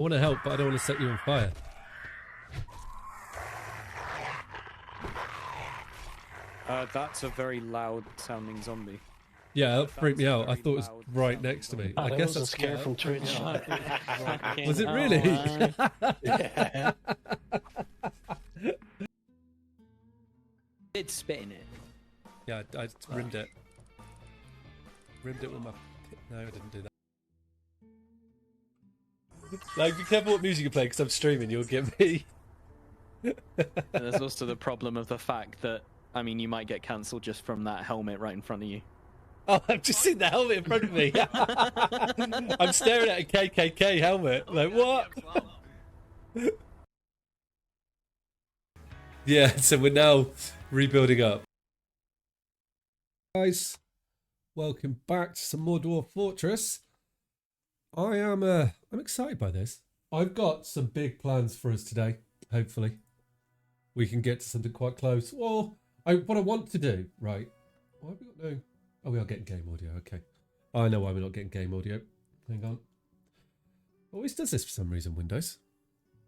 I want to help, but I don't want to set you on fire. That's a very loud sounding zombie. Yeah, that freaked me out. I thought it was right next to me. I guess that's scared from Twitch. Was it really? Yeah. It's spitting it. Yeah, I rimmed it. Rimmed it with my... No, I didn't do that. Like, be careful what music you play, because I'm streaming, you'll get me. And there's also the problem of the fact that, I mean, you might get cancelled just from that helmet right in front of you. Oh, I've just seen the helmet in front of me. I'm staring at a KKK helmet. Like, what? Yeah, so we're now rebuilding up. Guys, welcome back to some more Dwarf Fortress. I'm excited by this. I've got some big plans for us today. Hopefully, we can get to something quite close. Well, what I want to do, right? Why have we got no? Oh, we are getting game audio. Okay, I know why we're not getting game audio. Hang on. Always does this for some reason. Windows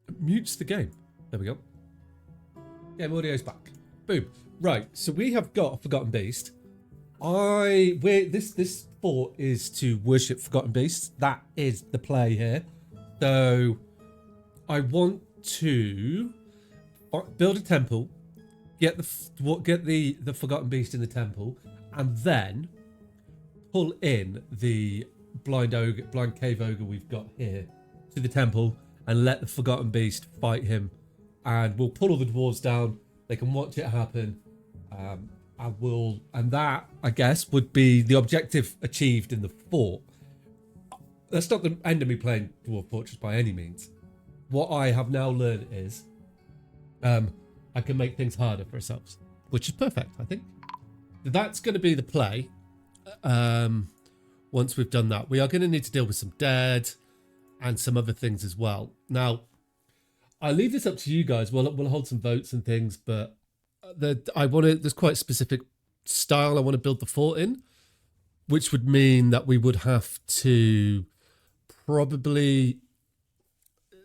it mutes the game. There we go. Game audio's back. Boom. Right. So we have got a Forgotten Beast. This fort is to worship Forgotten Beasts. That is the play here. So I want to build a temple, get the Forgotten Beast in the temple, and then pull in the blind cave ogre we've got here to the temple and let the Forgotten Beast fight him. And we'll pull all the dwarves down. They can watch it happen. And that, I guess, would be the objective achieved in the fort. That's not the end of me playing Dwarf Fortress by any means. What I have now learned is I can make things harder for ourselves, which is perfect, I think. That's going to be the play. Once we've done that, we are going to need to deal with some dead and some other things as well. Now, I'll leave this up to you guys. We'll hold some votes and things, but there's quite a specific style I want to build the fort in, which would mean that we would have to probably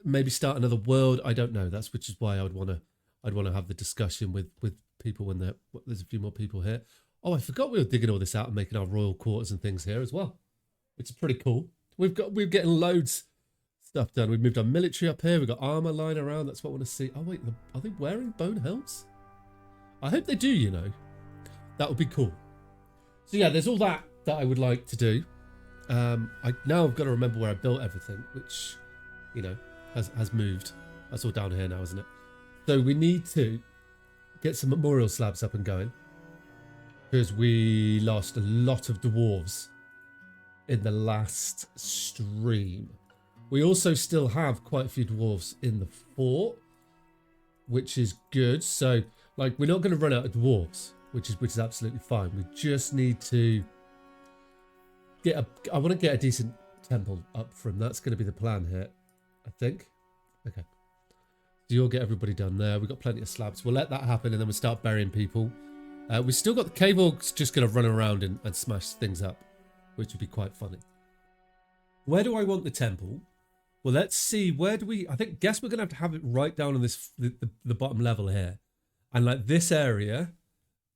maybe start another world. I don't know. Which is why I'd want to have the discussion with people when there's a few more people here. Oh, I forgot we were digging all this out and making our royal quarters and things here as well, which is pretty cool. We're getting loads stuff done. We've moved our military up here. We've got armor lying around. That's what I want to see. Oh wait, are they wearing bone helms? I hope they do, you know. That would be cool. So yeah, there's all that I would like to do. Now I've got to remember where I built everything, which, you know, has moved. That's all down here now, isn't it? So we need to get some memorial slabs up and going, because we lost a lot of dwarves in the last stream. We also still have quite a few dwarves in the fort, which is good. So, like, we're not going to run out of dwarves, which is absolutely fine. We just need to I want to get a decent temple up from. That's going to be the plan here, I think. Okay. So you'll get everybody done there. We've got plenty of slabs. We'll let that happen, and then we'll start burying people. We've still got the cave orcs just going to run around and smash things up, which would be quite funny. Where do I want the temple? Well, let's see. Where do we... guess we're going to have it right down on this the bottom level here. And like this area,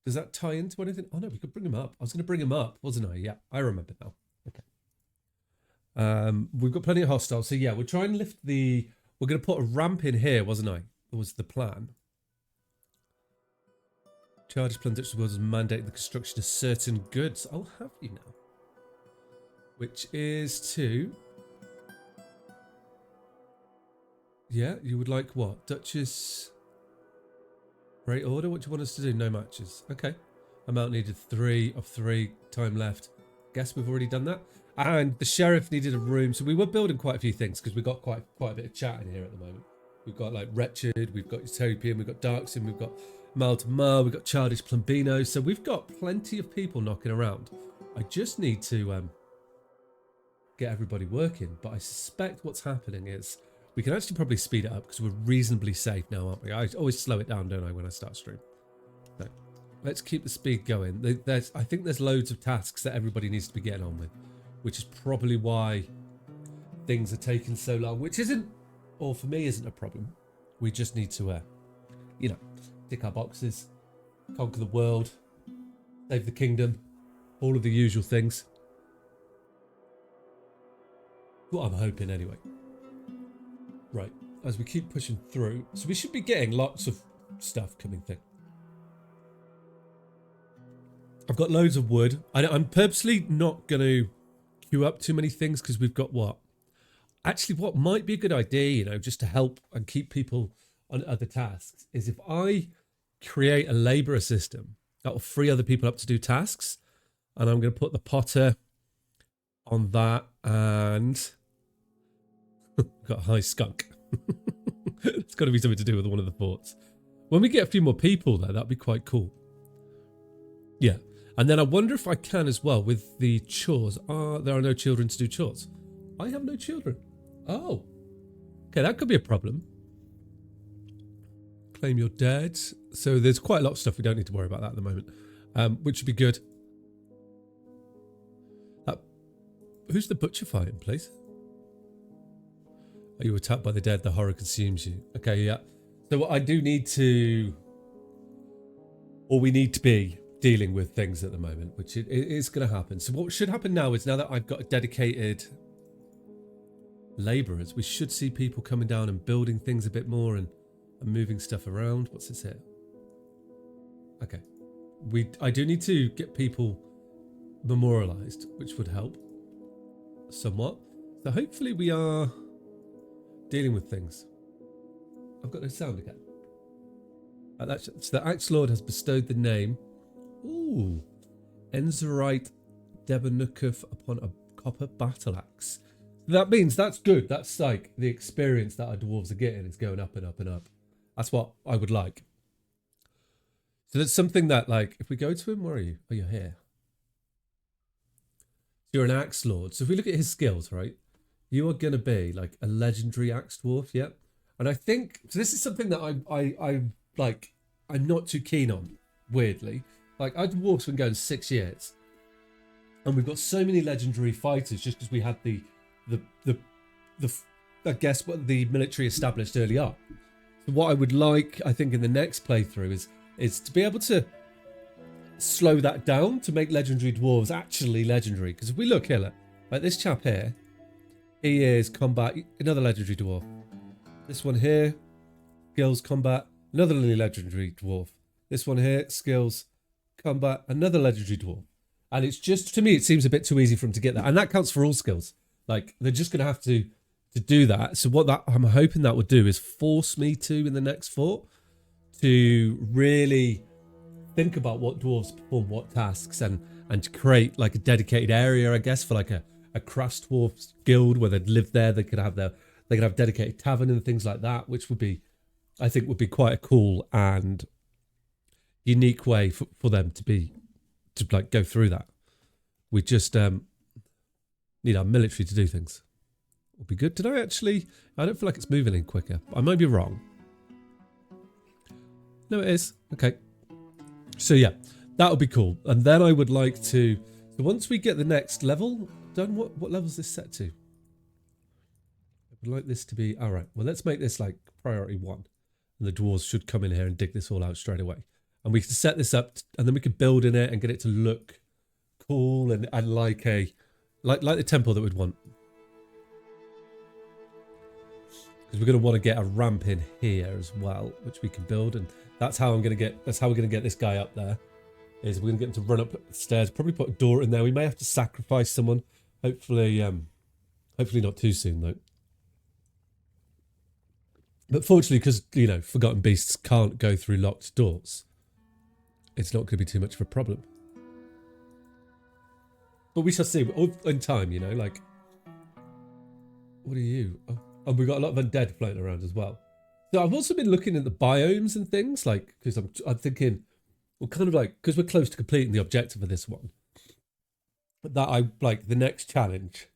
does that tie into anything? Oh no, we could bring him up. I was going to bring him up, wasn't I? Yeah, I remember now. Okay. We've got plenty of hostiles. So yeah, we're trying to lift the... We're going to put a ramp in here, wasn't I? That was the plan. Charges plantation worlds mandate the construction of certain goods. I'll have you now. Which is to... Yeah, you would like what? Duchess... Great order. What do you want us to do? No matches. Okay. Amount needed 3 of 3. Time left. Guess we've already done that. And the sheriff needed a room. So we were building quite a few things because we've got quite a bit of chat in here at the moment. We've got like Wretched, we've got Utopian, we've got Darksin, we've got Mal, we've got Childish Plumbino. So we've got plenty of people knocking around. I just need to get everybody working. But I suspect what's happening is we can actually probably speed it up because we're reasonably safe now, aren't we? I always slow it down, don't I, when I start stream? So let's keep the speed going. I think there's loads of tasks that everybody needs to be getting on with, which is probably why things are taking so long, which isn't or for me isn't a problem. We just need to, you know, tick our boxes, conquer the world, save the kingdom, all of the usual things. What I'm hoping anyway. Right, as we keep pushing through, so we should be getting lots of stuff coming through. I've got loads of wood. I'm purposely not going to queue up too many things because we've got what? Actually, what might be a good idea, you know, just to help and keep people on other tasks, is if I create a labourer system that will free other people up to do tasks. And I'm going to put the potter on that, and got a high skunk. It's got to be something to do with one of the forts. When we get a few more people there, that'd be quite cool. Yeah. And then I wonder if I can as well with the chores. There are no children to do chores. I have no children. Oh. Okay, that could be a problem. Claim your dead. So there's quite a lot of stuff we don't need to worry about that at the moment, which would be good. Who's the butcher fighting, please? Are you attacked by the dead? The horror consumes you. Okay, yeah. So I do need to, or we need to be dealing with things at the moment, which it is going to happen. So what should happen now is, now that I've got dedicated labourers, we should see people coming down and building things a bit more and moving stuff around. What's this here? Okay. I do need to get people memorialised, which would help somewhat. So hopefully we are dealing with things. I've got no sound again. So the Axe Lord has bestowed the name, ooh, Enzerite Debonukov upon a copper battle axe. That means that's good. That's like the experience that our dwarves are getting is going up and up and up. That's what I would like. So that's something that, like, if we go to him, where are you? Oh, you're here. You're an Axe Lord. So if we look at his skills, right, you are going to be like a legendary Axe Dwarf, yeah? And I think, so this is something that I'm not too keen on, weirdly. Like, our dwarfs been going 6 years. And we've got so many legendary fighters just because we had the I guess what the military established early on. So what I would like, I think, in the next playthrough is to be able to slow that down to make legendary dwarves actually legendary. Because if we look here, like this chap here, he is combat, another legendary dwarf. This one here, skills combat, another legendary dwarf. This one here, skills combat, another legendary dwarf. And it's just, to me, it seems a bit too easy for him to get that. And that counts for all skills. Like, they're just going to have to do that. So what that I'm hoping that would do is force me to, in the next fort, to really think about what dwarves perform what tasks, and to create like a dedicated area, I guess, for like a crafts dwarves guild where they'd live there. They could have dedicated tavern and things like that, which would be, I think, would be quite a cool and unique way for them to like go through that. We just need our military to do things. Would be good. Did I actually? I don't feel like it's moving in quicker. I might be wrong. No, it is. Okay. So yeah, that would be cool. And then I would like to. So once we get the next level done, what level is this set to? I would like this to be all right. Well, let's make this like priority 1, and the dwarves should come in here and dig this all out straight away. And we can set this up, and then we could build in it and get it to look cool and like the temple that we'd want. Because we're going to want to get a ramp in here as well, which we can build, and that's how we're going to get this guy up there. Is we're going to get him to run up the stairs, probably put a door in there. We may have to sacrifice someone. Hopefully not too soon though. But fortunately, because forgotten beasts can't go through locked doors, it's not going to be too much of a problem. But we shall see in time, like... What are you? Oh, and we've got a lot of undead floating around as well. So I've also been looking at the biomes and things, like, because I'm thinking, well, kind of like, because we're close to completing the objective of this one, that I, like, the next challenge,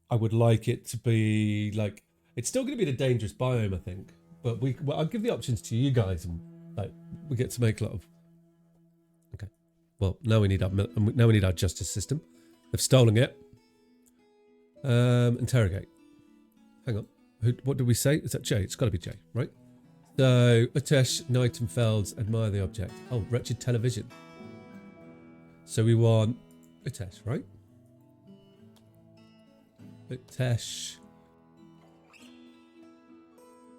I would like it to be, like, it's still going to be the dangerous biome, I think, but I'll give the options to you guys, and, like, we get to make a lot of... Okay. Well, now we need our justice system. They've stolen it. Interrogate. Hang on. What did we say? Is that J? It's got to be J, right? So, Utesh, Nightenfelds, admire the object. Oh, wretched television. So we want Utesh, right? Utesh.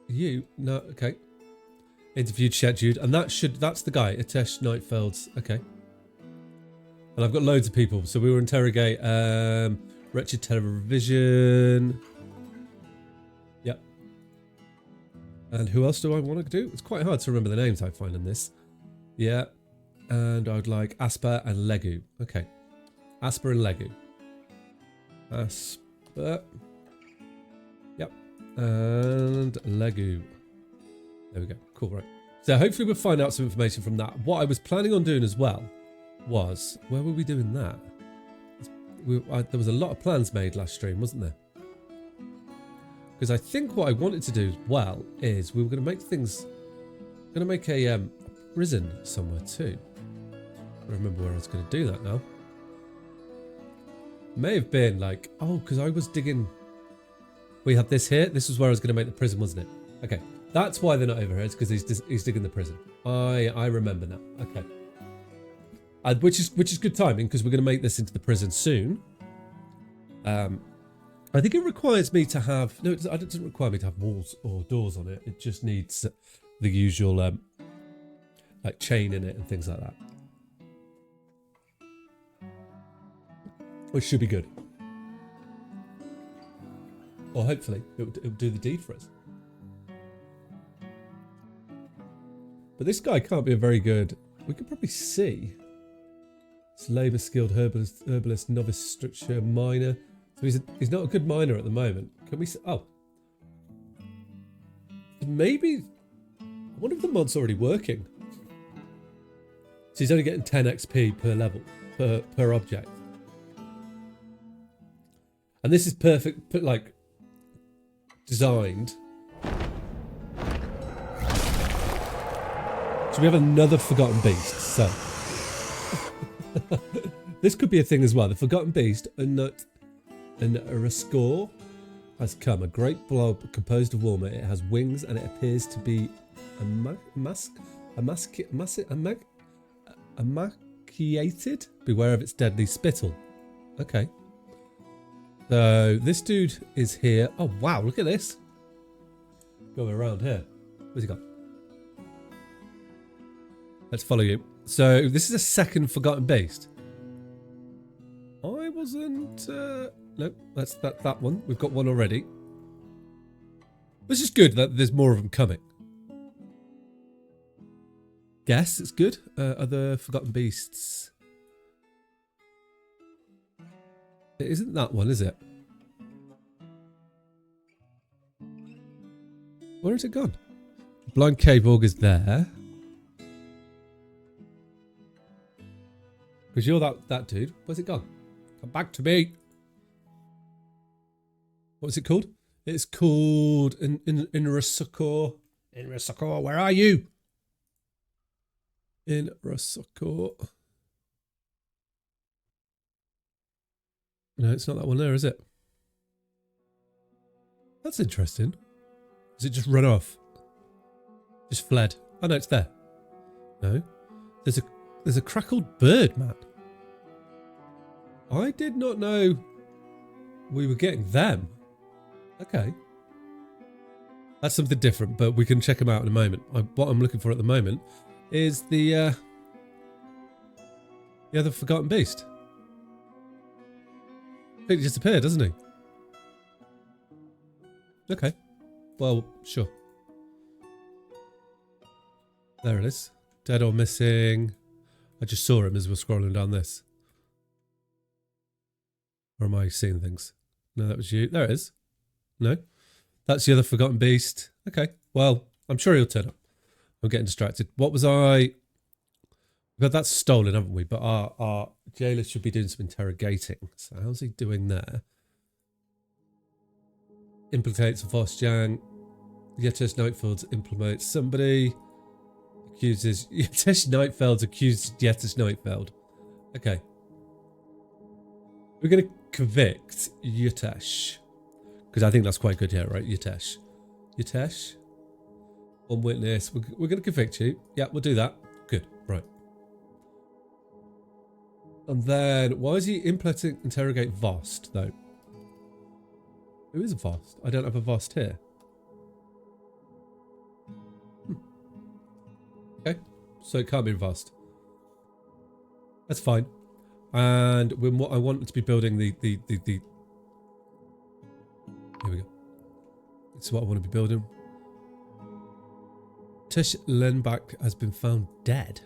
You? No, okay. Interviewed, scheduled. And that's the guy, Utesh Nightfelds. Okay. And I've got loads of people. So we will interrogate wretched television. Yep. And who else do I want to do? It's quite hard to remember the names I find in this. Yeah. And I would like Asper and Legu. Okay. Asper and Legu. Asper. Yep. And Legu. There we go. Cool, right. So hopefully we'll find out some information from that. What I was planning on doing as well was... Where were we doing that? There was a lot of plans made last stream, wasn't there? Because I think what I wanted to do as well is we were going to make things... going to make a prison somewhere too. I remember where I was going to do that now. May have been like... Oh, because I was digging... We had this here. This was where I was going to make the prison, wasn't it? Okay. That's why they're not over here. It's because he's digging the prison. I remember now. Okay. Which is good timing because we're going to make this into the prison soon. I think it requires me to have... No, it doesn't require me to have walls or doors on it. It just needs the usual like chain in it and things like that. Which should be good. Or hopefully it'll do the deed for us. But this guy can't be a very good... We could probably see. It's labour skilled herbalist, novice structure, miner. So he's not a good miner at the moment. Can we see? Oh. Maybe... I wonder if the mod's already working. So he's only getting 10 XP per level, per object. And this is perfect, like, designed. So we have another Forgotten Beast, so. This could be a thing as well. The Forgotten Beast, a Rascore, has come. A great blob composed of warmer. It has wings and it appears to be emaciated. Beware of its deadly spittle. Okay. So this dude is here. Oh wow, look at this. Go around here. Where's he gone? Let's follow you. So this is a second Forgotten Beast. I wasn't... Nope, that's that one. We've got one already. Which is good that there's more of them coming. Guess it's good. Other Forgotten Beasts. It isn't that one, is it? Where has it gone? Blind Cave Org is there. Because you're that dude. Where's it gone? Come back to me. What's it called? It's called Inrasakor. Inrasakor, where are you? Inrasakor. No, it's not that one there, is it? That's interesting. Has it just run off? Just fled? Oh no, it's there. No. There's a crackled bird, man. I did not know we were getting them. Okay. That's something different, but we can check them out in a moment. What I'm looking for at the moment is the other Forgotten Beast. He disappeared, doesn't he? Okay. Well, sure. There it is. Dead or missing. I just saw him as we're scrolling down this. Or am I seeing things? No, that was you. There it is. No. That's the other Forgotten Beast. Okay. Well, I'm sure he'll turn up. I'm getting distracted. What was I... But that's stolen, haven't we? But our jailer should be doing some interrogating. So how's he doing there? Implicates Vosjang. Yetesh Nightfelds implicates somebody. Accuses... Yetesh Nightfelds accused Yetesh Nightfeld. Okay. We're going to convict Yetesh. Because I think that's quite good here, right? Yatesh. Yatesh? On witness. We're going to convict you. Yeah, we'll do that. Good. Right. And then, why is he interrogate Vost, though? Who is Vost? I don't have a Vost here. Okay. So it can't be Vost. That's fine. And what I want to be building the here we go. This is what I want to be building. Tish Lenbach has been found dead.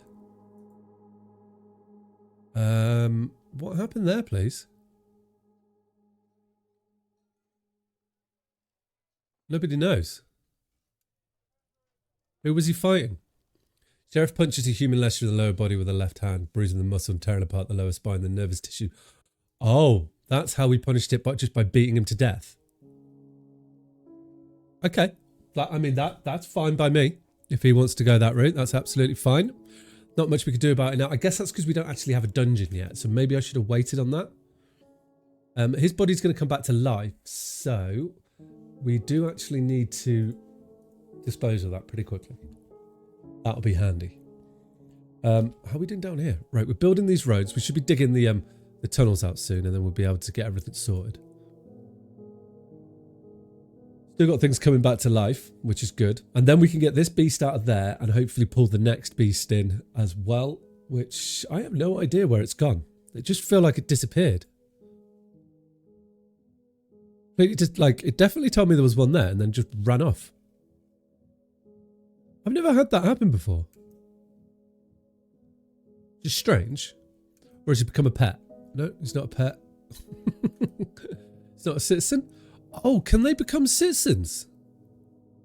What happened there, please? Nobody knows. Who was he fighting? Sheriff punches a human Lester in the lower body with the left hand, bruising the muscle and tearing apart the lower spine, the nervous tissue. Oh, that's how we punished it, but just by beating him to death. Okay. I mean, that's fine by me. If he wants to go that route, that's absolutely fine. Not much we could do about it now. I guess that's because we don't actually have a dungeon yet, so maybe I should have waited on that. His body's going to come back to life, so we do actually need to dispose of that pretty quickly. That'll be handy. How are we doing down here? Right, we're building these roads. We should be digging the tunnels out soon, and then we'll be able to get everything sorted. Still got things coming back to life, which is good. And then we can get this beast out of there and hopefully pull the next beast in as well, which I have no idea where it's gone. It just felt like it disappeared. It just, like, it definitely told me there was one there and then just ran off. I've never had that happen before. Just strange. Or has he become a pet? No, he's not a pet. He's not a citizen. Oh, can they become citizens?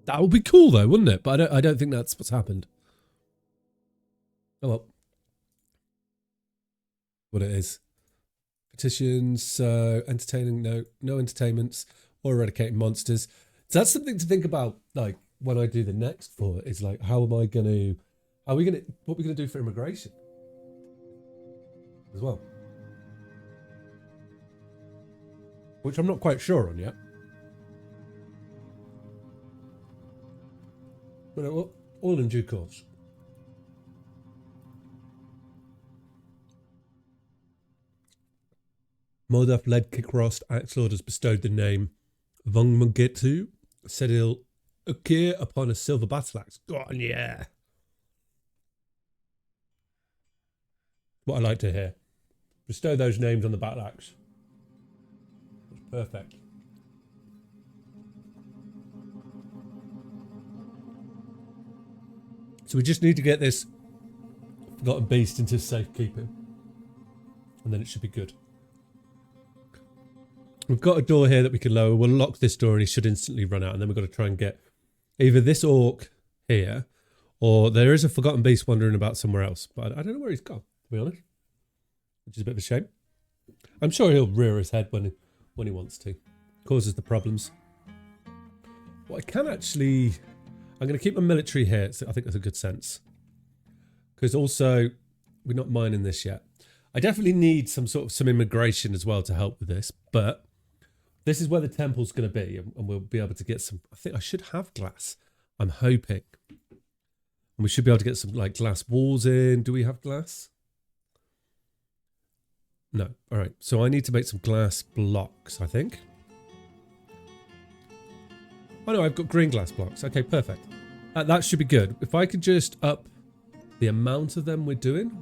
That would be cool though, wouldn't it? But I don't think that's what's happened. Oh well. What it is. Petitions, so entertaining, no entertainments or eradicating monsters. So that's something to think about, like, when I do the next for it, is like, what are we going to do for immigration as well? Which I'm not quite sure on yet. But all in due course. Moldaf led Kikrost, Axlord has bestowed the name Vongmagetu, said he'll appear upon a silver battle axe. Go on, yeah. What I like to hear. Bestow those names on the battle axe. That's perfect. So we just need to get this forgotten beast into safekeeping. And then it should be good. We've got a door here that we can lower. We'll lock this door and he should instantly run out. And then we've got to try and get either this orc here, or there is a forgotten beast wandering about somewhere else. But I don't know where he's gone, to be honest. Which is a bit of a shame. I'm sure he'll rear his head when he wants to. Causes the problems. What I can actually... I'm going to keep my military here. So I think that's a good sense. Because also, we're not mining this yet. I definitely need some immigration as well to help with this. But this is where the temple's going to be. And we'll be able to get some... I think I should have glass. I'm hoping. And we should be able to get some like glass walls in. Do we have glass? No. All right. So I need to make some glass blocks, I think. Oh no, I've got green glass blocks. Okay, perfect. That should be good. If I could just up the amount of them we're doing.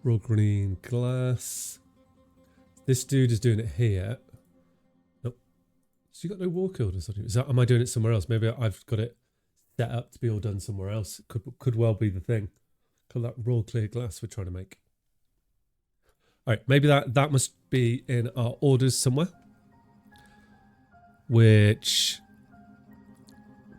Raw green glass. This dude is doing it here. Nope. So you got no wall killers on you? Am I doing it somewhere else? Maybe I've got it set up to be all done somewhere else. Could well be the thing. Call that raw clear glass we're trying to make. All right, maybe that must be in our orders somewhere. Which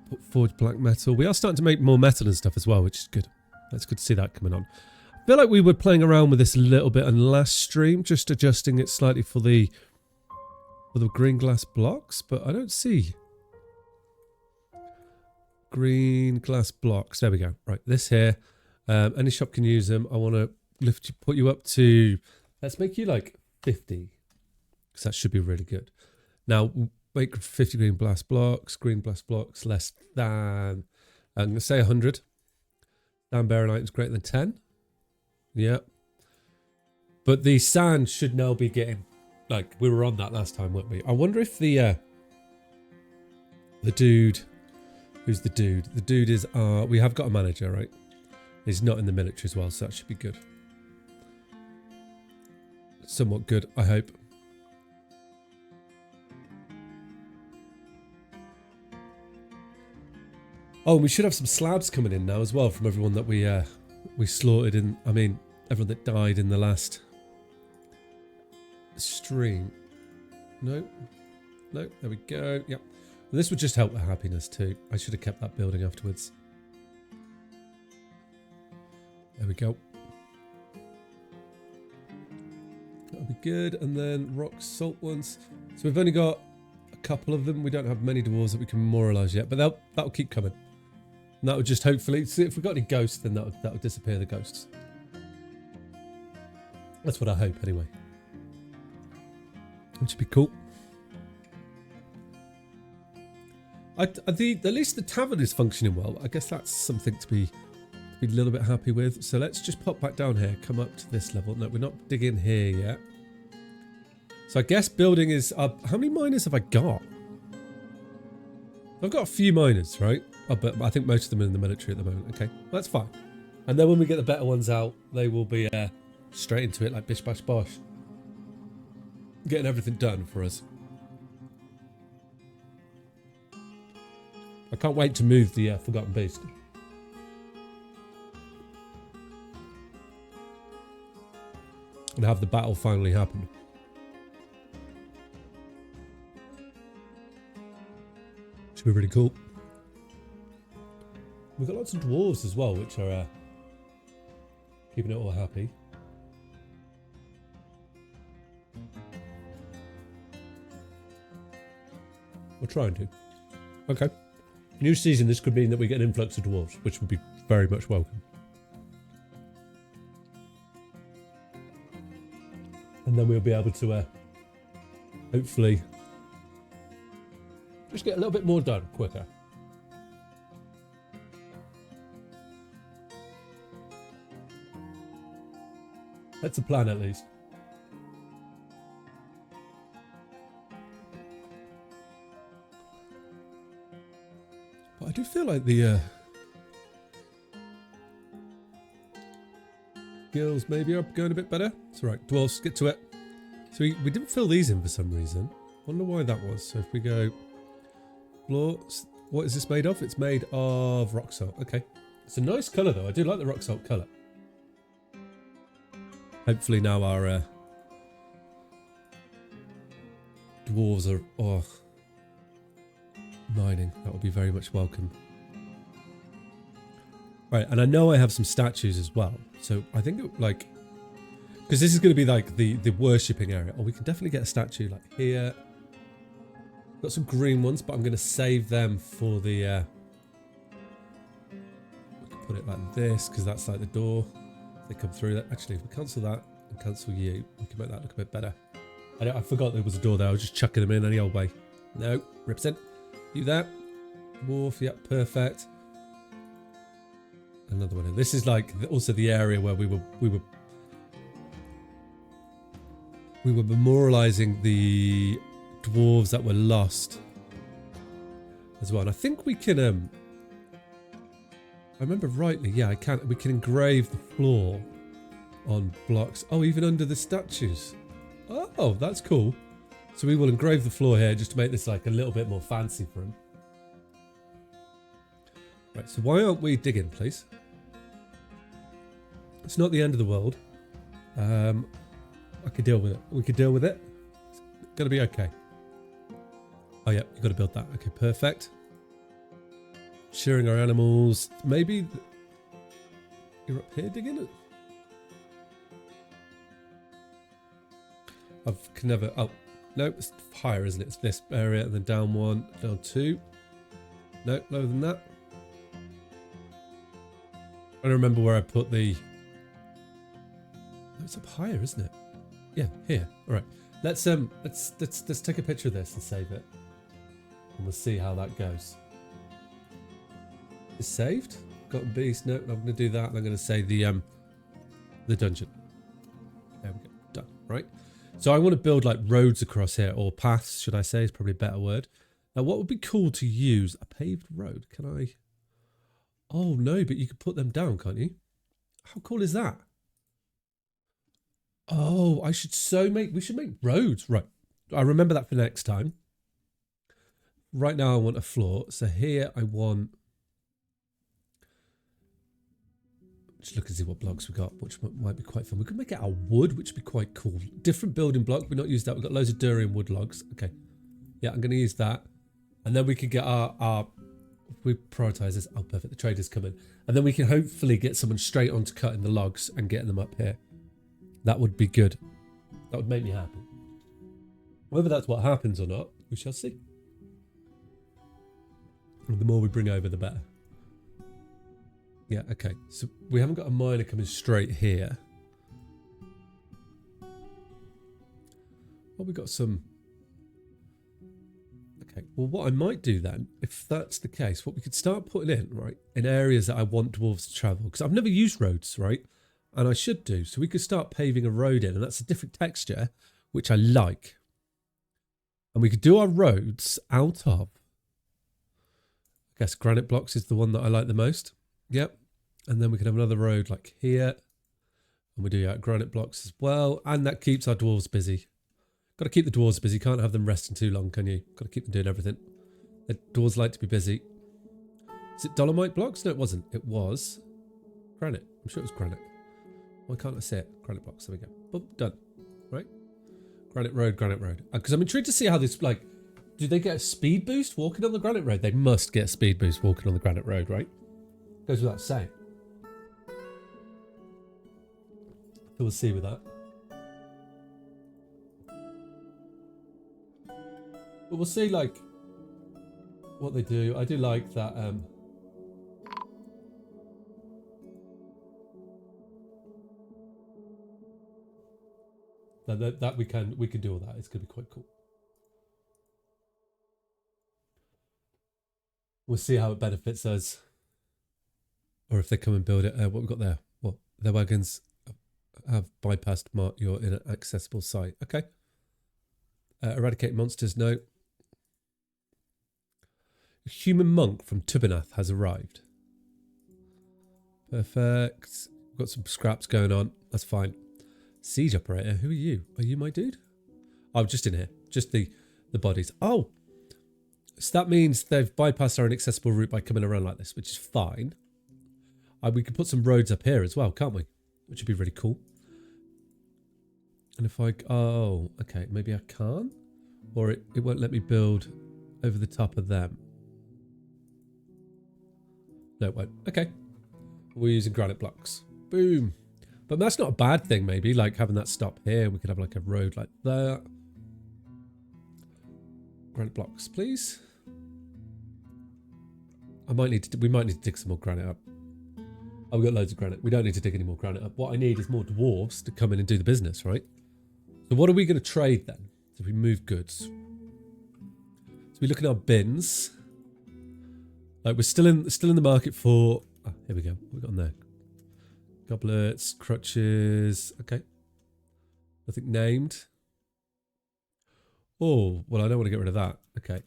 put forged black metal. We are starting to make more metal and stuff as well, which is good. That's good to see that coming on. I feel like we were playing around with this a little bit on last stream, just adjusting it slightly for the green glass blocks, but I don't see green glass blocks. There we go. Right, this here. Any shop can use them. I want to put you up to. Let's make you like 50, because that should be really good. Now, make 50 green blast blocks, less than, I'm going to say 100. Down bearing items greater than 10. Yeah. But the sand should now be getting, like, we were on that last time, weren't we? I wonder if the dude, who's the dude? The dude is, we have got a manager, right? He's not in the military as well, so that should be good. Somewhat good, I hope. Oh, we should have some slabs coming in now as well from everyone that we slaughtered in. I mean, everyone that died in the last stream. No, there we go. Yep. And this would just help with happiness too. I should have kept that building afterwards. There we go. That'll be good. And then rock salt ones. So we've only got a couple of them. We don't have many dwarves that we can memorialize yet, but that'll keep coming. And that would just hopefully, see if we've got any ghosts, then that'll disappear the ghosts. That's what I hope anyway. Which would be cool. At least the tavern is functioning well. I guess that's something to be a little bit happy with. So let's just pop back down here, come up to this level. No, we're not digging here yet. So I guess building is up. How many miners have I got? I've got a few miners, right? Oh, but I think most of them are in the military at the moment. Okay, that's fine. And then when we get the better ones out, they will be straight into it like bish bash bosh. Getting everything done for us. I can't wait to move the Forgotten Beast. And have the battle finally happen. Should be really cool. We've got lots of dwarves as well, which are keeping it all happy. We're trying to. Okay. New season, this could mean that we get an influx of dwarves, which would be very much welcome. And then we'll be able to hopefully just get a little bit more done quicker. That's the plan at least. But I do feel like the girls maybe are going a bit better. It's alright, dwarves, get to it. So we didn't fill these in for some reason. Wonder why that was. So if we go floor, what is this made of? It's made of rock salt. Okay. It's a nice colour though. I do like the rock salt colour. Hopefully now our dwarves are mining. That would be very much welcome. Right, and I know I have some statues as well. So I think like, because this is going to be like the worshipping area. Oh, we can definitely get a statue like here. Got some green ones, but I'm going to save them for the. We can put it like this because that's like the door. They come through that. Actually, if we cancel that and cancel you, we can make that look a bit better. I forgot there was a door there. I was just chucking them in any old way. No, Ribsin. You there. Wharf, yep, perfect. Another one. This is like also the area where we were memorializing the dwarves that were lost as well. And I think we can I remember rightly, yeah, we can engrave the floor on blocks. Oh, even under the statues. Oh, that's cool. So we will engrave the floor here just to make this like a little bit more fancy for him. Right, so why aren't we digging, please? It's not the end of the world. I could deal with it. We could deal with it. It's gonna be okay. Oh yeah, you got to build that. Okay, perfect. Shearing our animals. Maybe you're up here digging it. Can never. Oh no, it's higher, isn't it? It's this area and then down one, down two. No, lower than that. I don't remember where I put the. No, it's up higher, isn't it? Yeah, here. All right. Let's take a picture of this and save it, and we'll see how that goes. It's saved. Got beast. No, I'm going to do that. And I'm going to say the dungeon. There we go. Done. Right. So I want to build like roads across here, or paths, should I say? Is probably a better word. Now, what would be cool to use? A paved road. Can I? Oh no, but you can put them down, can't you? How cool is that? Oh, we should make roads. Right. I remember that for next time. Right now I want a floor. So here I want, just look and see what blocks we got, which might be quite fun. We could make it out of wood, which would be quite cool. Different building block. We've not used that. We've got loads of durian wood logs. Okay. Yeah, I'm going to use that. And then we can get our if we prioritize this. Oh, perfect. The traders come in. And then we can hopefully get someone straight on to cutting the logs and getting them up here. That would be good. That would make me happy. Whether that's what happens or not, we shall see. And the more we bring over, the better. Yeah, okay. So we haven't got a miner coming straight here. Well, we got some... Okay, well, what I might do then, if that's the case, what we could start putting in, right, in areas that I want dwarves to travel, because I've never used roads, right? And I should do. So we could start paving a road in, and that's a different texture, which I like. And we could do our roads out of, I guess granite blocks is the one that I like the most. Yep. And then we can have another road like here. And we do granite blocks as well. And that keeps our dwarves busy. Got to keep the dwarves busy. Can't have them resting too long, can you? Got to keep them doing everything. The dwarves like to be busy. Is it dolomite blocks? No, it wasn't. It was granite. I'm sure it was granite. Why can't I say it? Granite blocks. There we go. Boom, done. Right? Granite road, granite road. Because I'm intrigued to see how this, like, do they get a speed boost walking on the granite road? They must get a speed boost walking on the granite road, right? Goes without saying. So we'll see with that. But we'll see, like, what they do. I do like that, that we can do all that. It's going to be quite cool. We'll see how it benefits us. Or if they come and build it. What we've got there. What? Their wagons have bypassed your inaccessible site. Okay. Eradicate monsters. No. A human monk from Tubinath has arrived. Perfect. We've got some scraps going on. That's fine. Siege operator. Who are you? Are you my dude? Oh, just in here. Just the bodies. Oh. So that means they've bypassed our inaccessible route by coming around like this, which is fine. We could put some roads up here as well, can't we? Which would be really cool. And if I... Oh, okay. Maybe I can't? Or it won't let me build over the top of them. No, it won't. Okay. We're using granite blocks. Boom. But that's not a bad thing, maybe. Like having that stop here. We could have like a road like that. Granite blocks, please. We might need to dig some more granite up. Oh, we've got loads of granite. We don't need to dig any more granite up. What I need is more dwarves to come in and do the business, right? So what are we going to trade then? So if we move goods. So we look at our bins. Like we're still in the market for... Oh, here we go. What we got on there? Goblets, crutches. Okay. Nothing named. Oh, well, I don't want to get rid of that. Okay.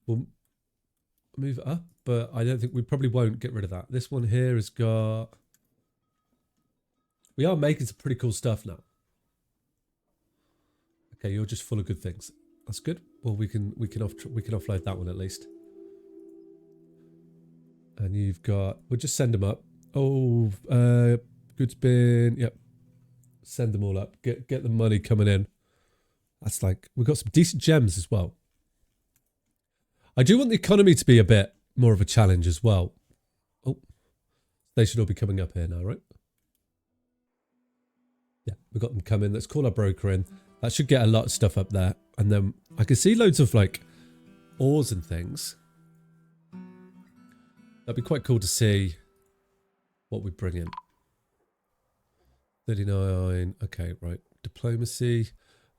We'll move it up, but I don't think we probably won't get rid of that. This one here has got... We are making some pretty cool stuff now. Okay, you're just full of good things. That's good. Well, we can offload that one at least. And you've got... We'll just send them up. Oh, goods bin. Yep. Send them all up. Get the money coming in. That's like... We've got some decent gems as well. I do want the economy to be a bit more of a challenge as well. Oh. They should all be coming up here now, right? Yeah, we've got them coming. Let's call our broker in. That should get a lot of stuff up there. And then I can see loads of like ores and things. That'd be quite cool to see what we bring in. 39. Okay, right. Diplomacy.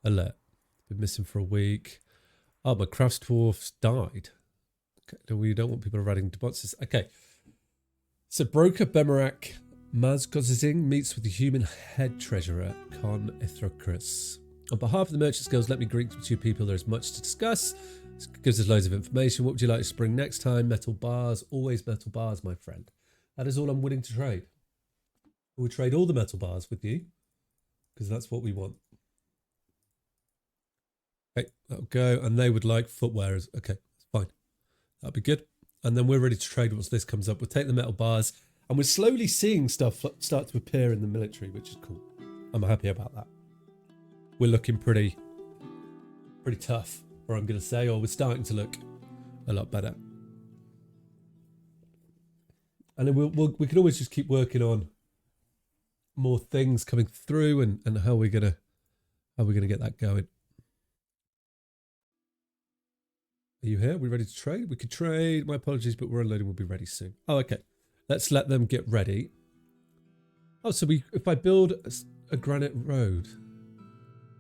Alert. Been missing for a week. Oh, my crafts dwarfs died. Okay, no, we don't want people writing boxes. Okay. So broker Bemarak Mazgozizing meets with the human head treasurer, Con Ithrocris. On behalf of the Merchants Guild, let me greet you people. There's much to discuss. This gives us loads of information. What would you like to bring next time? Metal bars. Always metal bars, my friend. That is all I'm willing to trade. We'll trade all the metal bars with you, because that's what we want. Okay, that'll go. And they would like footwear. Okay, fine. That'll be good. And then we're ready to trade once this comes up. We'll take the metal bars. And we're slowly seeing stuff start to appear in the military, which is cool. I'm happy about that. We're looking pretty tough, or I'm going to say, or we're starting to look a lot better. And then we can always just keep working on more things coming through and how we're gonna get that going. Are you here? Are we ready to trade? We could trade. My apologies, but we're unloading. We'll be ready soon. Oh, okay. Let's let them get ready. Oh, so if I build a granite road,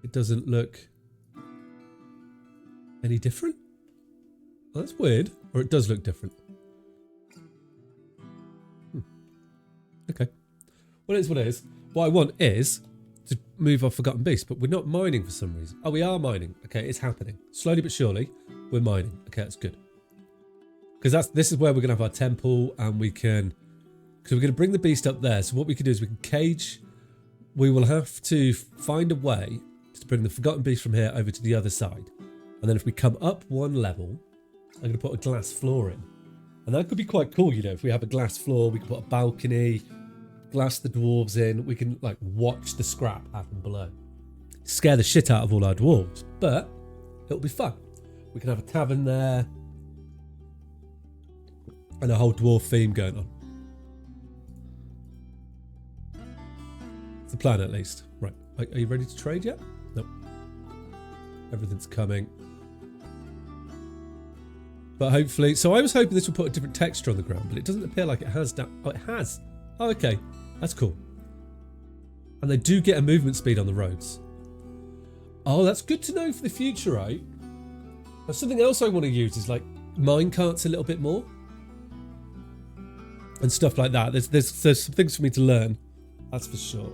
it doesn't look any different? Oh, that's weird. Or it does look different. Okay. Well, it is what it is. What I want is to move off Forgotten Beast, but we're not mining for some reason. Oh, we are mining. Okay, it's happening. Slowly but surely, we're mining. Okay, that's good. Because this is where we're going to have our temple, and we're going to bring the beast up there. So what we can do is we can cage. We will have to find a way to bring the Forgotten Beast from here over to the other side. And then if we come up one level, I'm going to put a glass floor in. And that could be quite cool, you know, if we have a glass floor, we can put a balcony, glass the dwarves in, we can like watch the scrap happen below. Scare the shit out of all our dwarves, but it'll be fun. We can have a tavern there and a whole dwarf theme going on. It's the plan at least. Right, are you ready to trade yet? Nope. Everything's coming. But hopefully, so I was hoping this would put a different texture on the ground, but it doesn't appear like it has. Oh, it has. Oh, okay. That's cool. And they do get a movement speed on the roads. Oh, that's good to know for the future, right? Now, something else I want to use is like mine carts a little bit more. And stuff like that. There's some things for me to learn. That's for sure.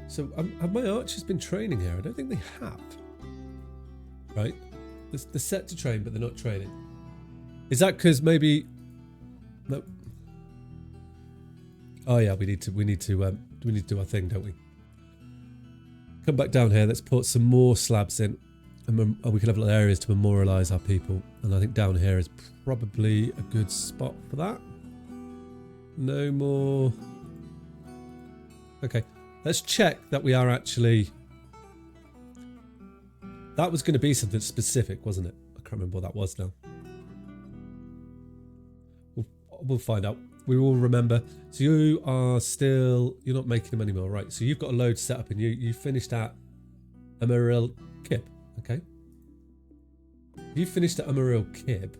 So have my archers been training here? I don't think they have. Right? They're set to train, but they're not training. Is that because maybe... No. Oh yeah, we need to do our thing, don't we? Come back down here. Let's put some more slabs in, and we can have little areas to memorialise our people. And I think down here is probably a good spot for that. No more. Okay, let's check that we are actually. That was going to be something specific, wasn't it? I can't remember what that was now. We'll find out. We will remember. So you are still... You're not making them anymore, right? So you've got a load set up and you finished at Amaril Kib, okay? You finished at Amaril Kib,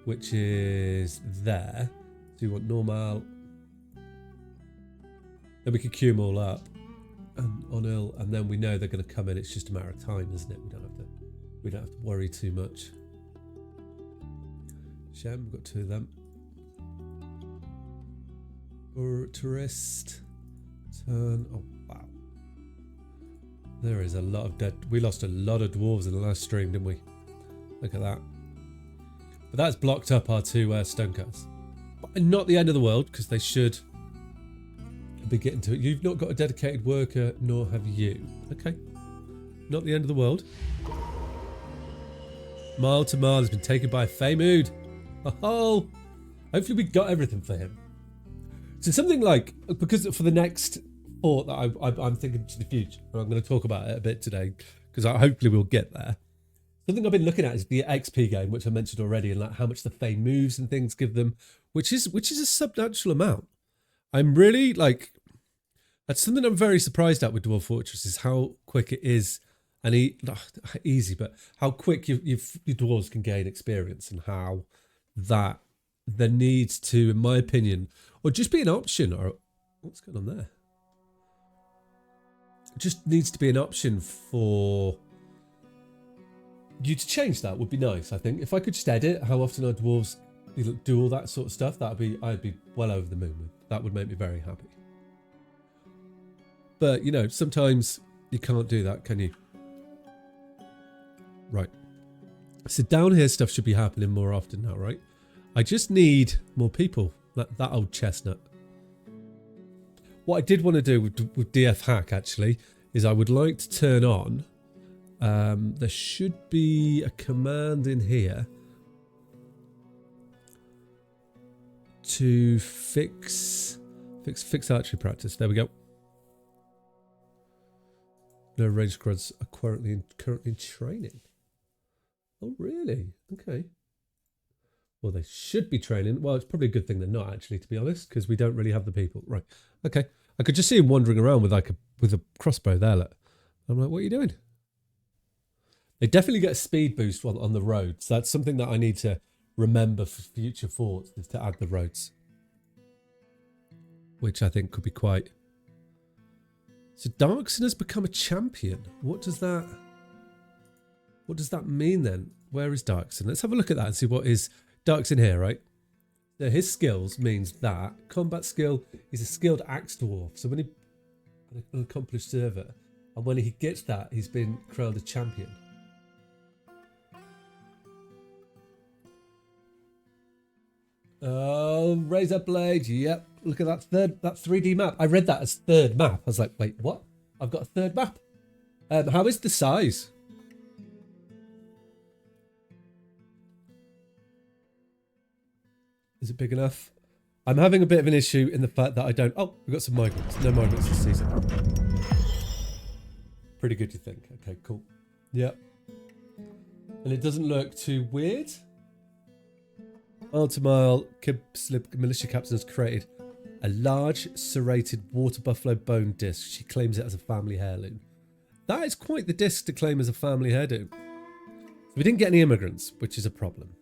which is there. So you want normal. Then we can queue them all up. And on ill, and then we know they're going to come in. It's just a matter of time, isn't it? We don't have to worry too much. Shem, we've got two of them. Or tourist. Turn. Oh wow. There is a lot of dead. We lost a lot of dwarves in the last stream, didn't we? Look at that. But that's blocked up our two stonecutters. But not the end of the world, because they should be getting to it. You've not got a dedicated worker, nor have you. Okay. Not the end of the world. Mile to Mile has been taken by Famood. Oh, hopefully we got everything for him. So something like, because for the next fort that I'm thinking to the future, and I'm going to talk about it a bit today, because hopefully we'll get there. Something I've been looking at is the XP game, which I mentioned already, and like how much the Fey moves and things give them, which is a substantial amount. I'm really like, that's something I'm very surprised at with Dwarf Fortress is how quick it is, and easy, but how quick your dwarves can gain experience, and how that there needs to, in my opinion, or just be an option, or what's going on there? It just needs to be an option for you to change. That would be nice, I think. If I could just edit how often our dwarves do all that sort of stuff, I'd be well over the moon with. That would make me very happy. But, you know, sometimes you can't do that, can you? Right. So down here stuff should be happening more often now, right? I just need more people. That old chestnut. What I did want to do with DF hack, actually, is I would like to turn on... there should be a command in here to fix archery practice. There we go. No range squads are currently in training. Oh, really? Okay. Well, they should be training. Well, it's probably a good thing they're not, actually, to be honest, because we don't really have the people. Right. Okay. I could just see him wandering around with a crossbow there. Look. I'm like, what are you doing? They definitely get a speed boost on the roads. That's something that I need to remember for future forts, is to add the roads, which I think could be quite... So Darkson has become a champion. What does that mean then? Where is Darkson? Let's have a look at that and see what is Darkson here, right? So his skills means that combat skill, he's a skilled axe dwarf. So when he an accomplished server, and when he gets that, he's been crowned a champion. Oh, razor blade. Yep. Look at that 3D map. I read that as third map. I was like, wait, what? I've got a third map. How is the size? Is it big enough? I'm having a bit of an issue in the fact that I don't... Oh, we've got some migrants. No migrants this season. Pretty good, you think? Okay, cool. Yep. And it doesn't look too weird. Altamile militia captain has created a large serrated water buffalo bone disc. She claims it as a family heirloom. That is quite the disc to claim as a family heirloom. We didn't get any immigrants, which is a problem.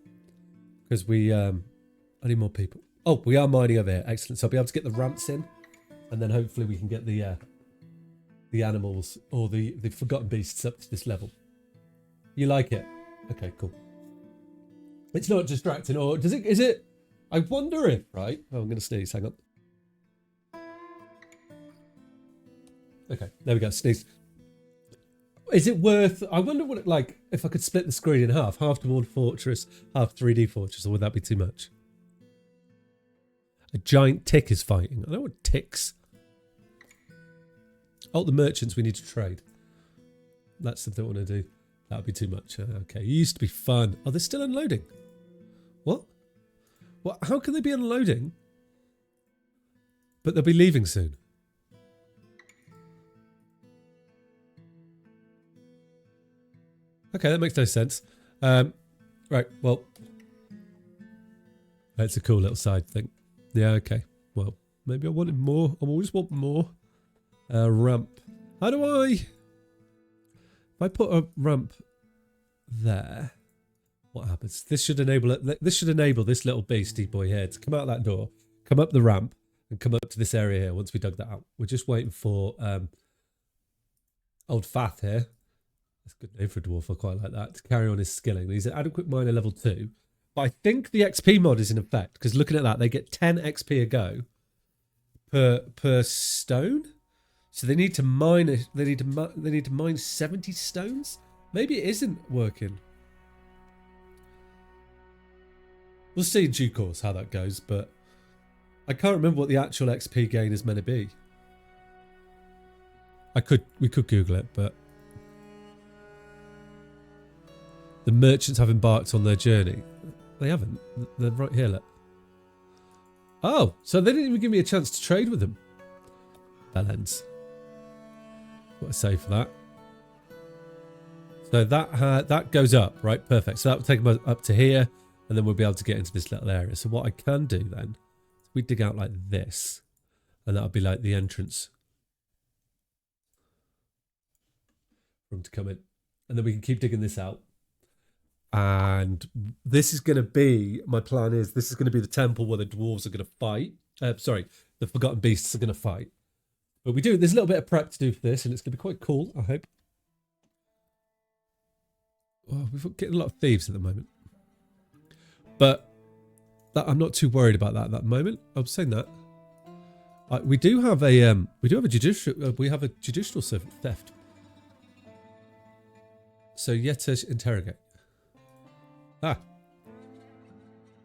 Because I need more people. Oh, we are mining over here. Excellent. So I'll be able to get the ramps in. And then hopefully we can get the animals or the forgotten beasts up to this level. You like it? Okay, cool. It's not distracting, or does it? Is it? I wonder if, right? Oh, I'm going to sneeze. Hang on. Okay, there we go. Sneeze. Is it worth? I wonder what it like if I could split the screen in half Dwarf Fortress, half 3D Fortress, or would that be too much? A giant tick is fighting. I don't want ticks. Oh, the merchants we need to trade. That's something I want to do. That would be too much. Okay, it used to be fun. Oh, they're still unloading. What? What? How can they be unloading? But they'll be leaving soon. Okay, that makes no sense. Right, well. That's a cool little side thing. Yeah, okay. Well, maybe I wanted more. I always want more. Ramp. How do I... If I put a ramp there... What happens? This should enable it. This should enable this little beastie boy here to come out that door, come up the ramp, and come up to this area here. Once we dug that out, we're just waiting for old Fath here. That's a good name for a dwarf. I quite like that. To carry on his skilling. He's an adequate miner level 2, but I think the XP mod is in effect because looking at that, they get 10 XP a go per stone. So they need to mine it. They need to mine 70 stones. Maybe it isn't working. We'll see in due course how that goes, but I can't remember what the actual XP gain is meant to be. We could Google it, but the merchants have embarked on their journey. They haven't. They're right here, look. Oh, so they didn't even give me a chance to trade with them. Bellends. What to say for that? So that goes up, right? Perfect. So that will take them up to here. And then we'll be able to get into this little area. So what I can do then, is we dig out like this. And that'll be like the entrance. For them to come in. And then we can keep digging this out. And this is going to be, my plan is, this is going to be the temple where the dwarves are going to fight. Sorry, the Forgotten Beasts are going to fight. But there's a little bit of prep to do for this, and it's going to be quite cool, I hope. Oh, we're getting a lot of thieves at the moment. But I'm not too worried about that at that moment. I'm saying that. We do have a judicial theft. So Yetish interrogate.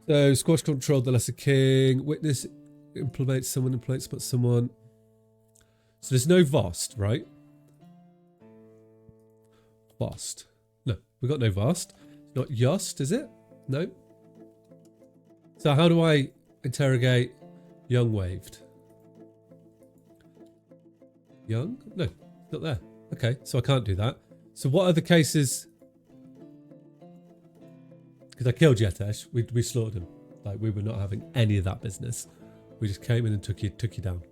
So squash control the lesser king. Witness implements someone but someone. So there's no Vost, right? Vost. No, we got no Vost. Not Yost, is it? No. So how do I interrogate Young Waved? Young? No, it's not there. Okay, so I can't do that. So what are the cases? Because I killed Yetesh, we slaughtered him. Like, we were not having any of that business. We just came in and took you down.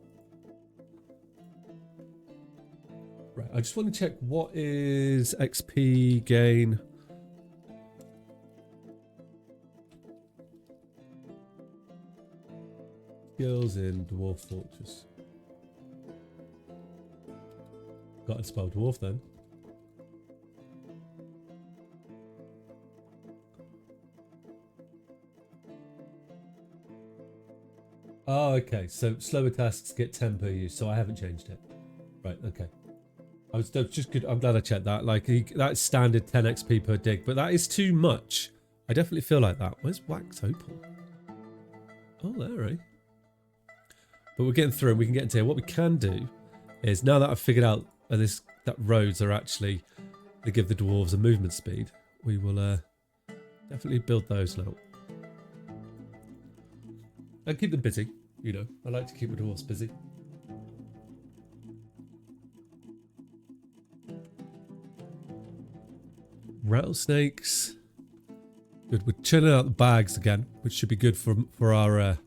Right, I just want to check what is XP gain. Skills in Dwarf Fortress. Got to spell dwarf then. Oh, okay. So slower tasks get 10 per use, so I haven't changed it. Right, okay. I was just good. I'm glad I checked that. Like, that's standard 10 XP per dig, but that is too much. I definitely feel like that. Where's Wax Opal? Oh, there, eh? But we're getting through and we can get into here. What we can do is, now that I've figured out that roads are actually, they give the dwarves a movement speed, we will definitely build those now. And keep them busy, you know. I like to keep the dwarves busy. Rattlesnakes. Good, we're chilling out the bags again, which should be good for our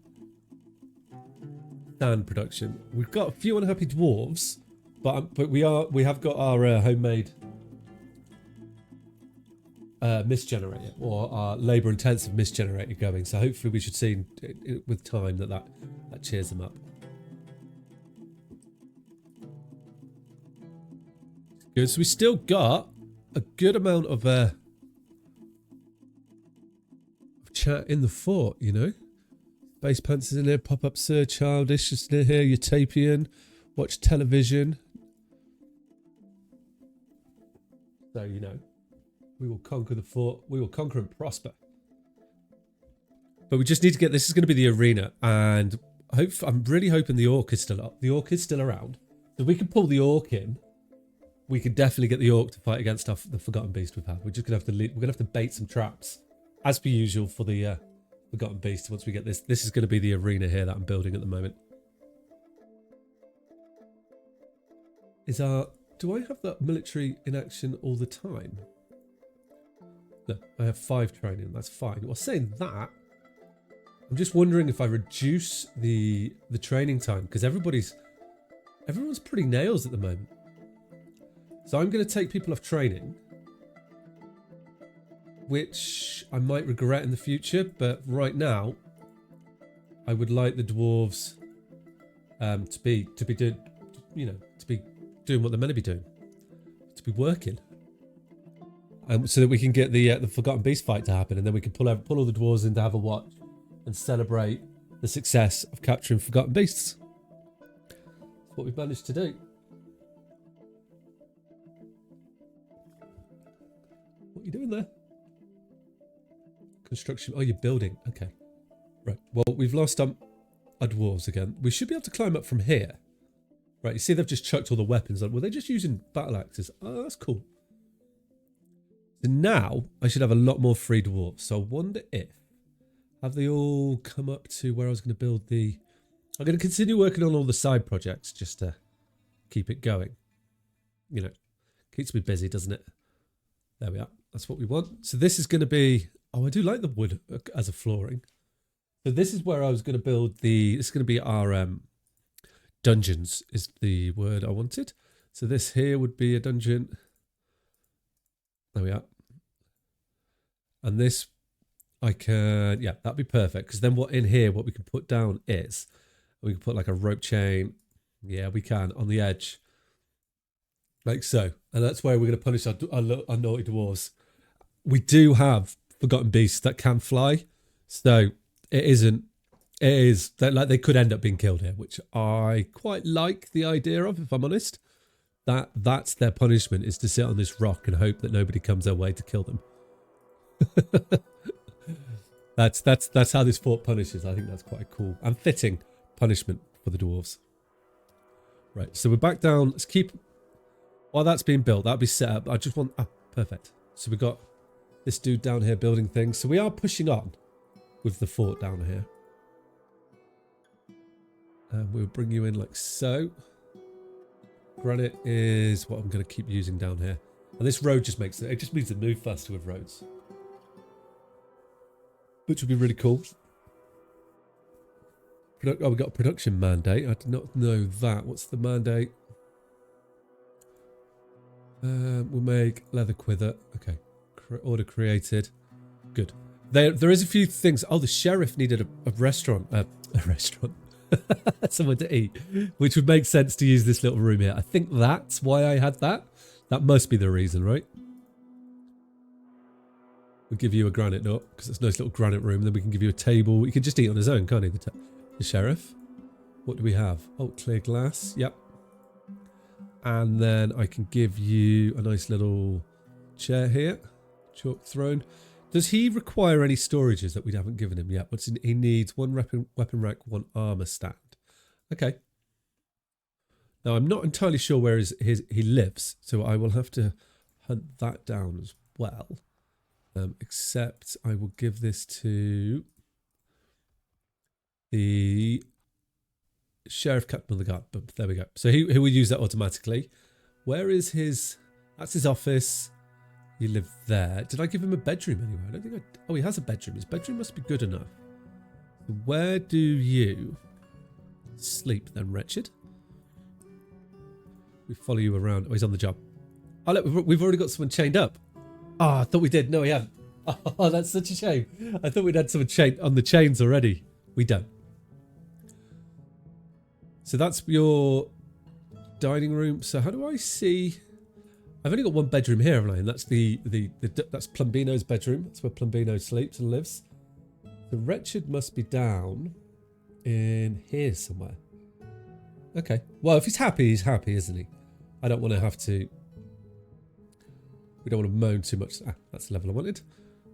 sand production. We've got a few unhappy dwarves, but we have got our homemade mist generator, or our labour intensive mist generator going. So hopefully we should see with time that cheers them up. Good. So we still got a good amount of chat in the fort, you know. Base Pants is in there, pop up Sir Childish is in here, Utapian, watch television. So, you know, we will conquer the fort, we will conquer and prosper. But we just need to get, this is going to be the arena, and I'm really hoping the orc is still up. The orc is still around. If we can pull the orc in, we can definitely get the orc to fight against the Forgotten Beast we've had. We're just going to have to bait some traps, as per usual, for the Forgotten Beast. Once we get this is going to be the arena here that I'm building at the moment. Do I have that military in action all the time? No, I have 5 training. That's fine. Well, saying that, I'm just wondering if I reduce the training time, because everyone's pretty nails at the moment. So I'm going to take people off training, which I might regret in the future, but right now I would like the dwarves to be doing, you know, to be doing what they're meant to be doing, to be working, so that we can get the Forgotten Beast fight to happen, and then we can pull all the dwarves in to have a watch and celebrate the success of capturing Forgotten Beasts. That's what we've managed to do. What are you doing there? Construction. Oh, you're building. Okay. Right. Well, we've lost our dwarves again. We should be able to climb up from here. Right. You see, they've just chucked all the weapons on. Were they just using battle axes? Oh, that's cool. So now I should have a lot more free dwarves. So I wonder if, have they all come up to where I was going to build the... I'm going to continue working on all the side projects just to keep it going. You know, keeps me busy, doesn't it? There we are. That's what we want. So this is going to be... Oh, I do like the wood as a flooring. So this is where I was going to build the... This is going to be our dungeons is the word I wanted. So this here would be a dungeon. There we are. And this, I can... Yeah, that'd be perfect. Because then what we can put down is... We can put like a rope chain. Yeah, we can, on the edge. Like so. And that's where we're going to punish our naughty dwarves. We do have forgotten beasts that can fly. So it is that like they could end up being killed here, which I quite like the idea of, if I'm honest. That's their punishment, is to sit on this rock and hope that nobody comes their way to kill them. That's how this fort punishes. I think that's quite a cool and fitting punishment for the dwarves. Right, so we're back down. Let's keep, while that's being built, that'll be set up. I just want, perfect. So we've got this dude down here building things. So we are pushing on with the fort down here. And we'll bring you in like so. Granite is what I'm going to keep using down here. And this road just makes it just means to move faster with roads. Which would be really cool. Oh, we got a production mandate. I did not know that. What's the mandate? We'll make leather quiver. Okay. Order created. Good. There is a few things. Oh, the sheriff needed a restaurant. A restaurant. Somewhere to eat. Which would make sense to use this little room here. I think that's why I had that. That must be the reason, right? We'll give you a granite nut because it's a nice little granite room. Then we can give you a table. You can just eat on his own, can't he? The sheriff. What do we have? Oh, clear glass. Yep. And then I can give you a nice little chair here. Chalk throne. Does he require any storages that we haven't given him yet? He needs one weapon rack, one armor stand. Okay. Now, I'm not entirely sure where he lives, so I will have to hunt that down as well. Except I will give this to the sheriff captain of the guard. But there we go. So he will use that automatically. Where is his? That's his office. You live there. Did I give him a bedroom anyway? I don't think I... Oh, he has a bedroom. His bedroom must be good enough. Where do you sleep then, wretched? We follow you around. Oh, he's on the job. Oh, look, we've already got someone chained up. Oh, I thought we did. No, we haven't. Oh, that's such a shame. I thought we'd had someone chained on the chains already. We don't. So that's your dining room. So how do I see... I've only got one bedroom here, haven't I? And that's that's Plumbino's bedroom. That's where Plumbino sleeps and lives. The wretched must be down in here somewhere. Okay. Well, if he's happy, isn't he? I don't want to have to... We don't want to moan too much. That's the level I wanted.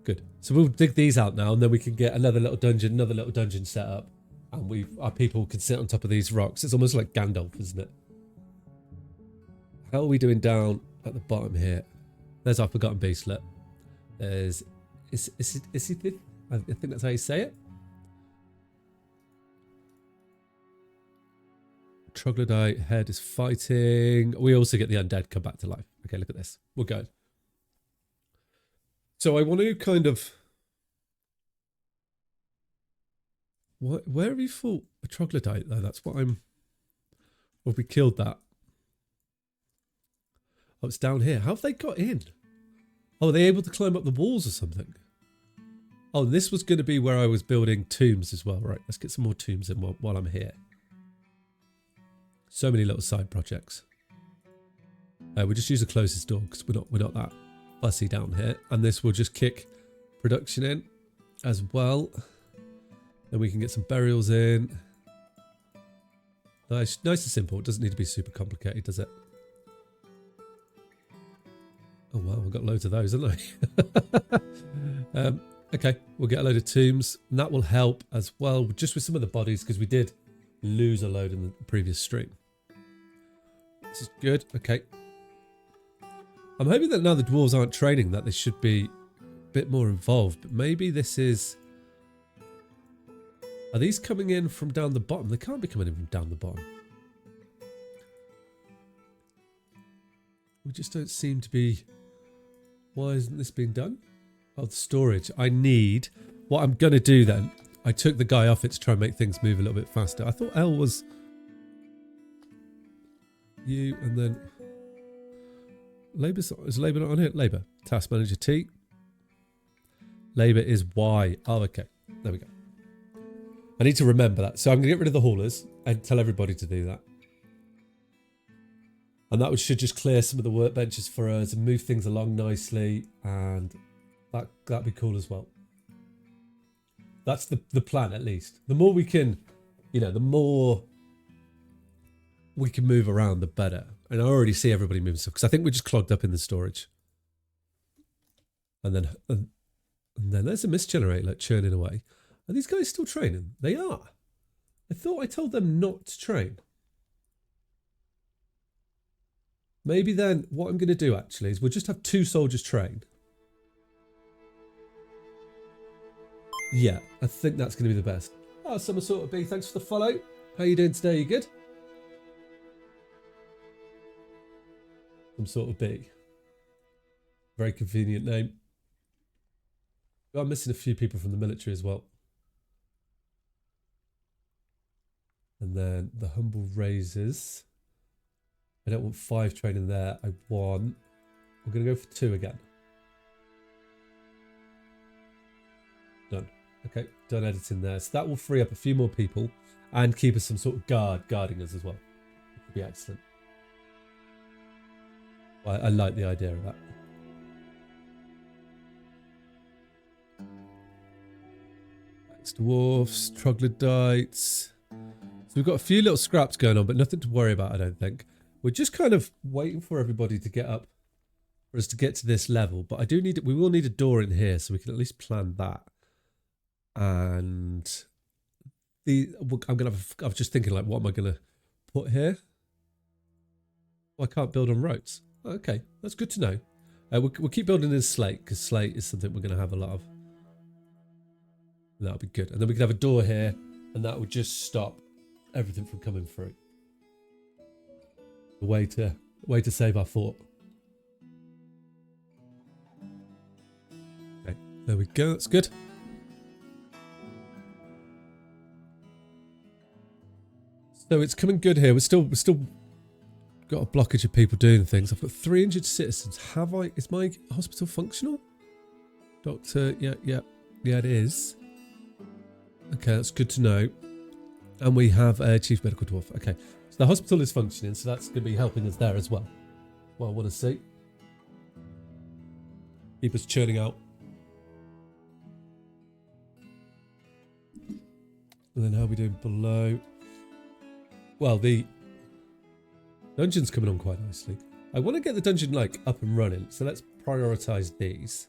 Good. So we'll dig these out now, and then we can get another little dungeon set up. And our people can sit on top of these rocks. It's almost like Gandalf, isn't it? How are we doing down at the bottom here? There's our forgotten beast. Look. There's... Is he... I think that's how you say it. Troglodyte head is fighting. We also get the undead come back to life. Okay, look at this. We're going. So I want to kind of... Where have you fought a troglodyte though? That's what I'm... Or have we killed that? Oh, it's down here. How have they got in? Oh, are they able to climb up the walls or something? Oh, this was going to be where I was building tombs as well. Right, let's get some more tombs in while I'm here. So many little side projects. We'll just use the closest door because we're not that fussy down here. And this will just kick production in as well. Then we can get some burials in. Nice and simple. It doesn't need to be super complicated, does it? Oh wow, we've got loads of those, haven't we? Okay, we'll get a load of tombs. And that will help as well, just with some of the bodies, because we did lose a load in the previous stream. This is good. Okay. I'm hoping that now the dwarves aren't training, that they should be a bit more involved. But maybe this is... Are these coming in from down the bottom? They can't be coming in from down the bottom. We just don't seem to be... Why isn't this being done? Oh, the storage. I need... What I'm going to do then... I took the guy off it to try and make things move a little bit faster. I thought L was... You and then... Is Labour not on here? Labour. Task Manager T. Labour is Y. Oh, okay. There we go. I need to remember that. So I'm going to get rid of the haulers and tell everybody to do that. And that should just clear some of the workbenches for us and move things along nicely. And that'd be cool as well. That's the plan, at least. The more we can, the more we can move around, the better. And I already see everybody moving stuff because I think we're just clogged up in the storage. And then there's a mist generator like churning away. Are these guys still training? They are. I thought I told them not to train. Maybe then what I'm going to do actually is we'll just have 2 soldiers train. Yeah, I think that's going to be the best. Oh, Summer Sort of B, thanks for the follow. How you doing today? You good? Some Sort of B. Very convenient name. I'm missing a few people from the military as well. And then the humble raises. I don't want 5 training there. We're going to go for 2 again. Done. Okay, done editing there. So that will free up a few more people and keep us some sort of guarding us as well. It would be excellent. I like the idea of that. Dwarves, troglodytes. So we've got a few little scraps going on, but nothing to worry about, I don't think. We're just kind of waiting for everybody to get up for us to get to this level. But we will need a door in here, so we can at least plan that. And I was just thinking, like, what am I going to put here? Oh, I can't build on roads. Okay, that's good to know. We'll keep building in slate, because slate is something we're going to have a lot of. That'll be good. And then we can have a door here, and that would just stop everything from coming through. A way to save our fort. Okay, there we go. That's good. So it's coming good here. We're still got a blockage of people doing things. I've got 300 citizens. Is my hospital functional? Doctor, yeah, it is. Okay, that's good to know. And we have a chief medical dwarf. Okay, so the hospital is functioning, so that's going to be helping us there as well. Well, I want to see. Keep us churning out. And then how are we doing below? Well, the dungeon's coming on quite nicely. I want to get the dungeon like up and running, so let's prioritize these.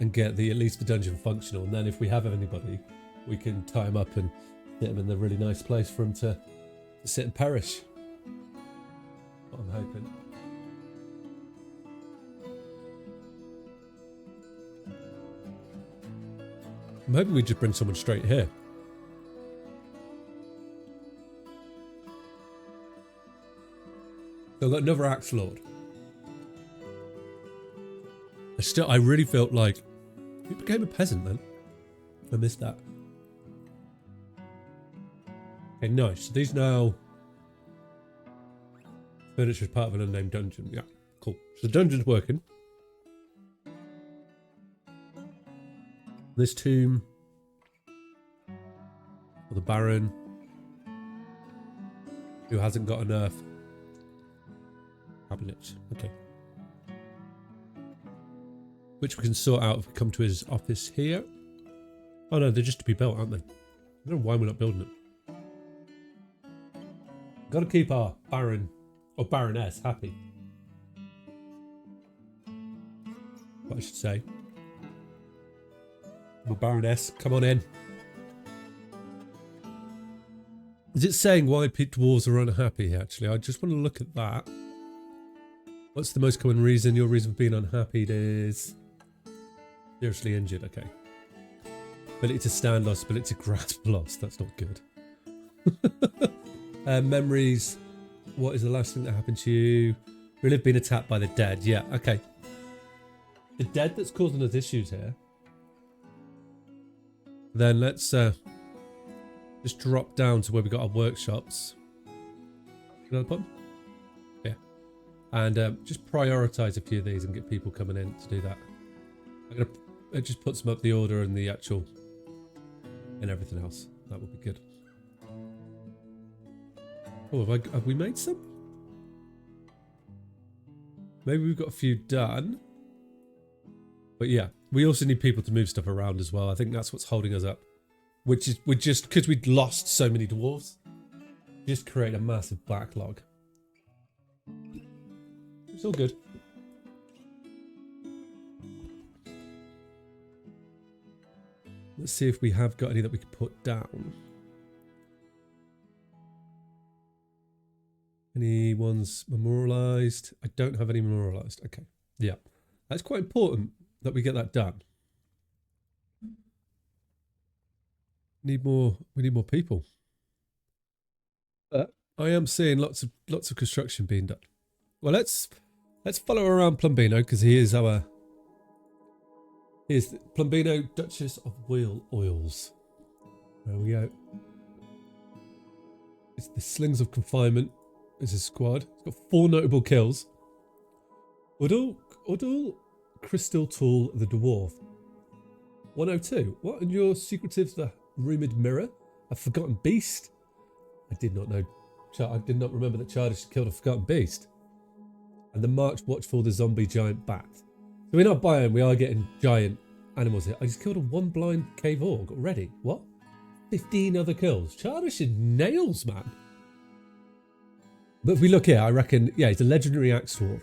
And get at least the dungeon functional, and then if we have anybody, we can tie them up and get them in the really nice place for them to sit and perish. What I'm hoping. I'm hoping we just bring someone straight here. So I've got another Axe Lord. I really felt like he became a peasant then. I missed that. Okay, nice. So these now furniture is part of an unnamed dungeon. Yeah, cool. So the dungeon's working. This tomb. Or the Baron. Who hasn't got enough cabinets. Okay. Which we can sort out if we come to his office here. Oh no, they're just to be built, aren't they? I don't know why we're not building it. Got to keep our Baron or Baroness happy. What I should say. Well, Baroness, come on in. Is it saying why dwarves are unhappy, actually? I just want to look at that. What's the most common reason? Your reason for being unhappy is seriously injured. Okay. Ability to stand lost, ability to grasp lost. That's not good. Memories. What is the last thing that happened to you? Relive being attacked by the dead. Yeah, okay. The dead that's causing us issues here. Then let's just drop down to where we got our workshops. Another button? Yeah. And just prioritize a few of these and get people coming in to do that. I'm going to just put some up the order and the actual and everything else. That would be good. Oh, have we made some? Maybe we've got a few done. But yeah, we also need people to move stuff around as well. I think that's what's holding us up. Which is, we're just, because we'd lost so many dwarves, just create a massive backlog. It's all good. Let's see if we have got any that we could put down. Any ones memorialized? I don't have any memorialized. Okay. Yeah. That's quite important that we get that done. We need more people. But I am seeing lots of construction being done. Well, let's follow around Plumbino because he is our Plumbino, Duchess of Wheel Oils. There we go. It's the Slings of Confinement. It's his squad. It's got 4 notable kills. Udal Crystal Tool the Dwarf. 102. What? And your secretive the Rumoured Mirror? A Forgotten Beast? I did not know. I did not remember that Chardish killed a Forgotten Beast. And the March Watchful the Zombie Giant Bat. So in our biome, we are getting giant animals here. I just killed a 1 blind cave orc already. What? 15 other kills. Chardish is nails, man. But if we look here, I reckon, yeah, it's a legendary axe dwarf.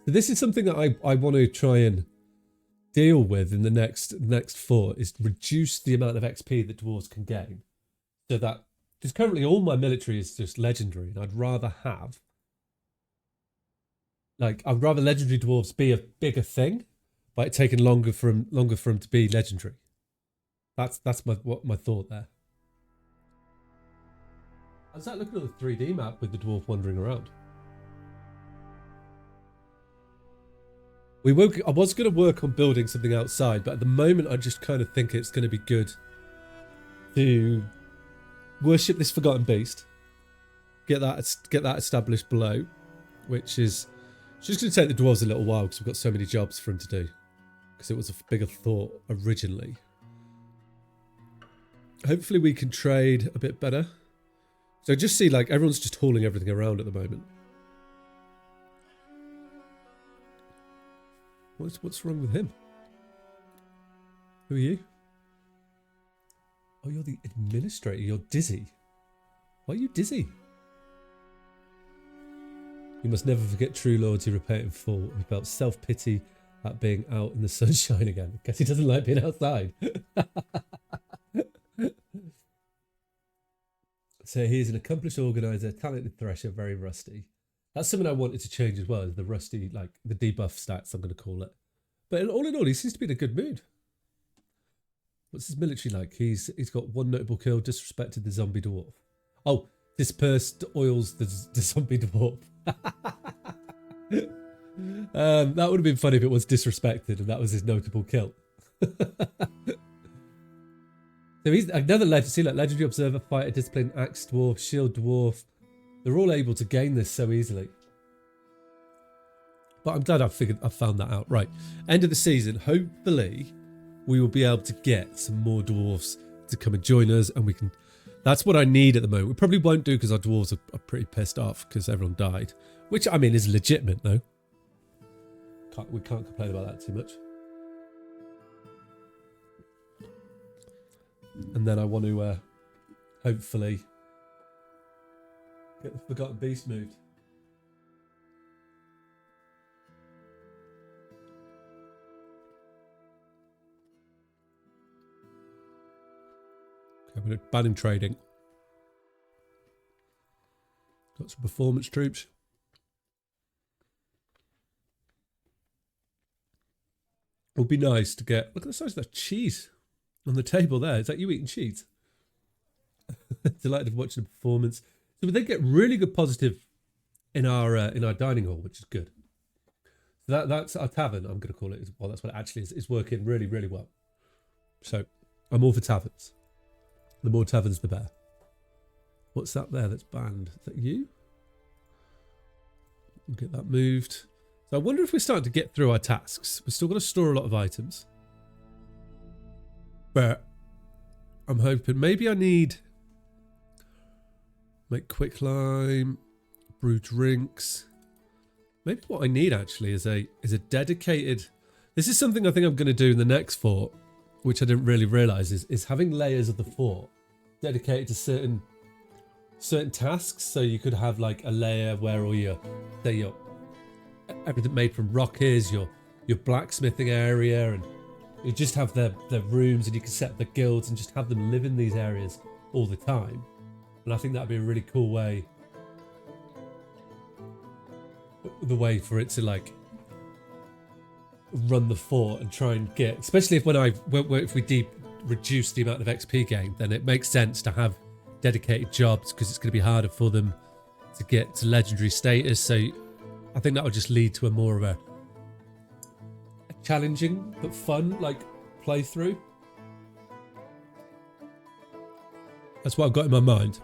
So this is something that I want to try and deal with in the next fort, is reduce the amount of XP that dwarves can gain. So that, because currently all my military is just legendary, and I'd rather have, like, I'd rather legendary dwarves be a bigger thing, by it taking longer for them to be legendary. That's my thought there. How's that looking on the 3D map with the dwarf wandering around? I was going to work on building something outside, but at the moment I just kind of think it's going to be good to worship this Forgotten Beast, get that established below, which is just going to take the dwarves a little while because we've got so many jobs for them to do, because it was a bigger thought originally. Hopefully we can trade a bit better. So just see, like, everyone's just hauling everything around at the moment. What's wrong with him? Who are you? Oh, you're the administrator. You're dizzy. Why are you dizzy? You must never forget true loyalty, repay it in full. He felt self-pity at being out in the sunshine again. Guess he doesn't like being outside. So he's an accomplished organizer, talented thresher, very rusty. That's something I wanted to change as well, is the rusty, like the debuff stats, I'm going to call it. But all in all, he seems to be in a good mood. What's his military like? He's got 1 notable kill, disrespected the zombie dwarf. Oh, dispersed oils the zombie dwarf. That would have been funny if it was disrespected and that was his notable kill. So he's another legend. See, like legendary observer, fighter, discipline, axe dwarf, shield dwarf. They're all able to gain this so easily. But I'm glad I've found that out. Right, end of the season. Hopefully, we will be able to get some more dwarves to come and join us, and we can. That's what I need at the moment. We probably won't do because our dwarves are pretty pissed off because everyone died, which I mean is legitimate though. We can't complain about that too much. And then I want to hopefully get the Forgotten Beast moved. Okay, I'm going to ban him trading. Got some performance troops. It would be nice to get... Look at the size of that cheese on the table there. Is that you eating cheese? Delighted of watching the performance. So we then get really good positive in our dining hall, which is good. So that's our tavern, I'm going to call it. Well, that's what it actually is. It's working really, really well. So I'm all for taverns. The more taverns, the better. What's that there that's banned? Is that you? We'll get that moved. So I wonder if we're starting to get through our tasks. We're still going to store a lot of items. But I'm hoping maybe I need make quicklime, brew drinks, maybe what I need actually is a dedicated. This is something I think I'm going to do in the next fort, which I didn't really realize is having layers of the fort dedicated to certain tasks. So you could have like a layer where all your everything made from rock is, your blacksmithing area, and you just have their rooms, and you can set the guilds and just have them live in these areas all the time. And I think that'd be a really cool way, the way for it to like run the fort and try and get, especially if if we reduce the amount of XP gained, then it makes sense to have dedicated jobs, because it's going to be harder for them to get to legendary status. So I think that would just lead to a more of a challenging but fun like playthrough. That's what I've got in my mind.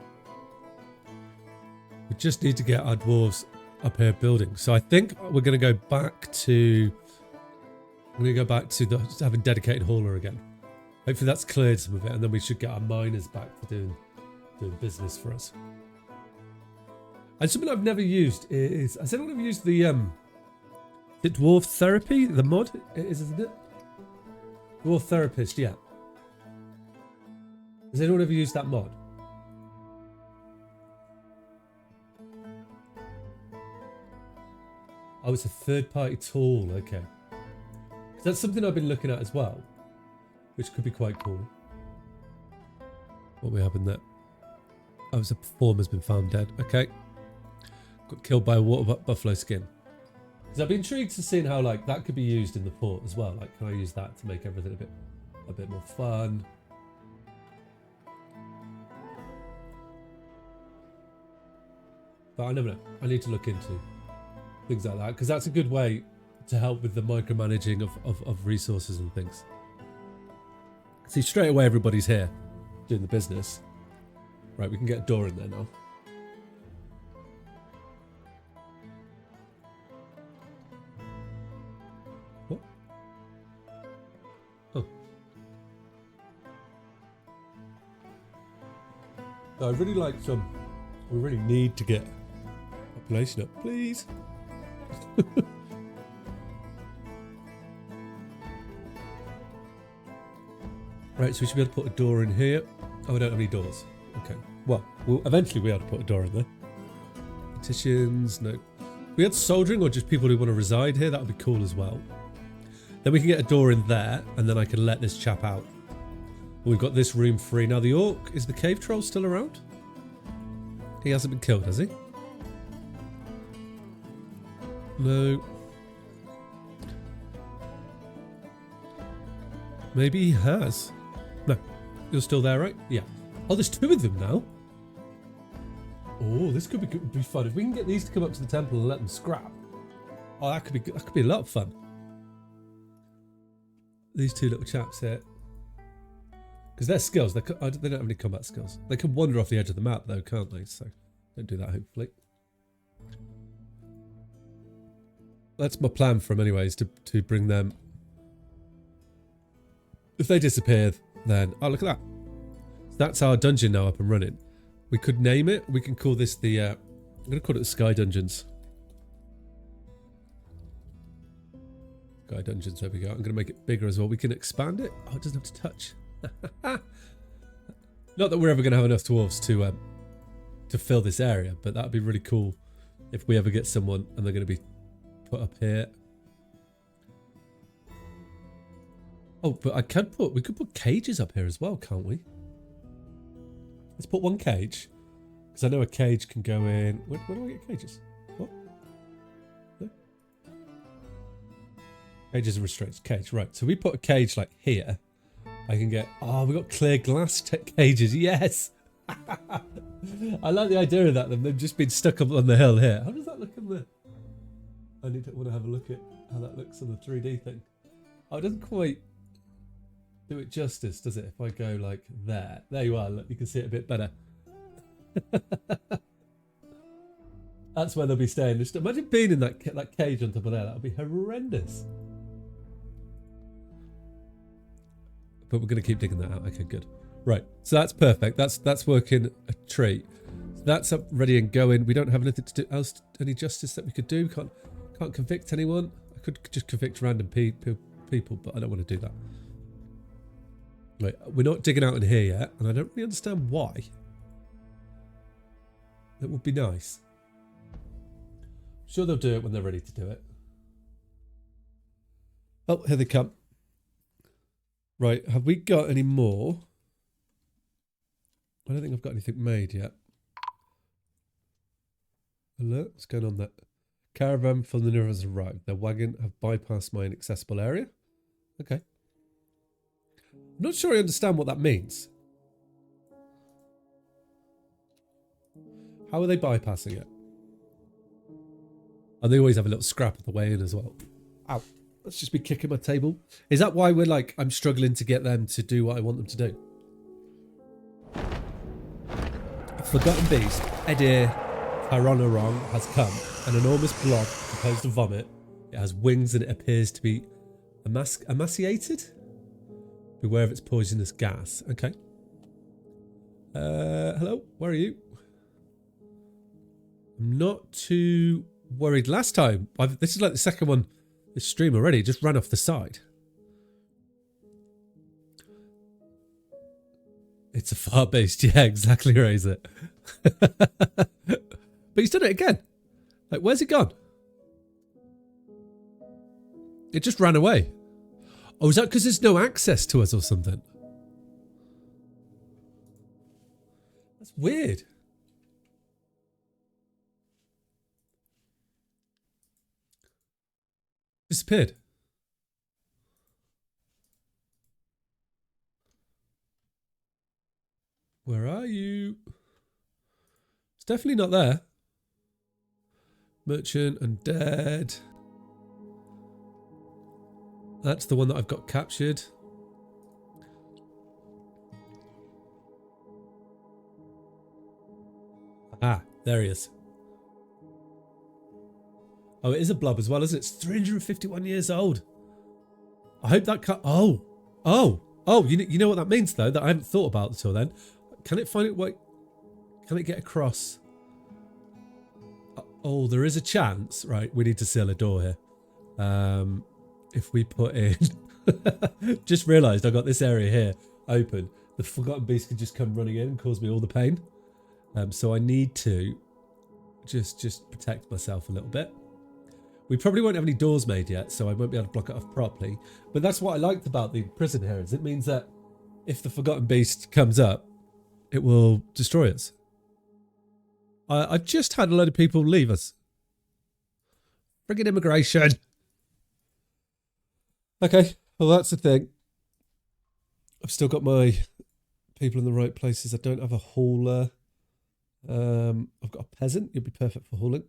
We just need to get our dwarves up here building. So I think we're going to go back to having dedicated hauler again. Hopefully that's cleared some of it, and then we should get our miners back to doing business for us. And something I've never used is, has anyone ever used the dwarf therapy, the mod? Isn't it? Dwarf therapist, yeah. Has anyone ever used that mod? Oh, it's a third-party tool, okay. That's something I've been looking at as well, which could be quite cool. What we have in there? Oh, it's a performer's been found dead. Okay. Got killed by a water buffalo skin. Because I've been intrigued to seeing how like that could be used in the fort as well. Like, can I use that to make everything a bit more fun? But I never know. I need to look into things like that, because that's a good way to help with the micromanaging of resources and things. See, straight away everybody's here doing the business. Right, we can get a door in there now. What? Oh. I really like some. We really need to get population up, please. Right, so we should be able to put a door in here. Oh, we don't have any doors. Okay. Well, eventually we have to put a door in there. Petitions, no. If we had soldiering or just people who want to reside here, that would be cool as well. Then we can get a door in there, and then I can let this chap out. We've got this room free. Now the orc, is the cave troll still around? He hasn't been killed, has he? No. Maybe he has. No. You're still there, right? Yeah. Oh, there's two of them now. Oh, this could be fun. If we can get these to come up to the temple and let them scrap. Oh, that could be a lot of fun. These two little chaps here. Because their skills, they don't have any combat skills. They can wander off the edge of the map though, can't they? So don't do that, hopefully. That's my plan for them anyways, to bring them. If they disappear, then... Oh, look at that. That's our dungeon now up and running. We could name it. We can call this the... I'm going to call it the Sky Dungeons. Sky Dungeons, there we go. I'm going to make it bigger as well. We can expand it. Oh, it doesn't have to touch. Not that we're ever going to have enough dwarves to fill this area, but that would be really cool if we ever get someone and they're going to be put up here. Oh, but we could put cages up here as well, can't we? Let's put one cage. Because I know a cage can go in... Where do I get cages? What? No? Cages and restraints. Cage, right. So we put a cage like here. I can get... Oh, we got clear glass cages. Yes! I like the idea of that. They've just been stuck up on the hill here. How does that look in the... I want to have a look at how that looks on the 3D thing. Oh, it doesn't quite do it justice, does it? If I go like there. There you are. Look, you can see it a bit better. That's where they'll be staying. Just imagine being in that cage on top of there. That would be horrendous. But we're going to keep digging that out. Okay, good. Right. So that's perfect. That's working a treat. So that's up, ready and going. We don't have anything to do else. Any justice that we could do. Can't Can't convict anyone. I could just convict random people, but I don't want to do that. Right, we're not digging out in here yet, and I don't really understand why. It would be nice. I'm sure they'll do it when they're ready to do it. Oh, here they come. Right, have we got any more? I don't think I've got anything made yet. Hello, what's going on there? Caravan from the north has arrived. Their wagon have bypassed my inaccessible area. Okay. I'm not sure I understand what that means. How are they bypassing it? And they always have a little scrap of the way in as well. Ow. Let's just be kicking my table. Is that why we're like, I'm struggling to get them to do what I want them to do? Forgotten Beast, Edir Tyronorong has come. An enormous blob composed of vomit. It has wings and it appears to be emaciated. Beware of its poisonous gas. Okay. Hello, where are you? I'm not too worried. Last time, this is like the second one this stream already. It just ran off the side. It's a fart-based. Yeah, exactly, Razor. But he's done it again. Like, where's it gone? It just ran away. Oh, is that because there's no access to us or something? That's weird. Disappeared. Where are you? It's definitely not there. Merchant and dead. That's the one that I've got captured. Ah, there he is. Oh, it is a blob as well, isn't it? It's 351 years old. I hope that you know what that means though, that I haven't thought about until then. Can it find it? Wait, can it get across? Oh, there is a chance. Right, we need to seal a door here. If we put in... just realised I got this area here open. The Forgotten Beast could just come running in and cause me all the pain. So I need to just protect myself a little bit. We probably won't have any doors made yet, so I won't be able to block it off properly. But that's what I liked about the prison here, is it means that if the Forgotten Beast comes up, it will destroy us. I've just had a load of people leave us. Friggin' immigration. Okay, well that's the thing. I've still got my people in the right places. I don't have a hauler. I've got a peasant. You'll be perfect for hauling.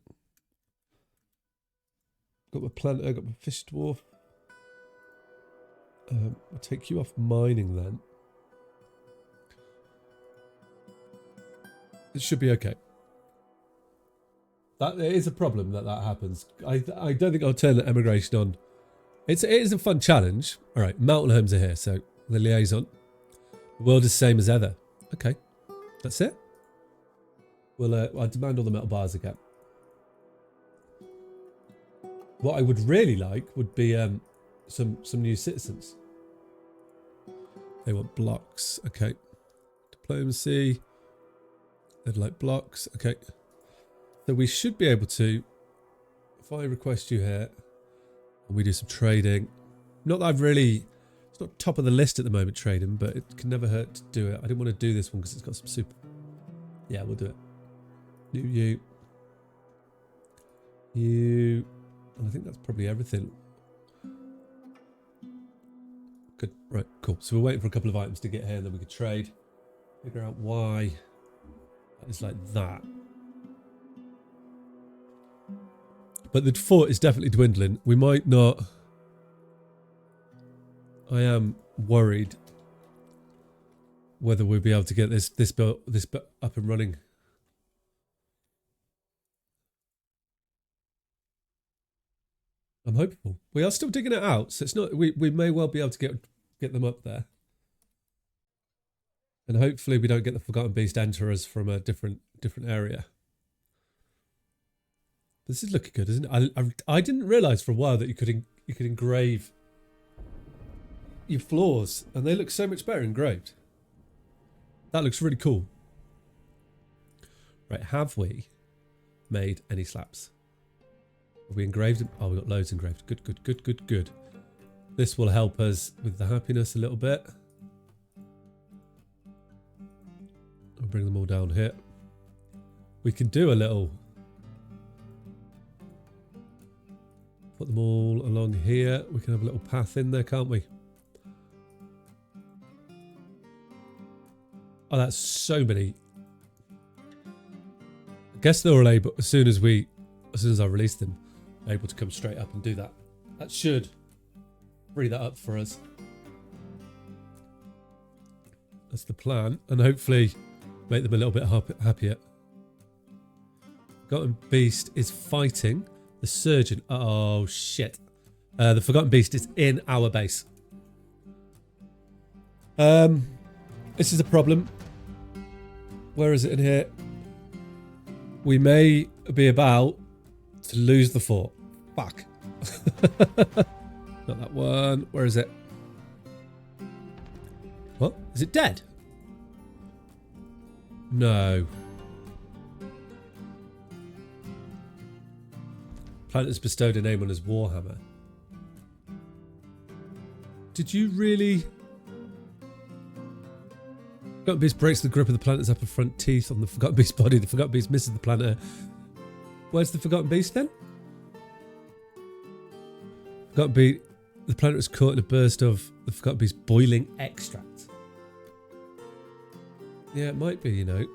Got my planter, got my fish dwarf. I'll take you off mining then. It should be okay. That it is a problem that happens. I don't think I'll turn the emigration on. It is a fun challenge. All right, mountain homes are here, so the liaison. The world is the same as ever. Okay, that's it. I'll demand all the metal bars again. What I would really like would be some new citizens. They want blocks. Okay, diplomacy. They'd like blocks. Okay, so we should be able to. If I request you here, and we do some trading. Not that I've really. It's not top of the list at the moment trading, but it can never hurt to do it. I didn't want to do this one because it's got some super. Yeah, we'll do it. You. And I think that's probably everything. Good. Right, cool. So we're waiting for a couple of items to get here and then we can trade. Figure out why it's like that. But the fort is definitely dwindling. We might not... I am worried whether we'll be able to get this bit up and running. I'm hopeful. We are still digging it out, so it's not. We may well be able to get them up there, and hopefully we don't get the Forgotten Beast enter us from a different area. This is looking good, isn't it? I didn't realise for a while that you could engrave your floors, and they look so much better engraved. That looks really cool. Right, have we made any slabs? Have we engraved them? Oh, we've got loads engraved. Good, good, good, good, good. This will help us with the happiness a little bit. I'll bring them all down here. We can do a little... Put them all along here. We can have a little path in there, can't we? Oh, that's so many. I guess they're all able, as soon as I release them, able to come straight up and do that. That should free that up for us. That's the plan, and hopefully make them a little bit happier. Forgotten Beast is fighting the Surgeon. Oh shit! The Forgotten Beast is in our base. This is a problem. Where is it in here? We may be about to lose the fort. Fuck. Not that one. Where is it? What? Is it dead? No. Planet has bestowed a name on his Warhammer. Did you really... Forgotten Beast breaks the grip of the planet's upper front teeth on the Forgotten Beast's body. The Forgotten Beast misses the planet. Where's the Forgotten Beast then? Forgotten Beast... The planet was caught in a burst of the Forgotten Beast's boiling extract. Yeah, it might be, you know.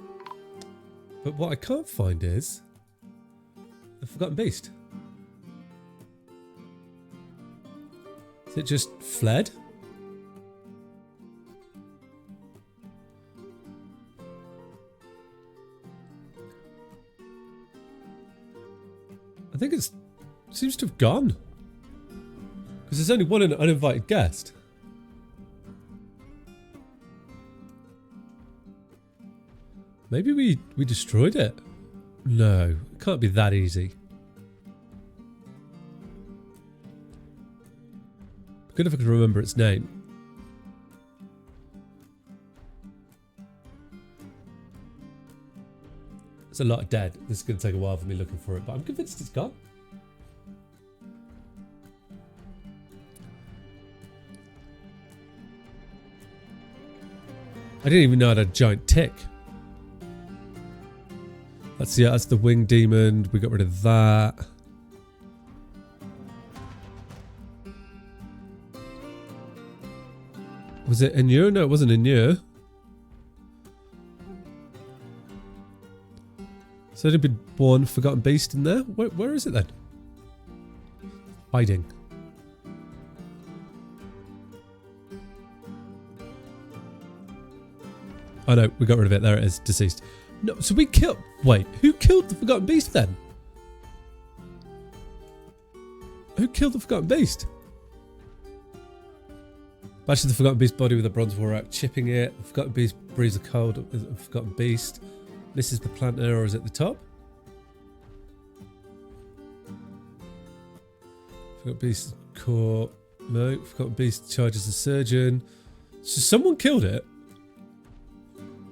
But what I can't find is... the Forgotten Beast. Is it just fled? I think it seems to have gone. Because there's only one uninvited guest. Maybe we destroyed it? No, it can't be that easy. Good if I can remember its name. There's a lot of dead. This is going to take a while for me looking for it, but I'm convinced it's gone. I didn't even know it had a giant tick. That's the winged demon. We got rid of that. Was it Inure? No, it wasn't Inure. So there'd been one Forgotten Beast in there. Where is it then? Hiding. Oh no, we got rid of it. There it is, deceased. No, so we killed... Wait, who killed the Forgotten Beast then? Who killed the Forgotten Beast? Bashes the Forgotten Beast body with a bronze war axe, chipping it. The Forgotten Beast breathes a cold of the Forgotten Beast. This is the plant or is it the top? Forgotten Beast caught. No, Forgotten Beast charges the Surgeon. So someone killed it.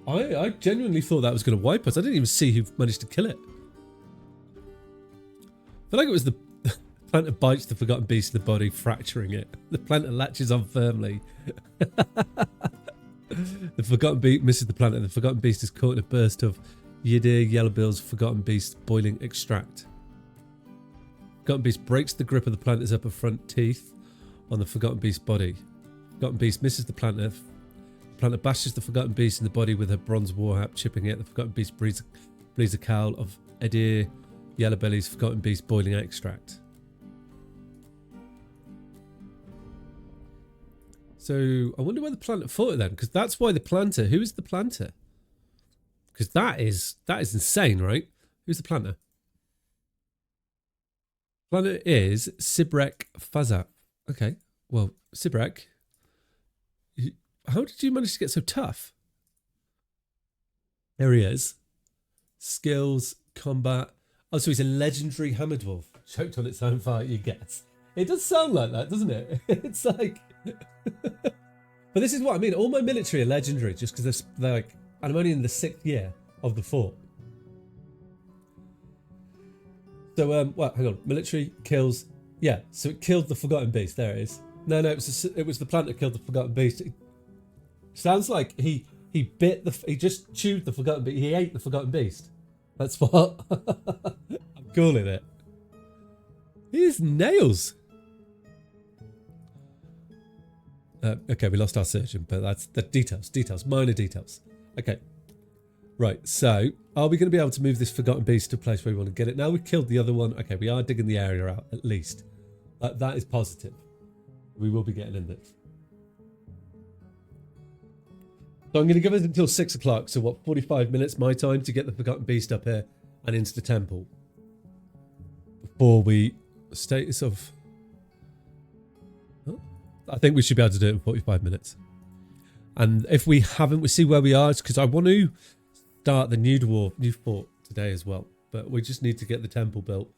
I genuinely thought that was going to wipe us. I didn't even see who managed to kill it. I feel like it was the planter bites the Forgotten Beast in the body, fracturing it. The planter latches on firmly. The Forgotten Beast misses the planter. The Forgotten Beast is caught in a burst of Yidir Yellowbill's Forgotten Beast boiling extract. Forgotten Beast breaks the grip of the planter's upper front teeth on the Forgotten Beast's body. Forgotten Beast misses the planter. The planter bashes the Forgotten Beast in the body with her bronze warhammer, chipping it. The Forgotten Beast bleeds a cowl of Edir Yellowbelly's Forgotten Beast boiling extract. So I wonder why the planter fought it then, because that's why the planter. Who is the planter? Because that is insane, right? Who's the planter? Planter is Sibrek Fazat. Okay, well, Sibrek, how did you manage to get so tough? There he is. Skills, combat. Oh, so he's a legendary hammer dwarf. Choked on its own fire, you guess. It does sound like that, doesn't it? It's like... But this is what I mean. All my military are legendary just because they're like... And I'm only in the 6th year of the fort. So, well, hang on. Military kills... Yeah, so it killed the Forgotten Beast. There it is. No, it was the plant that killed the Forgotten Beast. It sounds like he bit the... He just chewed the Forgotten Beast. He ate the Forgotten Beast. That's what I'm calling it. His nails. Okay, we lost our surgeon, but that's the details, minor details. Okay, right, so are we going to be able to move this Forgotten Beast to a place where we want to get it? Now we've killed the other one. Okay, we are digging the area out, at least. That is positive. We will be getting in this. So I'm going to give it until 6 o'clock, so what, 45 minutes my time to get the Forgotten Beast up here and into the temple. Before we... Status of... Oh, I think we should be able to do it in 45 minutes. And if we haven't, we see where we are. It's because I want to start the new fort today as well. But we just need to get the temple built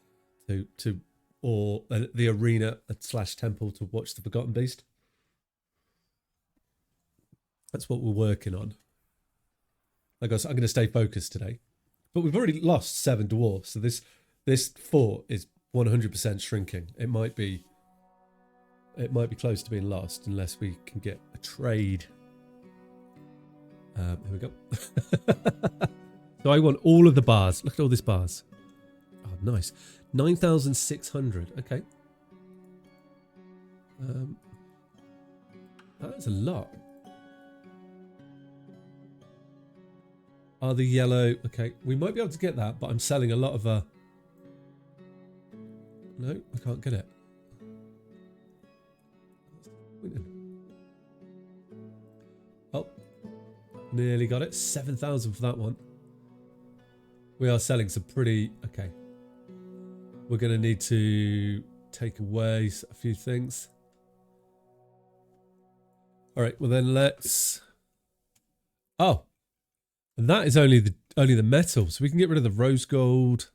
or the arena / temple to watch the Forgotten Beast. That's what we're working on. Like I said, I'm going to stay focused today. But we've already lost 7 dwarves. So this fort is 100% shrinking. It might be close to being lost unless we can get a trade. Here we go. So I want all of the bars. Look at all these bars. Oh, nice. 9,600. Okay. That's a lot. Are the yellow... Okay, we might be able to get that, but I'm selling a lot of... No, I can't get it. Oh, nearly got it. 7,000 for that one. We are selling some pretty... Okay. We're going to need to take away a few things. All right, well then let's... Oh. And that is only the metal. So we can get rid of the rose gold.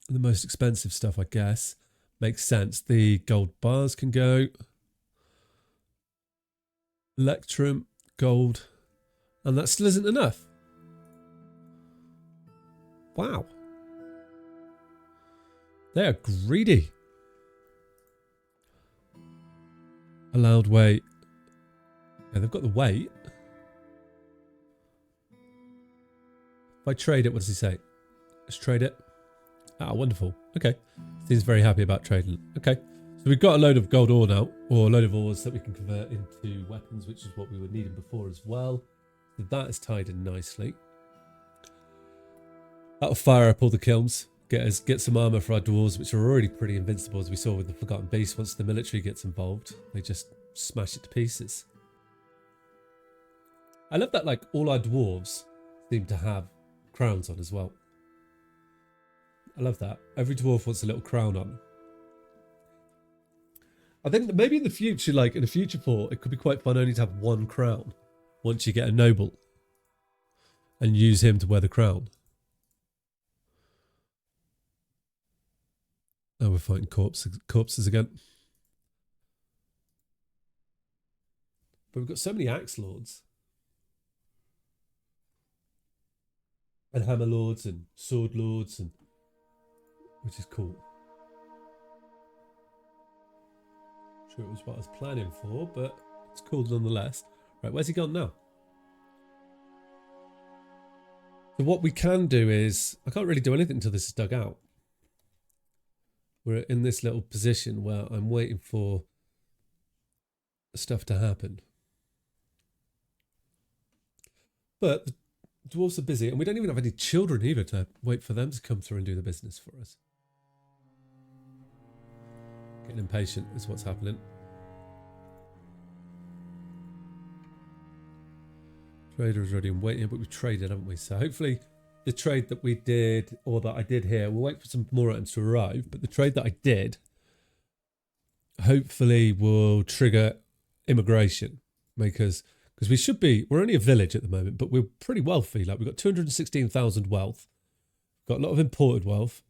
The most expensive stuff, I guess. Makes sense. The gold bars can go. Electrum, gold. And that still isn't enough. Wow. They are greedy. Allowed weight. Yeah, they've got the weight. If I trade it, what does he say? Let's trade it. Ah, wonderful. Okay. Seems very happy about trading. Okay. So we've got a load of gold ore now, or a load of ores that we can convert into weapons, which is what we were needing before as well. So that is tied in nicely. That'll fire up all the kilns. Get some armor for our dwarves, which are already pretty invincible, as we saw with the Forgotten Beast. Once the military gets involved, they just smash it to pieces. I love that, like, all our dwarves seem to have crowns on as well. I love that. Every dwarf wants a little crown on. I think that maybe in the future, like in a future fort, it could be quite fun only to have one crown once you get a noble and use him to wear the crown. Oh, we're fighting corpses again. But we've got so many axe lords. And hammer lords and sword lords, and which is cool. Sure, it was what I was planning for, but it's cool nonetheless. Right, where's he gone now? So what we can do is, I can't really do anything until this is dug out. We're in this little position where I'm waiting for stuff to happen. But the dwarves are busy, and we don't even have any children either to wait for them to come through and do the business for us. Getting impatient is what's happening. Trader is ready and waiting, but we've traded, haven't we? So hopefully the trade that we did, or that I did here, we'll wait for some more items to arrive, but the trade that I did hopefully will trigger immigration, because we're only a village at the moment, but we're pretty wealthy. Like, we've got 216,000 wealth, Got a lot of imported wealth.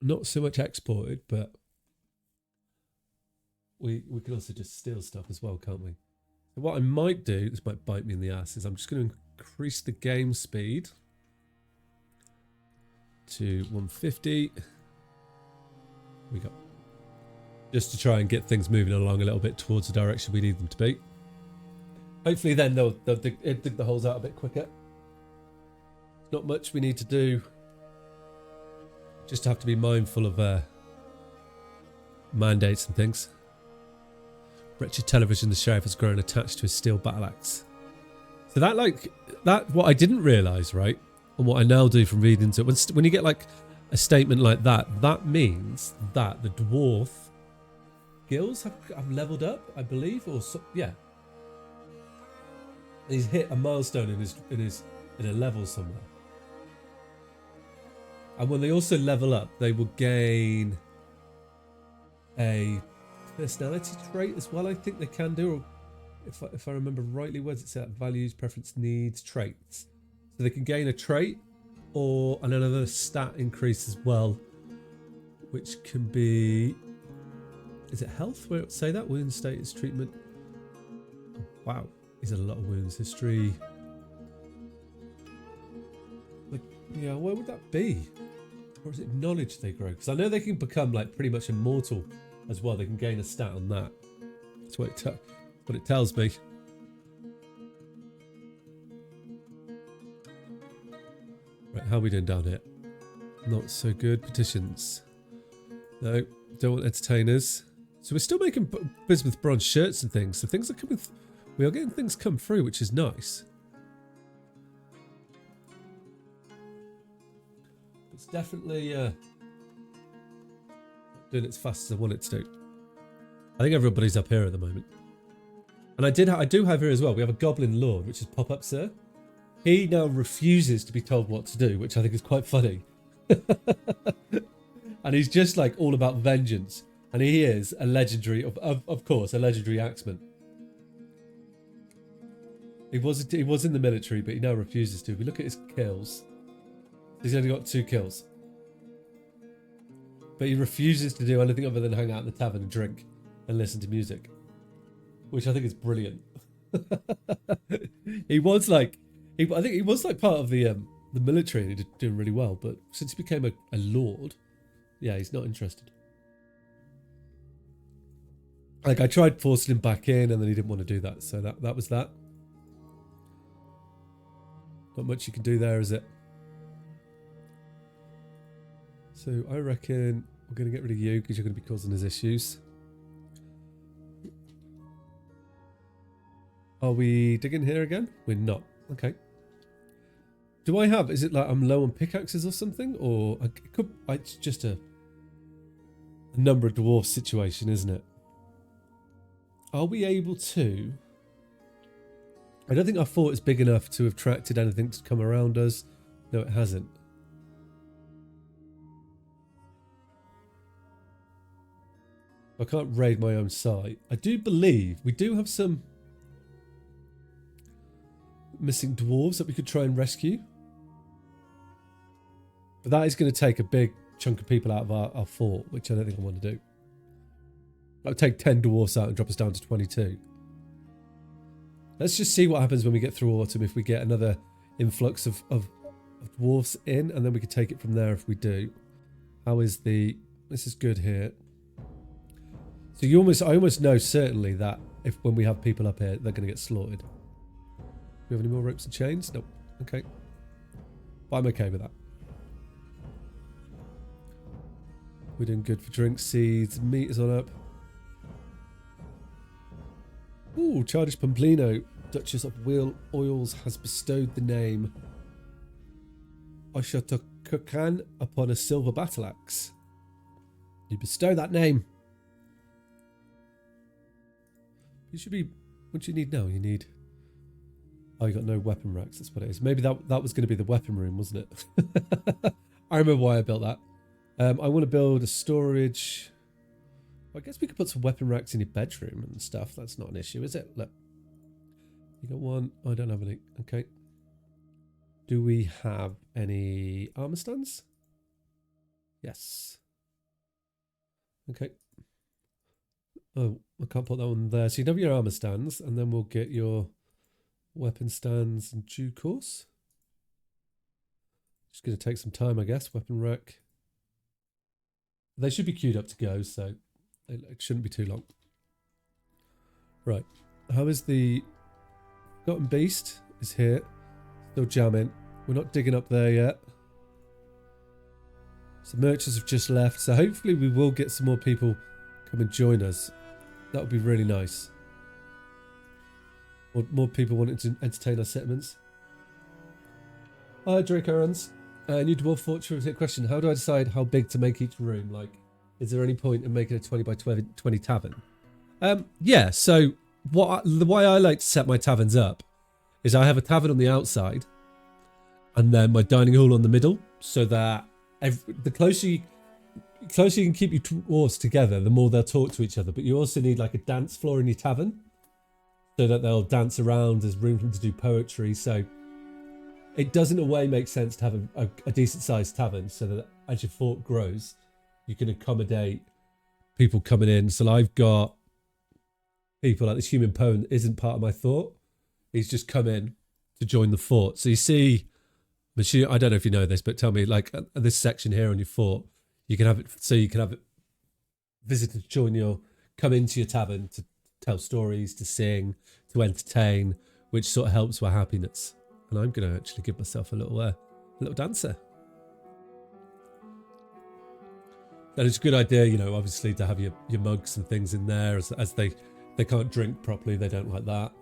Not so much exported, but we can also just steal stuff as well, can't we? So what I might do, this might bite me in the ass, is I'm just going to increase the game speed to 150. We got just to try and get things moving along a little bit towards the direction we need them to be. Hopefully then they'll dig the holes out a bit quicker. Not much we need to do. Just have to be mindful of mandates and things. Wretched television, the sheriff has grown attached to his steel battle axe. So that what I didn't realise, right? And what I now do from reading into it, when you get like a statement like that, that means that the dwarf skills have leveled up, I believe, or so, yeah. He's hit a milestone in a level somewhere. And when they also level up, they will gain a personality trait as well. I think they can do, or if I remember rightly, where does it say that? Values, preference, needs, traits. So they can gain a trait or another stat increase as well, which can be, is it health where it would say that? Wound status, treatment. Oh, wow, he's had a lot of wounds. History. Like, yeah, where would that be? Or is it knowledge they grow? Because I know they can become like pretty much immortal as well. They can gain a stat on that. That's what it tells me. Right, how are we doing down here? Not so good. Petitions. No, don't want entertainers. So we're still making biz with bronze shirts and things. So things are coming. We are getting things come through, which is nice. It's definitely doing it as fast as I want it to do. I think everybody's up here at the moment. And I do have here as well. We have a goblin lord, which is pop up sir. He now refuses to be told what to do, which I think is quite funny. And he's just like all about vengeance. And he is a legendary, of course, a legendary axeman. He was in the military, but he now refuses to. If we look at his kills, he's only got 2 kills. But he refuses to do anything other than hang out in the tavern and drink and listen to music, which I think is brilliant. He was like, I think he was like part of the military and he did doing really well. But since he became a lord, yeah, he's not interested. Like I tried forcing him back in, and then he didn't want to do that. So that was that. Not much you can do there, is it? So I reckon we're going to get rid of you because you're going to be causing us issues. Are we digging here again? We're not. Okay. Do I have, is it like I'm low on pickaxes or something? Or it's just a number of dwarfs situation, isn't it? Are we able to? I don't think our fort is big enough to have attracted anything to come around us. No, it hasn't. I can't raid my own site. I do believe we do have some missing dwarves that we could try and rescue. But that is going to take a big chunk of people out of our fort, which I don't think I want to do. I'll take 10 dwarves out and drop us down to 22. Let's just see what happens when we get through autumn, if we get another influx of dwarves in, and then we could take it from there if we do. How is the... This is good here. So I almost know certainly that when we have people up here, they're going to get slaughtered. Do we have any more ropes and chains? Nope. Okay. But I'm okay with that. We're doing good for drink seeds. Meat is on up. Ooh, Childish Pamplino, Duchess of Wheel Oils, has bestowed the name Oshotokukan upon a silver battle axe. You bestow that name. You should be... What do you need now? You need... Oh, you got no weapon racks. That's what it is. Maybe that was going to be the weapon room, wasn't it? I remember why I built that. I want to build a storage... I guess we could put some weapon racks in your bedroom and stuff. That's not an issue, is it? Look. You got one. I don't have any. Okay. Do we have any armor stands? Yes. Okay. Oh, I can't put that one there. So you can have your armor stands, and then we'll get your weapon stands in due course. Just going to take some time, I guess. Weapon rack. They should be queued up to go, so it shouldn't be too long. Right. How is the Forgotten Beast? Is here. Still jamming. We're not digging up there yet. So merchants have just left, so hopefully we will get some more people come and join us. That would be really nice. More people wanting to entertain our settlements. Hi, Drake Arons. New Dwarf Fortress question. How do I decide how big to make each room? Like, is there any point in making a 20 by 20 tavern? Yeah, so the way I like to set my taverns up is I have a tavern on the outside and then my dining hall on the middle, so that the closer you can keep your dwarves together, the more they'll talk to each other. But you also need like a dance floor in your tavern so that they'll dance around. There's room for them to do poetry. So it does in a way make sense to have a decent sized tavern so that as your fort grows, you can accommodate people coming in. So I've got people like this human poem that isn't part of my fort. He's just come in to join the fort. So you see, I don't know if you know this, but tell me, like this section here on your fort, you can have it so you can have it visitors come into your tavern to tell stories, to sing, to entertain, which sort of helps with happiness. And I'm going to actually give myself a little dancer. And it's a good idea, you know, obviously to have your mugs and things in there as they can't drink properly. They don't like that.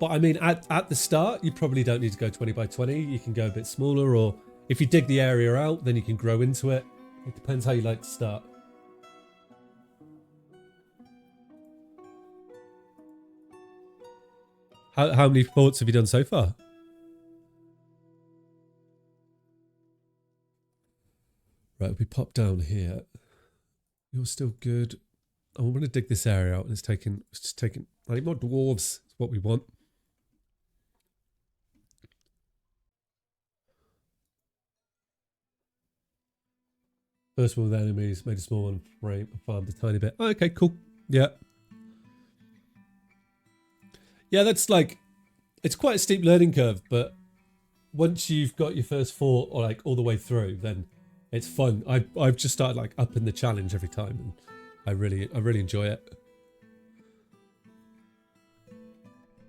But I mean, at the start, you probably don't need to go 20 by 20. You can go a bit smaller, or if you dig the area out, then you can grow into it. It depends how you like to start. How many forts have you done so far? Right, we pop down here. You're still good. I'm going to dig this area out, and it's just taking. I need more dwarves. It's what we want. First one with enemies, made a small one, right, farmed a tiny bit. Oh, okay, cool. Yeah. Yeah, that's like, it's quite a steep learning curve, but once you've got your first fort or like all the way through, then it's fun. I've just started like upping the challenge every time, and I really enjoy it.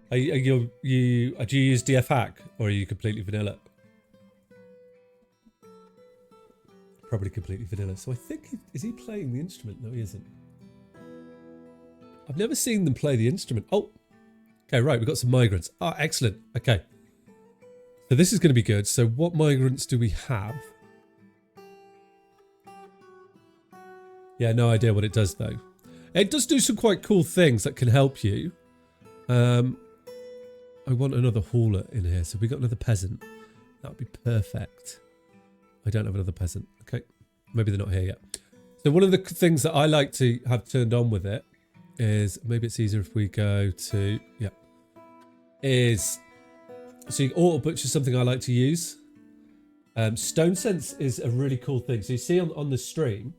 Do you use DF hack, or are you completely vanilla? Probably completely vanilla. So I think, is he playing the instrument? No, he isn't. I've never seen them play the instrument. Oh, okay, right. We've got some migrants. Oh, excellent. Okay. So this is going to be good. So what migrants do we have? Yeah, no idea what it does though. It does do some quite cool things that can help you. I want another hauler in here. So we got another peasant. That would be perfect. I don't have another peasant. Okay. Maybe they're not here yet. So one of the things that I like to have turned on with it is, maybe it's easier if we go to, yeah, is, so you auto butcher, something I like to use. Stone sense is a really cool thing. So you see on the stream,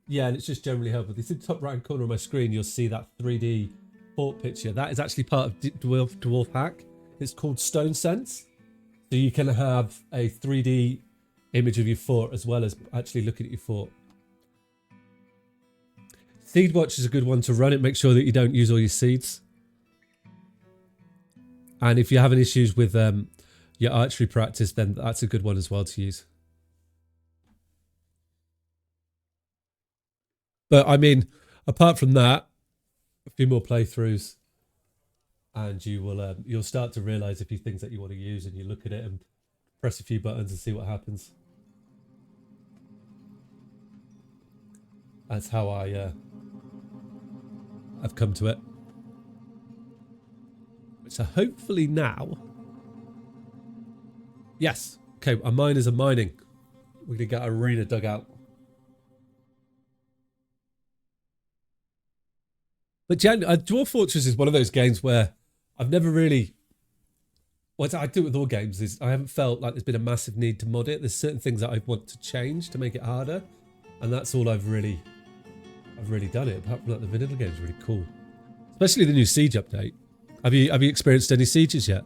yeah, and it's just generally helpful. If you see the top right hand corner of my screen, you'll see that 3D fort picture. That is actually part of Dwarf Hack. It's called Stone Sense. So you can have a 3D image of your fort as well as actually looking at your fort. Seed Watch is a good one to run it. Make sure that you don't use all your seeds. And if you're having issues with your archery practice, then that's a good one as well to use. But I mean, apart from that, a few more playthroughs, and you will you'll start to realize a few things that you want to use, and you look at it and press a few buttons and see what happens. That's how I've come to it. So hopefully now, yes, okay, our miners are mining. We're gonna get our arena dug out. But Dwarf Fortress is one of those games where I've never really what I do with all games is I haven't felt like there's been a massive need to mod it. There's certain things that I want to change to make it harder, and that's all I've really done it. Apart from that, the vanilla game is really cool, especially the new Siege update. Have you experienced any sieges yet?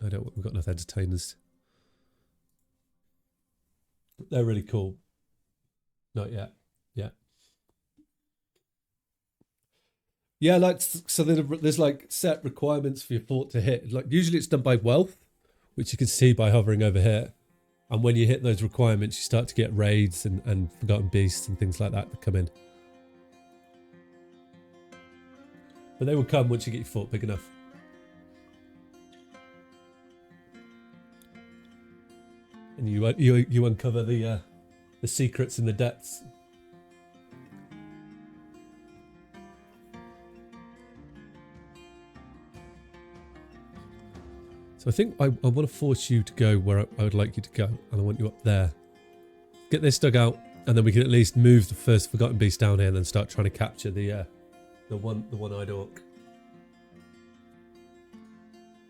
I don't. We've got enough entertainers. They're really cool. Not yet. Yeah. Yeah, like, so there's like set requirements for your fort to hit. Like usually it's done by wealth, which you can see by hovering over here. And when you hit those requirements, you start to get raids and forgotten beasts and things like that that come in. But they will come once you get your fort big enough. And you uncover the secrets in the depths. So I think I want to force you to go where I would like you to go, and I want you up there. Get this dug out, and then we can at least move the first forgotten beast down here, and then start trying to capture the one-eyed orc.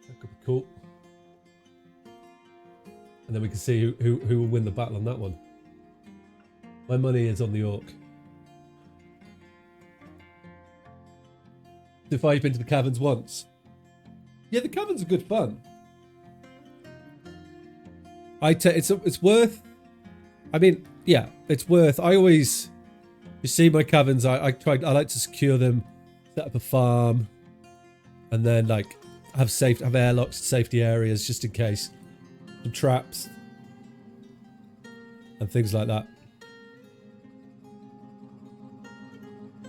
That could be cool. And then we can see who will win the battle on that one. My money is on the orc. So far, you've been to the caverns once. Yeah, the caverns are good fun. It's worth. I mean, yeah, it's worth. I always, you see my caverns. I like to secure them, set up a farm, and then like have airlocks, safety areas just in case, some traps, and things like that.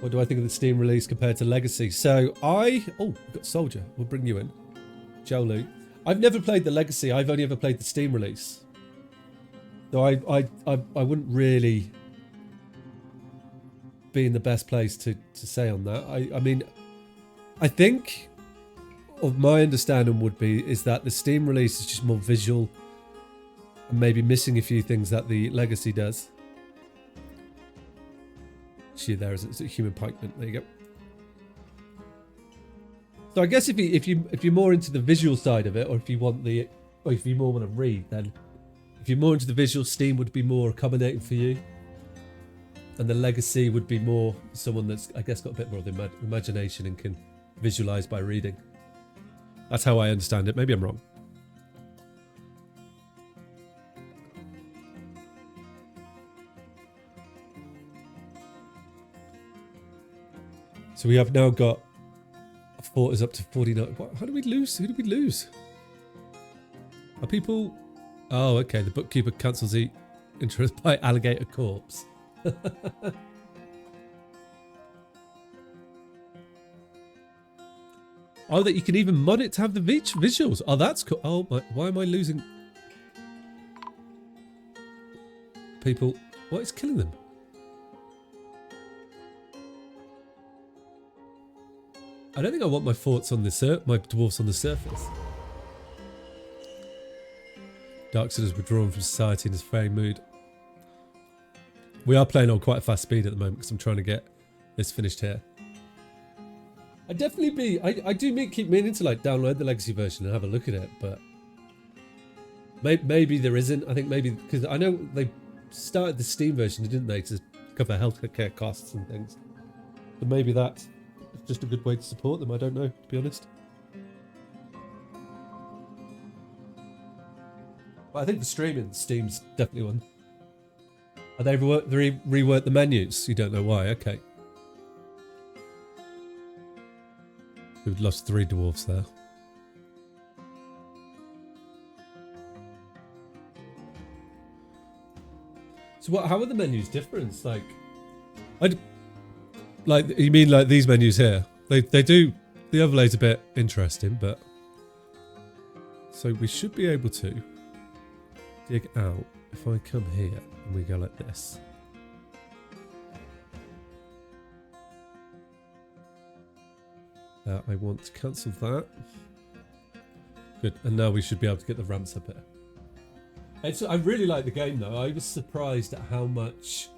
What do I think of the Steam release compared to Legacy? So we've got Soldier. We'll bring you in. Jolu. I've never played the Legacy. I've only ever played the Steam release. So I wouldn't really be in the best place to say on that. I mean, I think, of my understanding is that the Steam release is just more visual and maybe missing a few things that the Legacy does. See, there is a human pikeman. There you go. So I guess if you're more into the visual side of it, or if you more want to read, then if you're more into the visual, Steam would be more accommodating for you, and the Legacy would be more someone that's, I guess, got a bit more of the imagination and can visualize by reading. That's how I understand it. Maybe I'm wrong. So we have now got a fort is up to 49. How do we lose? Who did we lose? Are people... Oh, okay. The bookkeeper cancels the interest by alligator corpse. Oh, that you can even mod it to have the visuals. Oh, that's cool. Oh, why am I losing... People... What is killing them? I don't think I want my forts on the my dwarfs on the surface. Darkson is withdrawn from society in his fairy mood. We are playing on quite a fast speed at the moment because I'm trying to get this finished here. I'd definitely I do keep meaning to like download the Legacy version and have a look at it, but maybe there isn't. I think maybe because I know they started the Steam version, didn't they, to cover healthcare costs and things. So maybe that's just a good way to support them. I don't know, to be honest. But I think the streaming Steam's definitely one. Are they reworked the menus? You don't know why? Okay. We've lost 3 dwarfs there. So how are the menus different? Like, you mean like these menus here? They do, the overlay's a bit interesting, but... So we should be able to dig out, if I come here and we go like this. I want to cancel that. Good, and now we should be able to get the ramps up here. I really like the game though. I was surprised at how much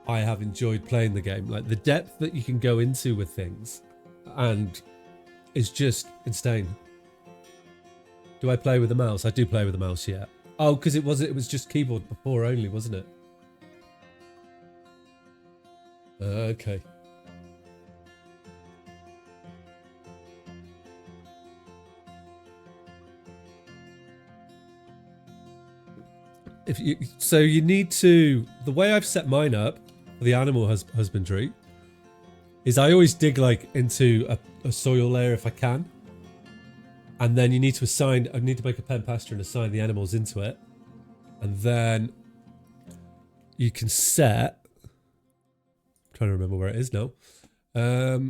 I have enjoyed playing the game. Like the depth that you can go into with things, and it's just insane. Do I play with the mouse? I do play with the mouse, yeah. Oh, because it was just keyboard before only, wasn't it? Okay. So you need to, the way I've set mine up for the animal husbandry is I always dig like into a soil layer if I can. And then you need to assign, I need to make a pen pasture and assign the animals into it. And then you can set, I'm trying to remember where it is now. I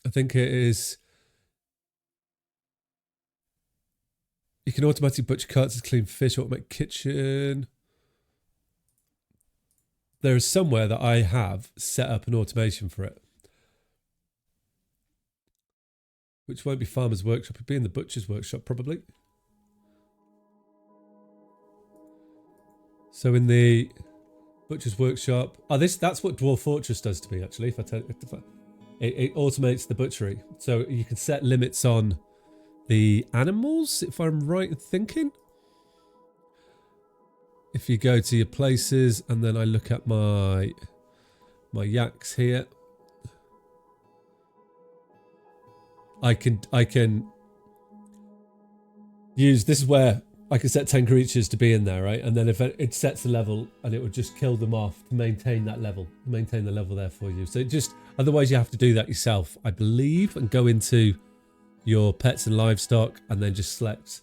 think it is, you can automatically butcher carts, clean fish, automate kitchen. There is somewhere that I have set up an automation for it. Which won't be Farmer's Workshop, it'll be in the Butcher's Workshop probably. So in the Butcher's Workshop, oh, that's what Dwarf Fortress does to me actually. If I tell it automates the butchery, so you can set limits on the animals, if I'm right in thinking. If you go to your places and then I look at my yaks here, I can use, this is where I can set 10 creatures to be in there, right? And then if it sets a level and it would just kill them off to maintain that level, maintain the level there for you. So it just, otherwise you have to do that yourself, I believe, and go into your pets and livestock and then just select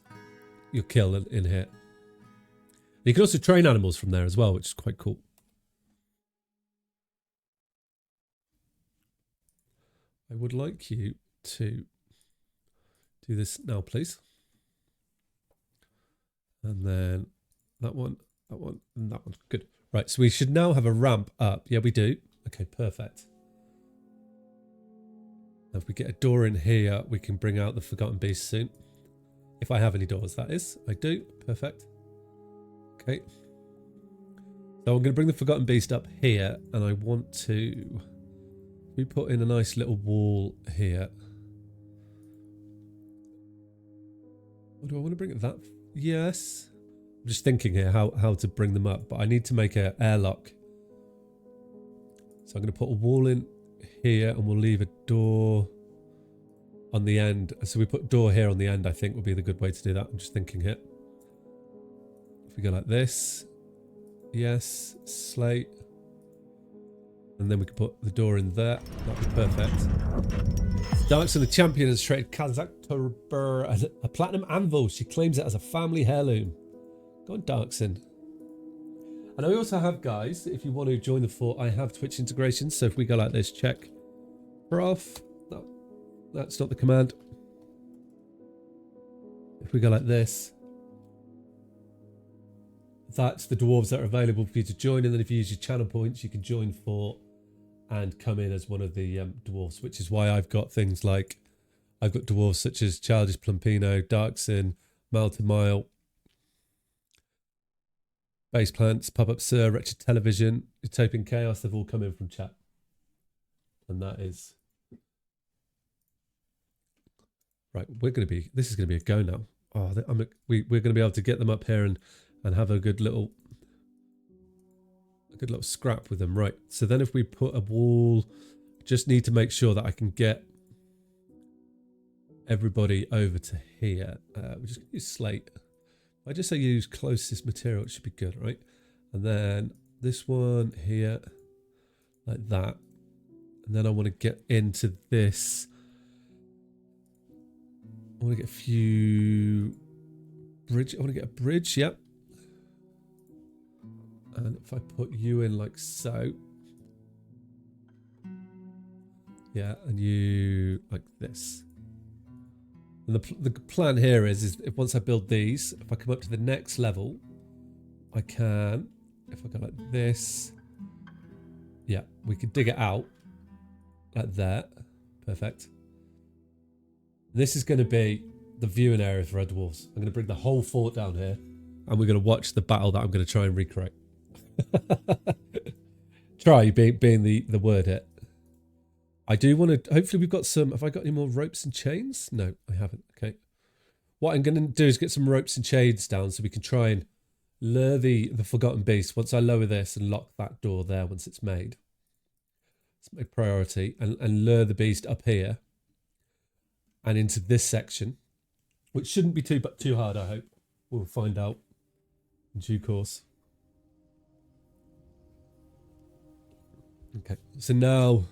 your kill in here. You can also train animals from there as well, which is quite cool. I would like you to do this now, please. And then that one, and that one. Good. Right, so we should now have a ramp up. Yeah, we do. Okay, perfect. Now if we get a door in here, we can bring out the Forgotten Beast soon. If I have any doors, that is. I do. Perfect. Okay. So I'm going to bring the Forgotten Beast up here, and I want to... We put in a nice little wall here. Or do I want to bring it that... Yes. I'm just thinking here how to bring them up, but I need to make an airlock. So I'm going to put a wall in here, and we'll leave a door on the end. So we put door here on the end, I think would be the good way to do that. I'm just thinking here. If we go like this. Yes. Slate. And then we can put the door in there. That'd be perfect. Darkson, the champion, has traded Kazakh a platinum anvil. She claims it as a family heirloom. Go on, Darkson. And I also have, guys, if you want to join the fort, I have Twitch integrations. So if we go like this, check. Prof. No, that's not the command. If we go like this, that's the dwarves that are available for you to join. And then if you use your channel points, you can join fort and come in as one of the dwarves, which is why I've got things like, I've got dwarves such as Childish Plumpino, Darkson, Malta Mile, Base Plants, Pop-Up Sir, Wretched Television, Utopian Chaos, they've all come in from chat. And that is... Right, this is going to be a go now. Oh, we're going to be able to get them up here and have a good little scrap with them. Right, so then if we put a wall, just need to make sure that I can get everybody over to here. We're just going to use slate. If I just say use closest material, it should be good, right? And then this one here, like that. And then I want to get into this. I want to get a few bridge. I want to get a bridge, yep. And if I put you in like so. Yeah, and you like this. And the plan here is if once I build these, if I come up to the next level, I can, if I go like this, yeah, we could dig it out like that. Perfect. This is going to be the viewing area for our dwarves. I'm going to bring the whole fort down here and we're going to watch the battle that I'm going to try and recreate. Try being the word it. I do want to, hopefully we've got some, have I got any more ropes and chains? No, I haven't. Okay. What I'm going to do is get some ropes and chains down so we can try and lure the forgotten beast. Once I lower this and lock that door there once it's made. It's my priority. And lure the beast up here and into this section, which shouldn't be too hard, I hope. We'll find out in due course. Okay, so now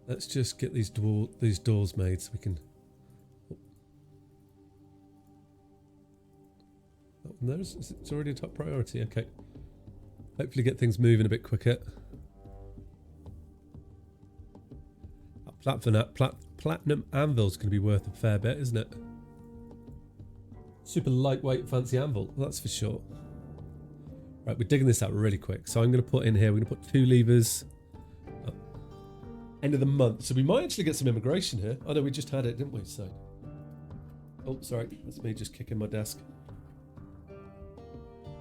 let's just get these doors made so we can. Oh, there's it's already a top priority. Okay, hopefully get things moving a bit quicker. Platinum anvil's going to be worth a fair bit, isn't it? Super lightweight, fancy anvil. Well, that's for sure. Right, we're digging this out really quick. So I'm going to put in here. We're going to put 2 levers. End of the month, so we might actually get some immigration here. Oh no, we just had it, didn't we? So, oh sorry, that's me just kicking my desk.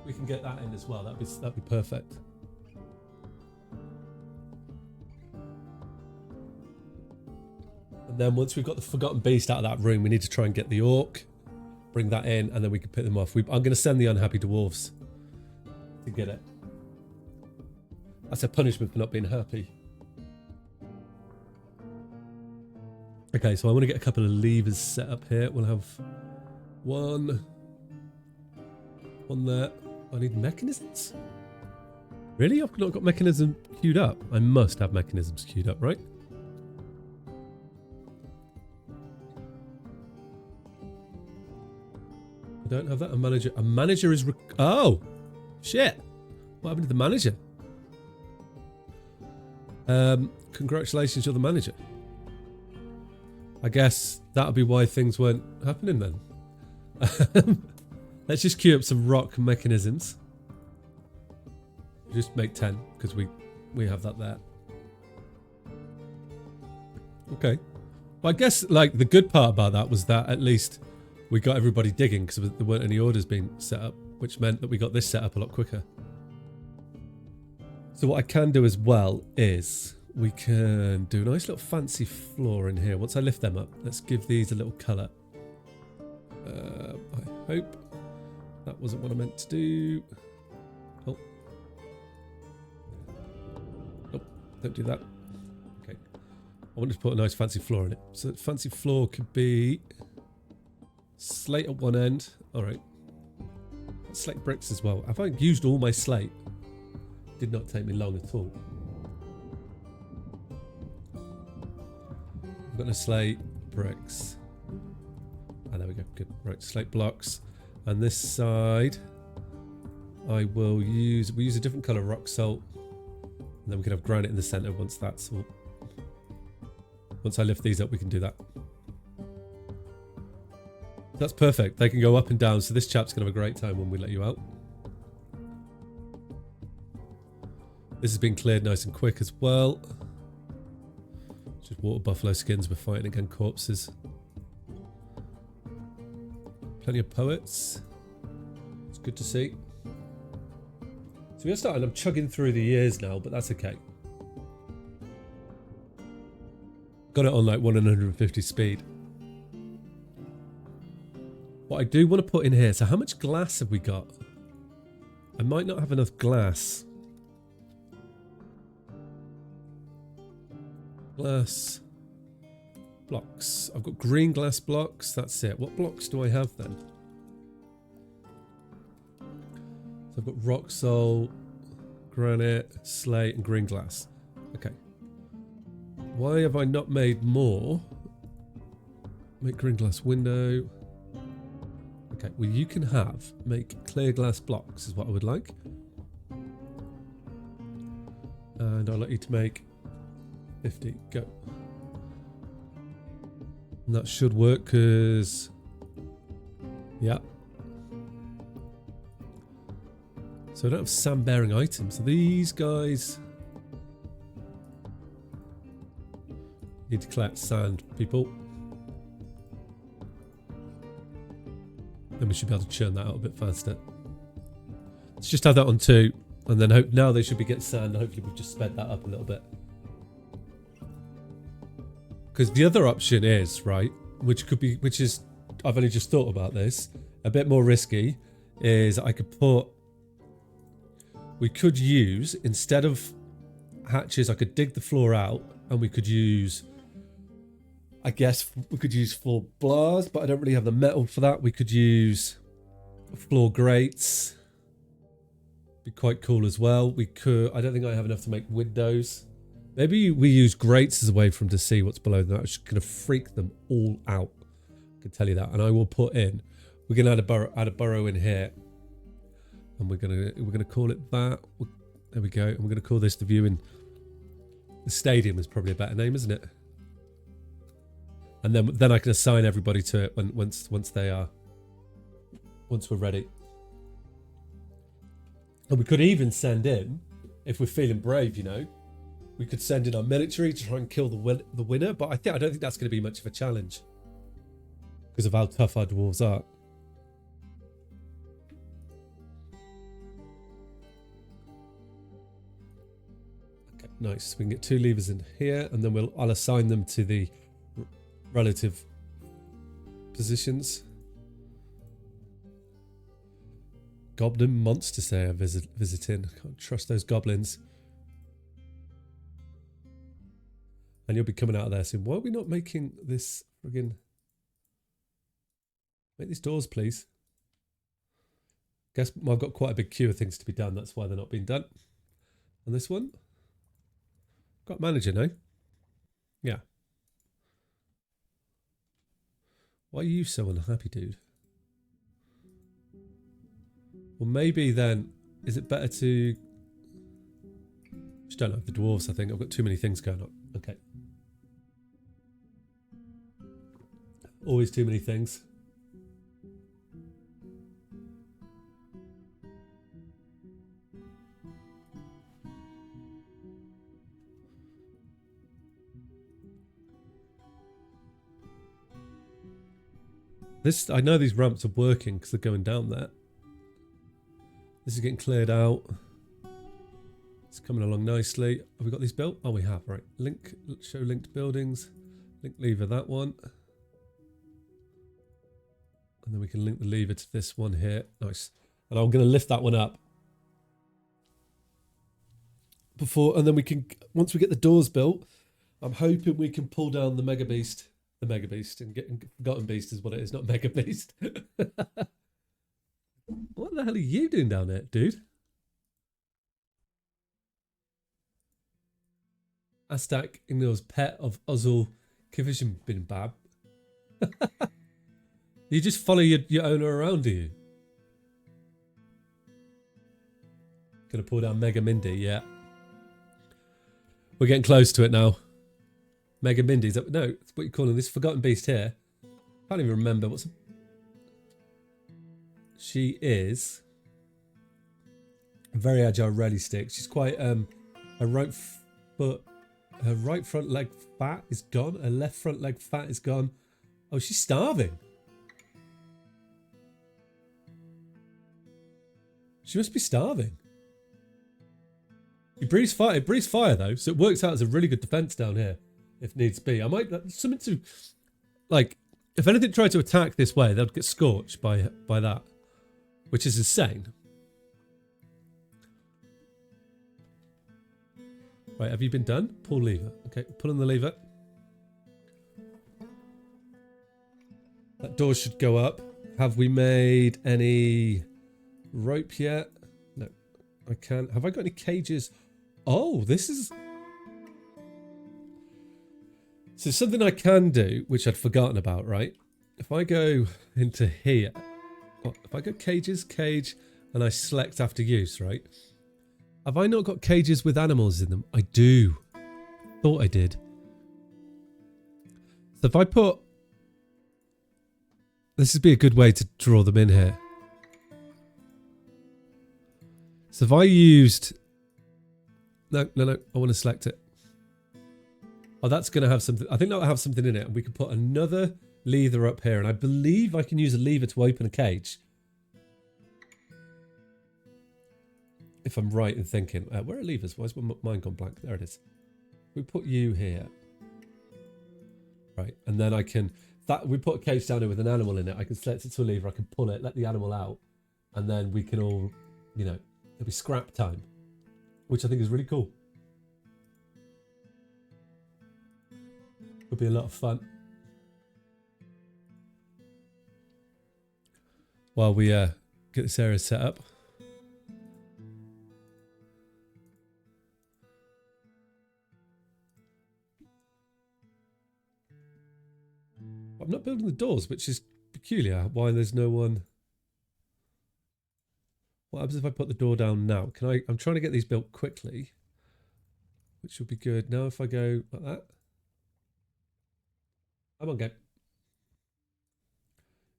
We can get that in as well. That'd be perfect. And then once we've got the forgotten beast out of that room, we need to try and get the orc, bring that in, and then we can pick them off. I'm going to send the unhappy dwarves to get it. That's a punishment for not being happy. Okay, so I want to get a couple of levers set up here. We'll have one there. I need mechanisms. Really? I've not got mechanism queued up. I must have mechanisms queued up, right? I don't have that. A manager is... Oh! Shit! What happened to the manager? Congratulations, you're the manager. I guess that'll be why things weren't happening then. Let's just queue up some rock mechanisms. Just make 10 because we have that there. Okay. Well, I guess like the good part about that was that at least we got everybody digging because there weren't any orders being set up, which meant that we got this set up a lot quicker. So what I can do as well is we can do a nice little fancy floor in here. Once I lift them up, let's give these a little colour. I hope that wasn't what I meant to do. Oh. Oh, don't do that. Okay. I wanted to put a nice fancy floor in it. So the fancy floor could be slate at one end. All right. Slate bricks as well. Have I used all my slate? Did not take me long at all. I've got no slate bricks. Ah, there we go. Good. Right, slate blocks. And this side, I will use. We use a different color rock salt, and then we can have granite in the center. Once that's all. Once I lift these up, we can do that. That's perfect. They can go up and down. So this chap's gonna have a great time when we let you out. This has been cleared nice and quick as well. Just water buffalo skins. We're fighting against corpses. Plenty of poets. It's good to see. So we're starting. I'm chugging through the years now, but that's okay. Got it on like 150 speed. What I do want to put in here. So how much glass have we got? I might not have enough glass. Glass blocks. I've got green glass blocks. That's it. What blocks do I have then? So I've got rock salt, granite, slate, and green glass. Okay. Why have I not made more? Make green glass window. Okay. Well, you can make clear glass blocks is what I would like. And I'll let you to make 50, go. And that should work because, yeah. So I don't have sand bearing items. So these guys need to collect sand, people. Then we should be able to churn that out a bit faster. Let's just have that on 2. And then hope now they should be getting sand. Hopefully we've just sped that up a little bit. Because the other option is, right, which is, I've only just thought about this, a bit more risky, is we could use, instead of hatches, I could dig the floor out and we could use, I guess we could use floor bars, but I don't really have the metal for that. We could use floor grates. Be quite cool as well. We could, I don't think I have enough to make windows. Maybe we use grates as a way for them to see what's below them. That's just going to freak them all out. I can tell you that. And I will put in, we're going to add a burrow in here. And we're going to call it that. There we go. And we're going to call this the view in the stadium is probably a better name, isn't it? And then I can assign everybody to it once we're ready. And we could even send in, if we're feeling brave, you know, we could send in our military to try and kill the winner. But I don't think that's going to be much of a challenge because of how tough our dwarves are. Okay, nice. We can get 2 levers in here, and then I'll assign them to the relative positions. Goblin monsters they are visiting. Can't trust those goblins. And you'll be coming out of there soon. Why are we not making this friggin'... Make these doors, please. Guess I've got quite a big queue of things to be done. That's why they're not being done. And this one? Got manager, no? Yeah. Why are you so unhappy, dude? Well, maybe then, is it better to... Just don't have the dwarves, I think. I've got too many things going on. Okay. Always too many things. I know these ramps are working because they're going down there. This is getting cleared out. It's coming along nicely. Have we got these built? Oh, we have, right. Show linked buildings. Link lever that one. And then we can link the lever to this one here. Nice. And I'm going to lift that one up. And then we can, once we get the doors built, I'm hoping we can pull down the Mega Beast. The Mega Beast. And Forgotten Beast is what it is, not Mega Beast. What the hell are you doing down there, dude? Astak ignores pet of Ozul Kivishin bin Bab. You just follow your owner around, do you? Gonna pull down Mega Mindy, yeah. We're getting close to it now. Mega Mindy's up. No, it's what you're calling this Forgotten Beast here. Can't even remember what's. She is a very agile rally stick. She's quite her right front leg fat is gone. Her left front leg fat is gone. Oh, she's starving. She must be starving. It breathes fire though, so it works out as a really good defense down here, if needs be. I might something to, like, if anything tried to attack this way, they'd get scorched by that, which is insane. Right, have you been done? Pull lever. Okay, pulling the lever. That door should go up. Have we made any rope yet? No, I can't. Have I got any cages? Oh, this is... So something I can do, which I'd forgotten about, right? If I go into here, if I go cages, cage, and I select after use, right? Have I not got cages with animals in them? I do. Thought I did. So if I put... This would be a good way to draw them in here. So if I used... No, I want to select it. Oh, that's going to have something. I think that'll have something in it. And we can put another lever up here. And I believe I can use a lever to open a cage. if I'm right in thinking, where are levers? Why is my mind gone blank? There it is. We put you here. Right, and then I can, we put a cage down here with an animal in it. I can select it to a lever, I can pull it, let the animal out, and then we can all, you know, it'll be scrap time, which I think is really cool. Would be a lot of fun. While we get this area set up. I'm not building the doors, which is peculiar. Why there's no one? What happens if I put the door down now? Can I? I'm trying to get these built quickly, which would be good. Now if I go like that. Come on, go.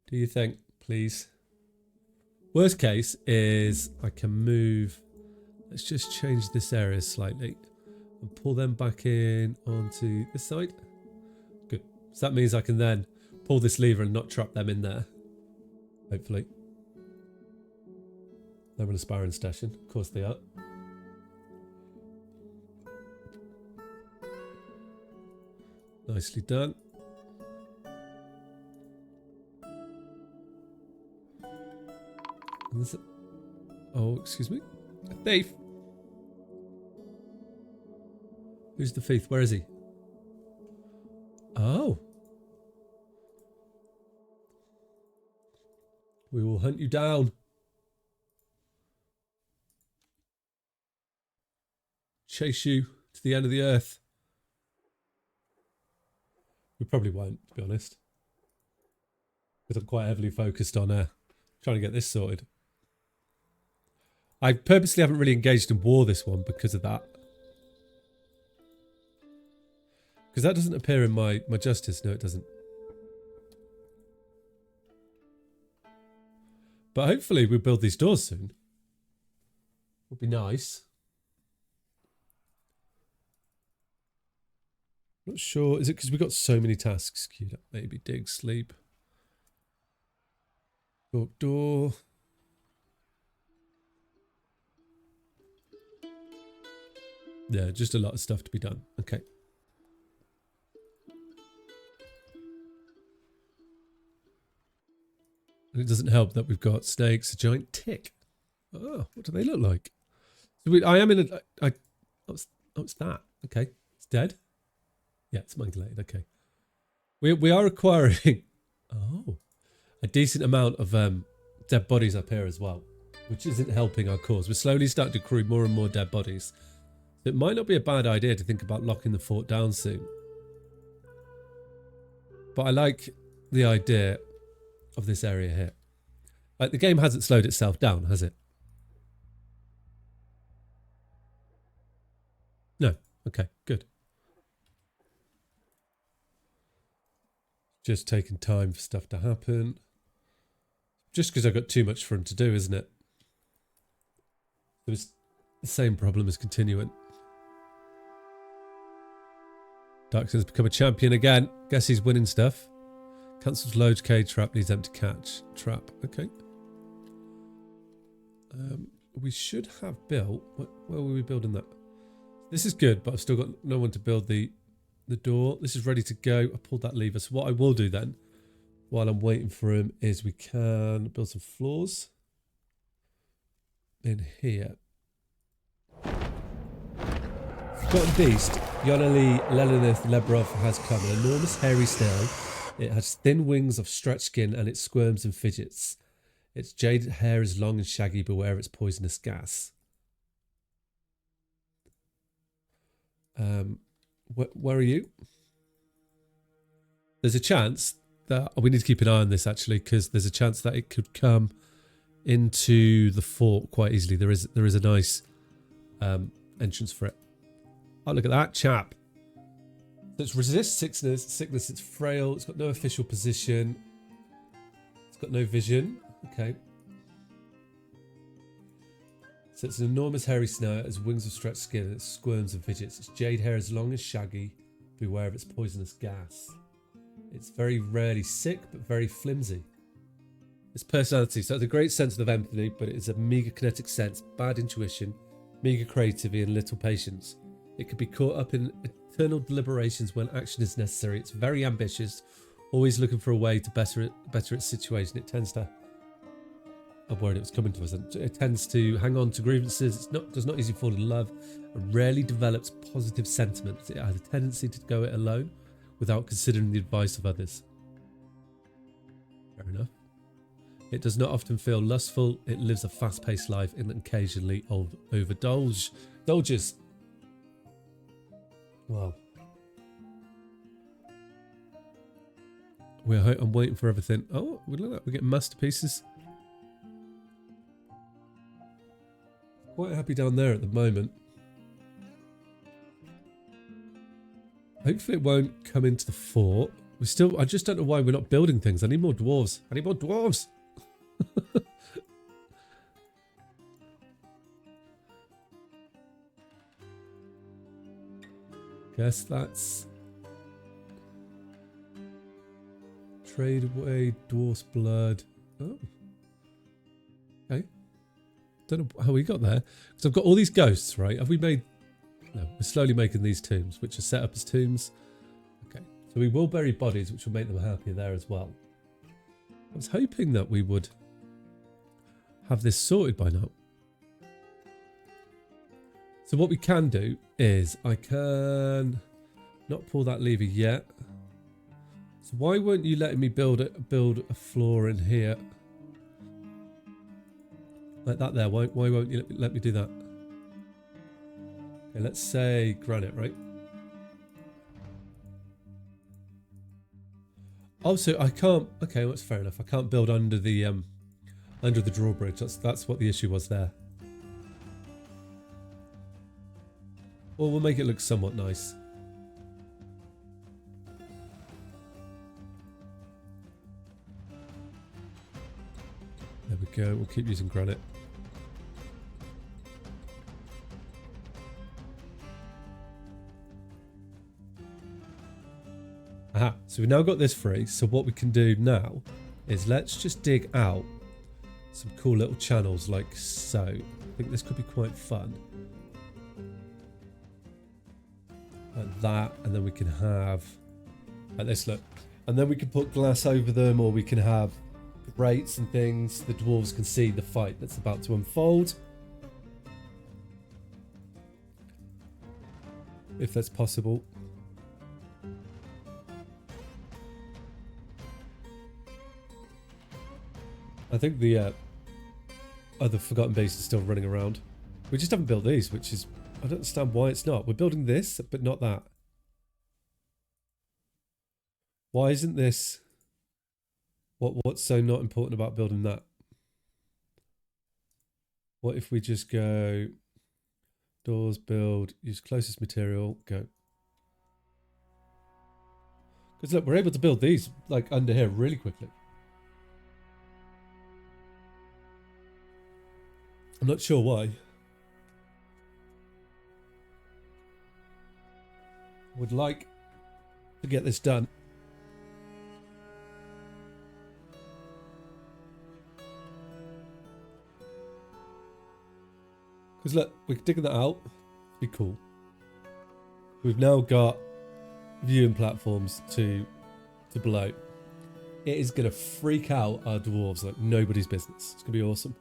Do you think, please? Worst case is I can move. Let's just change this area slightly and pull them back in onto this side. Good. So that means I can then pull this lever and not trap them in there. Hopefully. They're in a sparring station. Of course they are. Nicely done. Oh, excuse me. A thief. Who's the thief? Where is he? Oh. We will hunt you down. Chase you to the end of the earth. We probably won't, to be honest. Because I'm quite heavily focused on trying to get this sorted. I purposely haven't really engaged in war this one because of that. Because that doesn't appear in my justice. No, it doesn't. But hopefully we'll build these doors soon. Would be nice. Not sure. Is it because we've got so many tasks queued up? Maybe dig, sleep. Door. Yeah, just a lot of stuff to be done. Okay. And it doesn't help that we've got snakes, a giant tick. Oh, what do they look like? So I am in a... What's that? Okay. It's dead? Yeah, it's mutilated. Okay. We are acquiring... Oh. A decent amount of dead bodies up here as well. Which isn't helping our cause. We're slowly starting to accrue more and more dead bodies. So it might not be a bad idea to think about locking the fort down soon. But I like the idea of this area here. Like, the game hasn't slowed itself down, has it? No. Okay, good. Just taking time for stuff to happen. Just because I've got too much for him to do, isn't it? It was the same problem as continuing. Darkson's become a champion again. Guess he's winning stuff. Cancels loads, cage trap, needs empty catch. Trap, okay. We should have built... Where were we building that? This is good, but I've still got no one to build the door. This is ready to go. I pulled that lever. So what I will do then, while I'm waiting for him, is we can build some floors in here. Forgotten Beast, Yonali Lelinith Lebrov has come. An enormous hairy snail. It has thin wings of stretched skin and it squirms and fidgets. Its jaded hair is long and shaggy. Beware of its poisonous gas. Where are you? There's a chance that we need to keep an eye on this actually, because there's a chance that it could come into the fort quite easily. There is a nice entrance for it. Oh, look at that chap. So it's resist sickness. It's frail. It's got no official position. It's got no vision. Okay. So it's an enormous hairy snail. It has wings of stretched skin and it squirms and fidgets. Its jade hair is long and shaggy. Beware of its poisonous gas. It's very rarely sick, but very flimsy. It's personality. So it's a great sense of empathy, but it is a meager kinetic sense, bad intuition, meager creativity, and little patience. It could be caught up in eternal deliberations when action is necessary. It's very ambitious, always looking for a way to better its situation. It tends to... I'm worried it was coming to us. It tends to hang on to grievances. Does not easily fall in love. And rarely develops positive sentiments. It has a tendency to go it alone without considering the advice of others. Fair enough. It does not often feel lustful. It lives a fast-paced life and occasionally overindulges. Wow. I'm waiting for everything. Oh, look at that. We're getting masterpieces. Quite happy down there at the moment. Hopefully it won't come into the fort. I just don't know why we're not building things. I need more dwarves. Guess that's... Trade away dwarf's blood. Oh. Okay. Don't know how we got there. Because I've got all these ghosts, right? Have we made... No, we're slowly making these tombs, which are set up as tombs. Okay. So we will bury bodies, which will make them happier there as well. I was hoping that we would have this sorted by now. So what we can do is I can not pull that lever yet. So why weren't you letting me build a floor in here? Like that there. Why won't you let me do that? Okay, let's say granite, right? Also, I can't... Okay, that's fair enough. I can't build under the drawbridge. That's what the issue was there. Well, we'll make it look somewhat nice. There we go. We'll keep using granite. Aha, so we've now got this free. So what we can do now is let's just dig out some cool little channels like so. I think this could be quite fun. Like that, and then we can have like this, look. And then we can put glass over them, or we can have grates and things. The dwarves can see the fight that's about to unfold. If that's possible. I think the other Forgotten Base is still running around. We just haven't built these, which is... I don't understand why it's not. We're building this, but not that. Why isn't this... What's so not important about building that? What if we just go... Doors, build, use closest material, go. Because look, we're able to build these, like, under here really quickly. I'm not sure why. Would like to get this done. Because look, we're digging that out. Be cool. We've now got viewing platforms to below. It is going to freak out our dwarves like nobody's business. It's going to be awesome.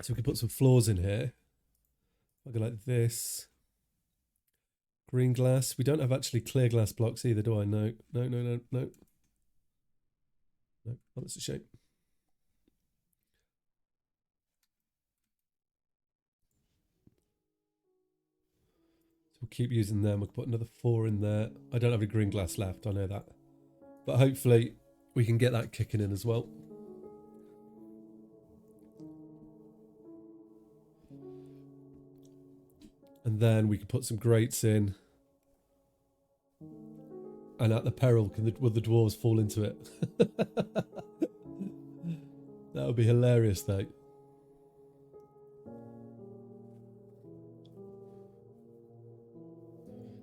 So we can put some floors in here. I'll go like this. Green glass. We don't have actually clear glass blocks either, do I? No. No. Oh, that's a shame. So we'll keep using them. We'll put another 4 in there. I don't have any green glass left, I know that. But hopefully we can get that kicking in as well. And then we can put some grates in. And at the peril, will the dwarves fall into it? That would be hilarious, though.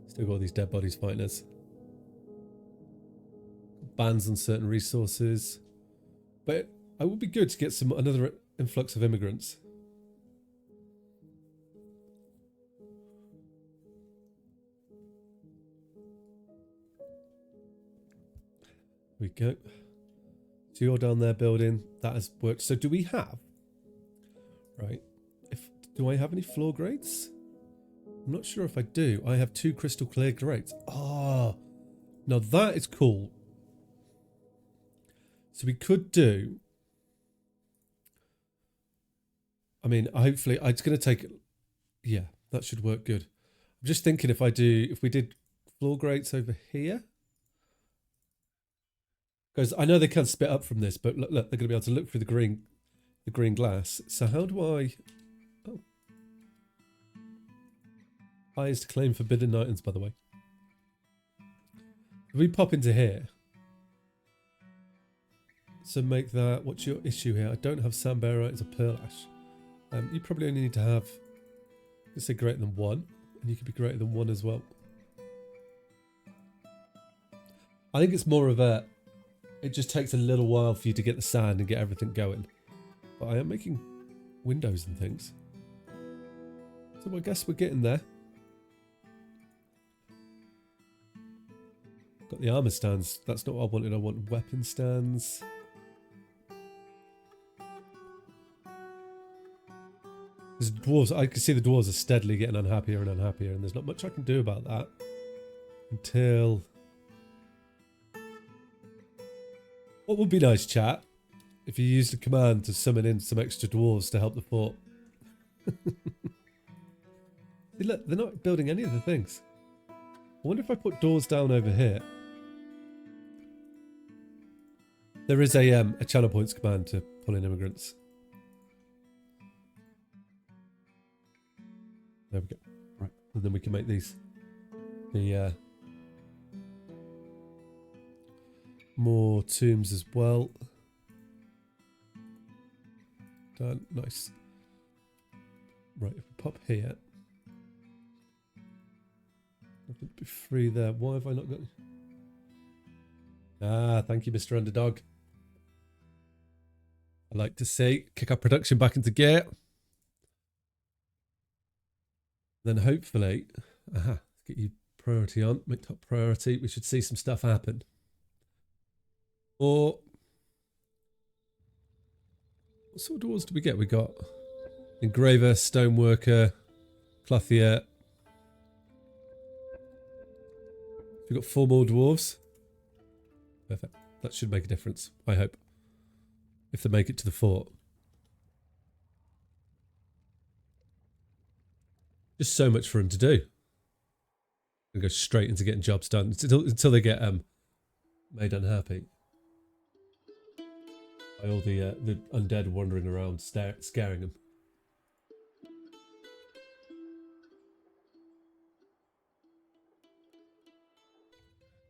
Still got all these dead bodies fighting us. bans on certain resources. But it would be good to get another influx of immigrants. There we go. So you're down there building. That has worked. So do we have... Right. Do I have any floor grates? I'm not sure if I do. I have 2 crystal clear grates. Oh, now that is cool. So we could do... I mean, hopefully, it's going to take... Yeah, that should work good. I'm just thinking if we did floor grates over here... Because I know they can't spit up from this, but look, they're going to be able to look through the green glass. So how do I... Oh. Highest claim forbidden items, by the way. If we pop into here. So make that... What's your issue here? I don't have sandbarite as a pearl ash. You probably only need to have... Let's say greater than 1. And you could be greater than 1 as well. I think it's more of a... It just takes a little while for you to get the sand and get everything going. But I am making windows and things. So I guess we're getting there. Got the armor stands. That's not what I wanted. I want weapon stands. There's dwarves. I can see the dwarves are steadily getting unhappier and unhappier, and there's not much I can do about that until... What would be nice, chat, if you used a command to summon in some extra dwarves to help the fort? See, look, they're not building any of the things. I wonder if I put doors down over here. There is a channel points command to pull in immigrants. There we go. Right, and then we can make these more tombs as well. Done. Nice. Right, if we pop here. Nothing to be free there. Why have I not got... Ah, thank you, Mr. Underdog. I like to see. Kick our production back into gear. Then hopefully... Aha, get you priority on. Make top priority. We should see some stuff happen. Or... What sort of dwarves do we get? We got engraver, stoneworker, clothier. We've got 4 more dwarves. Perfect. That should make a difference, I hope. If they make it to the fort. Just so much for them to do. And go straight into getting jobs done until they get made unhappy. By all the undead wandering around scaring them.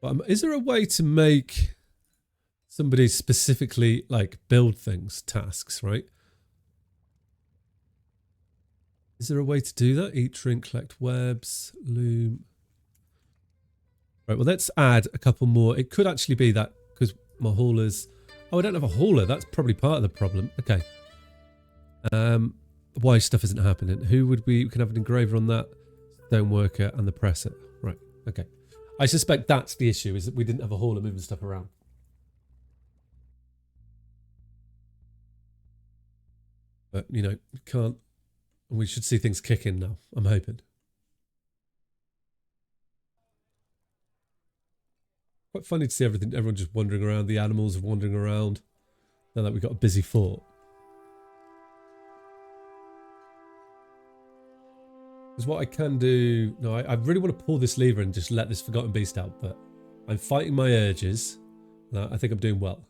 But is there a way to make somebody specifically like build things, tasks, right? Is there a way to do that? Eat, drink, collect webs, loom. Right, well, let's add a couple more. It could actually be that because my haulers... Oh, I don't have a hauler. That's probably part of the problem. Okay. Why stuff isn't happening. Who would we can have an engraver on that? Stoneworker and the presser. Right, okay. I suspect that's the issue, is that we didn't have a hauler moving stuff around. But, you know, you can't... We should see things kick in now, I'm hoping. Quite funny to see everyone just wandering around. The animals are wandering around. Now that we've got a busy fort. Because what I can do... No, I really want to pull this lever and just let this Forgotten Beast out, but I'm fighting my urges. And I think I'm doing well.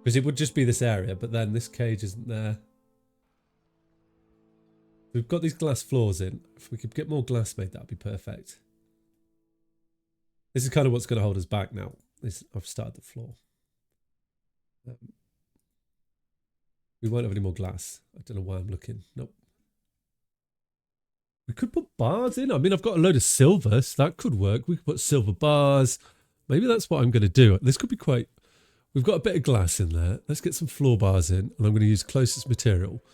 Because it would just be this area, but then this cage isn't there. We've got these glass floors in. If we could get more glass made, that'd be perfect. This is kind of what's going to hold us back now. I've started the floor. We won't have any more glass. I don't know why I'm looking. Nope. We could put bars in. I mean, I've got a load of silver, so that could work. We could put silver bars, Maybe that's what I'm going to do. This could be quite... We've got a bit of glass in there. Let's get some floor bars in, and I'm going to use closest material.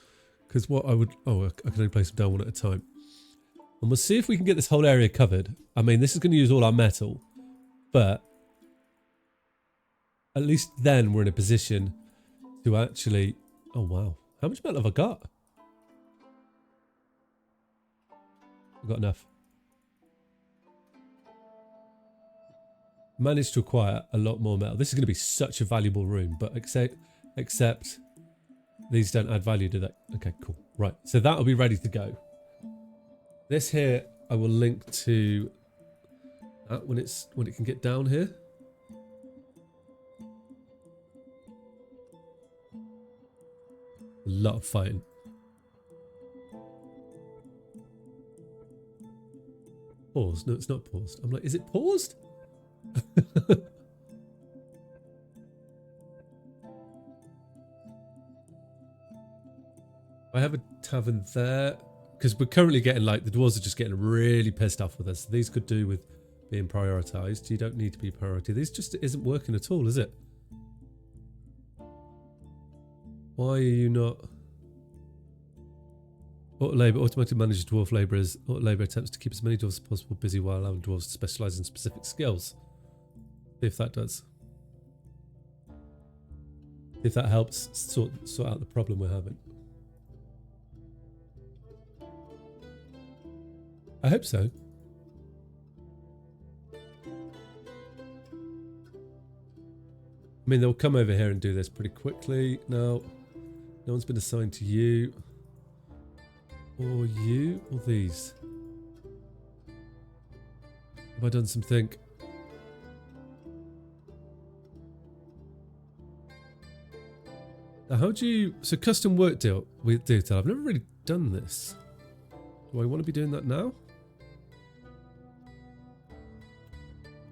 Because what I would... Oh, I can only place them down one at a time. And we'll see if we can get this whole area covered. I mean, this is going to use all our metal. But at least then we're in a position to actually... Oh, wow. How much metal have I got? I've got enough. Managed to acquire a lot more metal. This is going to be such a valuable room, but except these don't add value to that. Okay, cool. Right, so that'll be ready to go. This here, I will link to that when it can get down here. A lot of fighting. Paused? No, it's not paused. I'm like, is it paused? I have a tavern there because we're currently getting like the dwarves are just getting really pissed off with us. These could do with being prioritized. You don't need to be priority. This just isn't working at all, is it? Why are you not? Auto labour, automatically manages dwarf labourers. Auto labour attempts to keep as many dwarves as possible busy while allowing dwarves to specialise in specific skills. See if that does. See if that helps sort out the problem we're having. I hope so. I mean, they'll come over here and do this pretty quickly. No one's been assigned to you. Or you, or these. Have I done something? Now, how do you... So custom work deal with detail. I've never really done this. Do I want to be doing that now?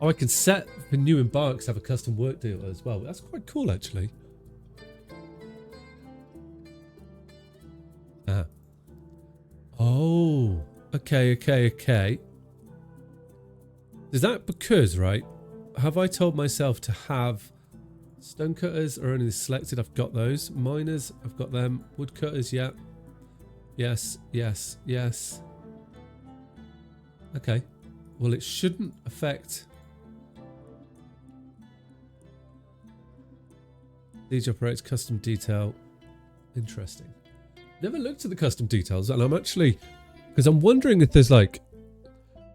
Oh, I can set for new embarks have a custom work deal as well. That's quite cool, actually. Ah. Oh. Okay. Is that because, right? Have I told myself to have stonecutters are only selected? I've got those. Miners, I've got them. Woodcutters, yeah. Yes. Okay. Well, it shouldn't affect... Siege operates custom detail. Interesting. Never looked at the custom details, and I'm actually... Because I'm wondering if there's like...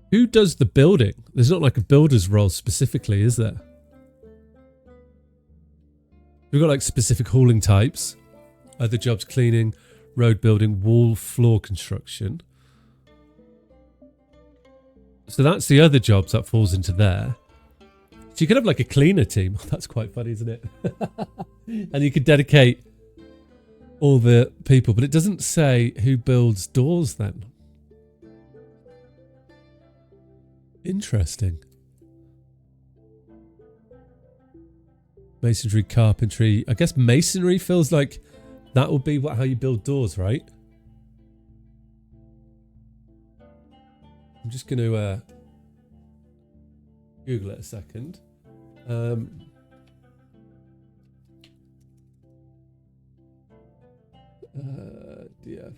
Who does the building? There's not like a builder's role specifically, is there? We've got like specific hauling types. Other jobs: cleaning, road building, wall, floor construction. So that's the other jobs that falls into there. So you could have like a cleaner team. That's quite funny, isn't it? And you could dedicate all the people, but it doesn't say who builds doors then. Interesting. Masonry, carpentry. I guess masonry feels like that would be how you build doors, right? I'm just going to Google it a second. DF.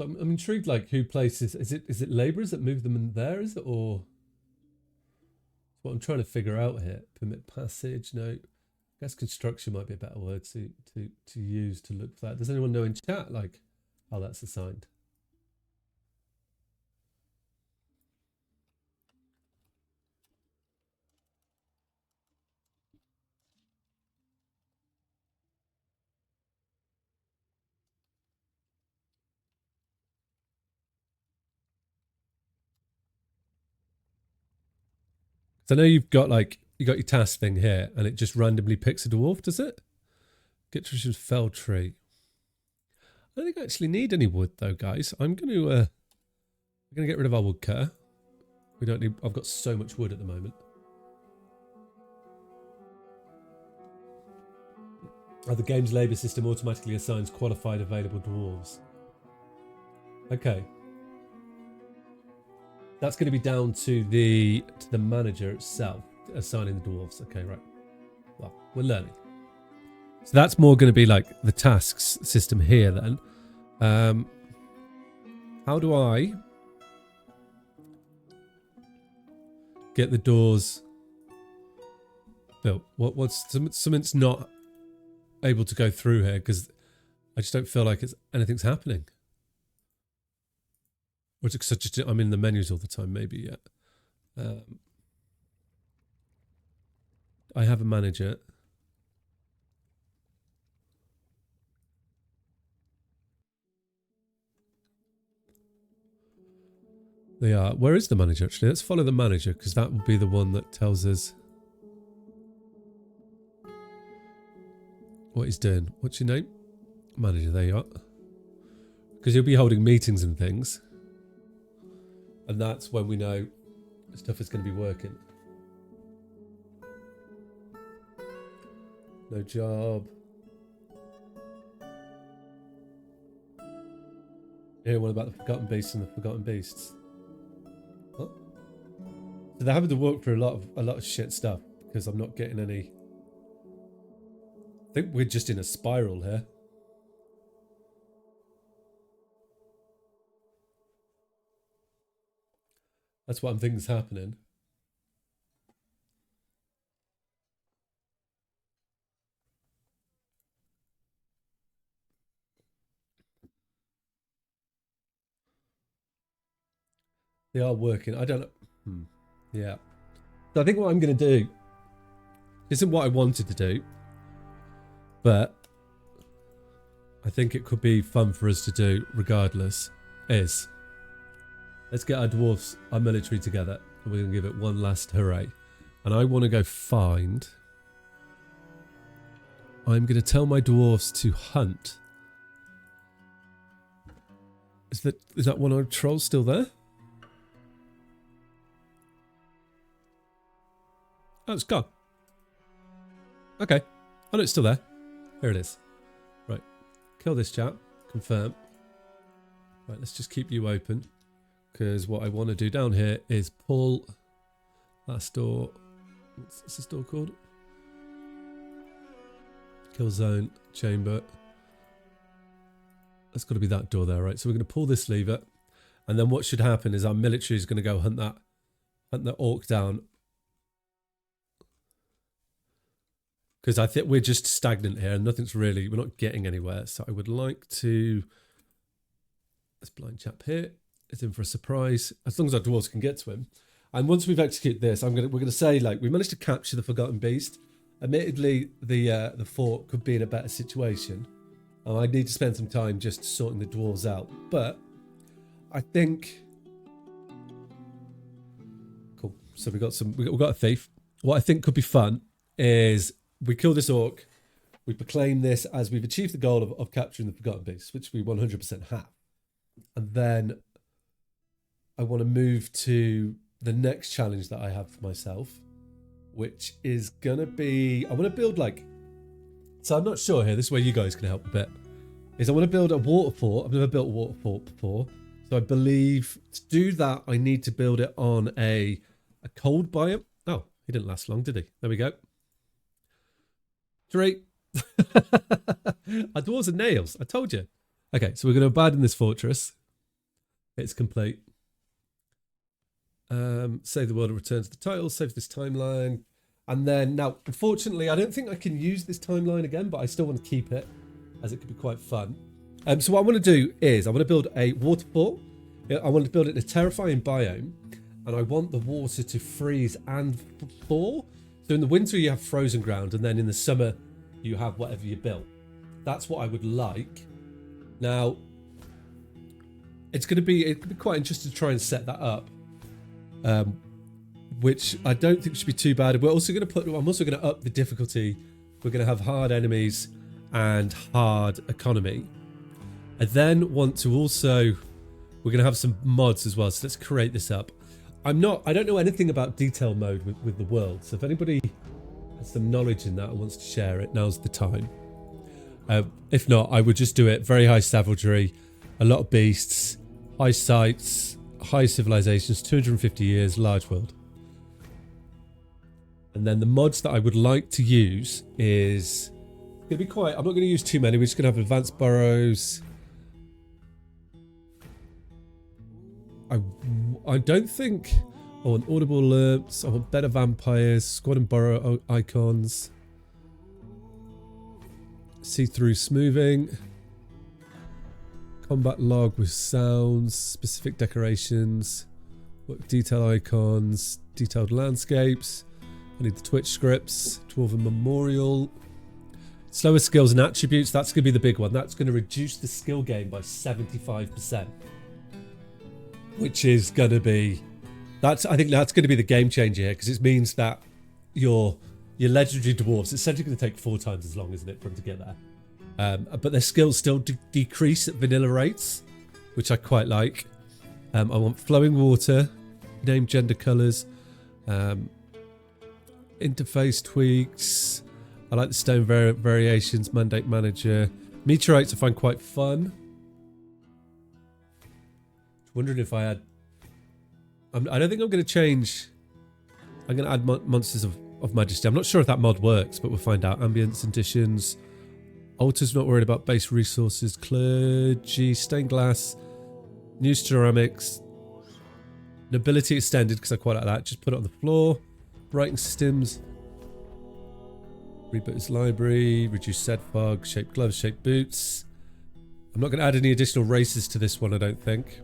I'm intrigued, like who places, is it labourers that move them in there, is it, or what I'm trying to figure out here? Permit passage, no. I guess construction might be a better word to use to look for that. Does anyone know in chat like how that's assigned? So I know you've got like you got your task thing here, and it just randomly picks a dwarf, does it? Get traditions fell tree. I don't think I actually need any wood though, guys. I'm gonna get rid of our woodcutter. We don't need. I've got so much wood at the moment. Oh, the game's labour system automatically assigns qualified available dwarves. Okay. That's going to be down to the manager itself assigning the dwarves. Okay, right. Well, we're learning. So that's more going to be like the tasks system here then. How do I get the doors built? What's something's not able to go through here because I just don't feel like anything's happening. Or it's just I'm in the menus all the time, maybe, yeah. I have a manager. They are. Where is the manager, actually? Let's follow the manager, because that will be the one that tells us what he's doing. What's your name? Manager, there you are. Because he'll be holding meetings and things. And that's when we know stuff is going to be working. No job. Hear one about the Forgotten Beasts and the Forgotten Beasts. What? So they're having to work through a lot of shit stuff because I'm not getting any. I think we're just in a spiral here. That's what I'm thinking is happening. They are working. I don't know. Yeah. So I think what I'm going to do isn't what I wanted to do, but I think it could be fun for us to do regardless. Let's get our dwarves, our military together, and we're going to give it one last hooray. And I want to go find. I'm going to tell my dwarves to hunt. Is that one-eyed troll still there? Oh, it's gone. Okay. Oh, no, it's still there. Here it is. Right. Kill this chap. Confirm. Right, let's just keep you open. Because what I want to do down here is pull last door. What's this door called? Kill zone, chamber. That's got to be that door there, right? So we're going to pull this lever. And then what should happen is our military is going to go hunt that orc down. Because I think we're just stagnant here and we're not getting anywhere. So I would like to, this blind chap here is in for a surprise, as long as our dwarves can get to him. And once we've executed this, we're going to say, like, we managed to capture the Forgotten Beast. Admittedly, the fort could be in a better situation. I need to spend some time just sorting the dwarves out. But I think, cool. So we've got a thief. What I think could be fun is we kill this orc, we proclaim this as we've achieved the goal of capturing the Forgotten Beast, which we 100% have. And then I want to move to the next challenge that I have for myself, which is going to be, I want to build so I'm not sure here, this is where you guys can help a bit, is I want to build a water fort. I've never built a water fort before. So I believe to do that, I need to build it on a cold biome. Oh, he didn't last long, did he? There we go. 3. Our dwarves are nails. I told you. Okay, so we're going to abandon this fortress. It's complete. Save the world and return to the title. Save this timeline. And then, now, unfortunately, I don't think I can use this timeline again, but I still want to keep it, as it could be quite fun. So what I want to do is, I want to build a water fort. I want to build it in a terrifying biome. And I want the water to freeze and thaw. So in the winter, you have frozen ground. And then in the summer, you have whatever you built. That's what I would like. Now, it could be quite interesting to try and set that up. which I don't think should be too bad. I'm also going to up the difficulty. We're going to have hard enemies and hard economy. I then want to also, we're going to have some mods as well. So let's create this up. I don't know anything about detail mode with the world. So if anybody has some knowledge in that and wants to share it, now's the time. If not, I would just do it very high savagery, a lot of beasts, high sites, high civilizations, 250 years, large world. And then the mods that I would like to use is going to be quite, I'm not going to use too many. We're just going to have advanced burrows. I don't think I want audible alerts. I want better vampires, squad and burrow icons, see-through smoothing, combat log with sounds, specific decorations, detail icons, detailed landscapes. I need the Twitch scripts, Dwarven Memorial. Slower skills and attributes, that's going to be the big one. That's going to reduce the skill gain by 75%. Which is going to be... I think that's going to be the game changer here, because it means that your legendary dwarves, it's essentially going to take 4 times as long, isn't it, for them to get there. But their skills still decrease at vanilla rates, which I quite like. I want flowing water, name, gender, colours, interface tweaks. I like the stone variations, mandate manager. Meteorites I find quite fun. Wondering if I had... I don't think I'm going to change... I'm going to add Monsters of Majesty. I'm not sure if that mod works, but we'll find out. Ambience additions. Altars, not worried about base resources. Clergy, stained glass. New ceramics. Nobility extended, because I quite like that. Just put it on the floor. Writing systems. Reboot's library. Reduce said fog. Shaped gloves, shaped boots. I'm not going to add any additional races to this one, I don't think.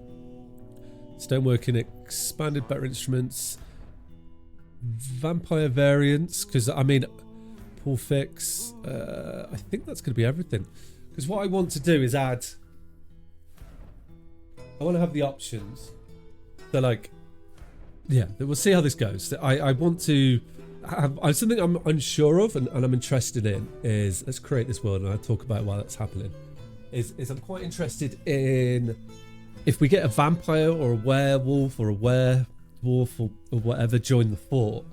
Stoneworking expanded, better instruments. Vampire variants, because I mean, pull fix. I think that's going to be everything. Because what I want to do is add... I want to have the options. So like, yeah, we'll see how this goes. I want to have something I'm unsure of and I'm interested in is, let's create this world and I'll talk about why that's happening. Is I'm quite interested in if we get a vampire or a werewolf or a werewolf or whatever join the fort,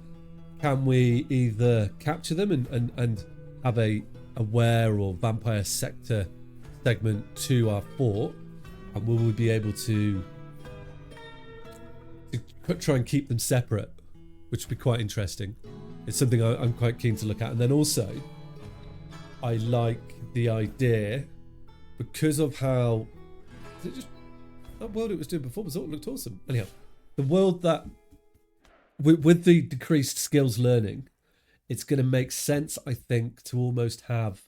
can we either capture them and have a were or vampire sector segment to our fort, and will we be able to try and keep them separate, which would be quite interesting. It's something I'm quite keen to look at. And then also, I like the idea, because of how that world it was doing before looked awesome. Anyhow, the world that with the decreased skills learning, it's going to make sense, I think, to almost have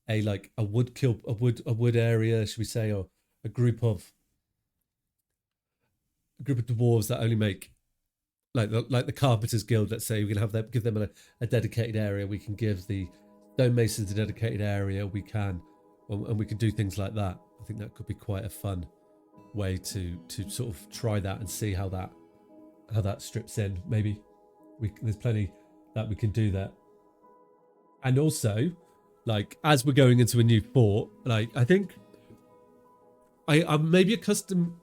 a wood area, should we say, or a group of dwarves that only make like the Carpenters Guild. Let's say we can have them, give them a dedicated area. We can give the stonemasons a dedicated area. We can, and we can do things like that. I think that could be quite a fun way to sort of try that and see how that strips in. Maybe there's plenty that we can do there. And also, like, as we're going into a new fort, like, I think I maybe a custom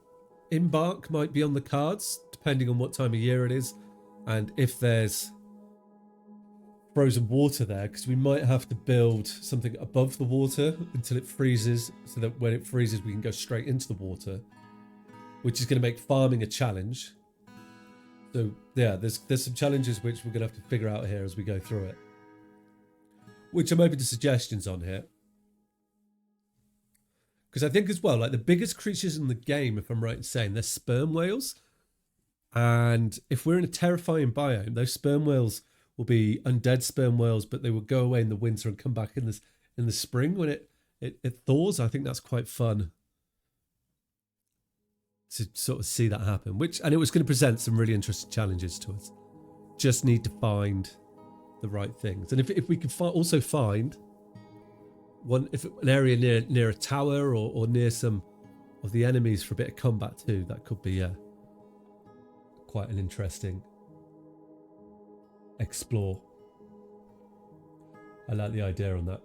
embark might be on the cards, depending on what time of year it is, and if there's frozen water there, because we might have to build something above the water until it freezes, so that when it freezes we can go straight into the water, which is going to make farming a challenge. So yeah, there's some challenges which we're going to have to figure out here as we go through it, which I'm open to suggestions on here. Because I think as well, like, the biggest creatures in the game, if I'm right in saying, they're sperm whales. And if we're in a terrifying biome, those sperm whales will be undead sperm whales, but they will go away in the winter and come back in the spring when it thaws. I think that's quite fun to sort of see that happen. And it was going to present some really interesting challenges to us. Just need to find the right things. And if we could also find an area near a tower or near some of the enemies for a bit of combat too, that could be quite an interesting explore. I like the idea on that.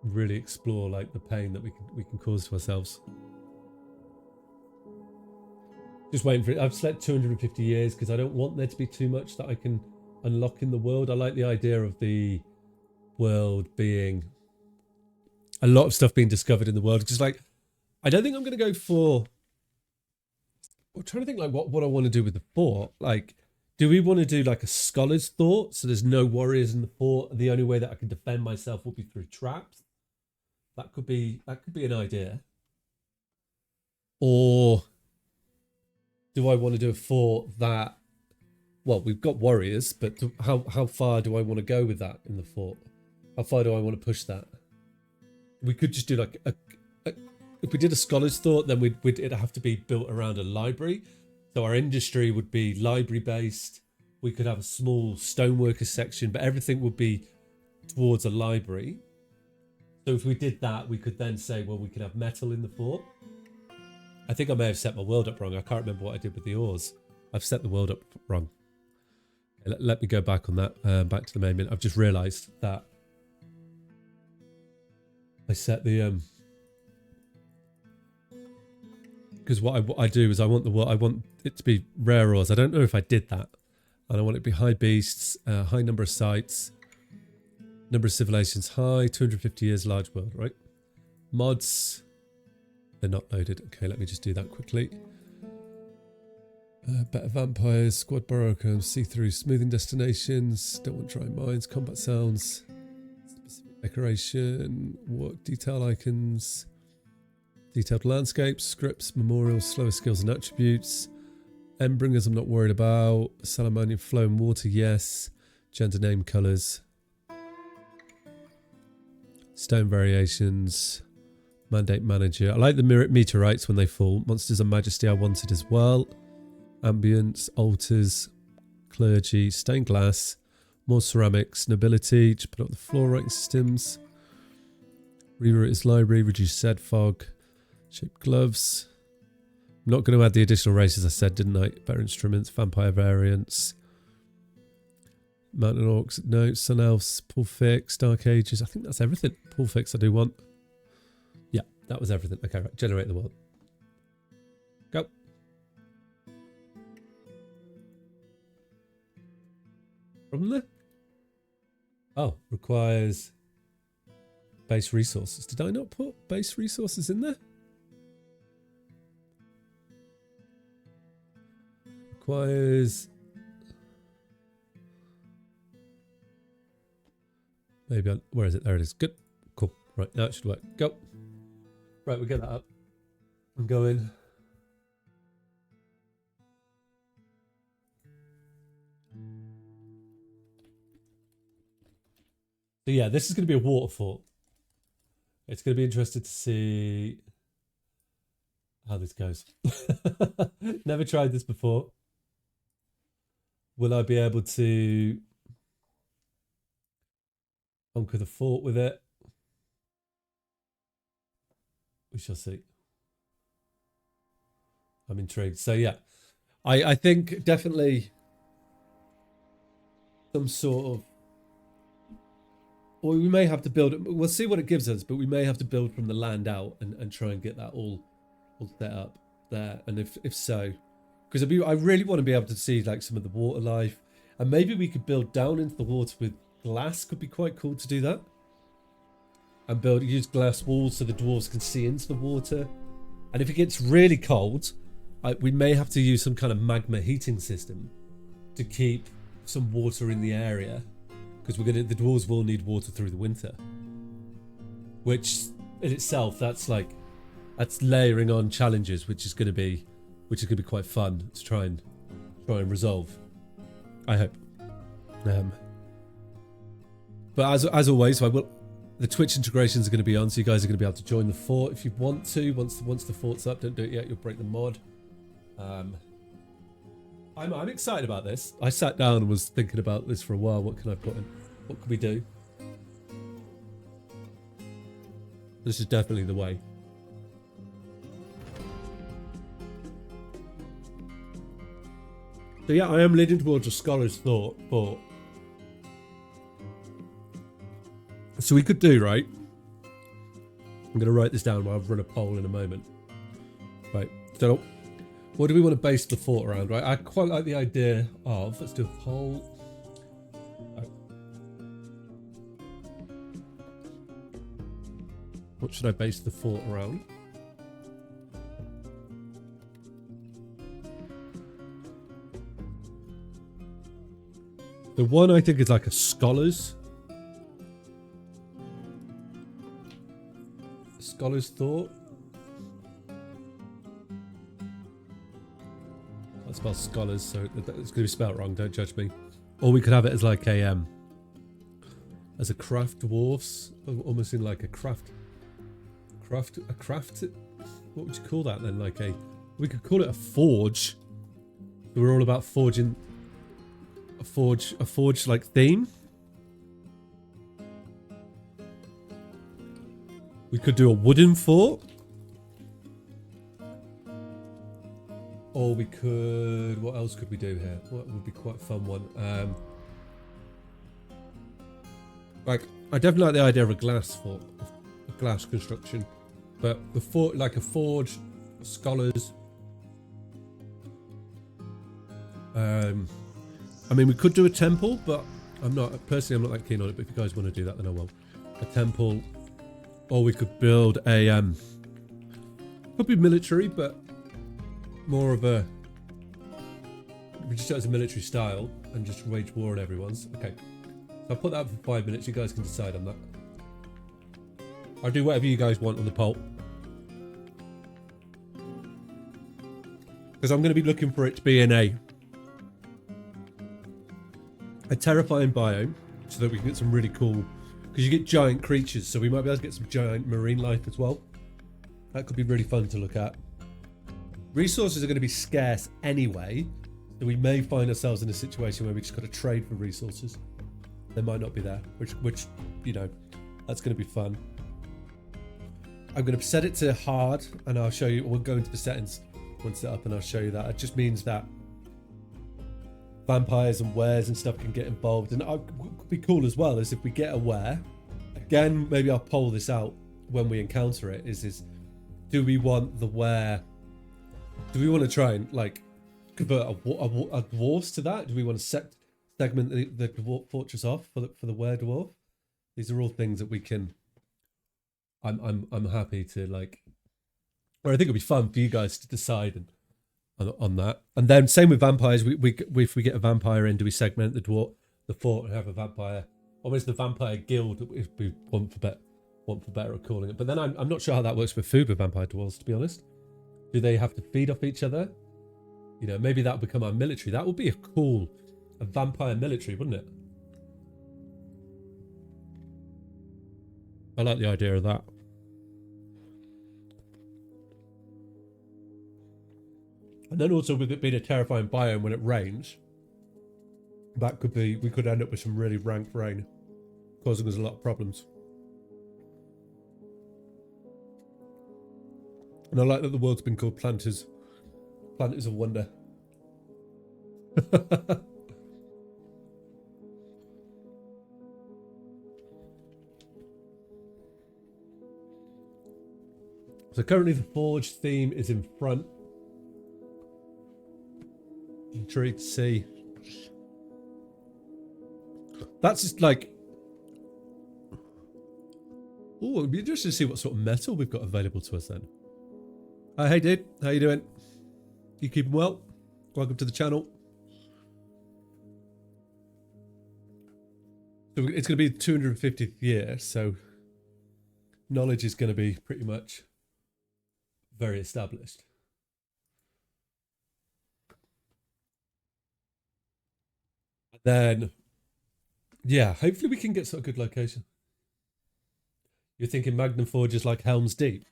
Really explore like the pain that we can cause to ourselves. Just waiting for it. I've slept 250 years because I don't want there to be too much that I can unlock in the world. I like the idea of the world being a lot of stuff being discovered in the world. Because like, I don't think I'm going to go for. I'm trying to think like what I want to do with the fort. Like, do we want to do like a scholar's thought? So there's no warriors in the fort. The only way that I can defend myself will be through traps. That could be an idea. Or do I want to do a fort that, well, we've got warriors, but how far do I want to go with that in the fort? How far do I want to push that? We could just do like if we did a scholar's thought, then it'd have to be built around a library. So our industry would be library based. We could have a small stoneworker section, but everything would be towards a library. So if we did that, we could then say, well, we could have metal in the fort. I think I may have set my world up wrong. I can't remember what I did with the ores. I've set the world up wrong. Let me go back on that, back to the main menu. I've just realised that I set the because what I do is I want it to be rare ores. I don't know if I did that, and I want it to be high beasts, high number of sites, number of civilizations high, 250 years, large world, right? Mods, they're not loaded. Okay, let me just do that quickly. Better vampires, squad barocos, see-through, smoothing destinations, don't want dry mines, combat sounds, specific decoration, work detail icons, detailed landscapes, scripts, memorials, slower skills and attributes, Endbringers I'm not worried about, Salamanian flow and water, yes, gender name colours, stone variations, mandate manager. I like the meteorites when they fall, monsters and majesty I wanted as well. Ambience, altars, clergy, stained glass, more ceramics, nobility, just put up the floor writing systems, reroute his library, reduce said fog, shaped gloves. I'm not going to add the additional races I said, didn't I? Better instruments, vampire variants, mountain orcs, no, sun elves, pull fix, dark ages. I think that's everything. Pull fix I do want. Yeah, that was everything. Okay, right, generate the world. Go. From there? Oh, requires base resources. Did I not put base resources in there? Requires... Maybe where is it? There it is. Good. Cool. Right, now it should work. Go. Right, we'll get that up. I'm going... So yeah, this is going to be a waterfall. It's going to be interesting to see how this goes. Never tried this before. Will I be able to conquer the fort with it? We shall see. I'm intrigued. So yeah, I think definitely some sort of, or we may have to build it. We'll see what it gives us, but we may have to build from the land out and try and get that all set up there. And if so, because I really want to be able to see like some of the water life, and maybe we could build down into the water with glass. Could be quite cool to do that, and use glass walls so the dwarves can see into the water. And if it gets really cold, we may have to use some kind of magma heating system to keep some water in the area. Because the dwarves will need water through the winter, which in itself that's layering on challenges, which is going to be quite fun to try and resolve. I hope. But as always, the Twitch integrations are going to be on, so you guys are going to be able to join the fort if you want to. Once the fort's up, don't do it yet, you'll break the mod. I'm excited about this. I sat down and was thinking about this for a while. What can I put in? What can we do? This is definitely the way. So yeah, I am leaning towards a scholar's thought, but so we could do, right? I'm going to write this down while I've run a poll in a moment. Right, so what do we want to base the thought around, right? I quite like the idea of, let's do a poll. Right. What should I base the thought around? The one I think is like a scholar's thought. I spell scholars, so it's going to be spelled wrong. Don't judge me. Or we could have it as like a craft dwarves, almost in like a craft. What would you call that then? Like we could call it a forge. We're all about forging. A forge like theme. We could do a wooden fort. Or we could, what else could we do here? What would be quite a fun one? Like, I definitely like the idea of a glass fort, a glass construction. But the fort, like a forge, scholars. I mean, we could do a temple, but I'm not personally. I'm not that keen on it. But if you guys want to do that, then I will. A temple, or we could build a. Could be military, but more of a. We just do it as a military style and just wage war on everyone's. Okay, so I'll put that up for 5 minutes. You guys can decide on that. I'll do whatever you guys want on the poll. Because I'm going to be looking for it to be in a terrifying biome, so that we can get some really cool, because you get giant creatures, so we might be able to get some giant marine life as well. That could be really fun to look at. Resources are going to be scarce anyway, so we may find ourselves in a situation where we just got to trade for resources. They might not be there, which you know, that's going to be fun. I'm going to set it to hard, and I'll show you. We'll go into the settings once set up, and I'll show you that. It just means that vampires and wares and stuff can get involved, and what could be cool as well is if we get a were. Again, maybe I'll poll this out when we encounter it. Is do we want the were? Do we want to try and like convert a dwarves to that? Do we want to segment the dwarf fortress off for the were dwarf? These are all things that we can. I'm happy to like, or I think it'll be fun for you guys to decide on that. And then same with vampires. We if we get a vampire in, do we segment the fort and have a vampire, almost the vampire guild, if we want for better at calling it. But then I'm not sure how that works with food with vampire dwarves, to be honest. Do they have to feed off each other? You know, maybe that'll become our military. That would be a vampire military, wouldn't it? I like the idea of that. And then also with it being a terrifying biome when it rains, that could be, we could end up with some really rank rain, causing us a lot of problems. And I like that the world's been called Planters of Wonder. So currently the Forge theme is in front. Intrigued to see. That's just like... Oh, it'd be interesting to see what sort of metal we've got available to us then. Hey dude, how you doing? You keeping well? Welcome to the channel. So it's going to be the 250th year, so knowledge is going to be pretty much very established. Then, yeah, hopefully we can get sort of good location. You're thinking Magnum Forge is like Helm's Deep?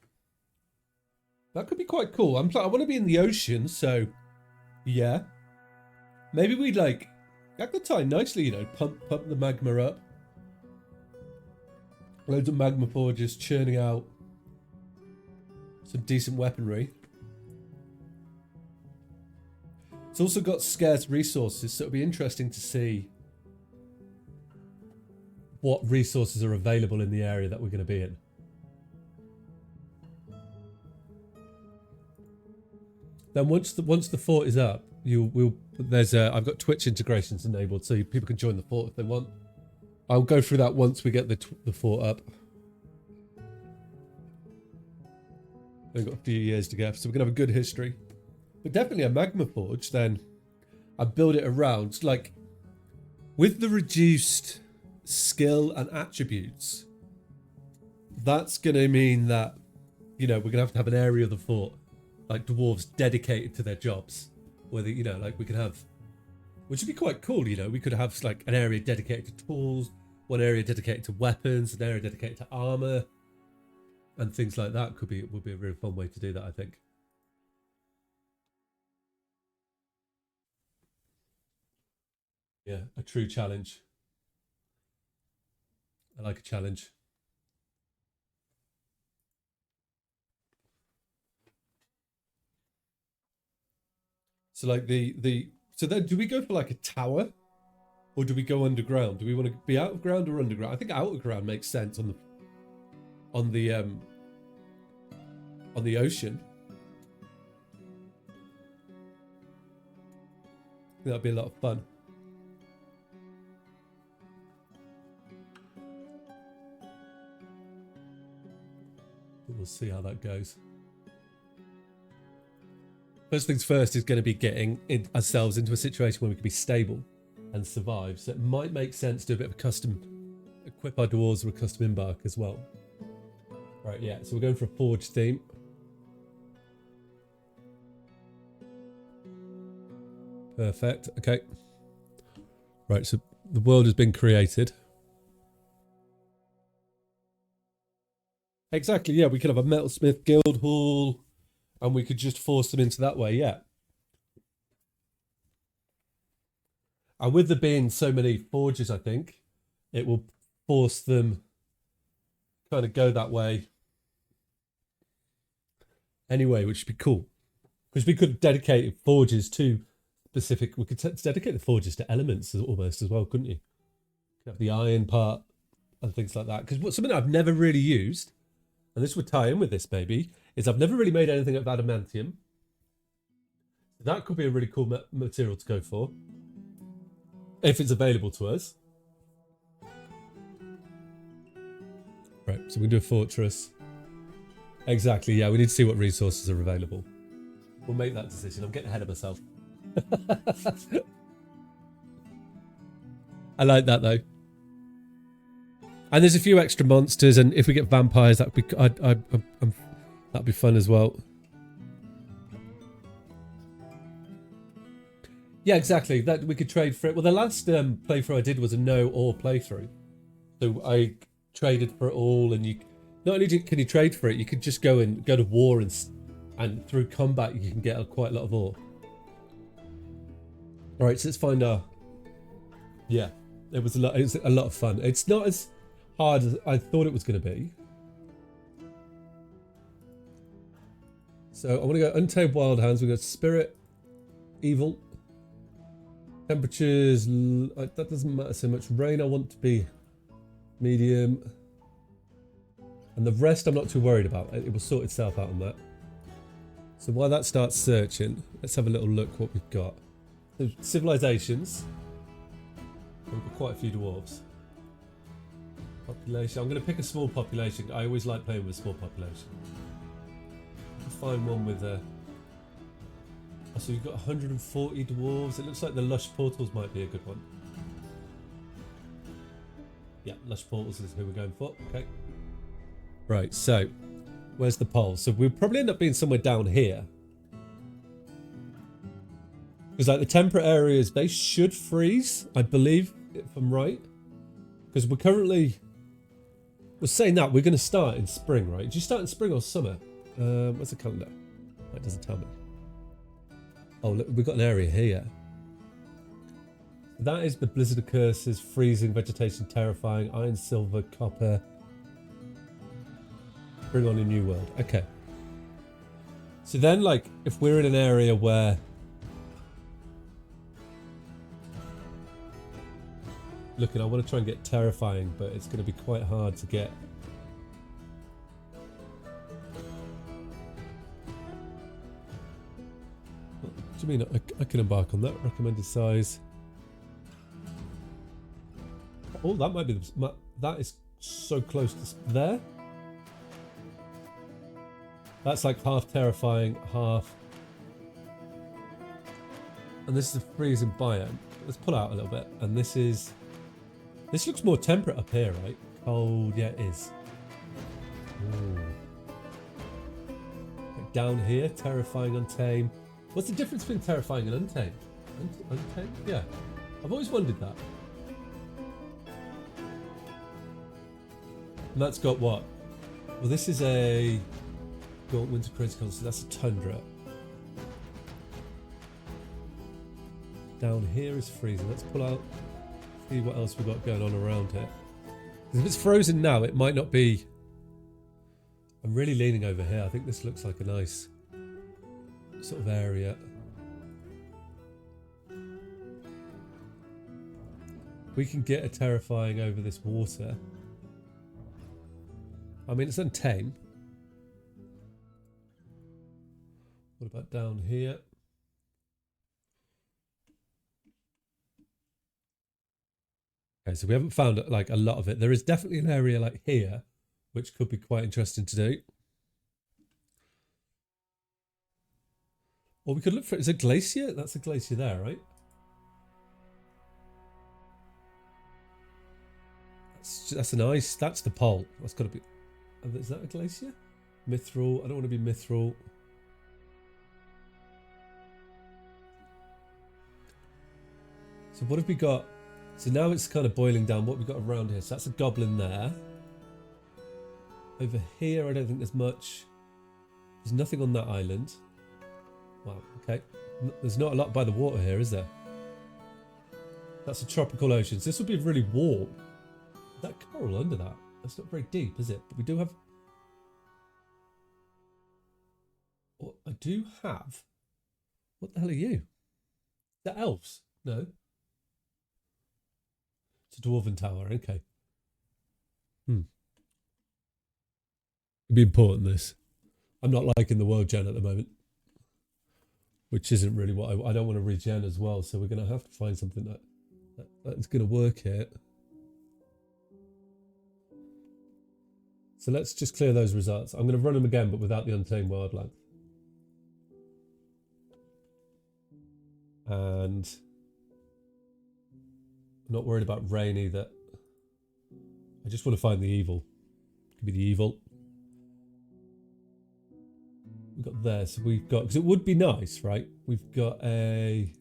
That could be quite cool. I want to be in the ocean, so yeah. Maybe we'd like, that could tie nicely, you know, pump the magma up. Loads of magma forges churning out some decent weaponry. It's also got scarce resources, so it'll be interesting to see what resources are available in the area that we're going to be in. Then once the fort is up, I've got Twitch integrations enabled, so people can join the fort if they want. I'll go through that once we get the fort up. We've got a few years to go, so we're gonna have a good history. But definitely a magma forge. Then I build it around, like, with the reduced skill and attributes. That's gonna mean that, you know, we're gonna have to have an area of the fort, like dwarves dedicated to their jobs. Whether, you know, like we could have, which would be quite cool, you know, we could have like an area dedicated to tools, one area dedicated to weapons, an area dedicated to armor, and things like that. Would be a really fun way to do that, I think. Yeah, a true challenge. I like a challenge. So like so then do we go for like a tower, or do we go underground? Do we want to be out of ground or underground? I think out of ground makes sense on the ocean. I think that'd be a lot of fun. But we'll see how that goes. First things first is going to be getting ourselves into a situation where we can be stable and survive. So it might make sense to do a bit of a custom, equip our dwarves with a custom embark as well. Right, yeah, so we're going for a forge theme. Perfect, okay. Right, so the world has been created. Exactly, yeah, we could have a metalsmith guild hall. And we could just force them into that way, yeah. And with there being so many forges, I think, it will force them kind of go that way anyway, which would be cool. Because we could dedicate forges to specific, we could dedicate the forges to elements almost as well, couldn't you? You could have the iron part and things like that. Because something I've never really used, and this would tie in with this maybe, is I've never really made anything of adamantium. That could be a really cool material to go for, if it's available to us. Right, so we do a fortress. Exactly, yeah, we need to see what resources are available. We'll make that decision. I'm getting ahead of myself. I like that though. And there's a few extra monsters, and if we get vampires, that'd be fun as well. Yeah, exactly. That we could trade for it. Well, the last playthrough I did was a no-or playthrough, so I traded for it all. And you not only can you trade for it, you could just go to war and through combat you can get quite a lot of ore. All right, so let's find our. Yeah, it was a lot of fun. It's not as hard as I thought it was going to be. So I want to go Untamed Wild Hands. We got Spirit, Evil. Temperatures, that doesn't matter so much. Rain I want to be medium. And the rest I'm not too worried about. It will sort itself out on that. So while that starts searching, let's have a little look what we've got. So civilizations. We've got quite a few dwarves. Population. I'm going to pick a small population. I always like playing with a small population. Find one with a. Oh, so you've got 140 dwarves. It looks like the Lush Portals might be a good one. Yeah, Lush Portals is who we're going for. Okay. Right, so where's the pole? So we'll probably end up being somewhere down here. Because like the temperate areas, they should freeze, I believe, if I'm right. Because we're saying that we're going to start in spring, right? Do you start in spring or summer? Where's the calendar? That doesn't tell me. Oh, look, we've got an area here. That is the Blizzard of Curses, freezing, vegetation, terrifying, iron, silver, copper. Bring on a new world. Okay. So then, like, if we're in an area where... Looking, I want to try and get terrifying, but it's going to be quite hard to get. What do you mean? I can embark on that. Recommended size. Oh, that might be the... That is so close to there. That's like half terrifying, half... And this is a freezing biome. Let's pull out a little bit. And this is... This looks more temperate up here, right? Cold, yeah, it is. Ooh. Like down here, terrifying, untamed. What's the difference between terrifying and untamed? Untamed? Yeah. I've always wondered that. And that's got what? Well, this is a winter critical, so that's a tundra. Down here is freezing. Let's pull out, see what else we've got going on around here. Because if it's frozen now, it might not be. I'm really leaning over here. I think this looks like a nice sort of area. We can get a terrifying over this water. I mean, it's untamed. What about down here? Okay, so we haven't found like a lot of it. There is definitely an area like here, which could be quite interesting to do. Or we could look for, is a glacier? That's a glacier there, right? That's an ice, that's the pole. That's got to be, is that a glacier? Mithril, I don't want to be mithril. So what have we got? So now it's kind of boiling down. What have we got around here? So that's a goblin there. Over here, I don't think there's much. There's nothing on that island. Wow, okay. There's not a lot by the water here, is there? That's a tropical ocean. So this would be really warm. That coral under that. That's not very deep, is it? But we do have... Well, I do have... What the hell are you? Is that elves? No. It's a dwarven tower, okay. It'd be important, this. I'm not liking the world gen at the moment. Which isn't really what I don't want to regen as well, so we're going to have to find something that's going to work here. So let's just clear those results. I'm going to run them again, but without the untamed wildland. And I'm not worried about rain either. I just want to find the evil. Could be the evil. We've got there, so we've got, because it would be nice, right? We've got a,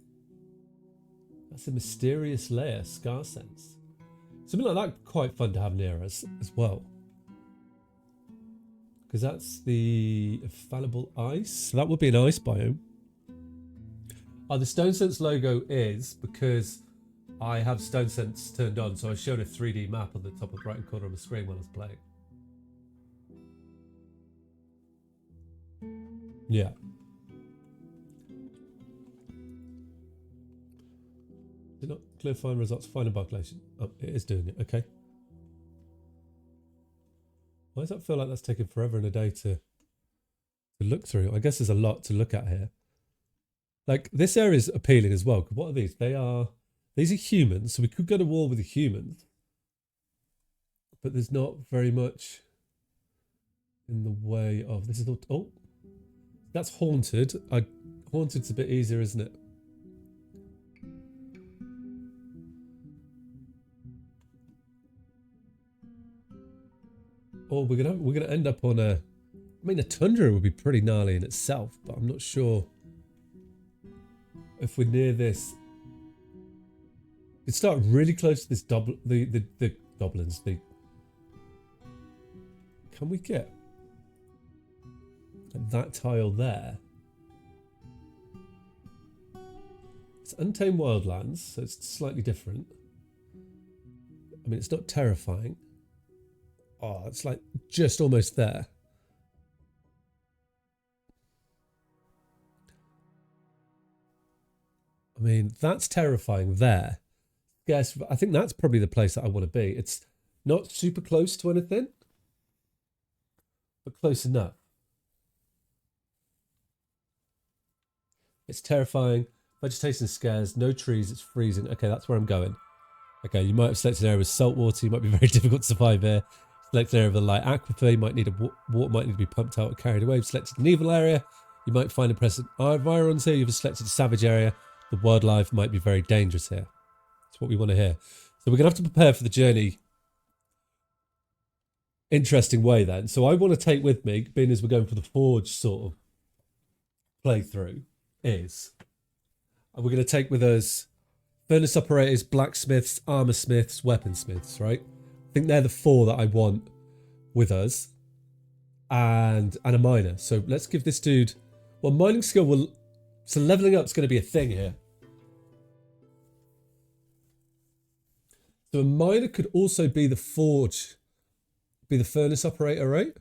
that's a mysterious layer, scar sense. Something like that quite fun to have near us as well. Because that's the fallible ice. So that would be an ice biome. Oh, the Stone Sense logo is because I have Stone Sense turned on, so I showed a 3D map on the top of the right corner of the screen when I was playing. Yeah. Did not clear find results, find a calculation. Oh, it is doing it, okay. Why does that feel like that's taking forever and a day to look through? I guess there's a lot to look at here. Like, this area is appealing as well. What are these? These are humans, so we could go to war with the humans. But there's not very much in the way of, this is not, oh. That's haunted. Haunted's a bit easier, isn't it? Oh, we're gonna end up on a. I mean, a tundra would be pretty gnarly in itself, but I'm not sure if we're near this. It'd start really close to this the goblins. Can we get that tile there? It's untamed wildlands, so it's slightly different. I mean, it's not terrifying. Oh, it's like just almost there. I mean, that's terrifying there. Yes, I think that's probably the place that I want to be. It's not super close to anything, but close enough. It's terrifying. Vegetation scares. No trees. It's freezing. Okay, that's where I'm going. Okay, you might have selected an area with salt water. You might be very difficult to survive here. Select an area with a light aquifer. You might need water might need to be pumped out or carried away. You've selected an evil area. You might find impressive environs here. You've selected a savage area. The wildlife might be very dangerous here. That's what we want to hear. So we're going to have to prepare for the journey. Interesting way then. So I want to take with me, being as we're going for the forge sort of playthrough, is we're going to take with us furnace operators, blacksmiths, armor smiths, weaponsmiths, right? I think they're the 4 that I want with us. And a miner. So let's give this dude... Well, mining skill will... So leveling up is going to be a thing here. So a miner could also be the forge, be the furnace operator, right?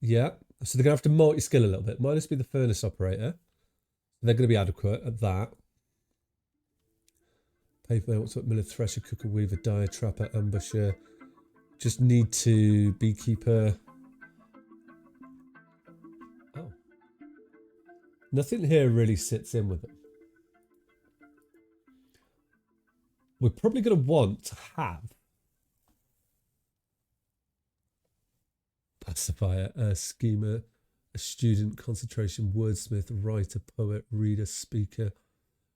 Yeah. So they're going to have to multi-skill a little bit. Miners be the furnace operator. They're going to be adequate at that. Paper, what's up? Miller, thresher, cooker, weaver, dyer, trapper, ambusher. Just need to beekeeper. Oh. Nothing here really sits in with it. We're probably going to want to have pacifier, a schemer, a student, concentration, wordsmith, writer, poet, reader, speaker.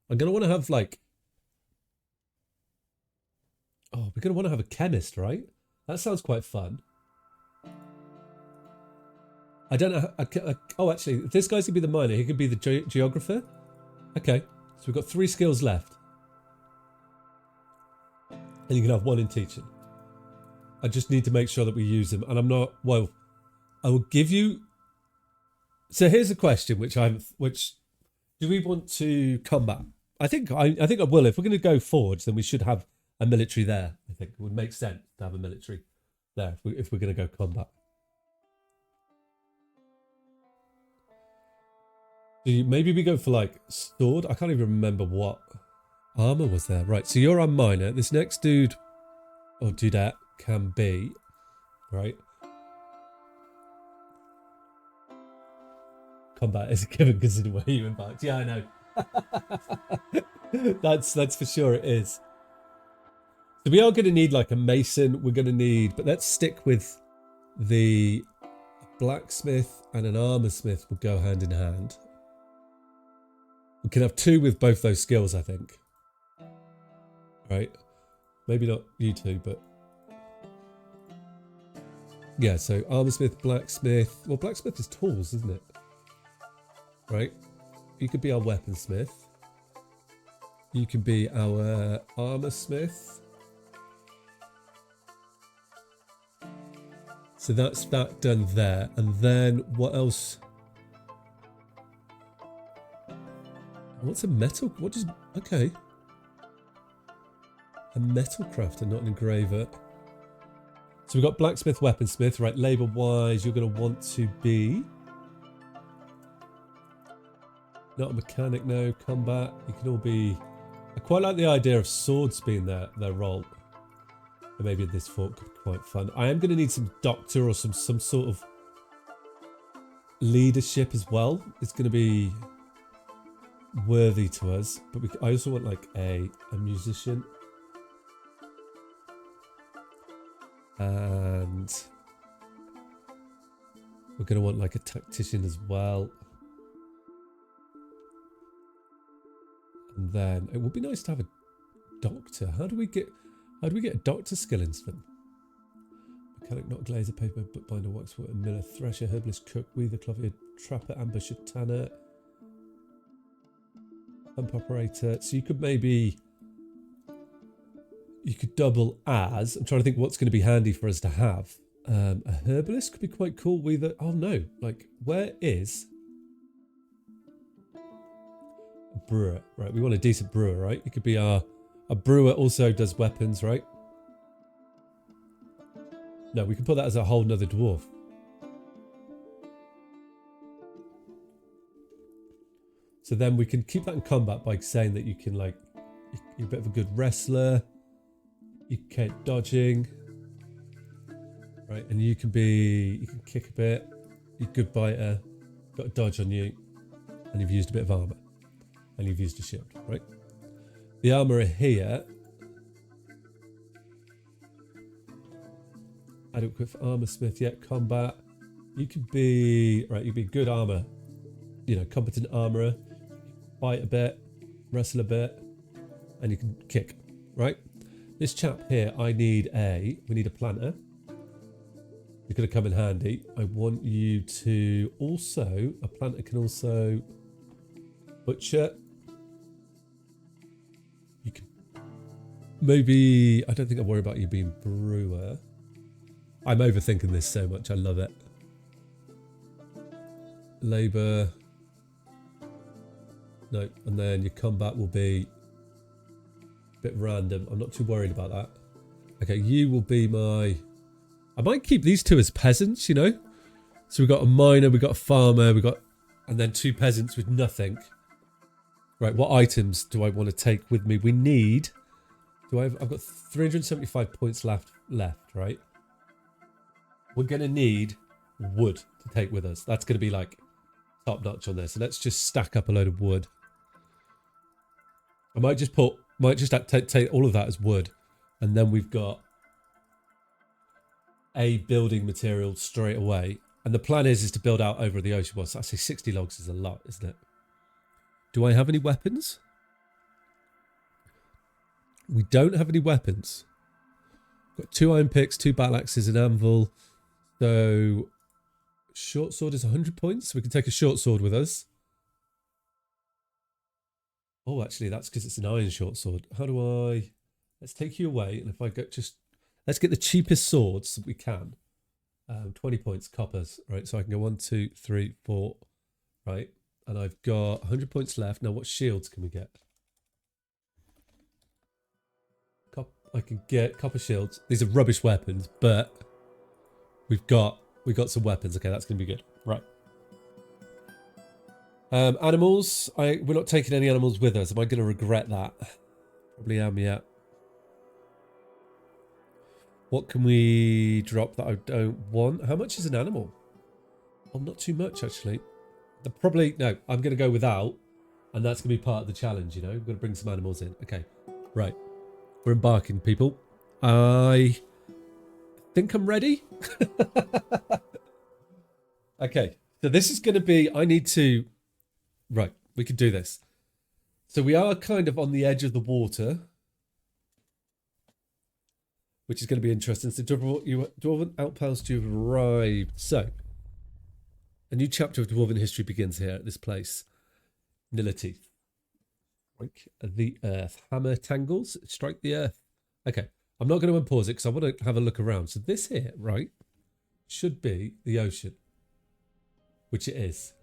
I'm going to want to have like... Oh, we're going to want to have a chemist, right? That sounds quite fun. I don't know. Oh, actually, if this guy's going to be the miner, he could be the geographer. Okay, so we've got 3 skills left. And you can have 1 in teaching. I just need to make sure that we use them. And I'm not... Well, I will give you... So here's a question, which do we want to combat? I think I will. If we're going to go forge, then we should have a military there. I think it would make sense to have a military there if we're going to go combat. Maybe we go for like sword. I can't even remember what armor was there. Right, so you're on miner. This next dude or dudette can be right. Combat is a given considering where you embarked. Yeah, I know. that's for sure it is. So we are going to need like a mason. We're going to need, but let's stick with the blacksmith and an armor smith will go hand in hand. We can have 2 with both those skills, I think. Right? Maybe not you 2, but... Yeah, so armor smith, blacksmith... Well, blacksmith is tools, isn't it? Right? You could be our weaponsmith. You can be our armor smith. So that's that done there. And then what else... What's a metal? What does... Okay. A metal crafter, not an engraver. So we've got blacksmith, weaponsmith. Right, labour-wise, you're going to want to be... Not a mechanic, no. Combat. You can all be... I quite like the idea of swords being their role. And maybe this fort could be quite fun. I am going to need some doctor or some sort of leadership as well. It's going to be... worthy to us, but I also want like a musician, and we're going to want like a tactician as well. And then it would be nice to have a doctor. How do we get a doctor skill into them? Mechanic, not glazer, paper, but binder, waxwork, miller, thresher, herbalist, cook, weaver, clothier, trapper, ambusher, tanner, pump operator. So you could double as... I'm trying to think what's going to be handy for us to have. A herbalist could be quite cool. Weaver... Oh no, like where is... brewer, right? We want a decent brewer, right? It could be a brewer also does weapons, right? No, we can put that as a whole nother dwarf. So then we can keep that in combat by saying that you can, like, you're a bit of a good wrestler. You can keep dodging. Right, and you can kick a bit. You're a good biter. Got a dodge on you. And you've used a bit of armor. And you've used a shield, right? The armorer here. Adequate for armor smith, yeah, combat. You could be, right, you'd be good armor. You know, competent armorer. Bite a bit. Wrestle a bit. And you can kick, right? This chap here, we need a planter. You're going to come in handy. I want you to also, a planter can also butcher. You can maybe, I don't think I worry about you being brewer. I'm overthinking this so much. I love it. Labor. No, and then your combat will be a bit random. I'm not too worried about that. Okay, you will be my... I might keep these two as peasants, you know? So we've got a miner, we've got a farmer, and then 2 peasants with nothing. Right, what items do I want to take with me? We need... I've got 375 points left, right? We're going to need wood to take with us. That's going to be like top notch on this. So let's just stack up a load of wood. I might just take all of that as wood. And then we've got a building material straight away. And the plan is to build out over the ocean. Well, so I say 60 logs is a lot, isn't it? Do I have any weapons? We don't have any weapons. Got 2 iron picks, 2 battle axes, an anvil. So, short sword is 100 points. So we can take a short sword with us. Oh, actually, that's because it's an iron short sword. How do I... Let's take you away. And if I go just... Let's get the cheapest swords that we can. 20 points, coppers. Right, so I can go 1, 2, 3, 4. Right, and I've got 100 points left. Now, what shields can we get? I can get copper shields. These are rubbish weapons, but... We've got some weapons. Okay, that's going to be good. Right. Animals. We're not taking any animals with us. Am I going to regret that? Probably am, yeah. What can we drop that I don't want? How much is an animal? Oh, not too much, actually. No, I'm going to go without. And that's going to be part of the challenge, you know. We've got to bring some animals in. Okay, right. We're embarking, people. I think I'm ready. Okay, so this is going to be, right, we can do this. So we are kind of on the edge of the water, which is going to be interesting. So Dwarven Outpost, you've arrived. So, a new chapter of Dwarven history begins here at this place. Nility. Strike the earth. Hammer tangles, strike the earth. Okay, I'm not going to unpause it because I want to have a look around. So this here, right, should be the ocean, which it is.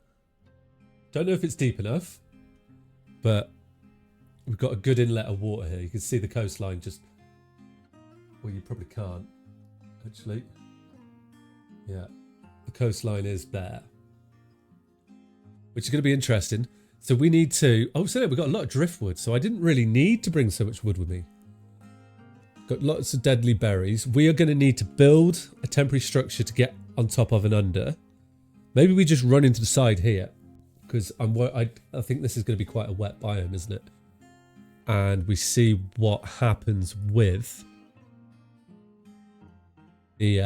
Don't know if it's deep enough, but we've got a good inlet of water here. You can see the coastline just... Well, you probably can't, actually. Yeah, the coastline is there, which is going to be interesting. So we need to... Oh, so we've got a lot of driftwood, so I didn't really need to bring so much wood with me. Got lots of deadly berries. We are going to need to build a temporary structure to get on top of and under. Maybe we just run into the side here, because I think this is going to be quite a wet biome, isn't it? And we see what happens with the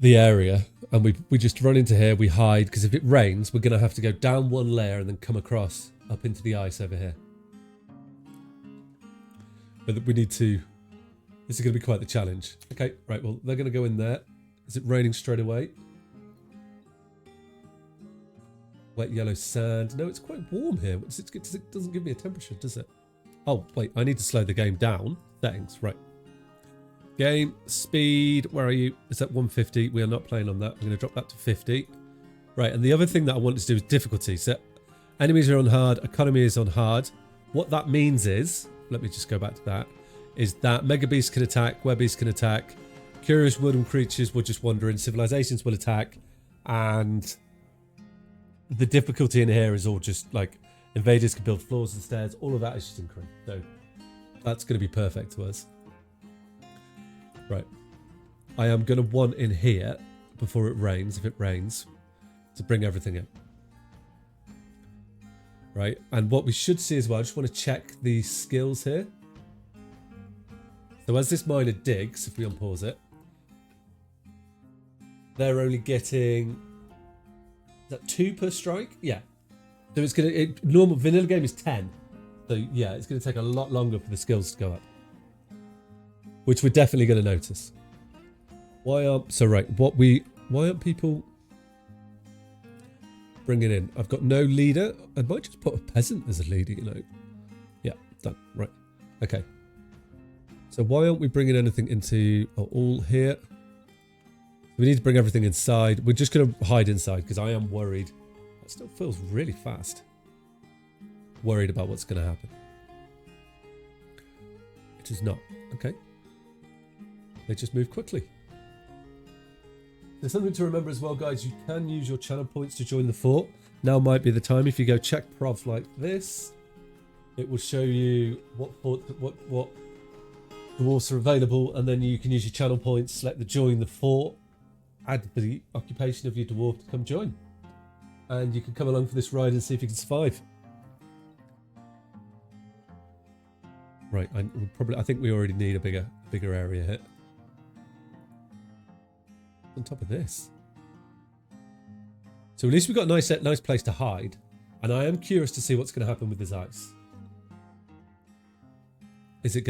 area, and we just run into here. We hide, because if it rains, we're going to have to go down one layer and then come across up into the ice over here. But we need to... This is going to be quite the challenge. Okay, right, well, they're going to go in there. Is it raining straight away? Wet yellow sand. No, it's quite warm here. It doesn't give me a temperature, does it? Oh, wait, I need to slow the game down. Settings, right. Game, speed, where are you? It's at 150. We are not playing on that. I'm going to drop that to 50. Right, and the other thing that I wanted to do is difficulty. So Enemies are on hard. Economy is on hard. What that means is, let me just go back to that, is that mega beasts can attack, were beasts can attack, curious woodland creatures will just wander in, civilizations will attack, and the difficulty in here is all just like invaders can build floors and stairs. All of that is just incredible. So that's going to be perfect to us. Right. I am going to want in here before it rains, if it rains, to bring everything in. Right. And what we should see as well, I just want to check the skills here. So as this miner digs, if we unpause it, they're only getting, is that 2 per strike? Yeah. So it's going to, normal vanilla game is 10. So yeah, it's going to take a lot longer for the skills to go up. Which we're definitely going to notice. Why aren't people bringing in? I've got no leader. I might just put a peasant as a leader, you know. Yeah, done. Right. Okay. So why aren't we bringing anything into all here? We need to bring everything inside. We're just going to hide inside because I am worried. That still feels really fast. Worried about what's going to happen. It is not. Okay. They just move quickly. There's something to remember as well, guys. You can use your channel points to join the fort. Now might be the time. If you go check prov like this, it will show you what dwarfs are available, and then you can use your channel points, select the join the fort, add the occupation of your dwarf to come join, and you can come along for this ride and see if you can survive. Right, I think we already need a bigger area here. On top of this, so at least we've got a nice place to hide, and I am curious to see what's going to happen with this ice. Is it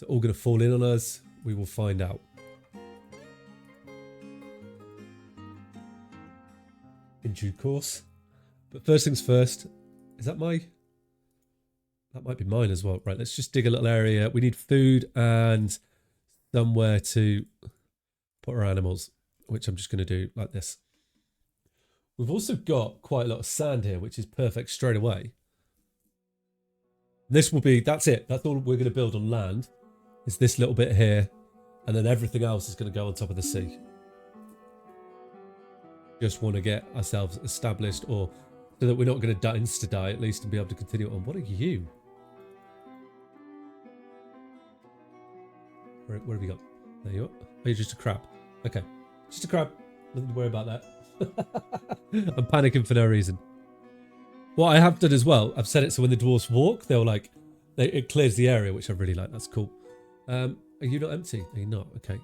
all going to fall in on us? We will find out. In due course. But first things first, is that my... That might be mine as well. Right, let's just dig a little area. We need food and somewhere to put our animals, which I'm just going to do like this. We've also got quite a lot of sand here, which is perfect straight away. This will be, that's it. That's all we're going to build on land. Is this little bit here, and then everything else is going to go on top of the sea. Just want to get ourselves established, or so that we're not going to insta-die at least, and be able to continue on. What are you? Where have you got? There you are. Oh, you're just a crab. Okay. Just a crab. Nothing to worry about that. I'm panicking for no reason. What I have done as well, I've set it so when the dwarves walk, it clears the area, which I really like. That's cool. Are you not empty? Are you not? Okay.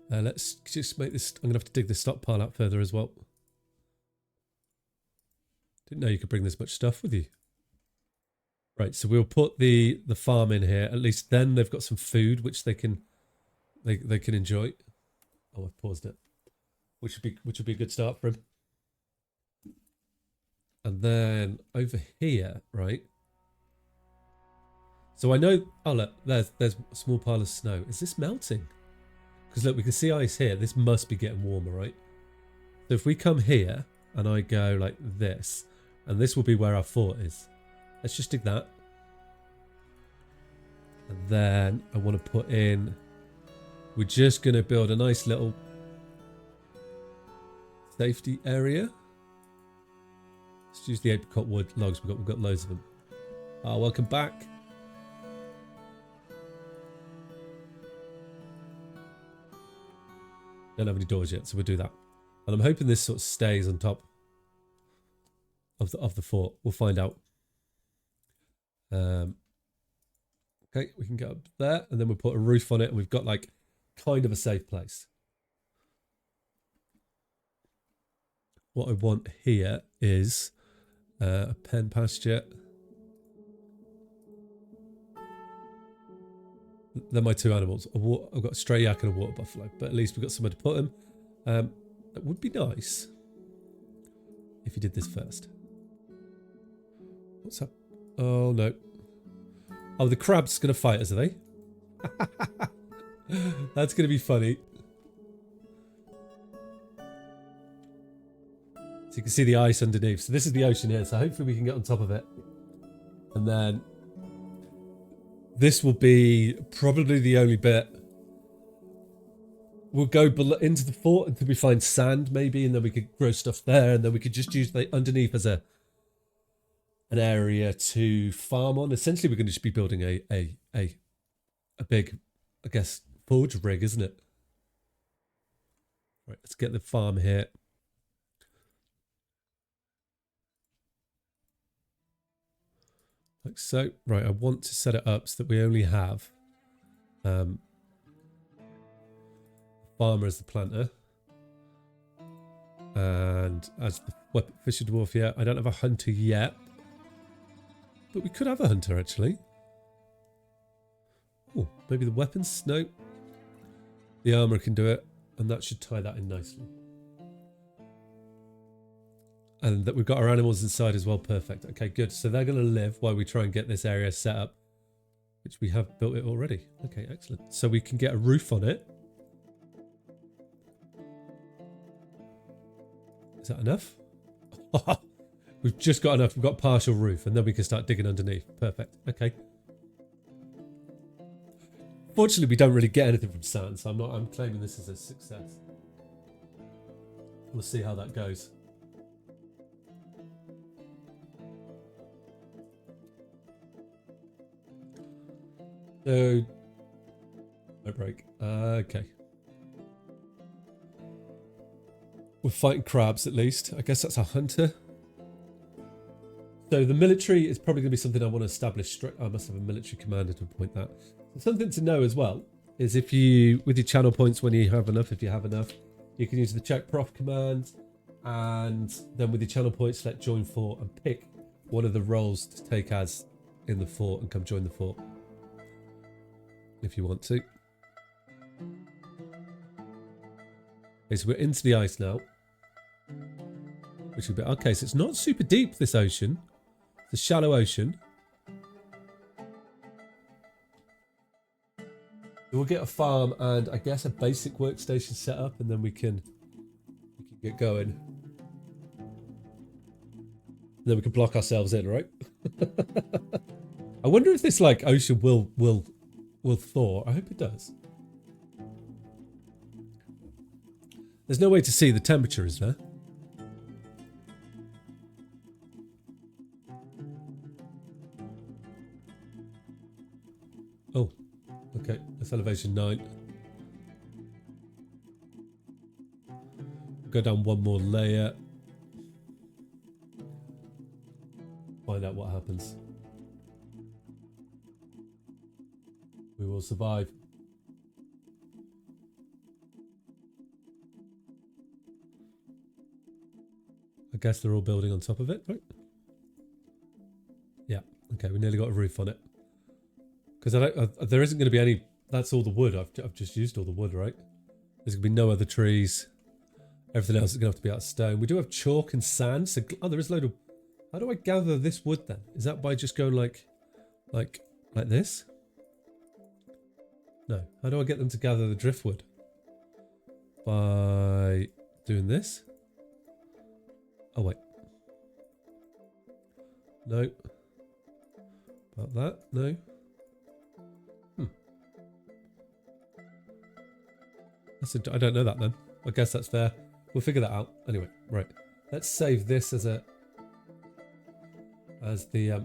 Let's just make this... I'm going to have to dig this stockpile out further as well. Didn't know you could bring this much stuff with you. Right, so we'll put the farm in here. At least then they've got some food which they can enjoy. Oh, I've paused it. Which would be a good start for him. And then over here, right? So I know, oh look, there's a small pile of snow. Is this melting? Because look, we can see ice here. This must be getting warmer, right? So if we come here and I go like this, and this will be where our fort is. Let's just dig that. And then I want to put in, we're just going to build a nice little safety area. Let's use the apricot wood logs. We've got loads of them. Welcome back. Don't have any doors yet, so we'll do that. And I'm hoping this sort of stays on top of the fort. We'll find out. Okay, we can get up there, and then we'll put a roof on it, and we've got like kind of a safe place. What I want here is a pen pasture. They're my two animals. I've got a stray yak and a water buffalo, but at least we've got somewhere to put them. It would be nice if you did this first. What's up? Oh, no. Oh, the crab's going to fight us, are they? That's going to be funny. So you can see the ice underneath. So this is the ocean here. So hopefully we can get on top of it. And then this will be probably the only bit. We'll go into the fort until we find sand maybe, and then we could grow stuff there, and then we could just use the underneath as an area to farm on. Essentially, we're going to just be building a big, I guess, forge rig, isn't it? Right, let's get the farm here. Like so. Right, I want to set it up so that we only have farmer as the planter. And as the weapon fisher dwarf, yeah, I don't have a hunter yet. But we could have a hunter, actually. Oh, maybe the weapons? No. The armor can do it. And that should tie that in nicely. And that we've got our animals inside as well. Perfect. Okay, good. So they're going to live while we try and get this area set up. Which we have built it already. Okay, excellent. So we can get a roof on it. Is that enough? We've just got enough. We've got partial roof. And then we can start digging underneath. Perfect. Okay. Fortunately, we don't really get anything from sand, so I'm claiming this as a success. We'll see how that goes. So, no break. Okay. We're fighting crabs at least. I guess that's a hunter. So the military is probably going to be something I want to establish. I must have a military commander to appoint that. Something to know as well is if you, with your channel points, when you have enough, if you have enough, you can use the check prof command, and then with your channel points, select join fort and pick one of the roles to take as in the fort and come join the fort if you want to. Okay, so we're into the ice now, which will be okay. So it's not super deep, this ocean. It's a shallow ocean. We'll get a farm and I guess a basic workstation set up, and then we can get going. And then we can block ourselves in, right? I wonder if this like ocean will thaw. I hope it does. There's no way to see the temperature, is there? Oh. Okay, that's elevation 9. Go down one more layer. Find out what happens. We will survive. I guess they're all building on top of it, right? Yeah, okay, we nearly got a roof on it. Because there isn't going to be any. That's all the wood. I've just used all the wood, right? There's going to be no other trees. Everything else is going to have to be out of stone. We do have chalk and sand. So there is a load of. How do I gather this wood then? Is that by just going like this? No. How do I get them to gather the driftwood? By doing this? Oh wait. No. About that? No. I don't know that then. I guess that's fair. We'll figure that out. Anyway, right. Let's save this as the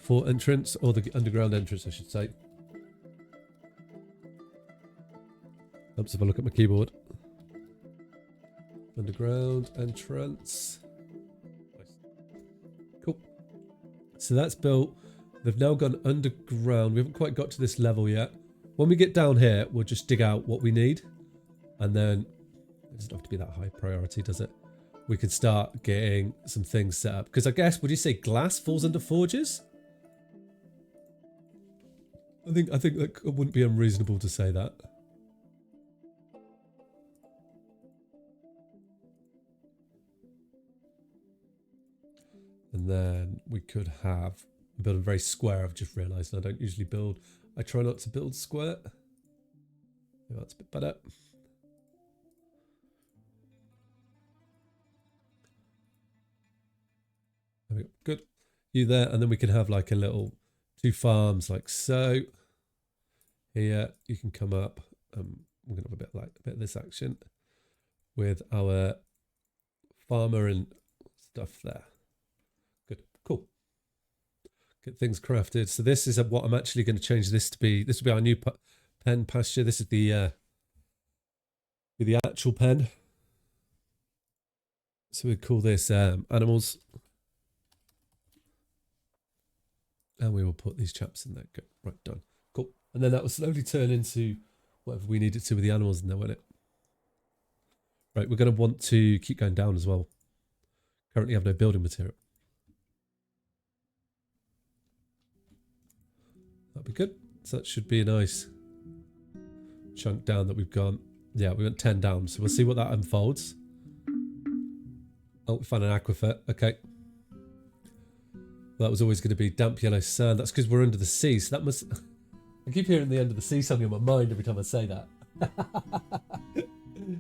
fort entrance, or the underground entrance, I should say. Oops, if I look at my keyboard. Underground entrance. Nice. Cool. So that's built. They've now gone underground. We haven't quite got to this level yet. When we get down here, we'll just dig out what we need. And then, it doesn't have to be that high priority, does it? We can start getting some things set up. Because I guess, would you say glass falls under forges? I think that wouldn't be unreasonable to say that. And then we could have build a very square. I've just realised I don't usually build. I try not to build square. Maybe that's a bit better. we go. Good. You there, and then we can have like a little 2 farms like so. Here you can come up. We're gonna have a bit of this action with our farmer and stuff there. Good, cool. Get things crafted. So this is what I'm actually going to change this to be. This will be our new pen pasture. This is the actual pen. So we call this animals. And we will put these chaps in there. Good. Right, done. Cool. And then that will slowly turn into whatever we need it to with the animals in there, won't it? Right, we're going to want to keep going down as well. Currently have no building material. That'll be good. So that should be a nice chunk down that we've gone. Yeah, we went 10 down. So we'll see what that unfolds. Oh, we found an aquifer. Okay. Well, that was always going to be damp yellow sand. That's because we're under the sea. So that must... I keep hearing the under the sea song in my mind every time I say that.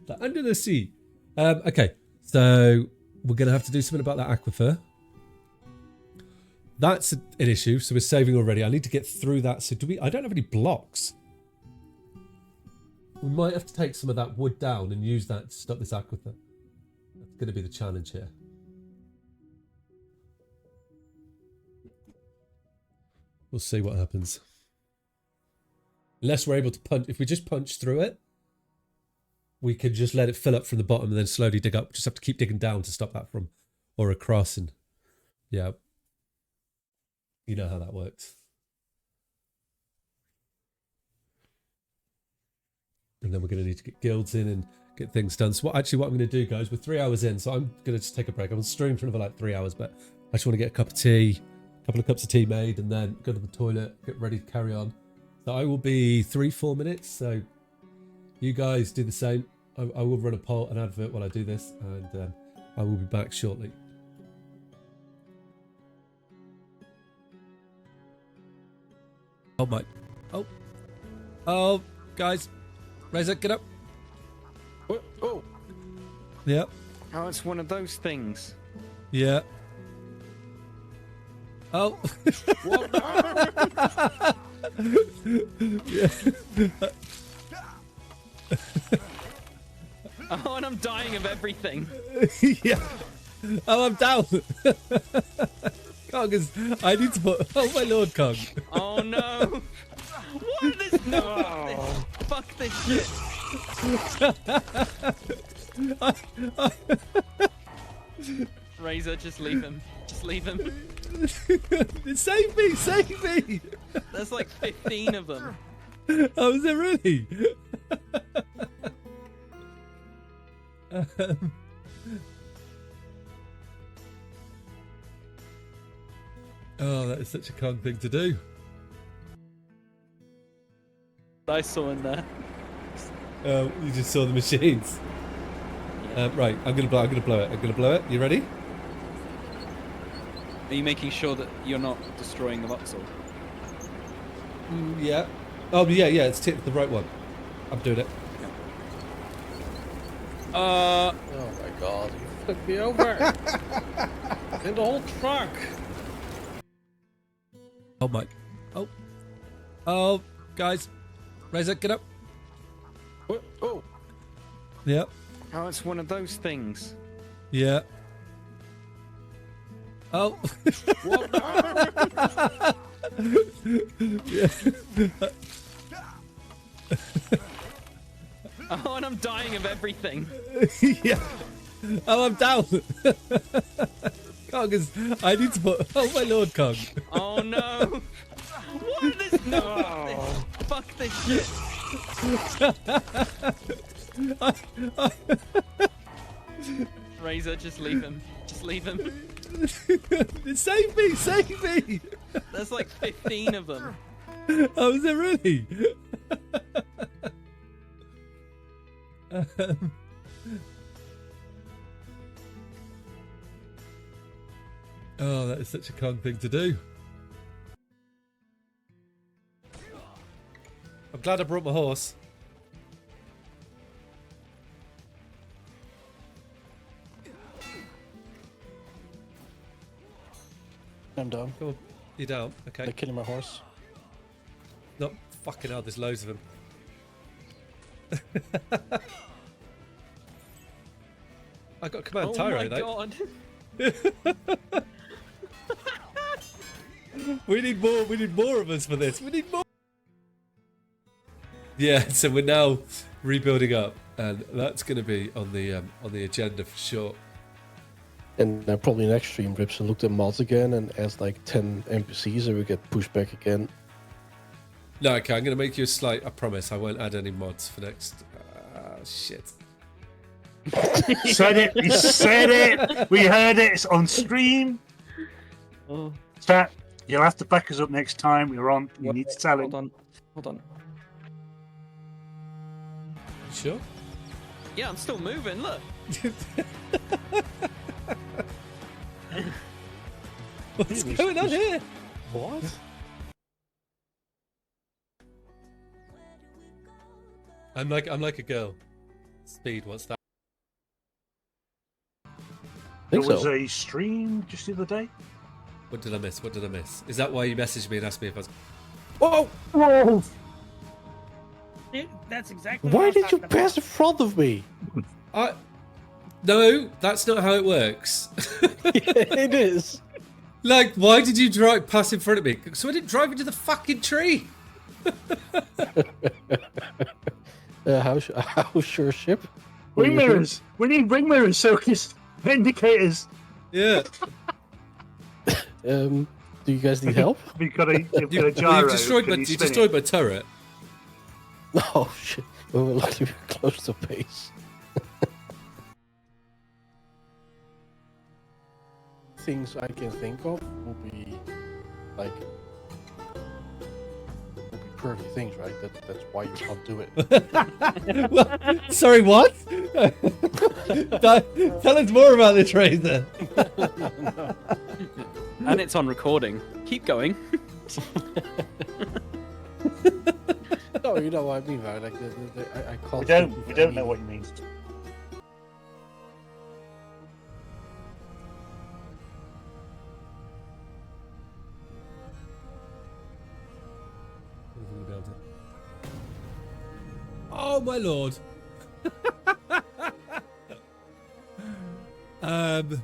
Like, under the sea. Okay. So we're going to have to do something about that aquifer. That's an issue. So we're saving already. I need to get through that. So do we... I don't have any blocks. We might have to take some of that wood down and use that to stop this aquifer. That's going to be the challenge here. We'll see what happens. Unless we're able to punch... If we just punch through it, we could just let it fill up from the bottom and then slowly dig up. Just have to keep digging down to stop that from... Or across and... Yeah. You know how that works. And then we're going to need to get guilds in and get things done. So what I'm going to do, guys, we're 3 hours in, so I'm going to just take a break. I'm going to stream for another like 3 hours, but I just want to get a cup of tea, a couple of cups of tea made, and then go to the toilet, get ready to carry on. So I will be 3-4 minutes, so you guys do the same. I will run a poll, an advert while I do this, and I will be back shortly. Oh my. Oh, guys. Razor, get up. Oh. Yeah. Oh, it's one of those things. Yeah. Oh. What? Yeah. Oh, and I'm dying of everything. Yeah. Oh, I'm down. Kong is... I need to put... Oh, my lord, Kong. Oh, no. What is this? No. Fuck this shit. Razor, just leave him. Just leave him. Save me! Save me! There's like 15 of them. Oh, is there really? Oh, that is such a Kong thing to do. I saw in there. Oh, you just saw the machines. Right, I'm gonna blow it. You ready? Are you making sure that you're not destroying the voxel? Yeah. Oh, yeah. It's tipped the right one. I'm doing it. Oh my god, you flipped me over. In the whole truck. Oh my. Oh, guys. Razor, get up. Oh. Yeah. Oh, it's one of those things. Yeah. Oh. What? Yeah. Oh, and I'm dying of everything. Yeah. Oh, I'm down. Kong is... I need to put... Oh, my lord, Kong. Oh, no. What is this? No. Fuck this shit. Razor, just leave him. Just leave him. Save me! Save me! There's like 15 of them. Oh, is there really? Oh, that is such a Kong thing to do. I'm glad I brought my horse. I'm down. Come on. You're down. Okay. They're killing my horse. Not fucking hell, there's loads of them. I got command Tyro though. God. We need more of us for this. We need more. Yeah, so we're now rebuilding up, and that's going to be on the agenda for sure. And probably next stream, Ribsin looked at mods again and adds like 10 NPCs, and we get pushed back again. No, okay, I'm going to make you a slight. I promise, I won't add any mods for next. Shit. Said it. He said it. We heard it. It's on stream. Oh, Chat. You'll have to back us up next time. We're on. You need to tell him. hold on. Sure. Yeah, I'm still moving. Look. What's going on here? What? I'm like a girl. Speed. What's that? There Think was so. a stream just the other day. What did I miss? What did I miss? Is that why you messaged me and asked me if I was? Whoa! Whoa! That's exactly. Why what I was did you talking about. pass in front of me? No, that's not how it works. It is. Like, why did you pass in front of me? So I didn't drive into the fucking tree. How's your ship? Ring mirrors. We need ring mirrors, so it's indicators. Yeah. Do you guys need help? You've got a You gyro. destroyed Can my you spin destroyed my turret. Oh shit! We were luckily close to base. Things I can think of would be like perfect things, right? That's why you can't do it. Well, sorry, what? Tell us more about this, Razor. And it's on recording. Keep going. No, you know what I mean, right? Like I We can't. we don't know what you mean. Oh my lord. Come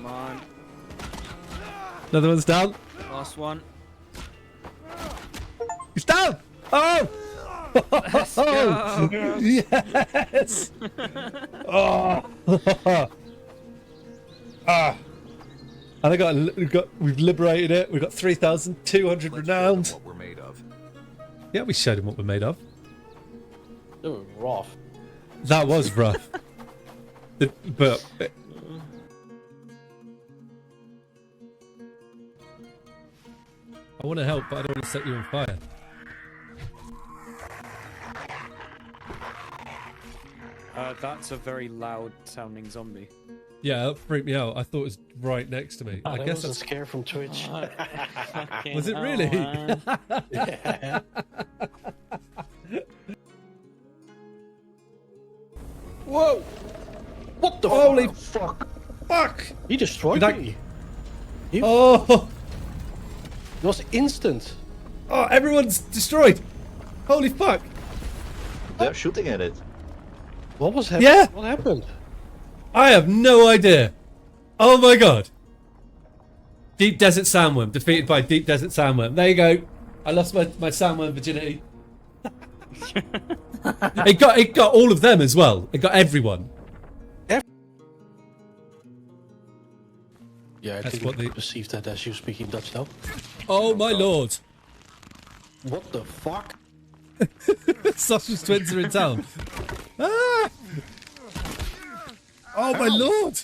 on. Another one's down. Last one. He's down. Oh. Let's go. Yes. Oh. Ah. And we've liberated it. We've got 3,200 renowned. What we're made of. Yeah, we showed him what we're made of. They were rough. That was rough. But I want to help, but I don't want to set you on fire. That's a very loud sounding zombie. Yeah, that freaked me out. I thought it was right next to me. I guess was a that's... scare from Twitch. Was it really? Yeah. Whoa! What the Holy fuck? fuck! He destroyed Did I- me. Oh! It was instant. Oh, everyone's destroyed! Holy fuck! They're shooting at it. What was happening? Yeah. What happened? I have no idea. Oh my god. Deep Desert Sandworm, defeated by Deep Desert Sandworm. There you go. I lost my sandworm virginity. It got all of them as well. It got everyone. Yeah, I That's think what we they- perceived that as you speaking Dutch now. Oh my lord. What the fuck? Sausage twins are in town. Ah! Oh my lord.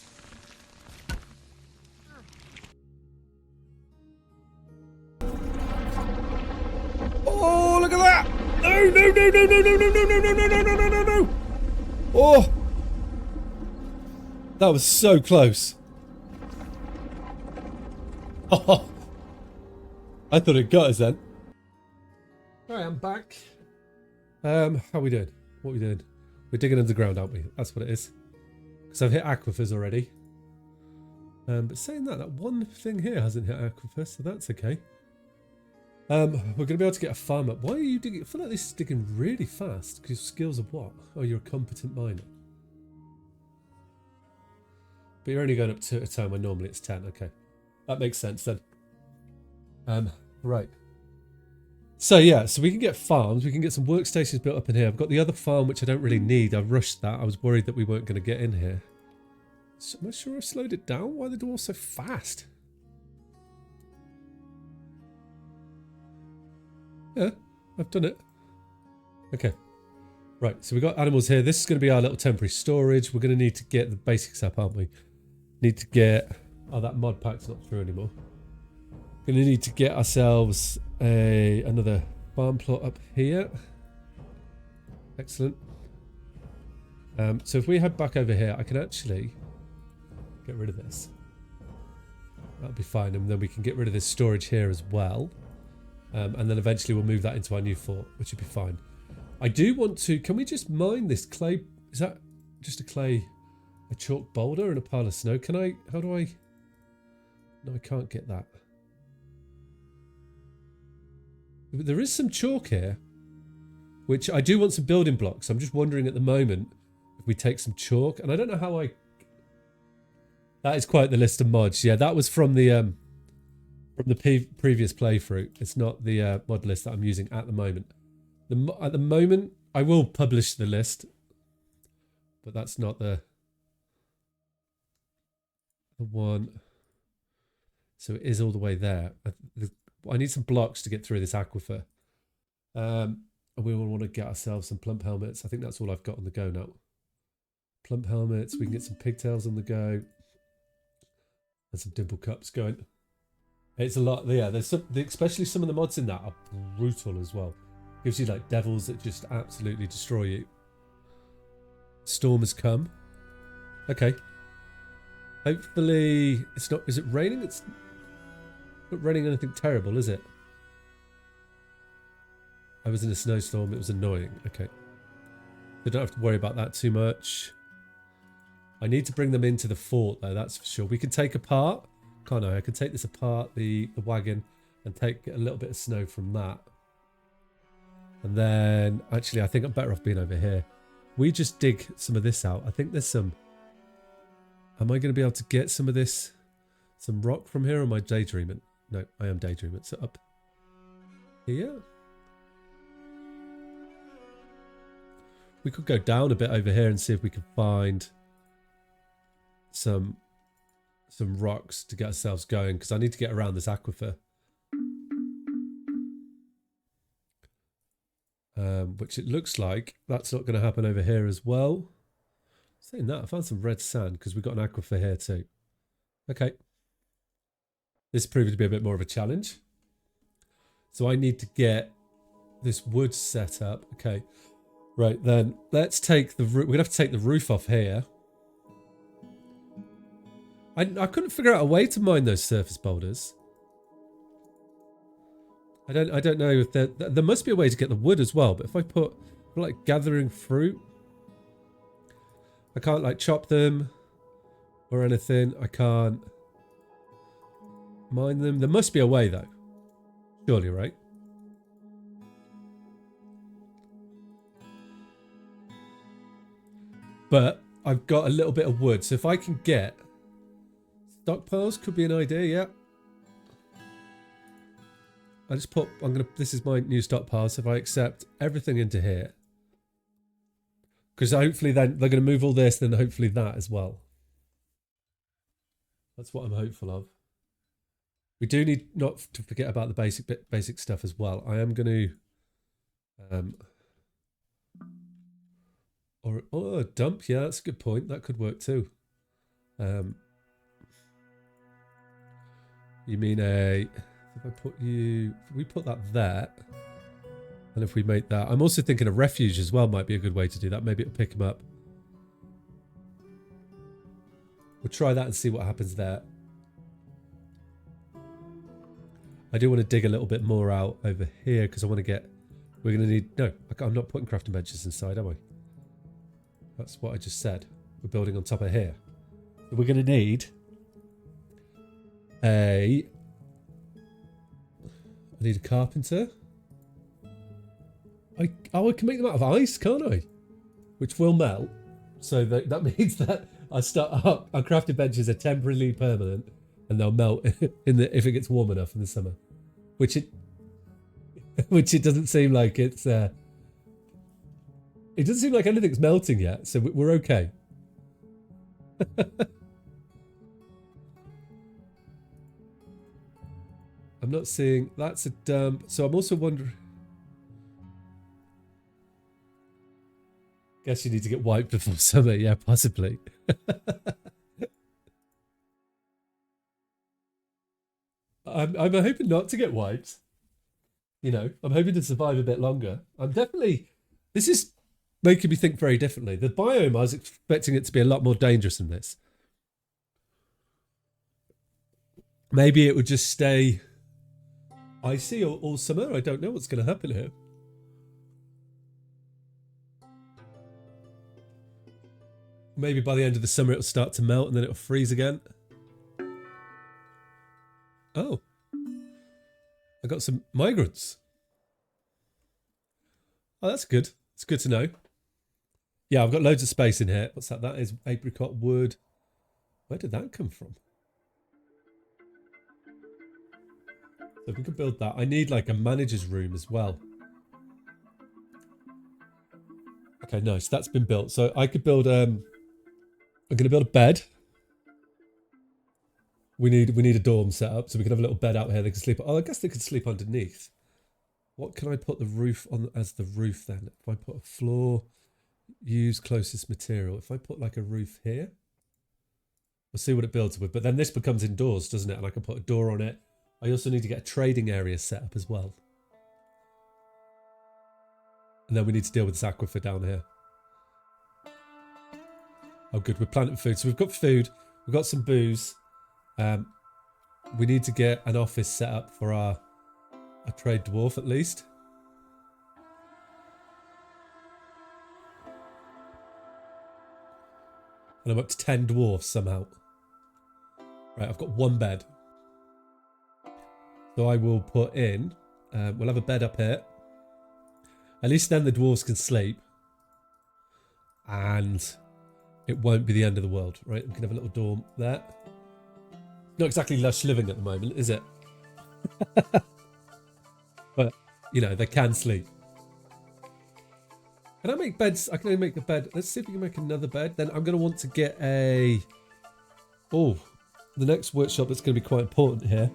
Oh, look at that! No, no, no, no, no, no, no, no, no, no, no, no, no, no, no, no! Oh! That was so close. Oh! I thought it got us then. Alright, I'm back. How are we doing? What are we doing? We're digging underground, aren't we? That's what it is. Because I've hit aquifers already. But saying that one thing here hasn't hit aquifer, so that's okay. We're going to be able to get a farm up. Why are you digging? I feel like this is digging really fast. Because skills of what? Oh, you're a competent miner. But you're only going up 2 at a time when normally it's 10. Okay. That makes sense then. Right. So yeah, so we can get farms. We can get some workstations built up in here. I've got the other farm, which I don't really need. I rushed that. I was worried that we weren't going to get in here. So, am I sure I've slowed it down? Why are the dwarves so fast? Yeah, I've done it. Okay. Right, so we've got animals here. This is going to be our little temporary storage. We're going to need to get the basics up, aren't we? Need to get... Oh, that mod pack's not through anymore. Going to need to get ourselves another farm plot up here. Excellent. So if we head back over here, I can actually get rid of this. That'll be fine. And then we can get rid of this storage here as well. And then eventually we'll move that into our new fort, which would be fine. I do want to... Can we just mine this clay? Is that just a chalk boulder and a pile of snow? Can I... How do I... No, I can't get that. There is some chalk here, which I do want some building blocks. I'm just wondering at the moment if we take some chalk. And I don't know how I... That is quite the list of mods. Yeah, that was from the previous playthrough. It's not the mod list that I'm using at the moment. At the moment, I will publish the list, but that's not the one. So it is all the way there. I need some blocks to get through this aquifer. And we will want to get ourselves some plump helmets. I think that's all I've got on the go now. Plump helmets. We can get some pigtails on the go. And some dimple cups going. It's a lot. Yeah, there's some, especially some of the mods in that are brutal as well. Gives you like devils that just absolutely destroy you. Storm has come. Okay. Hopefully it's not... Is it raining? It's not raining anything terrible, is it? I was in a snowstorm. It was annoying. Okay. I don't have to worry about that too much. I need to bring them into the fort though, that's for sure. We can take apart... Can't I? I can take this apart, the wagon, and take a little bit of snow from that. And then, actually, I think I'm better off being over here. We just dig some of this out. I think there's some... Am I going to be able to get some of this, some rock from here, or am I daydreaming? No, I am daydreaming. So up here. We could go down a bit over here and see if we can find some rocks to get ourselves going, because I need to get around this aquifer. Which it looks like that's not going to happen over here as well. Saying that, I found some red sand because we've got an aquifer here too. Okay. This proved to be a bit more of a challenge. So I need to get this wood set up. Okay. Right, then let's take the roof. We're going to have to take the roof off here. I couldn't figure out a way to mine those surface boulders. I don't know if there must be a way to get the wood as well, but if I put like gathering fruit, I can't like chop them or anything. I can't mine them. There must be a way though. Surely, right? But I've got a little bit of wood, so if I can get stockpiles, could be an idea, yeah. I just put, this is my new stockpile, so if I accept everything into here, because hopefully then they're going to move all this, then hopefully that as well. That's what I'm hopeful of. We do need not to forget about the basic stuff as well. I am going to, or a dump, yeah, that's a good point. That could work too. You mean if I put you... If we put that there, and if we make that... I'm also thinking a refuge as well might be a good way to do that. Maybe it'll pick them up. We'll try that and see what happens there. I do want to dig a little bit more out over here because I want to get... We're going to need... No, I'm not putting crafting benches inside, am I? That's what I just said. We're building on top of here. We're going to need I need a carpenter. I can make them out of ice, can't I? Which will melt. So that means that our crafted benches are temporarily permanent, and they'll melt if it gets warm enough in the summer. Which it doesn't seem like it's. It doesn't seem like anything's melting yet, so we're okay. I'm not seeing. That's a dump. So I'm also wondering. Guess you need to get wiped before summer. Yeah, possibly. I'm hoping not to get wiped. You know, I'm hoping to survive a bit longer. This is making me think very differently. The biome, I was expecting it to be a lot more dangerous than this. Maybe it would just stay icy all summer. I don't know what's going to happen here. Maybe by the end of the summer it'll start to melt and then it'll freeze again. Oh. I got some migrants. Oh, that's good. It's good to know. Yeah, I've got loads of space in here. What's that? That is apricot wood. Where did that come from? So if we could build that. I need like a manager's room as well. Okay, nice. That's been built. So I could build I'm going to build a bed. We need a dorm set up so we can have a little bed out here. They can sleep. Oh, I guess they could sleep underneath. What can I put the roof on as the roof then? If I put a floor, use closest material. If I put like a roof here, we'll see what it builds with. But then this becomes indoors, doesn't it? And I can put a door on it. I also need to get a trading area set up as well. And then we need to deal with this aquifer down here. Oh, good. We're planting food. So we've got food. We've got some booze. We need to get an office set up for our trade dwarf at least. And I'm up to 10 dwarfs somehow. Right, I've got one bed. So I will put in, we'll have a bed up here. At least then the dwarves can sleep. And it won't be the end of the world, right? We can have a little dorm there. Not exactly lush living at the moment, is it? But, you know, they can sleep. Can I make beds? I can only make a bed. Let's see if we can make another bed. Then I'm going to want to get a... Oh, the next workshop that's going to be quite important here.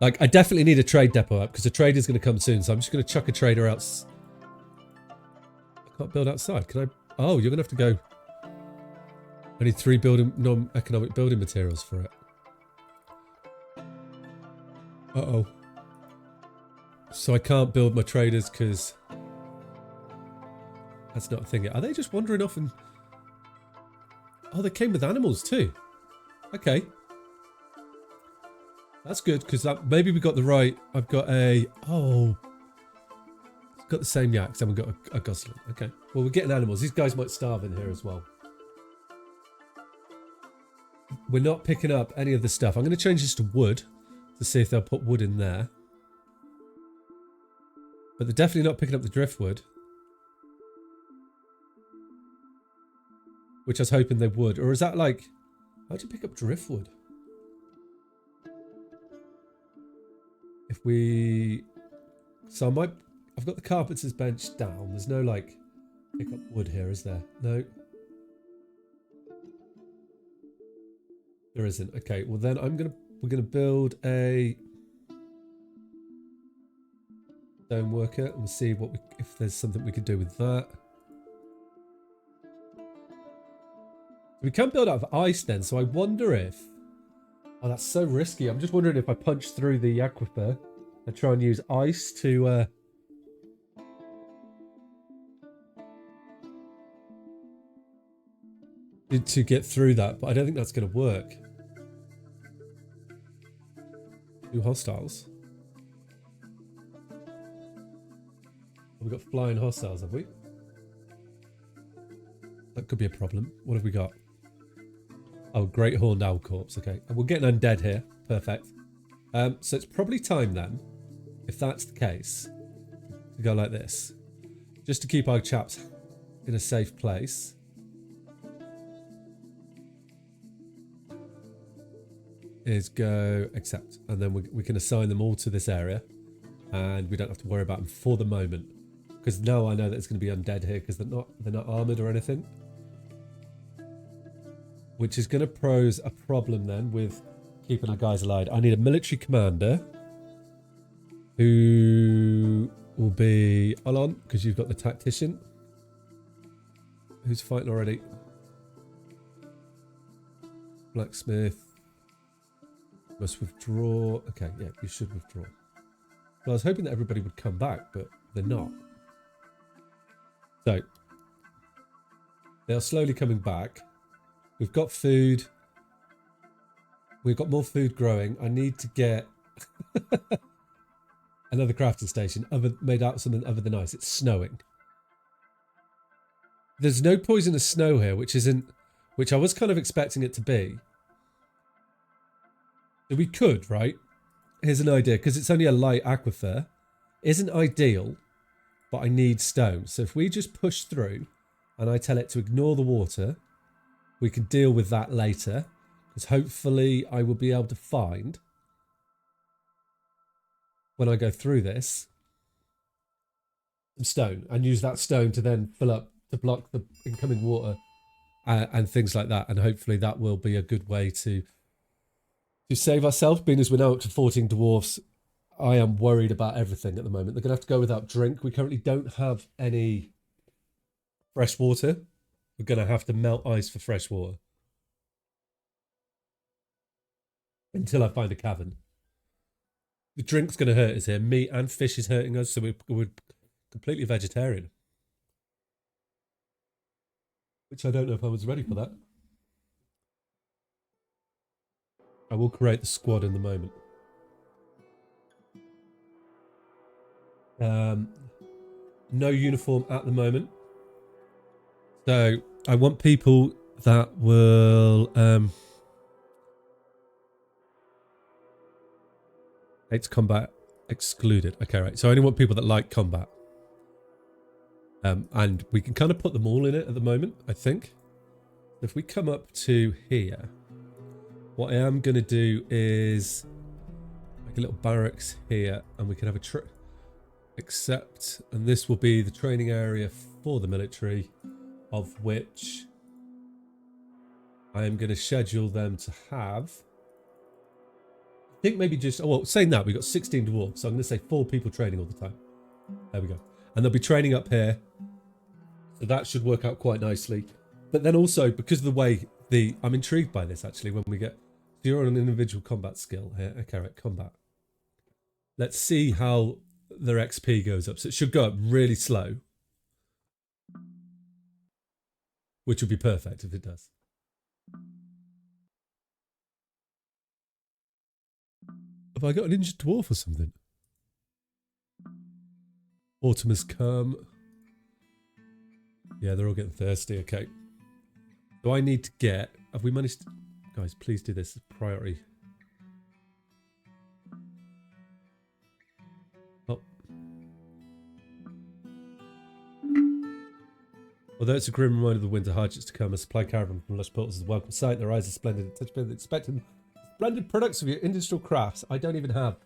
Like, I definitely need a trade depot up because a trader's going to come soon. So I'm just going to chuck a trader out. I can't build outside. Can I? Oh, you're going to have to go. I need 3 non-economic building materials for it. Uh-oh. So I can't build my traders because that's not a thing yet. Are they just wandering off and... Oh, they came with animals too. Okay. That's good because maybe we got the right... I've got a... Oh. It's got the same yaks. Haven't got a gosling. Okay. Well, we're getting animals. These guys might starve in here as well. We're not picking up any of the stuff. I'm going to change this to wood to see if they'll put wood in there. But they're definitely not picking up the driftwood. Which I was hoping they would. Or is that like... How do you pick up driftwood? If we... So I might... I've got the carpenter's bench down. There's no like... Pick up wood here, is there? No. There isn't. Okay, well then we're gonna build a stone worker and we'll see if there's something we could do with that. We can build out of ice then, so I wonder if... Oh, that's so risky. I'm just wondering if I punch through the aquifer and try and use ice to get through that, but I don't think that's going to work. 2 hostiles. We've got flying hostiles, have we? That could be a problem. What have we got? Oh, Great Horned Owl Corpse. Okay. And we're getting undead here. Perfect. So it's probably time then, if that's the case, to go like this. Just to keep our chaps in a safe place. Is go accept. And then we can assign them all to this area. And we don't have to worry about them for the moment. Because now I know that it's going to be undead here because they're not armoured or anything. Which is going to pose a problem then with keeping our guys alive. I need a military commander who will be Alon, because you've got the tactician. Who's fighting already? Blacksmith. Must withdraw. Okay, yeah, you should withdraw. Well, I was hoping that everybody would come back, but they're not. So, they are slowly coming back. We've got food. We've got more food growing. I need to get another crafting station made out of something other than ice. It's snowing. There's no poisonous snow here, which I was kind of expecting it to be. So we could, right? Here's an idea, because it's only a light aquifer. Isn't ideal, but I need stone. So if we just push through and I tell it to ignore the water, we can deal with that later. Because hopefully I will be able to find, when I go through this, some stone. And use that stone to then fill up, to block the incoming water and things like that. And hopefully that will be a good way to save ourselves. Being as we're now up to 14 dwarves, I am worried about everything at the moment. They're going to have to go without drink. We currently don't have any fresh water. We're going to have to melt ice for fresh water. Until I find a cavern. The drink's going to hurt us here. Meat and fish is hurting us, so we're completely vegetarian. Which I don't know if I was ready for that. I will create the squad in the moment. No uniform at the moment. So I want people that will hates combat excluded. Okay, right. So I only want people that like combat. And we can kind of put them all in it at the moment, I think. If we come up to here, what I am going to do is make a little barracks here, and we can have a and this will be the training area for the military, of which I am going to schedule them to have, I think maybe just, oh, well, saying that, we've got 16 dwarves, so I'm going to say 4 people training all the time. There we go. And they'll be training up here, so that should work out quite nicely. But then also, because of the way I'm intrigued by this, actually, when we get, so you're on an individual combat skill here. Okay, right, combat. Let's see how their XP goes up. So it should go up really slow, which would be perfect if it does. Have I got an injured dwarf or something? Autumn has come. Yeah, they're all getting thirsty. Okay. So I need to get... Have we managed to... Guys, please do this as priority. Oh. Although it's a grim reminder of the winter hardships to come, a supply caravan from lush portals is a welcome sight. Their eyes are splendid, expecting splendid products of your industrial crafts. I don't even have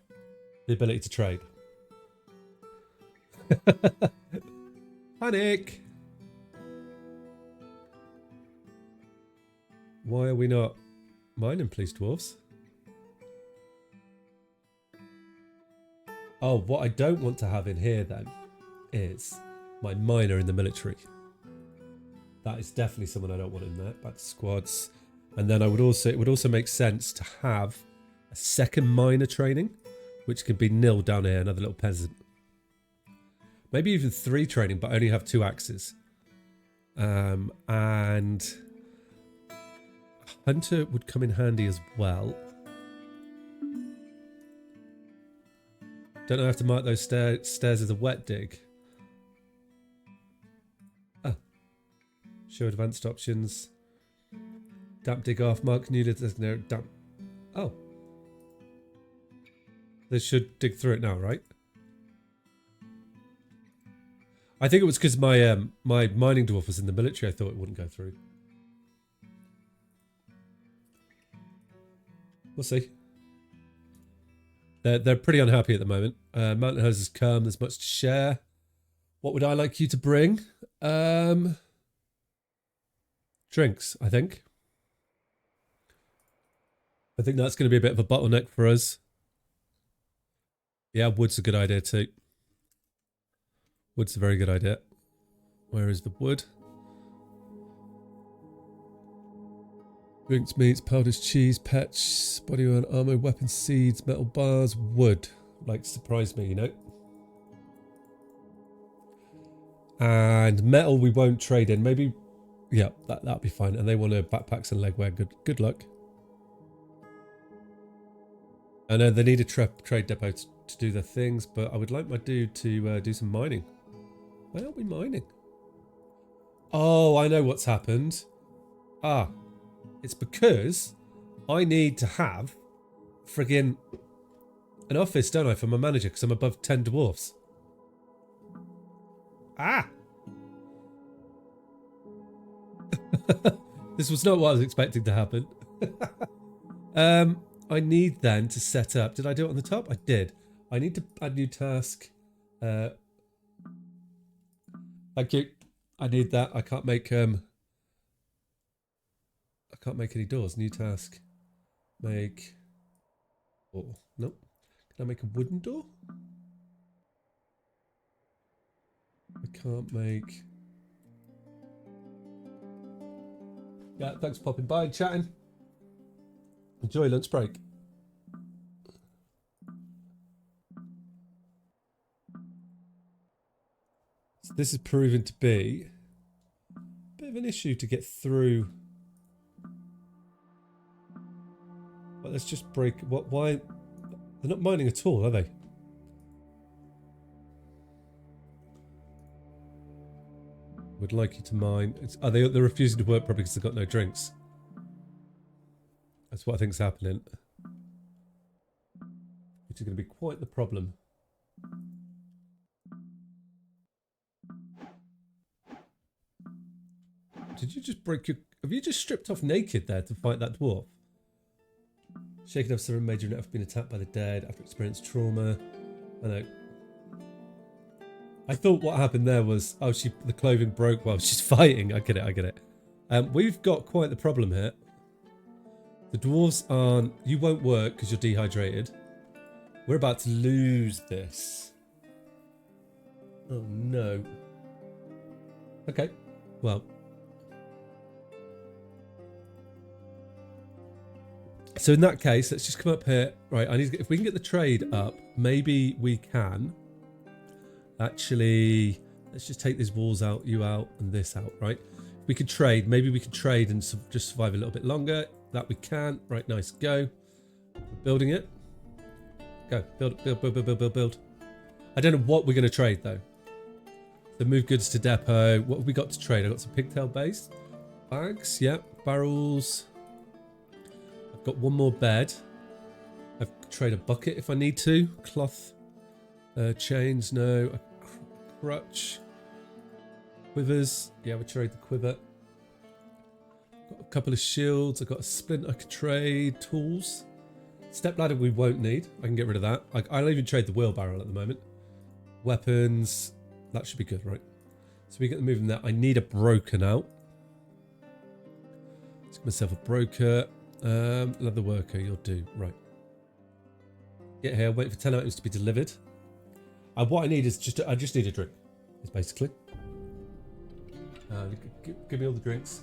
the ability to trade. Panic! Why are we not mining, please, dwarves? Oh, what I don't want to have in here then is my miner in the military. That is definitely someone I don't want in there. Back to squads. And then it would also make sense to have a second miner training, which could be Nil down here, another little peasant. Maybe even 3 training, but only have 2 axes. And Hunter would come in handy as well. Don't know how to mark those stairs as a wet dig. Show advanced options. Damp dig off. Mark new designated damp. Oh. They should dig through it now, right? I think it was because my my mining dwarf was in the military. I thought it wouldn't go through. We'll see. They're pretty unhappy at the moment. Mountain Hose has come. There's much to share. What would I like you to bring? Drinks, I think. I think that's going to be a bit of a bottleneck for us. Yeah, wood's a good idea too. Wood's a very good idea. Where is the wood? Drinks, meats, powders, cheese, patch, body oil, armor, weapon, seeds, metal bars, wood. Like, surprise me, you know. And metal we won't trade in. Maybe, yeah, that'll be fine. And they want backpacks and legwear. Good luck. I know they need a trade depot to do their things, but I would like my dude to do some mining. Why aren't we mining? Oh, I know what's happened. Ah. It's because I need to have friggin' an office, don't I, for my manager, because I'm above 10 dwarfs. Ah! This was not what I was expecting to happen. I need then to set up... Did I do it on the top? I did. I need to add new task. Thank you. I need that. I can't make... I can't make any doors. New task. Make... Oh, nope. Can I make a wooden door? I can't make... Yeah, thanks for popping by and chatting. Enjoy lunch break. So this is proven to be a bit of an issue to get through. But let's just break. What? Why? They're not mining at all, are they? Would like you to mine. Are they? They're refusing to work probably because they've got no drinks. That's what I think is happening. Which is going to be quite the problem. Did you just break your... Have you just stripped off naked there to fight that dwarf? Shaken off seven major after being attacked by the dead, after experienced trauma. I know. I thought what happened there was, oh, the clothing broke while she's fighting. I get it. We've got quite the problem here. The dwarves aren't... You won't work because you're dehydrated. We're about to lose this. Oh, no. Okay. Well. So in that case, let's just come up here. Right, I need to get, if we can get the trade up, maybe we can. Actually, let's just take these walls out, you out, and this out, right? We could trade. Maybe we could trade and just survive a little bit longer. That we can. Right, nice. Go. We're building it. Go. Build. I don't know what we're going to trade, though. So move goods to depot. What have we got to trade? I've got some pigtail base. Bags, yeah. Barrels. I've got one more bed. I've trade a bucket if I need to. Cloth. Chains, no. A crutch. Quivers. Yeah, we'll trade the quiver. Got a couple of shields. I've got a splint I could trade. Tools. Step ladder we won't need. I can get rid of that. I'll even trade the wheelbarrow at the moment. Weapons. That should be good, right? So we get the moving there. I need a broker now. Let's get myself a broker. Leather worker, you'll do. Right. Get here. Wait for 10 items to be delivered. What I need is I just need a drink. It's basically. Give me all the drinks.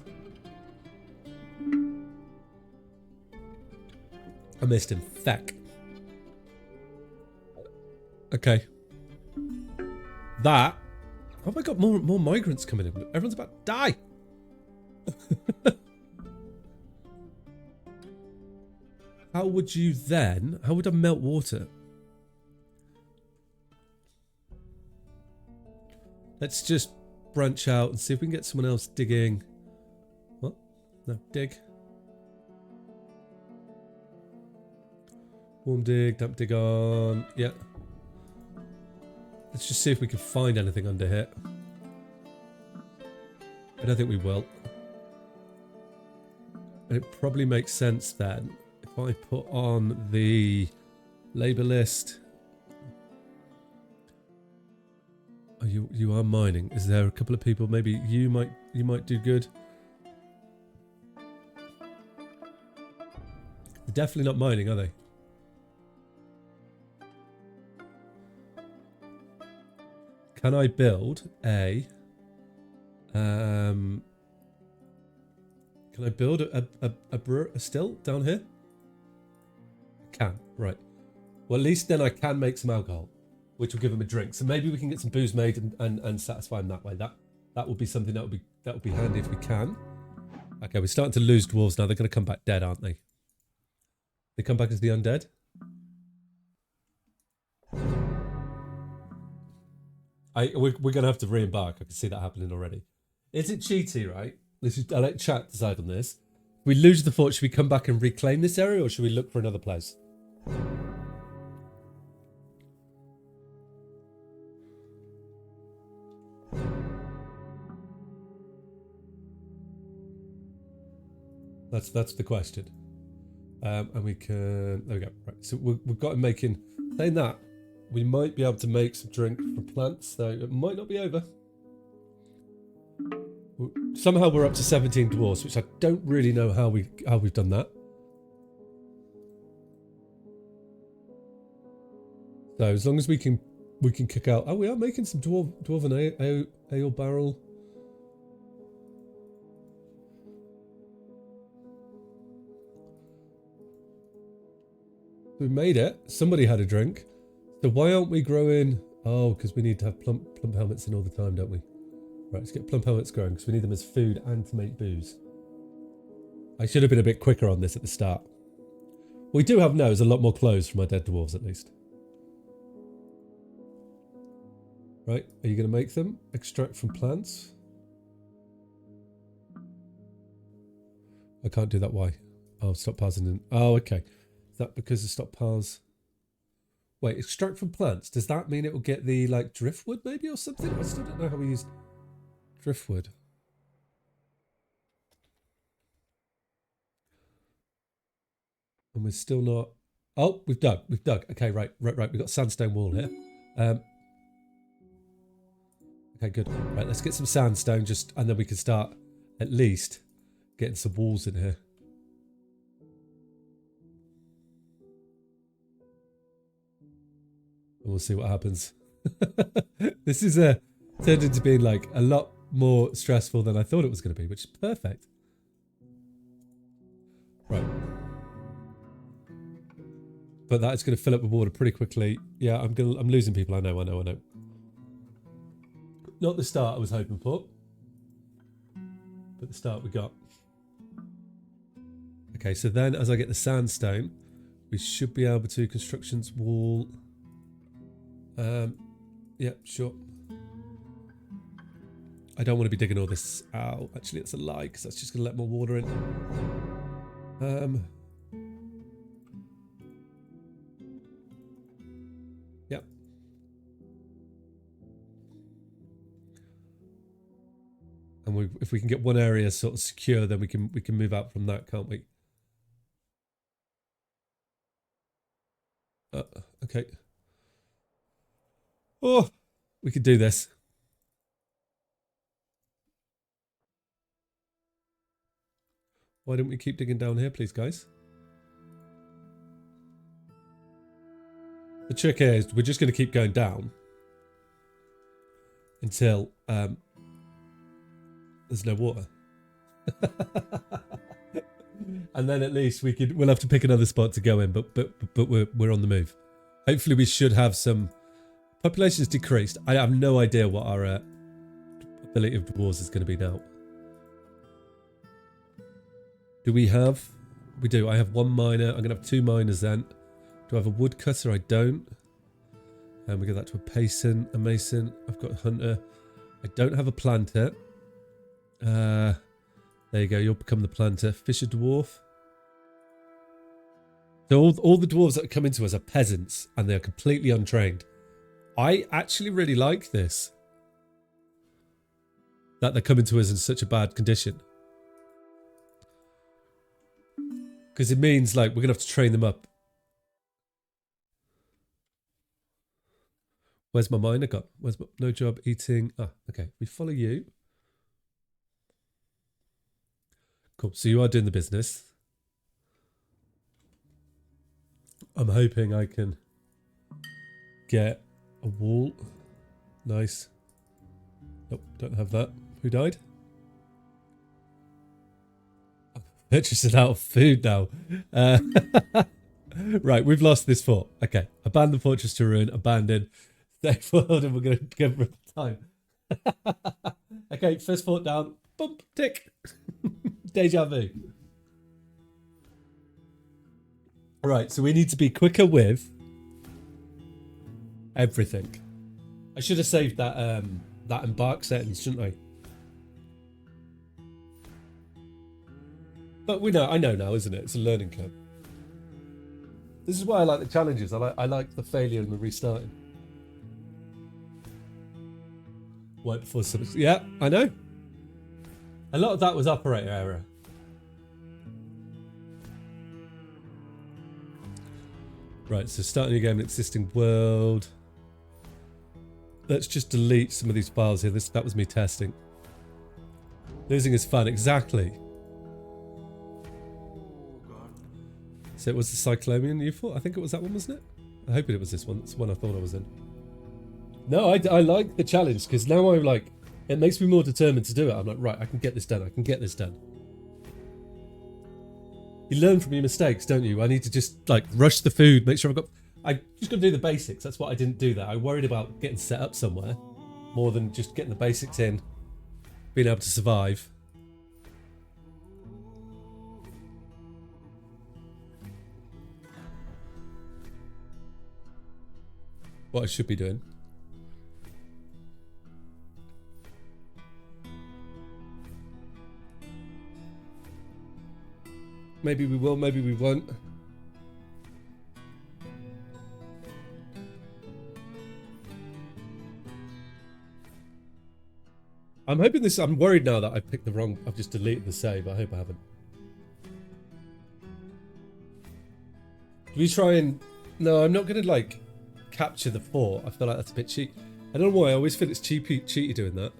I missed him. Feck. Okay. That. Oh my god, more migrants coming in. Everyone's about to die. How would you then? How would I melt water? Let's just branch out and see if we can get someone else digging. What? No, dig. Warm dig, damp dig on. Yeah. Let's just see if we can find anything under here. I don't think we will. And it probably makes sense then if I put on the labor list. Oh, you are mining. Is there a couple of people? Maybe you might do good. They're definitely not mining, are they? Can I build a? Can I build a still down here? I can, right. Well, at least then I can make some alcohol, which will give them a drink. So maybe we can get some booze made and satisfy them that way. That would be something that would be handy if we can. Okay, we're starting to lose dwarves now. They're going to come back dead, aren't they? They come back as the undead. We're going to have to re-embark. I can see that happening already. Is it cheaty, right? I'll let chat decide on this. If we lose the fort, should we come back and reclaim this area, or should we look for another place? That's the question. And we can... There we go. Right. So we've got him making... Saying that, we might be able to make some drink from plants, though it might not be over. Somehow we're up to 17 dwarves, which I don't really know how we've done that. So as long as we can kick out... Oh, we are making some dwarven ale barrel. We made it. Somebody had a drink. So why aren't we growing... Oh, because we need to have plump helmets in all the time, don't we? Right, let's get plump helmets growing because we need them as food and to make booze. I should have been a bit quicker on this at the start. We do have now is a lot more clothes from our dead dwarves, at least. Right, are you going to make them? Extract from plants? I can't do that. Why? Oh, stockpiles in. Oh, okay. Is that because the stockpiles... Wait, extract from plants. Does that mean it will get the, like, driftwood maybe or something? I still don't know how we use driftwood. And we're still not... Oh, we've dug. Okay, right. We've got sandstone wall here. Okay, good. Right, let's get some sandstone and then we can start at least getting some walls in here. And we'll see what happens. This is turned into being like a lot more stressful than I thought it was going to be, which is perfect. Right. But that is going to fill up with water pretty quickly. Yeah, I'm losing people. I know. Not the start I was hoping for, but the start we got. Okay, so then as I get the sandstone, we should be able to constructions wall. Yeah, sure. I don't want to be digging all this out. Actually, it's a lie because that's just going to let more water in. Yeah. And if we can get one area sort of secure, then we can move out from that, can't we? Okay. Oh, we could do this. Why don't we keep digging down here, please, guys? The trick here is we're just going to keep going down until there's no water. And then at least we'll have to pick another spot to go in, but we're on the move. Hopefully we should have some... Population's decreased. I have no idea what our ability of dwarves is going to be now. Do we have... We do. I have one miner. I'm going to have 2 miners then. Do I have a woodcutter? I don't. And we get that to a mason. I've got a hunter. I don't have a planter. There you go. You'll become the planter. Fisher dwarf. So all the dwarves that come into us are peasants, and they're completely untrained. I actually really like this. That they're coming to us in such a bad condition. Because it means, like, we're going to have to train them up. Where's my miner gone? Where's my, no job eating? Ah, okay. We follow you. Cool. So you are doing the business. I'm hoping I can get a wall. Nice. Nope, don't have that. Who died? I'm purchasing out of food now. Right, we've lost this fort. Okay. Abandon fortress to ruin. Abandon. Stay forward and we're going to go for time. Okay, first fort down. Bump, tick. Deja vu. Right, so we need to be quicker with everything. I should have saved that that embark settings, shouldn't I? But I know now, isn't it? It's a learning curve. This is why I like the challenges. I like the failure and the restarting. Right before some, yeah, I know. A lot of that was operator error. Right, so starting a game in existing world. Let's just delete some of these files here. That was me testing. Losing is fun, exactly. So it was the Cyclonean you thought? I think it was that one, wasn't it? I hope it was this one. It's the one I thought I was in. No, I like the challenge because now I'm like, it makes me more determined to do it. I'm like, right, I can get this done. I can get this done. You learn from your mistakes, don't you? I need to just like rush the food, make sure I just got to do the basics. That's what I didn't do there. I worried about getting set up somewhere more than just getting the basics in, being able to survive. What I should be doing. Maybe we will, maybe we won't. I'm hoping this, I'm worried now that I picked the wrong, I've just deleted the save. I hope I haven't. Do we try and, no, I'm not going to like capture the fort. I feel like that's a bit cheap. I don't know why, I always feel it's cheaty doing that.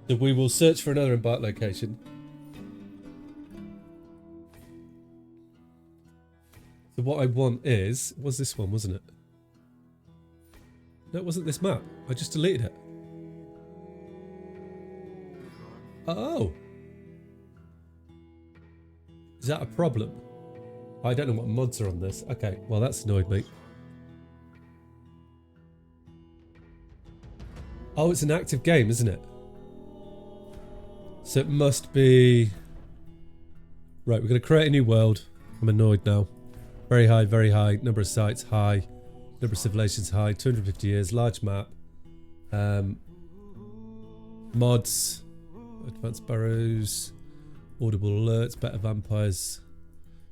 So we will search for another embark location. So what I want is, was this one, wasn't it? No, it wasn't this map. I just deleted it. Oh. Is that a problem? I don't know what mods are on this. Okay, well that's annoyed me. Oh, it's an active game, isn't it? So it must be... Right, we're going to create a new world. I'm annoyed now. Very high, very high. Number of sites, high. Number of civilizations, high. 250 years, large map. Mods. Advanced burrows. Audible alerts, better vampires.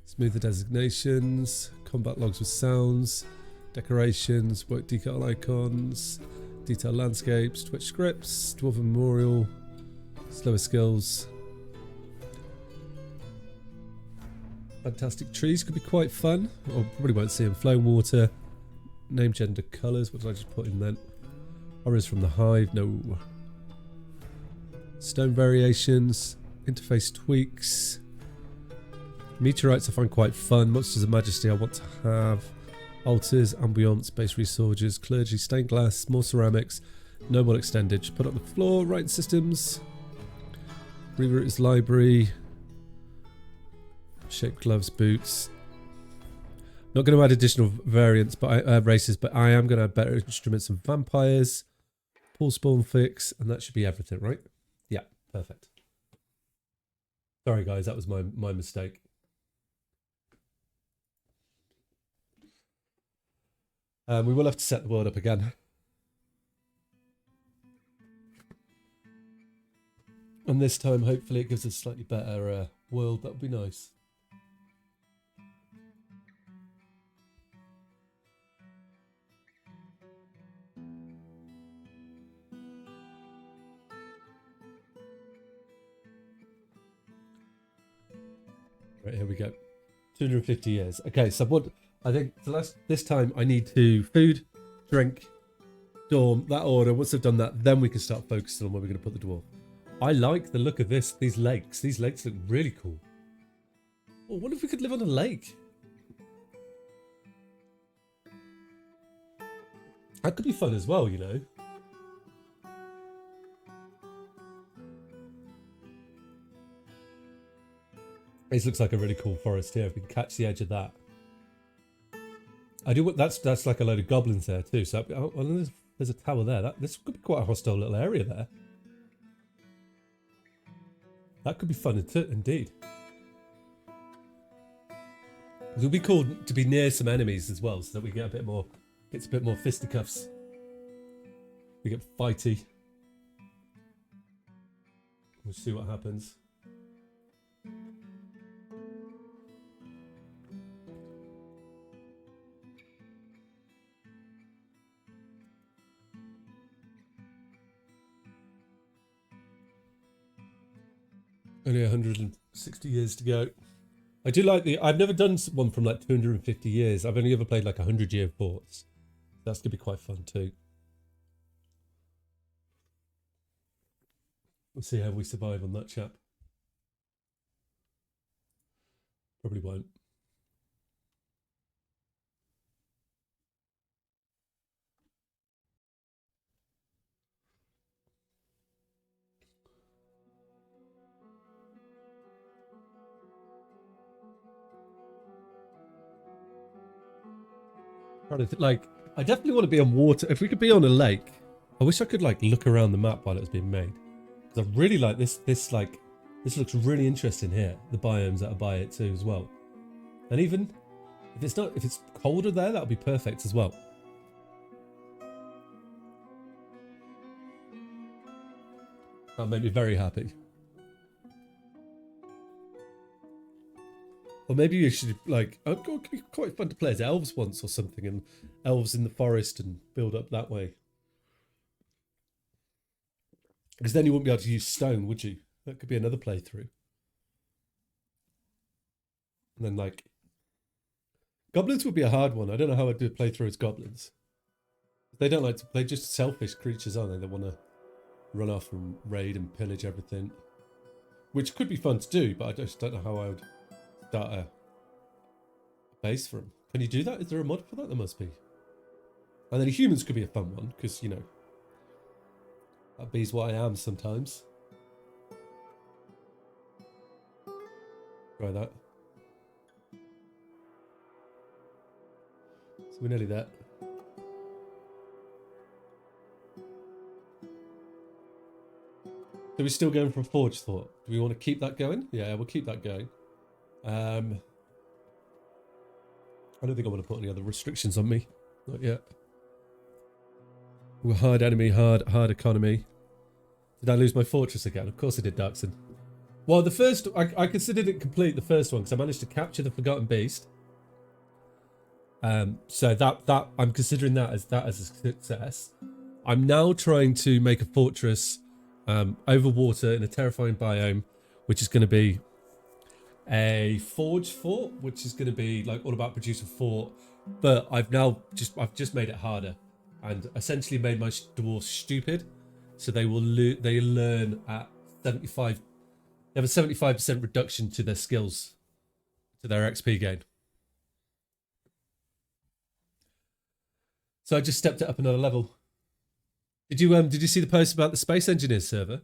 Smoother designations. Combat logs with sounds. Decorations, work decal icons. Detailed landscapes, Twitch scripts. Dwarven memorial. Slower skills. Fantastic trees could be quite fun. Or probably won't see them. Flowing water. Name, gender, colours. What did I just put in then? Horrors from the hive. No. Stone variations. Interface tweaks. Meteorites I find quite fun. Monsters of Majesty I want to have. Altars, ambience, base resources, clergy, stained glass, more ceramics. No more extended. Just put up the floor. Writing systems. Reroute library. Shaped gloves, boots. Not going to add additional variants, but races, but I am going to add better instruments and vampires. Pull spawn fix, and that should be everything, right? Yeah, perfect. Sorry guys, that was my mistake. We will have to set the world up again. And this time, hopefully, it gives us a slightly better world. That would be nice. Right, here we go. 250 years. Okay, so what I think this time I need to food, drink, dorm, that order. Once I've done that, then we can start focusing on where we're going to put the dwarf. I like the look of these lakes. These lakes look really cool. Oh, what if we could live on a lake? That could be fun as well, you know. This looks like a really cool forest here. If we can catch the edge of that. I do. That's like a load of goblins there too. So well, there's a tower there. This could be quite a hostile little area there. That could be fun indeed. It would be cool to be near some enemies as well, so that we get a bit more fisticuffs. We get fighty. We'll see what happens. Only 160 years to go. I do like I've never done one from like 250 years. I've only ever played like 100-year forts. That's going to be quite fun too. We'll see how we survive on that, chap. Probably won't. Like, I definitely want to be on water. If we could be on a lake, I wish I could like look around the map while it was being made. Because I really like this. This looks really interesting here. The biomes that are by it too as well. And even if it's colder there, that would be perfect as well. That made me very happy. Or maybe you should like, it could be quite fun to play as elves once or something, and elves in the forest and build up that way. Because then you wouldn't be able to use stone, would you? That could be another playthrough. And then like, goblins would be a hard one. I don't know how I'd do a playthrough as goblins. They don't like to play, just selfish creatures, aren't they? They want to run off and raid and pillage everything. Which could be fun to do, but I just don't know how I would start a base for them. Can you do that? Is there a mod for that? There must be. And then humans could be a fun one, because, you know, that be's what I am sometimes. Try that. So we're nearly there. So we're still going for a forge thought. Do we want to keep that going? Yeah, we'll keep that going. I don't think I want to put any other restrictions on me. Not yet. We're hard enemy, hard economy. Did I lose my fortress again? Of course I did, Darkson. Well, the first, I considered it complete, the first one, because I managed to capture the Forgotten Beast. So that I'm considering that as a success. I'm now trying to make a fortress over water in a terrifying biome, which is going to be a forge fort, which is going to be like all about produce a fort. But I've just made it harder, and essentially made my dwarves stupid, so they learn at 75. They have a 75% reduction to their skills, to their XP gain. So I just stepped it up another level. Did you see the post about the Space Engineers server?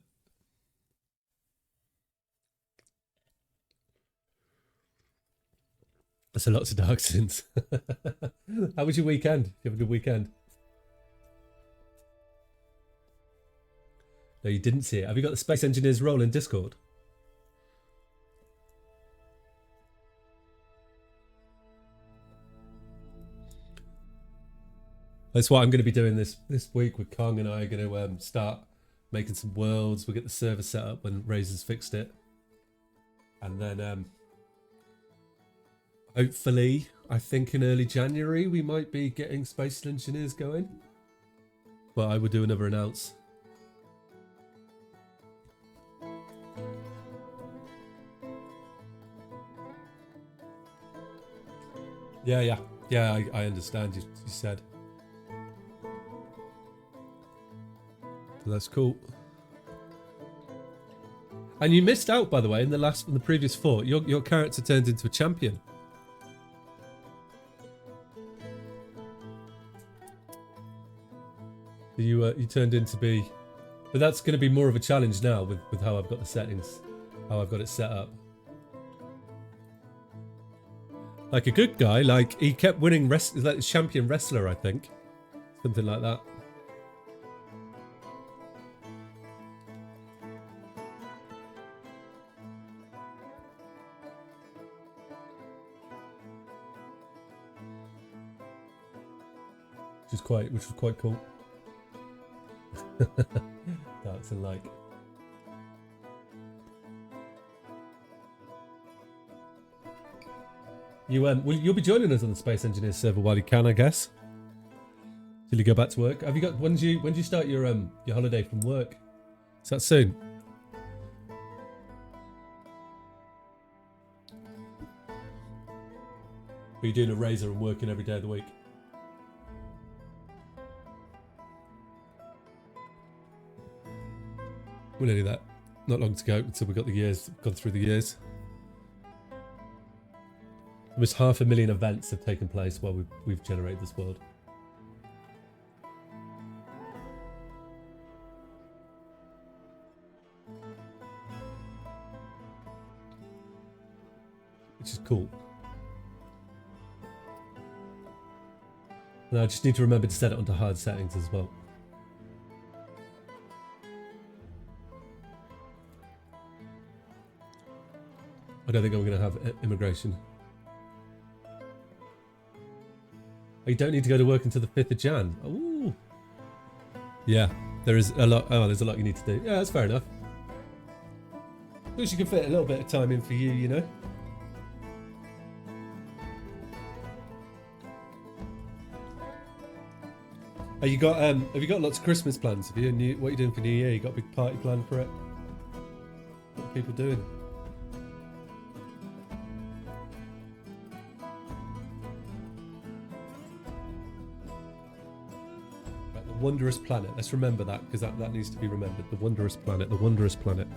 That's a lot of dark sins. How was your weekend? Did you have a good weekend? No, you didn't see it. Have you got the Space Engineers role in Discord? That's what I'm going to be doing this week with Kong, and I are going to start making some worlds. We'll get the server set up when Razor's fixed it. And then hopefully, I think in early January, we might be getting Space Engineers going. But I would do another announce. Yeah, I understand you said. So that's cool. And you missed out, by the way, in the previous fort. Your character turned into a champion. You turned into be, but that's going to be more of a challenge now with how I've got the settings, how I've got it set up. Like a good guy, like he kept winning like champion wrestler, I think, something like that. Which was quite cool. That's a like. You'll be joining us on the Space Engineers server while you can, I guess. Till you go back to work. Have you got when do you start your holiday from work? Is that soon? Are you doing a razor and working every day of the week? We're nearly that. Not long to go until we got the years, gone through the years. Almost 500,000 events have taken place while we've generated this world. Which is cool. And I just need to remember to set it onto hard settings as well. I don't think I'm going to have immigration. Oh, you don't need to go to work until the 5th of Jan. Ooh. Yeah, there is a lot. Oh, there's a lot you need to do. Yeah, that's fair enough. At least you can fit a little bit of time in for you, you know. Have you got lots of Christmas plans? Have you? What are you doing for New Year? You got a big party plan for it? What are people doing? Wondrous planet. Let's remember that because that needs to be remembered. The wondrous planet. The wondrous planet.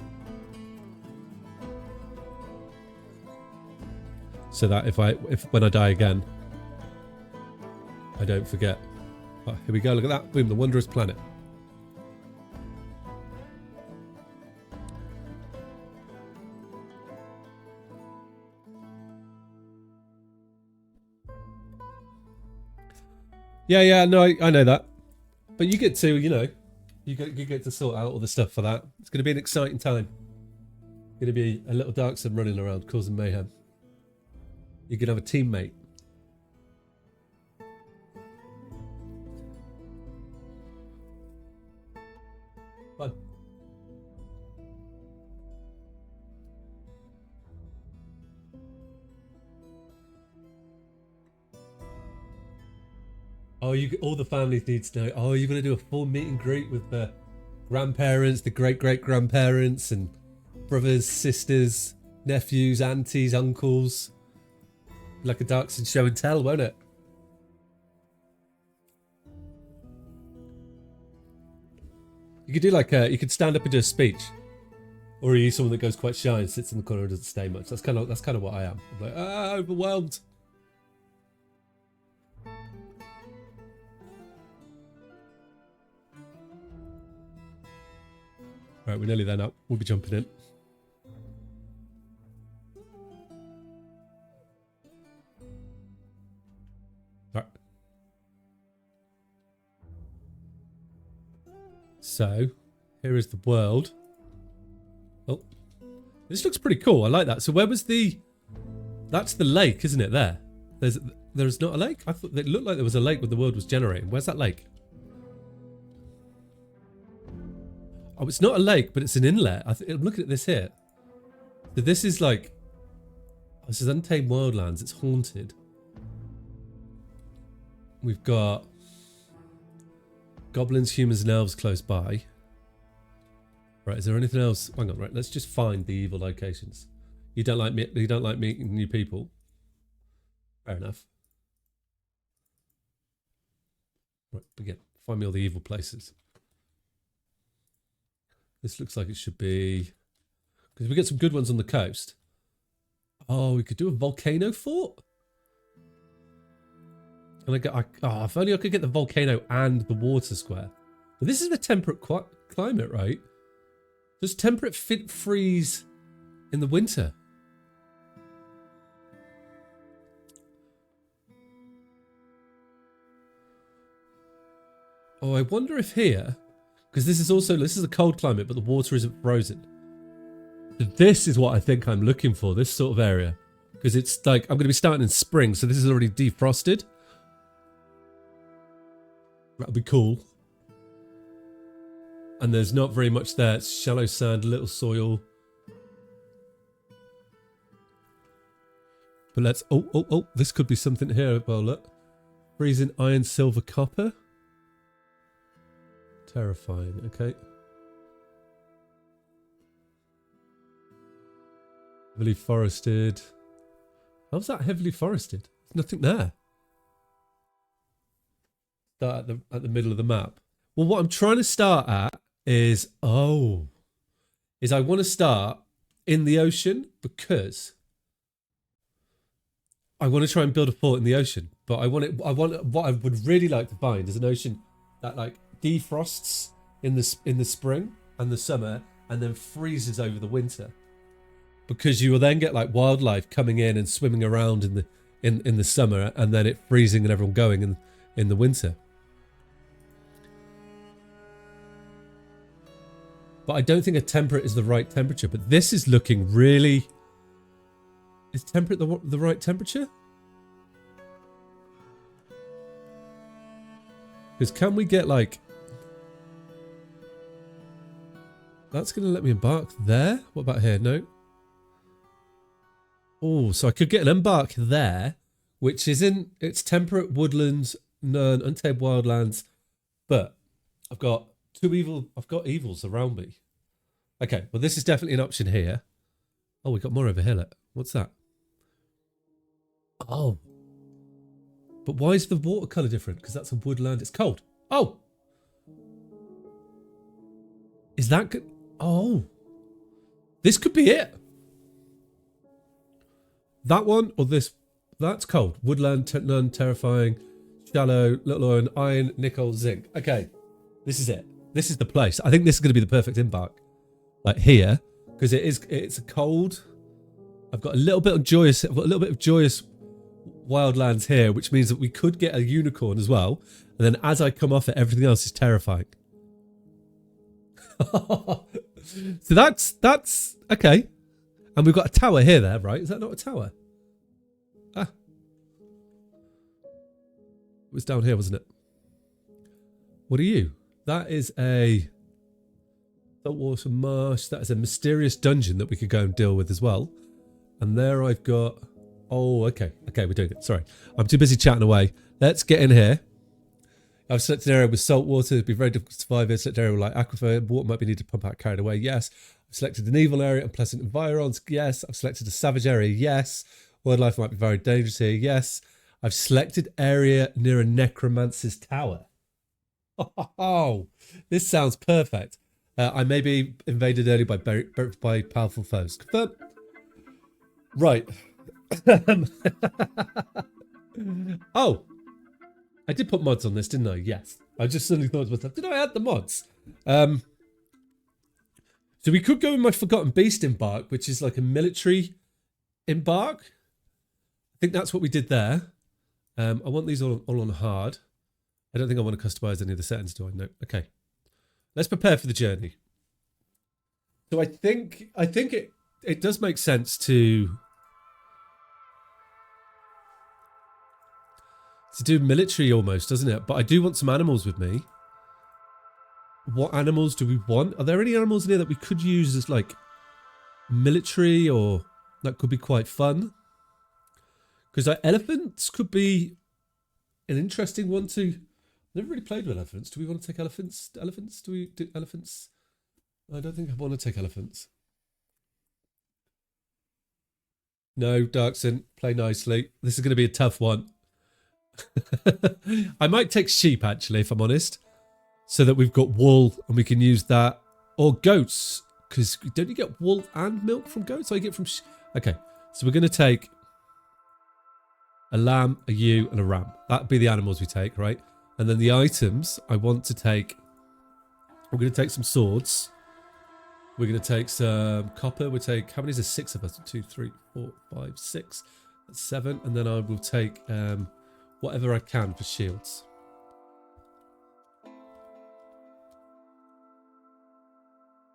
So that if when I die again, I don't forget. Oh, here we go. Look at that. Boom. The wondrous planet. Yeah. No, I know that. But you get to, you know, you get to sort out all the stuff for that. It's going to be an exciting time. Going to be a little Darkson running around causing mayhem. You can have a teammate. Fun. Oh, all the families need to know. Oh, you're going to do a full meet and greet with the grandparents, the great-great-grandparents, and brothers, sisters, nephews, aunties, uncles. Like a Darkson show and tell, won't it? You could do you could stand up and do a speech. Or are you someone that goes quite shy and sits in the corner and doesn't say much? That's kind of what I am. I'm like, overwhelmed. Right, we're nearly there now. We'll be jumping in. Right. So, here is the world. Oh, this looks pretty cool. I like that. So where was that's the lake, isn't it, there? There's not a lake? I thought it looked like there was a lake when the world was generating. Where's that lake? Oh, it's not a lake, but it's an inlet. I'm looking at this here. So this is like... This is Untamed Wildlands. It's haunted. We've got goblins, humans, and elves close by. Right, is there anything else? Hang on, right, let's just find the evil locations. You don't like meeting new people. Fair enough. Right, begin. Find me all the evil places. This looks like it should be... Because we get some good ones on the coast. Oh, we could do a volcano fort? And if only I could get the volcano and the water square. But this is the temperate climate, right? Does temperate freeze in the winter? Oh, I wonder if here, because this is a cold climate, but the water isn't frozen. This is what I think I'm looking for, this sort of area. Because it's like, I'm going to be starting in spring, so this is already defrosted. That'll be cool. And there's not very much there. It's shallow sand, little soil. But let's... Oh, this could be something here. Well, look. Freezing iron, silver, copper. Terrifying, okay. Heavily forested. How's that heavily forested? There's nothing there. Start at the middle of the map. Well, what I'm trying to start at is I want to start in the ocean because I want to try and build a fort in the ocean. But what I would really like to find is an ocean that like defrosts in the spring and the summer and then freezes over the winter. Because you will then get like wildlife coming in and swimming around in the summer, and then it freezing and everyone going in the winter. But I don't think a temperate is the right temperature. But this is looking really... Is temperate the right temperature? Because can we get like... That's going to let me embark there? What about here? No. Oh, so I could get an embark there, which isn't... It's temperate woodlands, none, untamed wildlands. But I've got evils around me. Okay, well this is definitely an option here. Oh, we got more over here. Look. What's that? Oh. But why is the watercolour different? Because that's a woodland. It's cold. Oh. Is that good? Oh. This could be it. That one or this? That's cold. Woodland, none, terrifying, shallow, little iron, nickel, zinc. Okay. This is it. This is the place. I think this is going to be the perfect embark. Like here. Because it's a cold. I've got a little bit of joyous wildlands here, which means that we could get a unicorn as well. And then as I come off it, everything else is terrifying. So that's okay. And we've got a tower here there, right? Is that not a tower? Ah. It was down here, wasn't it? What are you? That is a saltwater marsh. That is a mysterious dungeon that we could go and deal with as well. And there I've got... Oh, okay. Okay, we're doing it. Sorry. I'm too busy chatting away. Let's get in here. I've selected an area with salt water. It'd be very difficult to survive here. Selected an area with like aquifer. Water might be needed to pump out, carried away. Yes. I've selected an evil area and pleasant environs. Yes. I've selected a savage area. Yes. Wildlife might be very dangerous here. Yes. I've selected area near a necromancer's tower. Oh, this sounds perfect. I may be invaded early by powerful foes. Confirm. Right. Oh, I did put mods on this, didn't I? Yes. I just suddenly thought to myself, did I add the mods? So we could go in my Forgotten Beast embark, which is like a military embark. I think that's what we did there. I want these all on hard. I don't think I want to customize any of the settings, do I? No. Okay. Let's prepare for the journey. So I think it does make sense to do military almost, doesn't it? But I do want some animals with me. what animals do we want? Are there any animals in here that we could use as like military or that could be quite fun? Because like, elephants could be an interesting one to... Never really played with elephants. Do we want to take elephants? Elephants? Do we do elephants? I don't think I want to take elephants. No, Darkson, play nicely. This is going to be a tough one. I might take sheep, actually, if I'm honest. So that we've got wool and we can use that. Or goats. Because don't you get wool and milk from goats? I get from... Okay, so we're going to take a lamb, a ewe, and a ram. That'd be the animals we take, right? And then the items I want to take... We're going to take some swords. We're going to take some copper. We'll take... How many is there? 6 of us. 2, 3, 4, 5, 6. That's 7. And then I will take whatever I can for shields.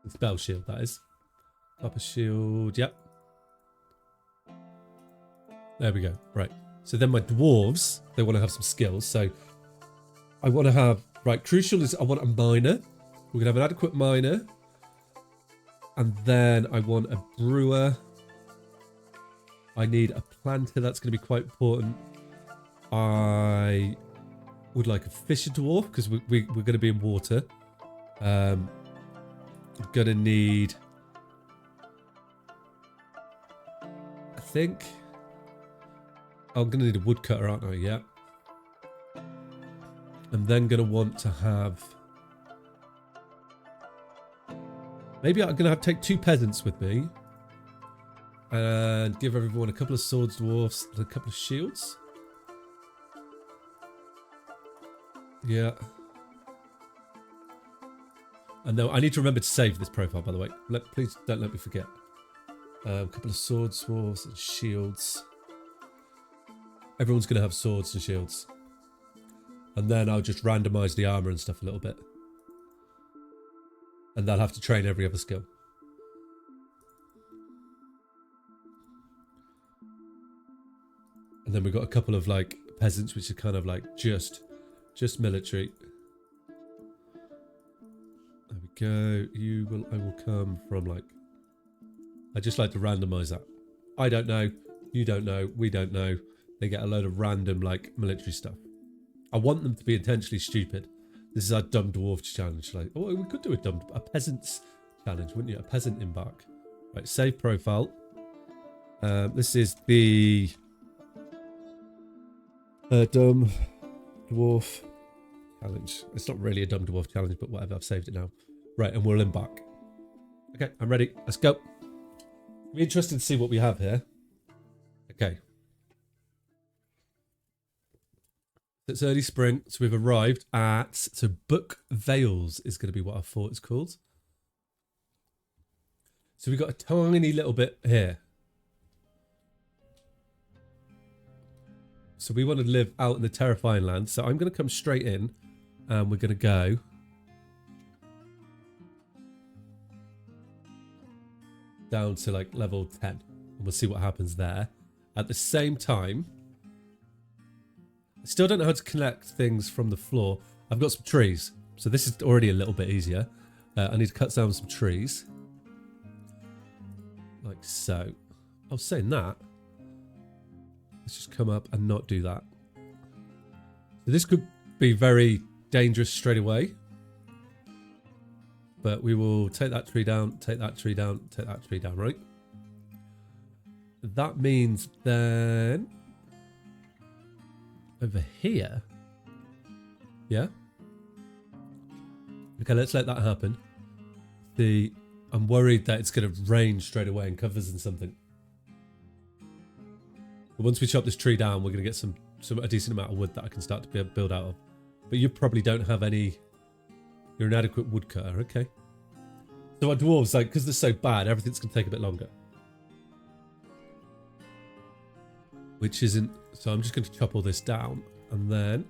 Spell shield, that is. Copper shield. Yep. There we go. Right. So then my dwarves, they want to have some skills. So I want to have... Right, crucial is I want a miner. We're going to have an adequate miner. And then I want a brewer. I need a planter. That's going to be quite important. I would like a fisher dwarf because we're going to be in water. I'm going to need... I think... I'm going to need a woodcutter, aren't I? Yeah. I'm then going to want to have... Maybe I'm going to have to take 2 peasants with me. And give everyone a couple of swords, dwarfs, and a couple of shields. Yeah. And no, I need to remember to save this profile, by the way. Please don't let me forget. A couple of swords, dwarfs, and shields. Everyone's going to have swords and shields. And then I'll just randomize the armor and stuff a little bit. And they'll have to train every other skill. And then we've got a couple of like peasants, which are kind of like just military. There we go. I will come from like... I just like to randomize that. I don't know. You don't know. We don't know. They get a load of random like military stuff. I want them to be intentionally stupid. This is our dumb dwarf challenge. Like, oh, we could do a peasant's challenge, wouldn't you? A peasant embark. Right, save profile. This is the dumb dwarf challenge. It's not really a dumb dwarf challenge, but whatever. I've saved it now. Right, and we'll embark. Okay, I'm ready. Let's go. Be interested to see what we have here. Okay. It's early spring, so we've arrived at... So Book Vales is going to be what I thought it's called. So we've got a tiny little bit here. So we want to live out in the terrifying land. So I'm going to come straight in and we're going to go... down to like level 10. And we'll see what happens there. At the same time... I still don't know how to connect things from the floor. I've got some trees. So this is already a little bit easier. I need to cut down some trees. Like so. I was saying that. Let's just come up and not do that. So this could be very dangerous straight away. But we will take that tree down, take that tree down, take that tree down, right? That means then... over here. Yeah. Okay, let's let that happen. I'm worried that it's going to rain straight away and covers in something. But once we chop this tree down, we're going to get a decent amount of wood that I can start to build out of. But you probably don't have any... You're an adequate woodcutter, okay. So our dwarves, like, because they're so bad, everything's going to take a bit longer. Which isn't... So I'm just going to chop all this down. And then...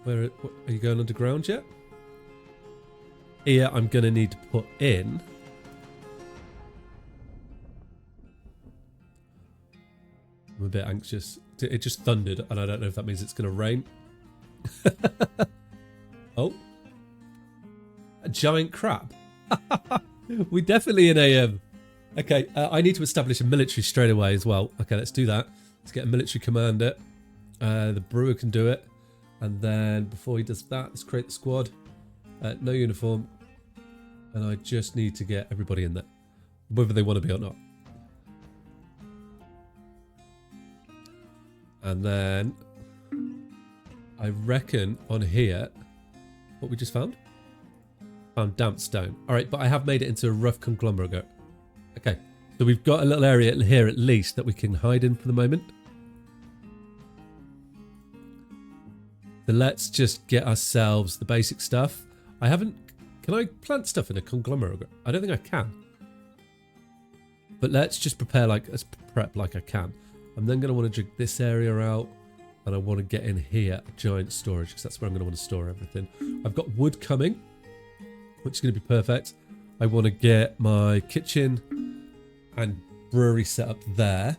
Are you going underground yet? Here I'm going to need to put in... I'm a bit anxious. It just thundered, and I don't know if that means it's going to rain. Oh, giant crab? We definitely in a... Okay, I need to establish a military straight away as well. Okay, let's do that. Let's get a military commander. The brewer can do it. And then before he does that, let's create the squad. No uniform. And I just need to get everybody in there, whether they want to be or not. And then I reckon on here, what we just found? Found damp stone. All right, but I have made it into a rough conglomerate. Okay, so we've got a little area here at least that we can hide in for the moment. So let's just get ourselves the basic stuff. I haven't... Can I plant stuff in a conglomerate? I don't think I can. But let's just prepare like... Let's prep like I can. I'm then going to want to dig this area out. And I want to get in here a giant storage because that's where I'm going to want to store everything. I've got wood coming, which is going to be perfect. I want to get my kitchen and brewery set up there.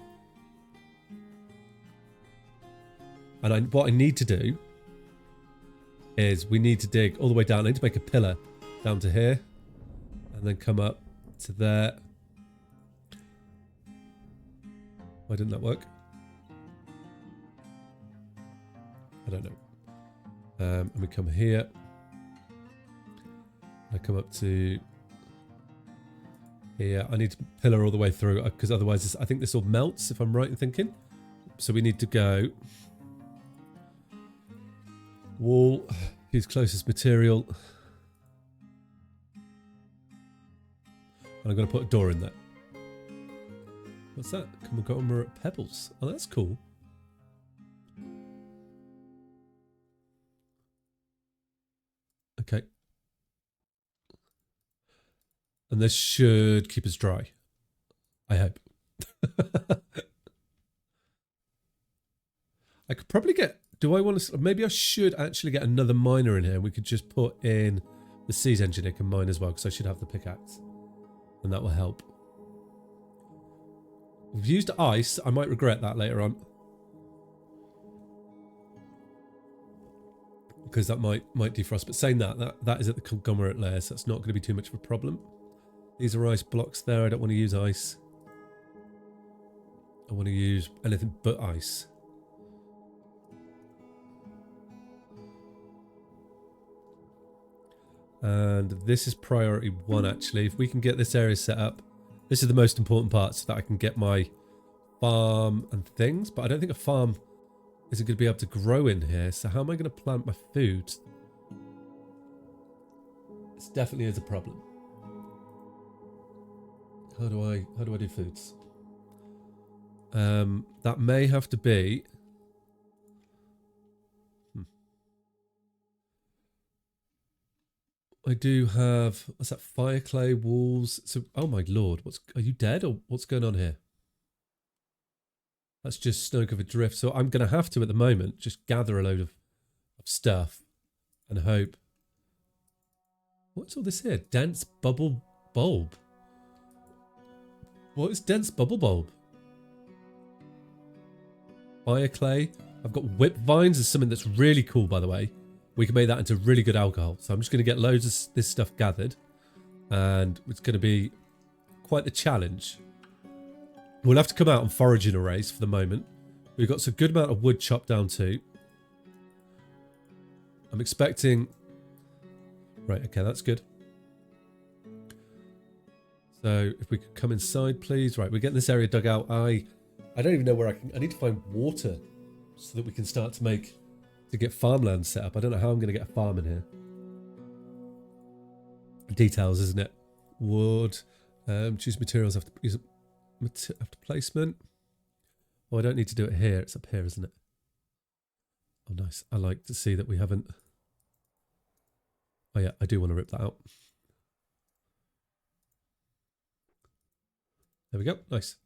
And what I need to do is we need to dig all the way down. I need to make a pillar down to here and then come up to there. Why didn't that work? I don't know. And we come here. I come up to here. I need to pillar all the way through because otherwise I think this all melts if I'm right in thinking. So we need to go wall, use closest material. And I'm going to put a door in there. What's that? Conglomerate pebbles. Oh, that's cool. Okay. And this should keep us dry. I hope. I could probably get... Do I want to... Maybe I should actually get another miner in here. We could just put in the siege engineer can mine as well because I should have the pickaxe. And that will help. We've used ice. I might regret that later on. Because that might defrost. But saying that is at the conglomerate layer, so that's not going to be too much of a problem. These are ice blocks there. I don't want to use ice. I want to use anything but ice. And this is priority 1 actually. If we can get this area set up, this is the most important part so that I can get my farm and things. But I don't think a farm isn't going to be able to grow in here. So how am I going to plant my food? This definitely is a problem. How do I do foods? That may have to be... I do have... What's that? Fire clay, walls. So, oh my lord. Are you dead or what's going on here? That's just snow covered drift. So I'm going to have to, at the moment, just gather a load of stuff and hope. What's all this here? Dense bubble bulb. What is dense bubble bulb? Fire clay. I've got whip vines as something that's really cool, by the way. We can make that into really good alcohol. So I'm just going to get loads of this stuff gathered. And it's going to be quite the challenge. We'll have to come out and forage in arrays for the moment. We've got a good amount of wood chopped down too. I'm expecting... Right, okay, that's good. So if we could come inside, please. Right, we're getting this area dug out. I don't even know where I need to find water so that we can start to get farmland set up. I don't know how I'm going to get a farm in here. Details, isn't it? Wood. Choose materials after placement. Oh, I don't need to do it here. It's up here, isn't it? Oh, nice. I like to see that we haven't... Oh, yeah, I do want to rip that out. There we go. Nice.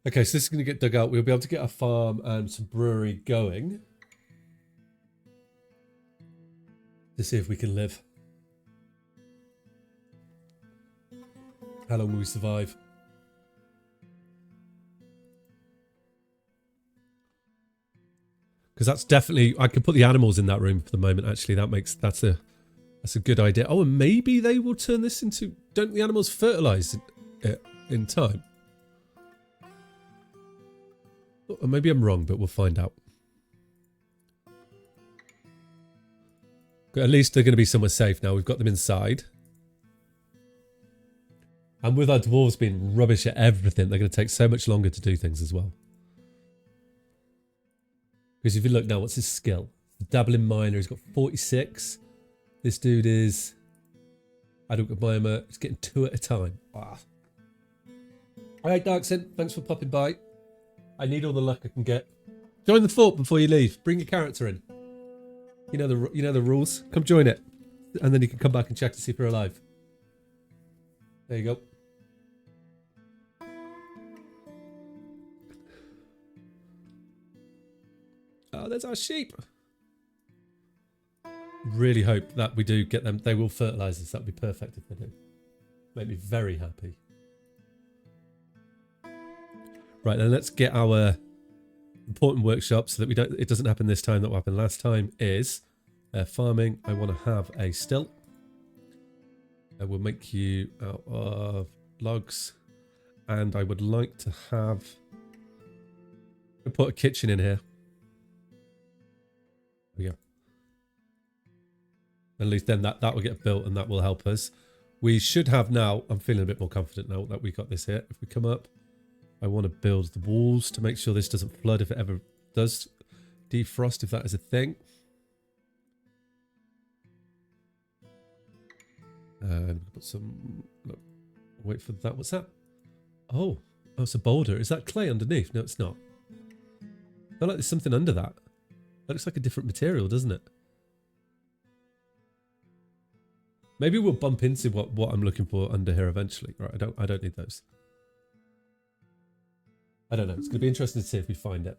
Okay, so this is going to get dug out. We'll be able to get a farm and some brewery going. To see if we can live. How long will we survive? Because that's definitely... I can put the animals in that room for the moment, actually. That's a That's a good idea. Oh, and maybe they will turn this into... Don't the animals fertilise it in time? Or maybe I'm wrong, but we'll find out. At least they're going to be somewhere safe now. We've got them inside. And with our dwarves being rubbish at everything, they're going to take so much longer to do things as well. Because if you look now, what's his skill? The dabbling miner, he's got 46. This dude is... I don't get biome. He's getting 2 at a time. Wow. Alright, Darkson, thanks for popping by. I need all the luck I can get. Join the fort before you leave. Bring your character in. You know the rules. Come join it. And then you can come back and check to see if you're alive. There you go. Oh, there's our sheep. Really hope that we do get them. They will fertilise us. That'd be perfect if they do. Make me very happy. Right, then let's get our important workshop so that we don't. It doesn't happen this time. That what happened last time is farming. I want to have a still. I will make you out of logs, and I would like to have. I'll put a kitchen in here. There we go. At least then that will get built and that will help us. We should have now, I'm feeling a bit more confident now that we got this here. If we come up, I want to build the walls to make sure this doesn't flood if it ever does defrost, if that is a thing. And put some, look, wait for that. What's that? Oh, it's a boulder. Is that clay underneath? No, it's not. I feel like there's something under that. That looks like a different material, doesn't it? Maybe we'll bump into what I'm looking for under here eventually. Right, I don't need those. I don't know. It's going to be interesting to see if we find it.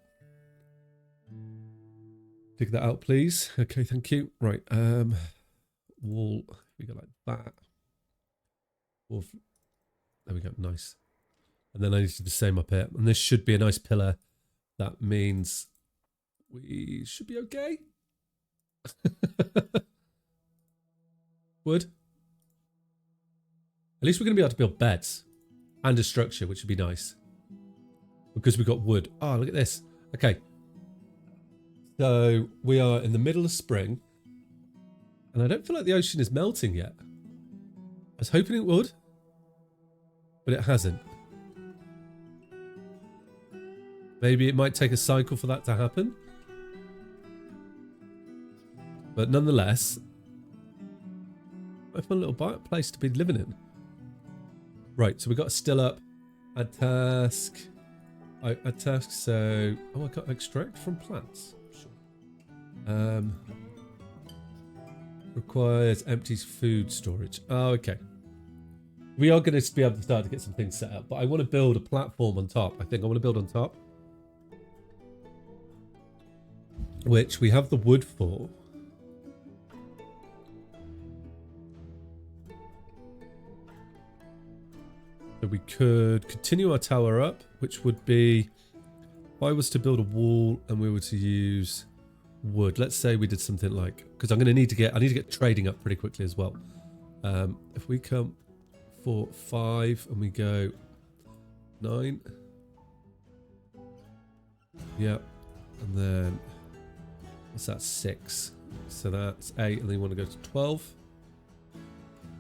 Dig that out, please. Okay, thank you. Right, wall. We go like that. Wall. There we go. Nice. And then I need to do the same up here. And this should be a nice pillar. That means we should be okay. Wood. At least we're going to be able to build beds and a structure, which would be nice. Because we've got wood. Oh, look at this. Okay. So we are in the middle of spring. And I don't feel like the ocean is melting yet. I was hoping it would. But it hasn't. Maybe it might take a cycle for that to happen. But nonetheless, a fun little place to be living in. Right, so we got a still up. Add task. Add task, so... Oh, I got extract from plants. Sure. Requires empty food storage. Oh, okay. We are going to be able to start to get some things set up, but I want to build a platform on top. I think I want to build on top. Which we have the wood for. So we could continue our tower up, which would be, if I was to build a wall and we were to use wood, let's say we did something like, because I need to get trading up pretty quickly as well. If we come for 5 and we go 9, yeah, and then what's that, 6? So that's 8, and then you want to go to 12.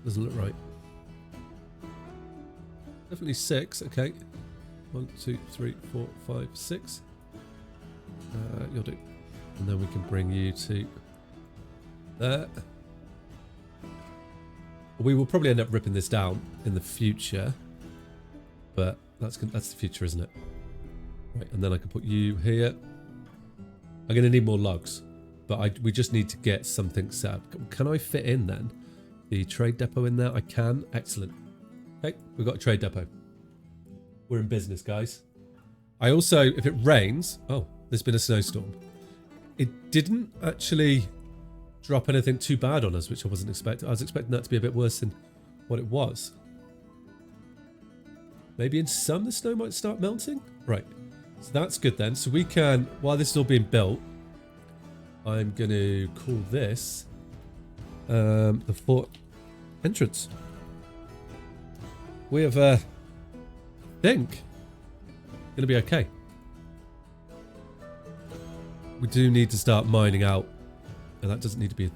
Doesn't look right. Definitely 6. Okay. 1, 2, 3, 4, 5, 6. You'll do. And then we can bring you to there. We will probably end up ripping this down in the future, but that's the future, isn't it? Right, and then I can put you here. I'm going to need more logs, but we just need to get something set up. Can I fit in then the trade depot in there? I can. Excellent. Okay, we've got a trade depot. We're in business, guys. I also, if it rains... Oh, there's been a snowstorm. It didn't actually drop anything too bad on us, which I wasn't expecting. I was expecting that to be a bit worse than what it was. Maybe in some the snow might start melting? Right. So that's good then. So we can, while this is all being built, I'm going to call this the fort entrance. We have, think, gonna be okay. We do need to start mining out, and that doesn't need to be it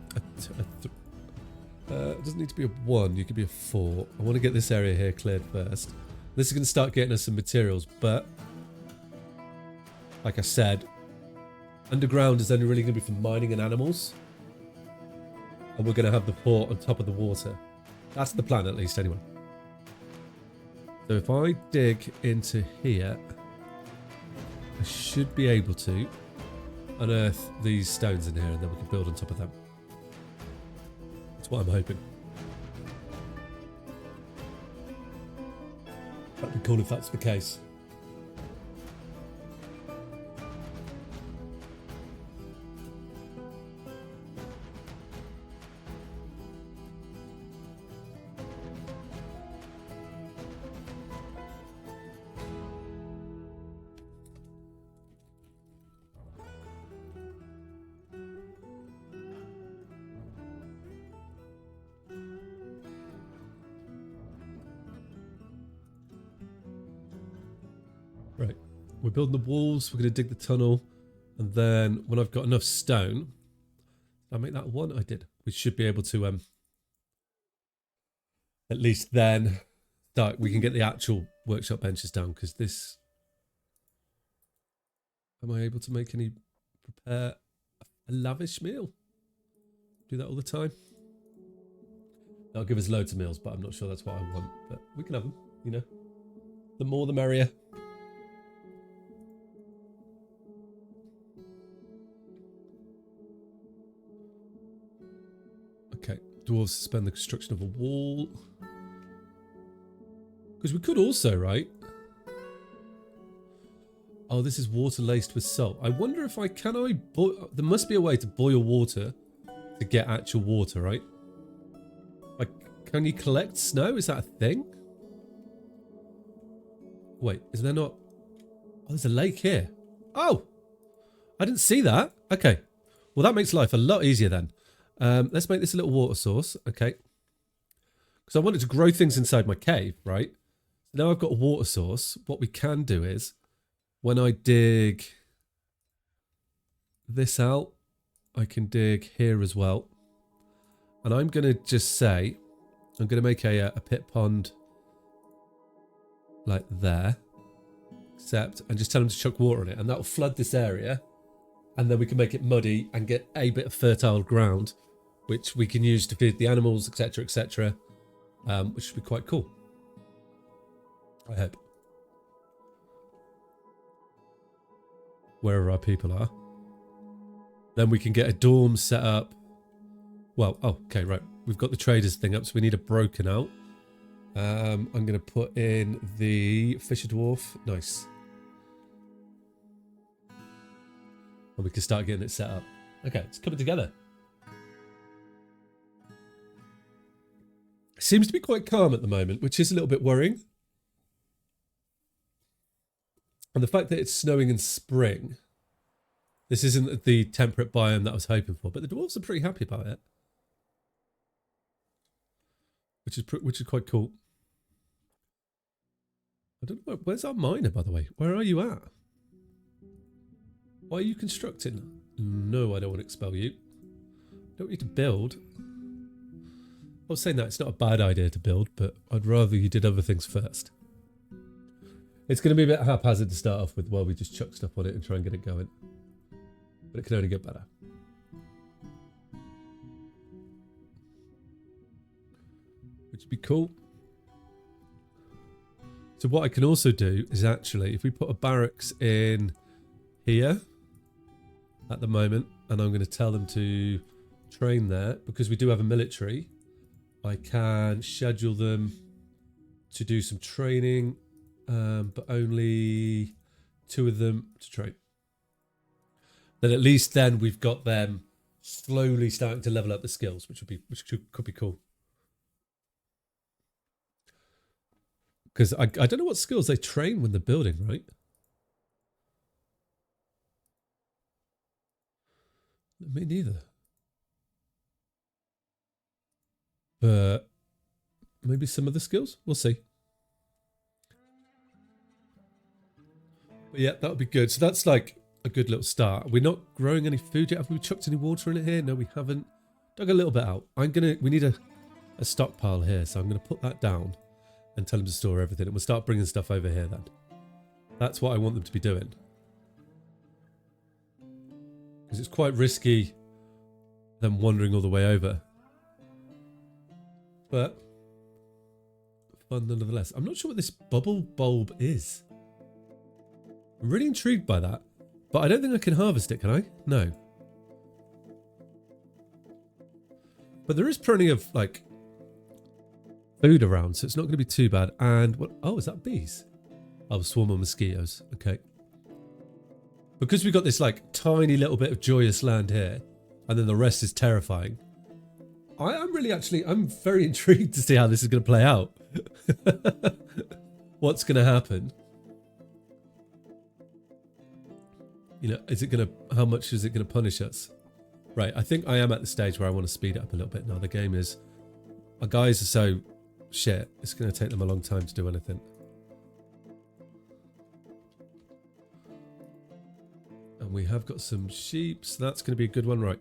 doesn't need to be a 1. You could be a 4. I want to get this area here cleared first. This is going to start getting us some materials, but like I said, underground is only really going to be for mining and animals, and we're going to have the port on top of the water. That's the plan, at least, anyway. So if I dig into here, I should be able to unearth these stones in here, and then we can build on top of them. That's what I'm hoping. That'd be cool if that's the case. Right, we're building the walls, we're going to dig the tunnel, and then when I've got enough stone, did I make that 1? I did. We should be able to, at least then, we can get the actual workshop benches down, because this, am I able to prepare a lavish meal? Do that all the time? That'll give us loads of meals, but I'm not sure that's what I want, but we can have them, you know. The more the merrier. Okay, dwarves suspend the construction of a wall. Because we could also, right? Oh, this is water laced with salt. I wonder if there must be a way to boil water to get actual water, right? Like, can you collect snow? Is that a thing? Wait, is there not? Oh, there's a lake here. Oh, I didn't see that. Okay, well that makes life a lot easier then. Let's make this a little water source, okay? Because I wanted to grow things inside my cave, right? So now I've got a water source. What we can do is, when I dig this out, I can dig here as well. And I'm going to just say, I'm going to make a pit pond like there, and just tell them to chuck water on it, and that'll flood this area, and then we can make it muddy and get a bit of fertile ground, which we can use to feed the animals, etc., etc., which should be quite cool. I hope. Wherever our people are. Then we can get a dorm set up. Well, oh, okay, right. We've got the traders thing up, so we need a broken out. I'm going to put in the fisher dwarf. Nice. And we can start getting it set up. Okay, it's coming together. It seems to be quite calm at the moment, which is a little bit worrying. And the fact that it's snowing in spring, this isn't the temperate biome that I was hoping for, but the dwarves are pretty happy about it, which is quite cool. I don't know, where's our miner, by the way? Where are you at? Why are you constructing? No, I don't want to expel you. Don't need to build. I was saying that it's not a bad idea to build, but I'd rather you did other things first. It's going to be a bit haphazard to start off with while we just chuck stuff on it and try and get it going. But it can only get better. Which would be cool. So what I can also do is actually, if we put a barracks in here at the moment, and I'm going to tell them to train there, because we do have a military, I can schedule them to do some training, but only 2 of them to train. Then at least then we've got them slowly starting to level up the skills, which could be cool. Because I don't know what skills they train when they're building, right? Me neither. But maybe some other skills? We'll see. But yeah, that would be good. So that's like a good little start. We're not growing any food yet. Have we chucked any water in it here? No, we haven't. Dug a little bit out. We need a stockpile here. So I'm going to put that down and tell them to store everything. And we'll start bringing stuff over here then. That's what I want them to be doing. Because it's quite risky them wandering all the way over. But fun nonetheless. I'm not sure what this bubble bulb is. I'm really intrigued by that. But I don't think I can harvest it, can I? No. But there is plenty of, like, food around, so it's not going to be too bad. And what? Oh, is that bees? Oh, swarm of mosquitoes. Okay. Because we've got this, like, tiny little bit of joyous land here, and then the rest is terrifying. I'm very intrigued to see how this is going to play out. What's going to happen? You know, how much is it going to punish us? Right, I think I am at the stage where I want to speed it up a little bit now. The game is, our guys are so shit, it's going to take them a long time to do anything. And we have got some sheep, so that's going to be a good one, right?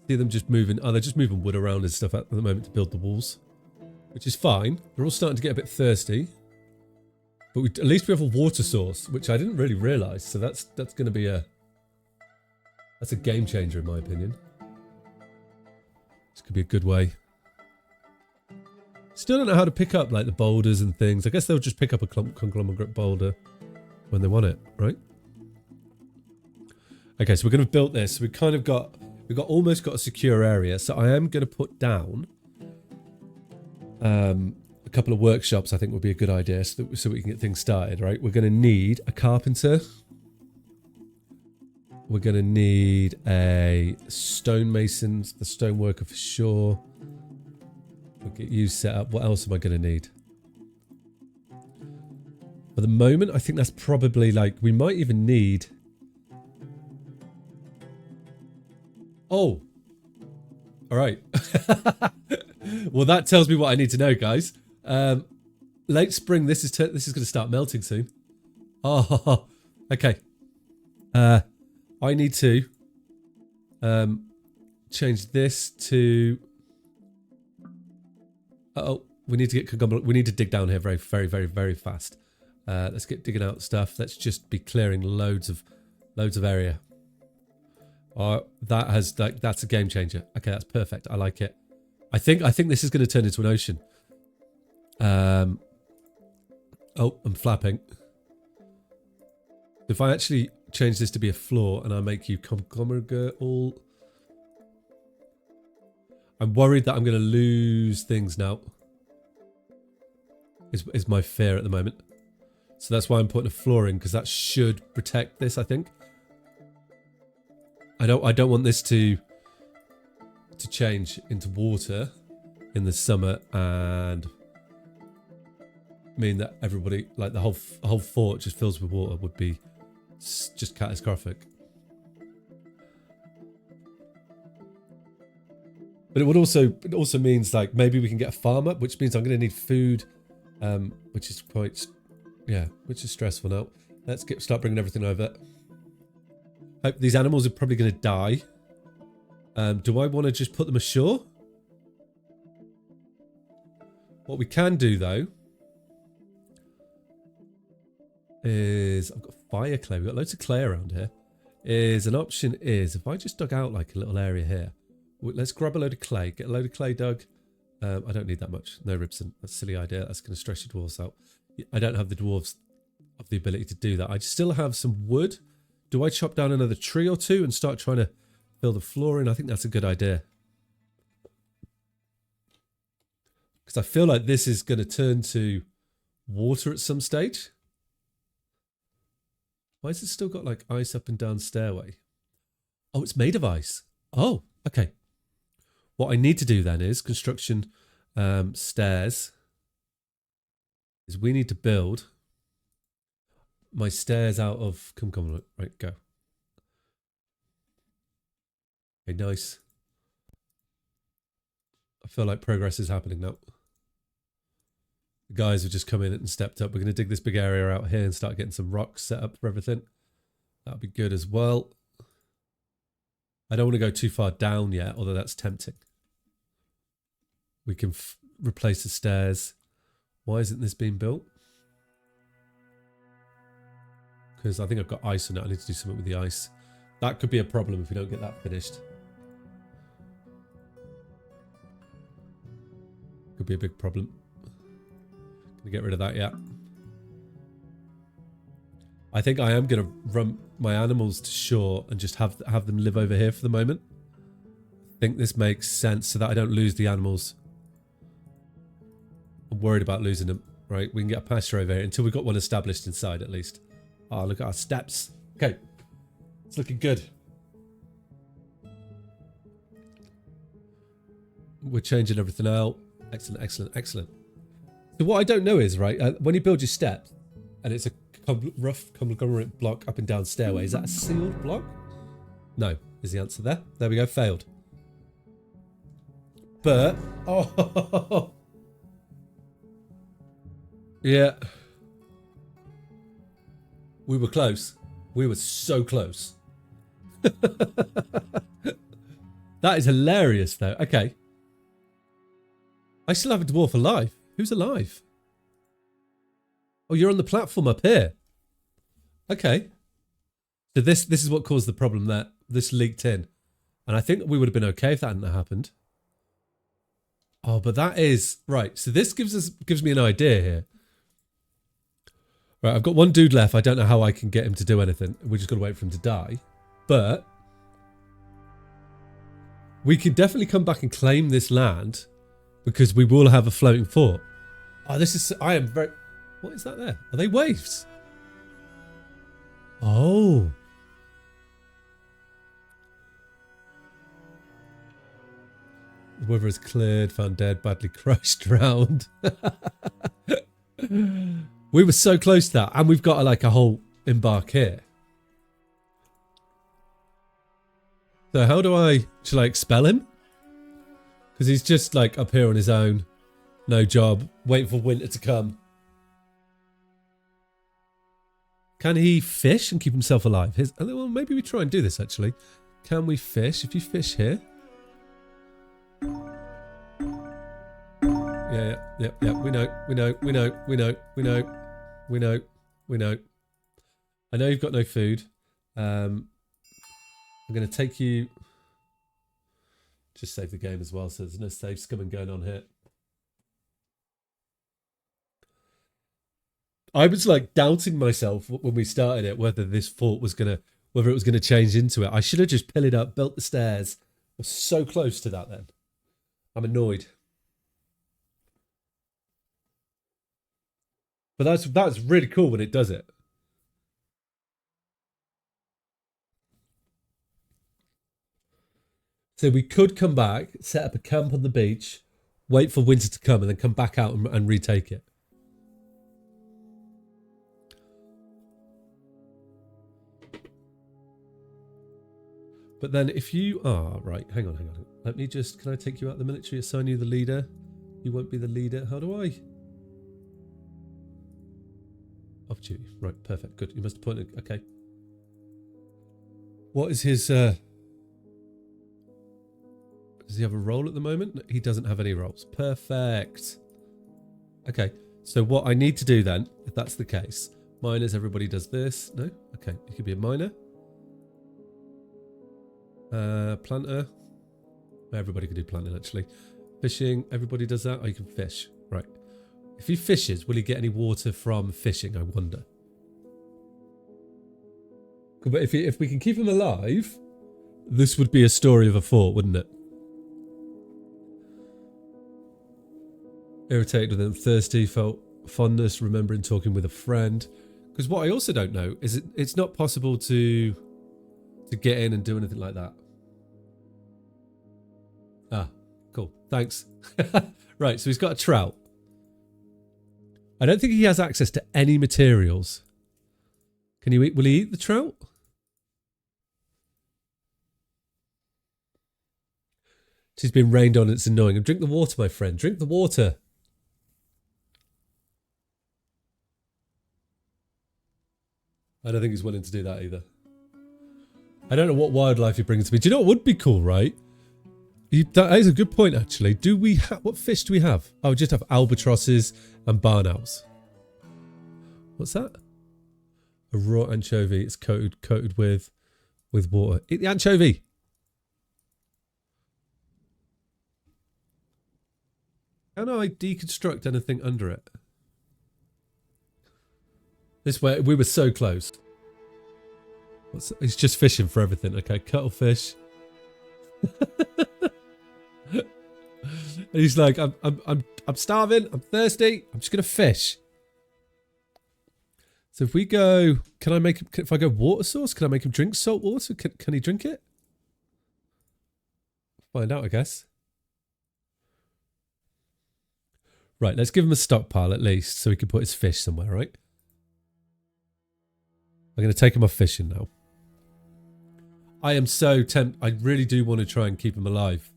See them just moving, they're just moving wood around and stuff at the moment to build the walls. Which is fine, they're all starting to get a bit thirsty. But at least we have a water source, which I didn't really realise, so that's going to be that's a game changer in my opinion. This could be a good way. Still don't know how to pick up like the boulders and things. I guess they'll just pick up a conglomerate boulder when they want it, right? Okay, so we're going to build this. We've almost got a secure area. So I am going to put down a couple of workshops. I think would be a good idea so we can get things started, right? We're going to need a carpenter. We're going to need a stonemason, the stoneworker for sure. We'll get you set up. What else am I going to need? For the moment, I think that's probably like, we might even need... Oh. All right. Well, that tells me what I need to know, guys. Late spring, this is going to start melting soon. Oh, okay. I need to change this to... Uh-oh, we need to dig down here very, very, very, very fast. Let's get digging out stuff. Let's just be clearing loads of area. That's a game changer. Okay, that's perfect. I like it. I think this is going to turn into an ocean. Oh, I'm flapping. If I actually change this to be a floor and I make you conglomerate all... I'm worried that I'm going to lose things now. Is my fear at the moment. So that's why I'm putting a floor in, because that should protect this, I think. I don't want this to change into water in the summer and mean that everybody, like the whole fort just fills with water would be just catastrophic. But it also means like maybe we can get a farm up, which means I'm going to need food, which is which is stressful now. Let's start bringing everything over. Hope these animals are probably going to die. Do I want to just put them ashore? What we can do though is, I've got fire clay. We've got loads of clay around here. An option is if I just dug out like a little area here. Let's grab a load of clay. Get a load of clay dug. I don't need that much. No, Ribsin. That's a silly idea. That's going to stress your dwarves out. I don't have the dwarves of the ability to do that. I still have some wood. Do I chop down another tree or two and start trying to build a floor in? I think that's a good idea. Because I feel like this is going to turn to water at some stage. Why has it still got like ice up and down stairway? Oh, it's made of ice. Oh, okay. What I need to do then is construction stairs. Is we need to build my stairs out of... Come, right, go. Okay, nice. I feel like progress is happening now. The guys have just come in and stepped up. We're going to dig this big area out here and start getting some rocks set up for everything. That'll be good as well. I don't want to go too far down yet, although that's tempting. We can replace the stairs. Why isn't this being built? Because I think I've got ice on it. I need to do something with the ice. That could be a problem if we don't get that finished. Could be a big problem. Gonna get rid of that yet. I think I am gonna run my animals to shore and just have them live over here for the moment. I think this makes sense so that I don't lose the animals. I'm worried about losing them. Right, we can get a pasture over here until we've got one established inside at least. Oh, look at our steps. Okay, it's looking good. We're changing everything out. Excellent, excellent, excellent. So what I don't know is, right, when you build your steps, and it's a rough conglomerate block up and down stairway, is that a sealed block? No, is the answer there. There we go, failed. But, oh, yeah. We were close. We were so close. That is hilarious, though. Okay. I still have a dwarf alive. Who's alive? Oh, you're on the platform up here. Okay. So this is what caused the problem there. This leaked in. And I think we would have been okay if that hadn't happened. Oh, but that is... Right, so this gives me an idea here. Right, I've got one dude left. I don't know how I can get him to do anything. We just got to wait for him to die. But... we can definitely come back and claim this land... because we will have a floating fort. Oh, this is... I am very... What is that there? Are they waves? Oh. The river is cleared, found dead, badly crushed, drowned. We were so close to that. And we've got like a whole embark here. So how do I... Shall I expel him? Because he's just like up here on his own. No job. Waiting for winter to come. Can he fish and keep himself alive? Well, maybe we try and do this actually. Can we fish? If you fish here. Yeah. We know. I know you've got no food. I'm going to take you... Just save the game as well, so there's no save scumming going on here. I was like doubting myself when we started it, whether this fort was whether it was gonna change into it. I should have just pilled up, built the stairs. I was so close to that then. I'm annoyed. But that's really cool when it does it. So we could come back, set up a camp on the beach, wait for winter to come, and then come back out and retake it. But then if you are... Right, hang on. Let me just... Can I take you out of the military, assign you the leader? You won't be the leader. How do I... Off duty. Right, perfect. Good. You must appoint... Okay. What is his... Does he have a role at the moment? He doesn't have any roles. Perfect. Okay. So what I need to do then, if that's the case... Miners, everybody does this. No? Okay. You could be a miner. Planter. Everybody can do planting actually. Fishing, everybody does that. Oh, you can fish. Right. If he fishes, will he get any water from fishing, I wonder? But if we can keep him alive, this would be a story of a fort, wouldn't it? Irritated with him, thirsty, felt fondness, remembering talking with a friend. Because what I also don't know is it's not possible to get in and do anything like that. Ah, cool. Thanks. Right, so he's got a trout. I don't think he has access to any materials. Can you eat? Will he eat the trout? She's been rained on. It's annoying. And drink the water, my friend. Drink the water. I don't think he's willing to do that either. I don't know what wildlife you're bringing to me. Do you know what would be cool, right? That is a good point, actually. Do we have... What fish do we have? Oh, we just have albatrosses and barn owls. What's that? A raw anchovy. It's coated with water. Eat the anchovy. How do I deconstruct anything under it? This way, we were so close. He's just fishing for everything. Okay, cuttlefish. And he's like, I'm starving. I'm thirsty. I'm just gonna fish. So if we go, can I make him? If I go water source, can I make him drink salt water? Can he drink it? Find out, I guess. Right, let's give him a stockpile at least, so he can put his fish somewhere, right? I'm going to take him off fishing now. I am so tempted. I really do want to try and keep him alive.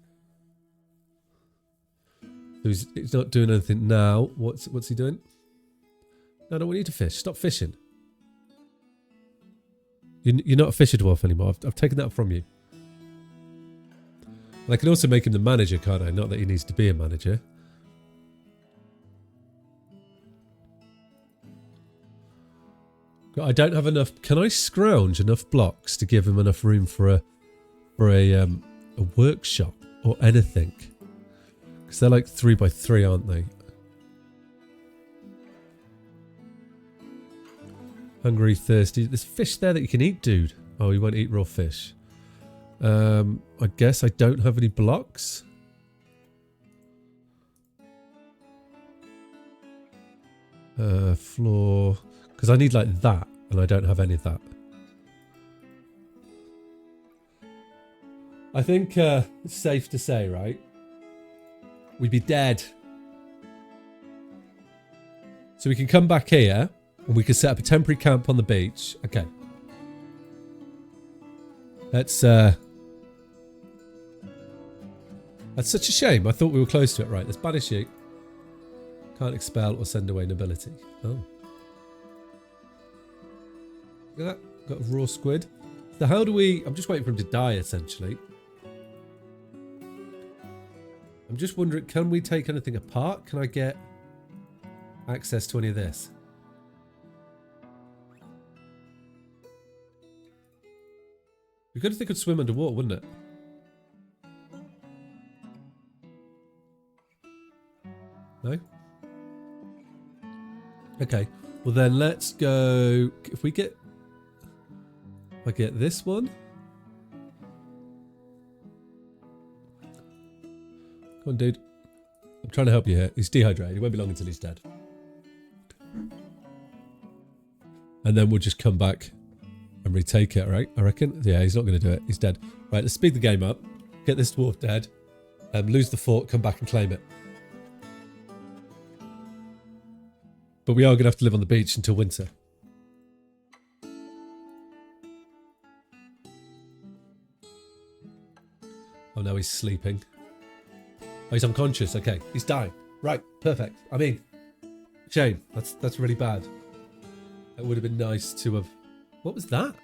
So he's not doing anything now. What's he doing? No, we need to fish. Stop fishing. You're not a fisher dwarf anymore. I've taken that from you. And I can also make him the manager, can't I? Not that he needs to be a manager. I don't have enough. Can I scrounge enough blocks to give him enough room for a workshop or anything? Because they're like 3x3, aren't they? Hungry, thirsty. There's fish there that you can eat, dude. Oh, you won't eat raw fish. I guess I don't have any blocks. Floor. Because I need like that, and I don't have any of that. I think it's safe to say, right? We'd be dead. So we can come back here, and we can set up a temporary camp on the beach. Okay. That's such a shame. I thought we were close to it. Right, let's banish you. Can't expel or send away nobility. Oh. Look at that. Got a raw squid. So how do we... I'm just waiting for him to die, essentially. I'm just wondering, can we take anything apart? Can I get access to any of this? It'd be good if they could swim underwater, wouldn't it? No? Okay. Well then, let's go... If we get... I get this one. Come on, dude. I'm trying to help you here. He's dehydrated. He won't be long until he's dead. And then we'll just come back and retake it, right? I reckon. Yeah, he's not going to do it. He's dead. Right, let's speed the game up. Get this dwarf dead. Lose the fort, come back and claim it. But we are going to have to live on the beach until winter. Oh, no, he's sleeping. Oh, he's unconscious. Okay, he's dying. Right, perfect. I mean, shame. That's really bad. It would have been nice to have... What was that?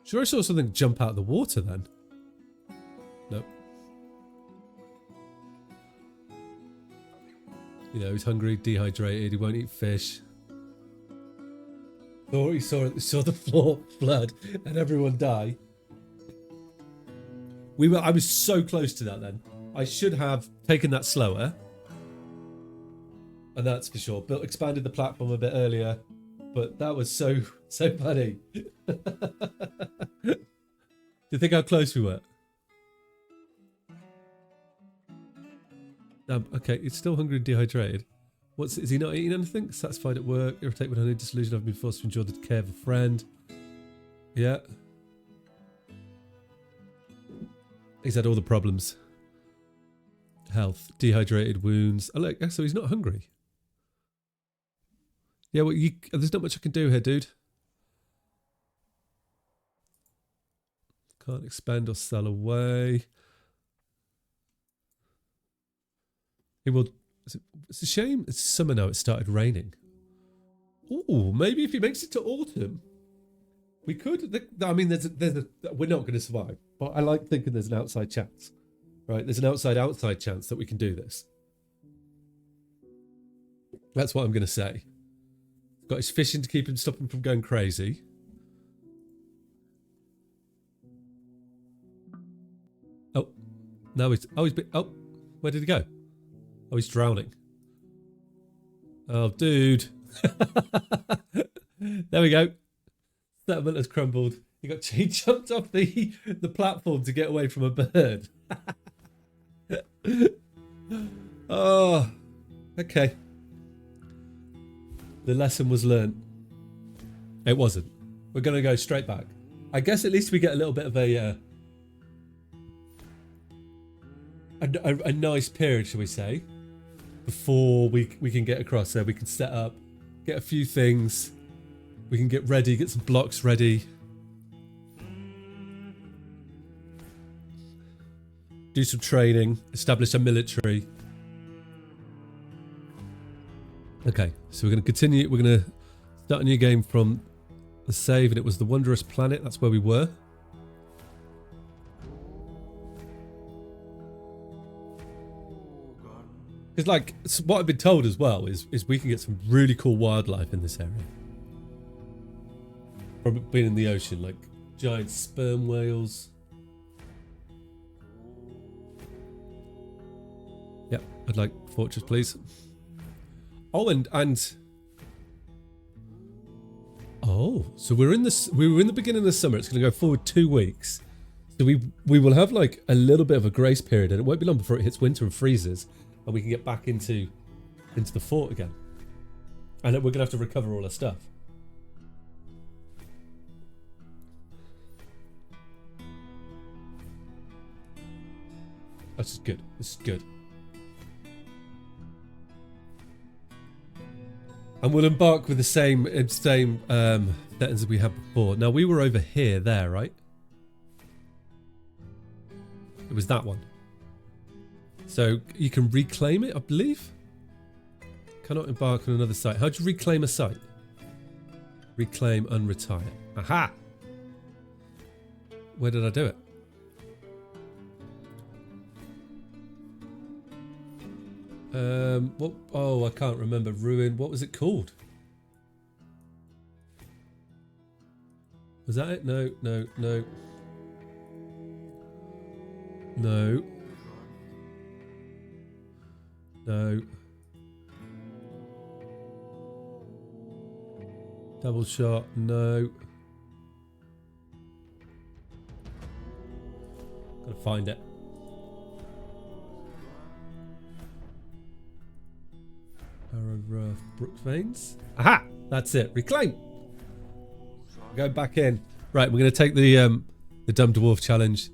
Sure, I saw something jump out of the water then. Nope. You know, he's hungry, dehydrated, he won't eat fish. Thought he saw the floor flood and everyone die. I was so close to that then. I should have taken that slower. And that's for sure. Expanded the platform a bit earlier. But that was so funny. Do you think how close we were? Okay, it's still hungry and dehydrated. Is he not eating anything? Satisfied at work, irritated with honey, disillusioned, I've been forced to endure the care of a friend. Yeah. He's had all the problems. Health, dehydrated, wounds. Oh look, so he's not hungry. Yeah, well, there's not much I can do here, dude. Can't expand or sell away. It will. It's a shame. It's summer now. It started raining. Ooh, maybe if he makes it to autumn, we could. I mean, we're not going to survive. But I like thinking there's an outside chance, right? There's an outside chance that we can do this. That's what I'm going to say. Got his fishing to stop him from going crazy. Oh, now where did he go? Oh, he's drowning. Oh, dude. There we go. Settlement has crumbled. He jumped off the platform to get away from a bird. Oh, okay. The lesson was learned. It wasn't. We're going to go straight back. I guess at least we get a little bit of a nice period, shall we say, before we can get across. So we can set up, get a few things. We can get ready, get some blocks ready. Do some training, establish a military. Okay, so we're going to continue. We're going to start a new game from the save, and it was the Wondrous Planet. That's where we were. Because, like, what I've been told as well is we can get some really cool wildlife in this area. From being in the ocean, like giant sperm whales. Yep, I'd like fortress, please. Oh, and oh, so we were in the beginning of the summer. It's going to go forward 2 weeks. So we will have like a little bit of a grace period, and it won't be long before it hits winter and freezes, and we can get back into the fort again. And we're going to have to recover all our stuff. This is good. This is good. And we'll embark with the same settings as we had before. Now, we were over here, there, right? It was that one. So you can reclaim it, I believe. Cannot embark on another site. How do you reclaim a site? Reclaim, unretire. Aha! Where did I do it? What? Oh, I can't remember. Ruin. What was it called? Was that it? No, no, no. No. No. Double shot. No. Gotta find it. Arrow Brook Veins. Aha! That's it. Reclaim. Go back in. Right, we're going to take the Dumb Dwarf challenge.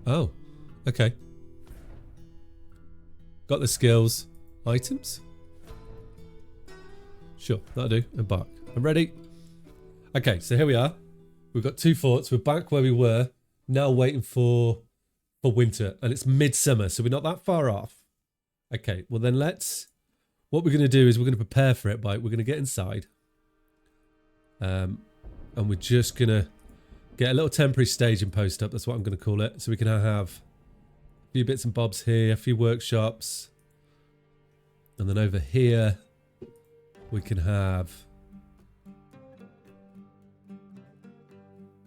Oh, okay. Got the skills. Items? Sure, that'll do. Embark. I'm ready. Okay, so here we are. We've got 2 forts. We're back where we were. Now waiting for winter, and it's midsummer, so we're not that far off. Okay, well then what we're going to do is we're going to prepare for it we're going to get inside, and we're just going to get a little temporary staging post up. That's what I'm going to call it. So we can have a few bits and bobs here, a few workshops, and then over here we can have,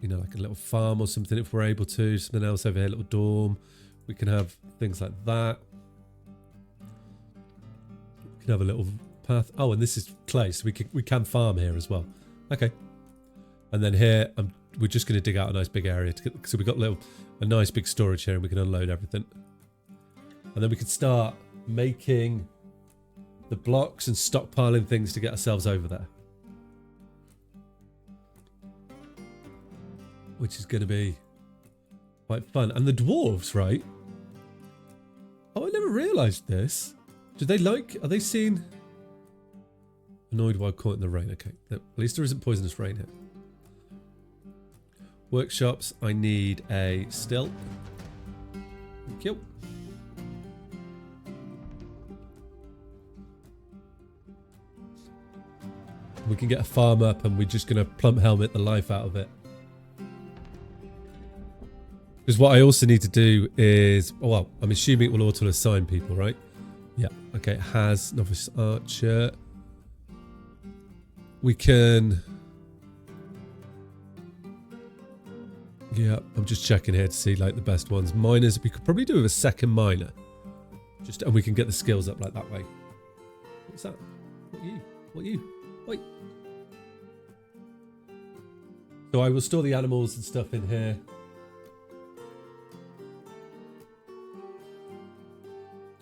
you know, like a little farm or something if we're able to. Something else over here, a little dorm. We can have things like that. We can have a little path. Oh, and this is clay, so we can farm here as well. Okay. And then here, we're just going to dig out a nice big area. So we've got a nice big storage here, and we can unload everything. And then we can start making the blocks and stockpiling things to get ourselves over there. Which is going to be quite fun. And the dwarves, right? Oh, I never realised this. Are they seen? Annoyed while caught in the rain. Okay, at least there isn't poisonous rain here. Workshops, I need a still. Thank you. We can get a farm up and we're just going to plump helmet the life out of it. Because what I also need to do is, well, I'm assuming it will auto assign people, right? Yeah. Okay. It has novice archer. We can. Yeah, I'm just checking here to see like the best ones. Miners, we could probably do with a second miner. Just and we can get the skills up like that way. What's that? What you? What you? Wait. So I will store the animals and stuff in here.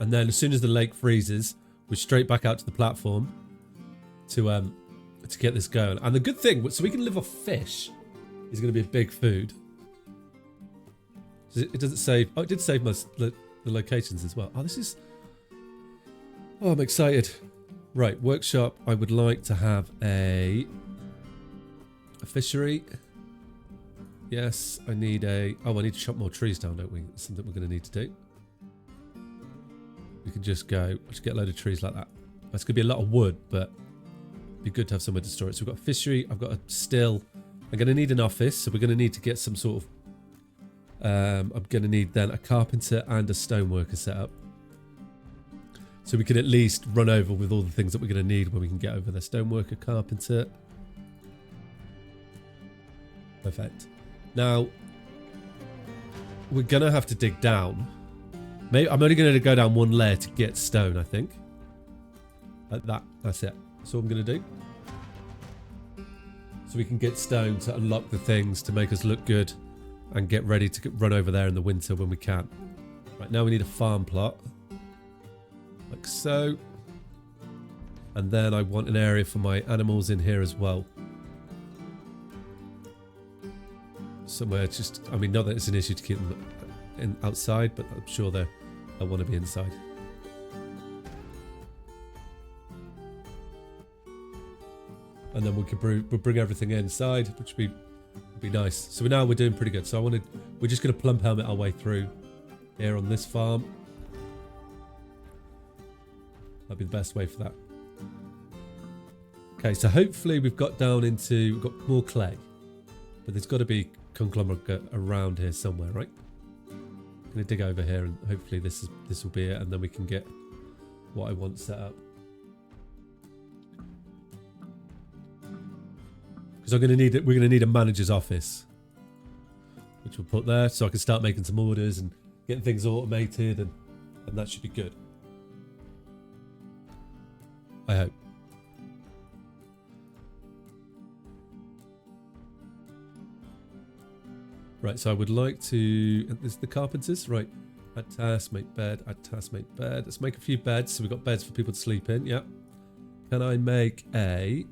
And then as soon as the lake freezes, we're straight back out to the platform to get this going. And the good thing, so we can live off fish, is going to be a big food. It doesn't save. Oh, it did save the locations as well. Oh, this is. Oh, I'm excited. Right, workshop. I would like to have a fishery. Yes, I need a. Oh, I need to chop more trees down, don't we? That's something we're going to need to do. We can just go. Just get a load of trees like that. That's going to be a lot of wood, but it'd be good to have somewhere to store it. So we've got a fishery. I've got a still. I'm going to need an office, so we're going to need to get some sort of. I'm going to need then a carpenter and a stoneworker set up. So we can at least run over with all the things that we're going to need when we can get over there. Stoneworker, carpenter. Perfect. Now, we're going to have to dig down. Maybe I'm only going to go down one layer to get stone, I think. Like that. That's it. That's all I'm going to do. So we can get stone to unlock the things to make us look good. And get ready to run over there in the winter when we can. Right, now we need a farm plot. Like so. And then I want an area for my animals in here as well. Somewhere just, I mean, not that it's an issue to keep them outside, but I'm sure they'll want to be inside. And then we'll bring everything inside, which would be nice. So now we're doing pretty good. So we're just going to plump helmet our way through here on this farm. That'd be the best way for that. Okay, so hopefully we've got more clay, but there's got to be conglomerate around here somewhere, right? I'm going to dig over here and hopefully this will be it, and then we can get what I want set up. Because we're going to need a manager's office, which we'll put there, so I can start making some orders and getting things automated, and that should be good. I hope. Right, so I would like to. This is the carpenters, right? Add task, make bed. Add task, make bed. Let's make a few beds. So we've got beds for people to sleep in. Yeah. Can I make a?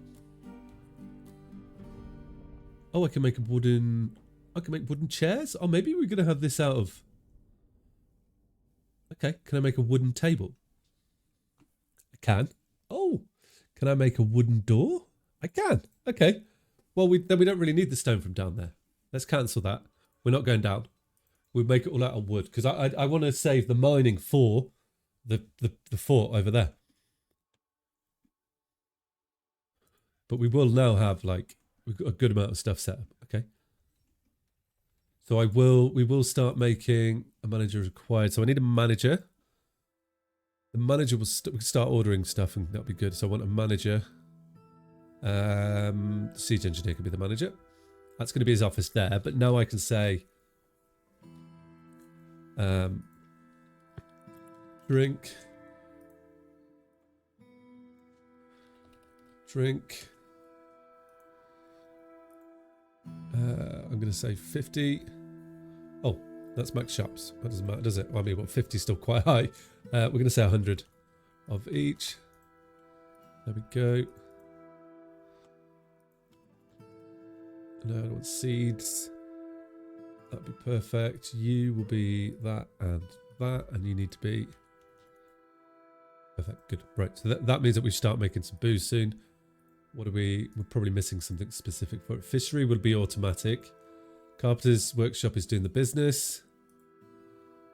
Oh, I can make wooden chairs? Oh, maybe we're going to have this out of... Okay, can I make a wooden table? I can. Oh, can I make a wooden door? I can. Okay. Well, then we don't really need the stone from down there. Let's cancel that. We're not going down. We'll make it all out of wood, because I want to save the mining for the fort over there. But we will now have, like... We've got a good amount of stuff set up. Okay. So we will start making a manager required. So I need a manager. The manager will we can start ordering stuff, and that'll be good. So I want a manager. Siege engineer can be the manager. That's going to be his office there. But now I can say, drink. I'm going to say 50. Oh, that's max shops. That doesn't matter, does it? Well, I mean, 50 is still quite high. We're going to say 100 of each. There we go. No, I want seeds. That'd be perfect. You will be that, and you need to be perfect. Good. Right. So that means that we start making some booze soon. What are we're probably missing something specific for it. Fishery will be automatic. Carpenter's workshop is doing the business.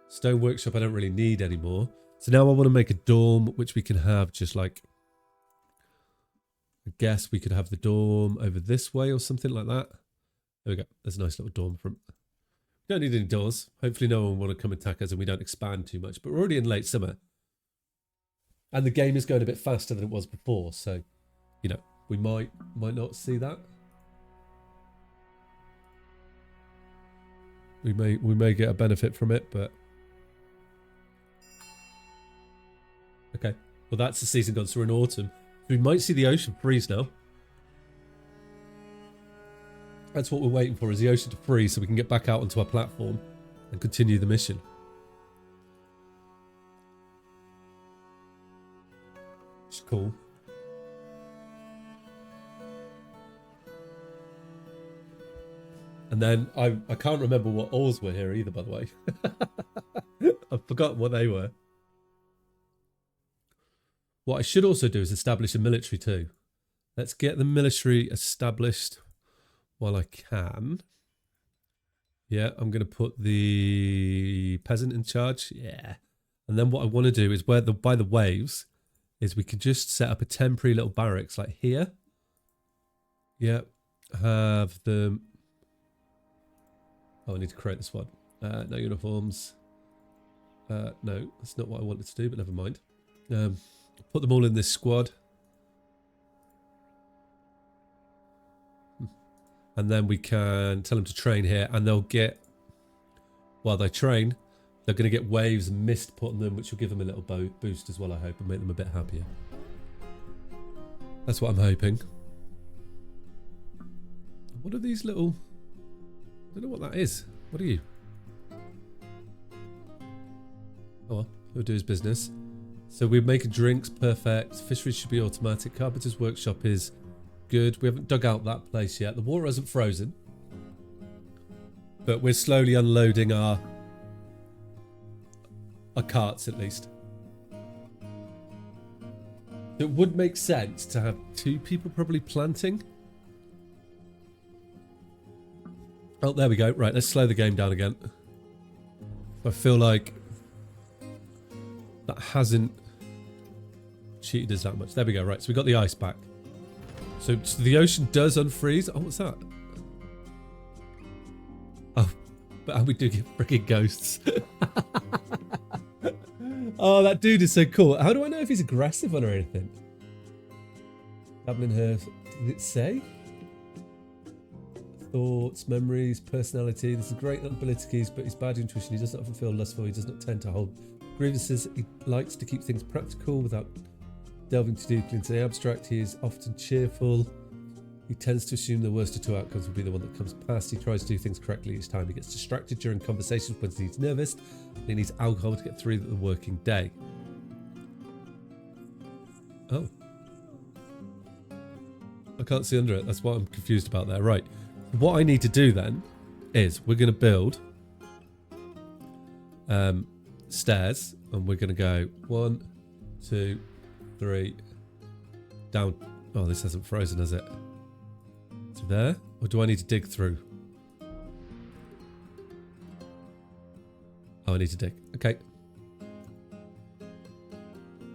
Stone workshop I don't really need anymore. So now I want to make a dorm, which we can have just like... I guess we could have the dorm over this way or something like that. There we go. There's a nice little dorm front. We don't need any doors. Hopefully no one will want to come attack us and we don't expand too much. But we're already in late summer. And the game is going a bit faster than it was before. So, you know, we might not see that. We may get a benefit from it, but... Okay. Well, that's the season gone. So we're in autumn. We might see the ocean freeze now. That's what we're waiting for, is the ocean to freeze so we can get back out onto our platform and continue the mission. Which is cool. And then I can't remember what oars were here either, by the way. I've forgotten what they were. What I should also do is establish a military too. Let's get the military established while I can. Yeah, I'm going to put the peasant in charge. Yeah. And then what I want to do is where by the waves is we could just set up a temporary little barracks like here. Yeah. Have them... Oh, I need to create this one. No uniforms. No, that's not what I wanted to do, but never mind. Put them all in this squad. And then we can tell them to train here, and they'll get, while they train, they're going to get waves and mist put on them, which will give them a little boost as well, I hope, and make them a bit happier. That's what I'm hoping. What are these little... I don't know what that is. What are you? Oh well, he'll do his business. So we're making drinks, perfect. Fisheries should be automatic. Carpenter's workshop is good. We haven't dug out that place yet. The water hasn't frozen. But we're slowly unloading our carts at least. It would make sense to have 2 people probably planting. Oh, there we go. Right, let's slow the game down again. I feel like that hasn't cheated us that much. There we go. Right, so we got the ice back. So the ocean does unfreeze. Oh, what's that? Oh, but we do get freaking ghosts. Oh, that dude is so cool. How do I know if he's aggressive or anything? Dabbling her. Did it say? Thoughts, memories, personality. This is great abilities, but his bad intuition. He does not often feel lustful. He does not tend to hold grievances. He likes to keep things practical without delving too deeply into the abstract. He is often cheerful. He tends to assume the worst of 2 outcomes will be the one that comes past. He tries to do things correctly each time. He gets distracted during conversations when he's nervous. And he needs alcohol to get through the working day. Oh. I can't see under it. That's what I'm confused about there. Right. What I need to do then is we're going to build stairs, and we're going to go 1, 2, 3 down. Oh, this hasn't frozen, has it? To there? Or do I need to dig through? Oh, I need to dig. Okay.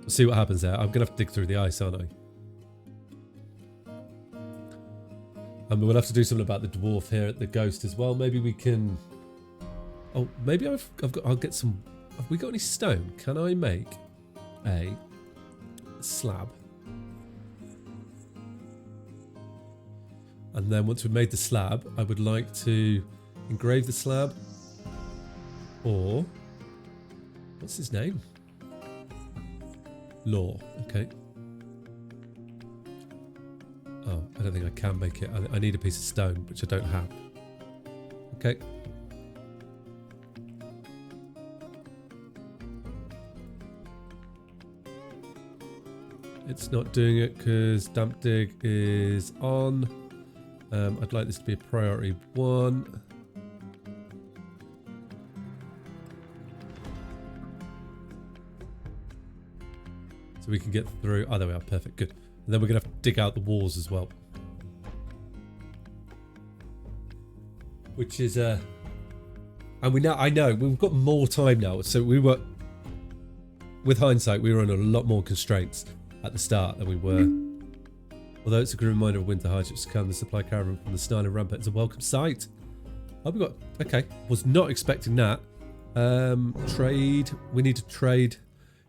We'll see what happens there. I'm going to have to dig through the ice, aren't I? And we'll have to do something about the dwarf here at the ghost as well. Maybe we can... Oh, maybe I'll get some... Have we got any stone? Can I make a slab? And then once we've made the slab, I would like to engrave the slab. Or... What's his name? Law. Okay. Oh, I don't think I can make it. I need a piece of stone, which I don't have. Okay. It's not doing it because damp dig is on. I'd like this to be a priority 1. So we can get through. Oh, there we are. Perfect. Good. And then we're going to have to dig out the walls as well. which is and I know we've got more time now. So we were, with hindsight, we were under a lot more constraints at the start than we were. Although it's a good reminder of winter hardships to come, the supply caravan from the Snarling Rampart is a welcome sight. Oh, we got, okay, was not expecting that. Trade, we need to trade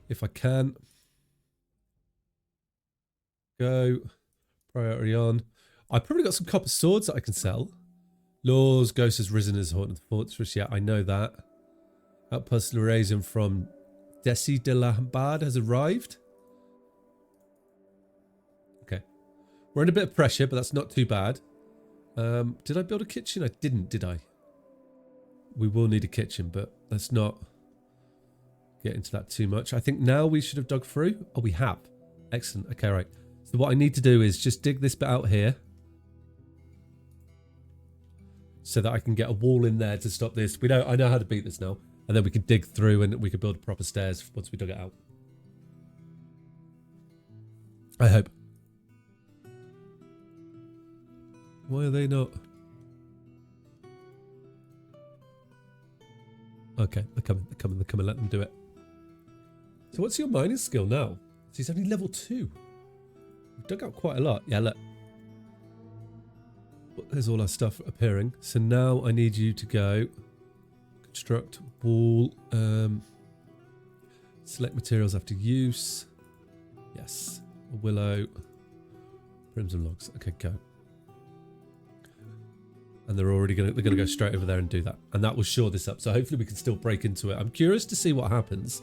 if I can. Go, priority on. I probably got some copper swords that I can sell. Law's ghost has risen as Horton of the Fortress. Yeah, I know that. Outpost Larazan from Desi de la Hambad has arrived. Okay. We're in a bit of pressure, but that's not too bad. Did I build a kitchen? I didn't, did I? We will need a kitchen, but let's not get into that too much. I think now we should have dug through. Oh, we have. Excellent. Okay, right. So what I need to do is just dig this bit out here so that I can get a wall in there to stop this. I know how to beat this now. And then we can dig through and we can build proper stairs once we dug it out. I hope. Why are they not? Okay, they're coming, let them do it. So what's your mining skill now? So he's only level 2. We've dug out quite a lot. Yeah, look. There's all our stuff appearing. So now I need you to go construct wall. Select materials after use. Yes. A willow. Crimson logs. Okay, go. And they're gonna go straight over there and do that. And that will shore this up. So hopefully we can still break into it. I'm curious to see what happens.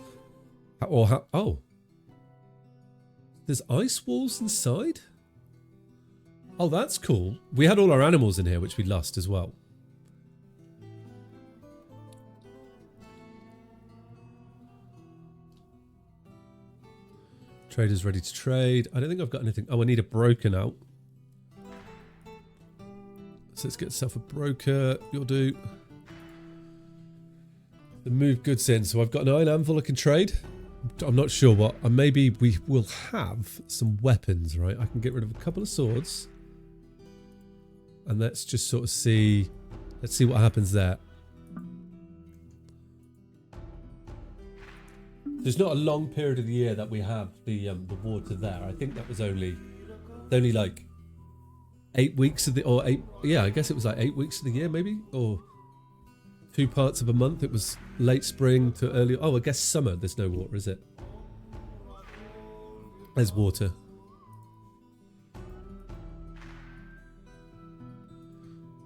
Oh. There's ice walls inside? Oh, that's cool. We had all our animals in here, which we lost as well. Trader's ready to trade. I don't think I've got anything. Oh, I need a broker out. So let's get yourself a broker. You'll do. The move goods in. So I've got an iron anvil I can trade. I'm not sure what. Maybe we will have some weapons, right? I can get rid of a couple of swords. And let's just sort of see. Let's see what happens there. There's not a long period of the year that we have the water there. I think that was only like 8 weeks of the, or 8, yeah, I guess it was like 8 weeks of the year maybe, or 2 parts of a month. It was late spring to early, oh, I guess summer. There's no water, is it? There's water.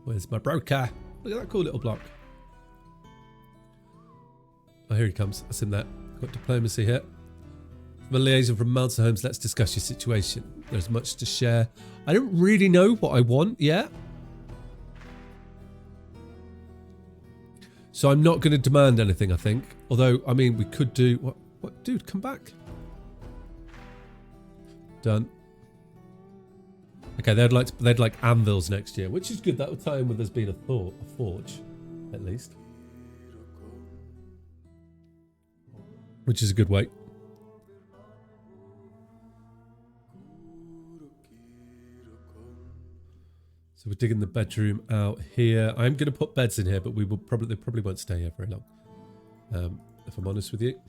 Where's my broker? Look at that cool little block. Oh, here he comes. That's him there. Got diplomacy here. My liaison from Mountain Homes. Let's discuss your situation. There's much to share. I don't really know what I want yet. So I'm not going to demand anything, I think. Although, I mean, we could do... What? Dude, come back. Done. Okay, they'd like anvils next year, which is good. That would tie in with us being a forge, at least. Which is a good way. So we're digging the bedroom out here. I'm going to put beds in here, but they probably won't stay here very long. If I'm honest with you.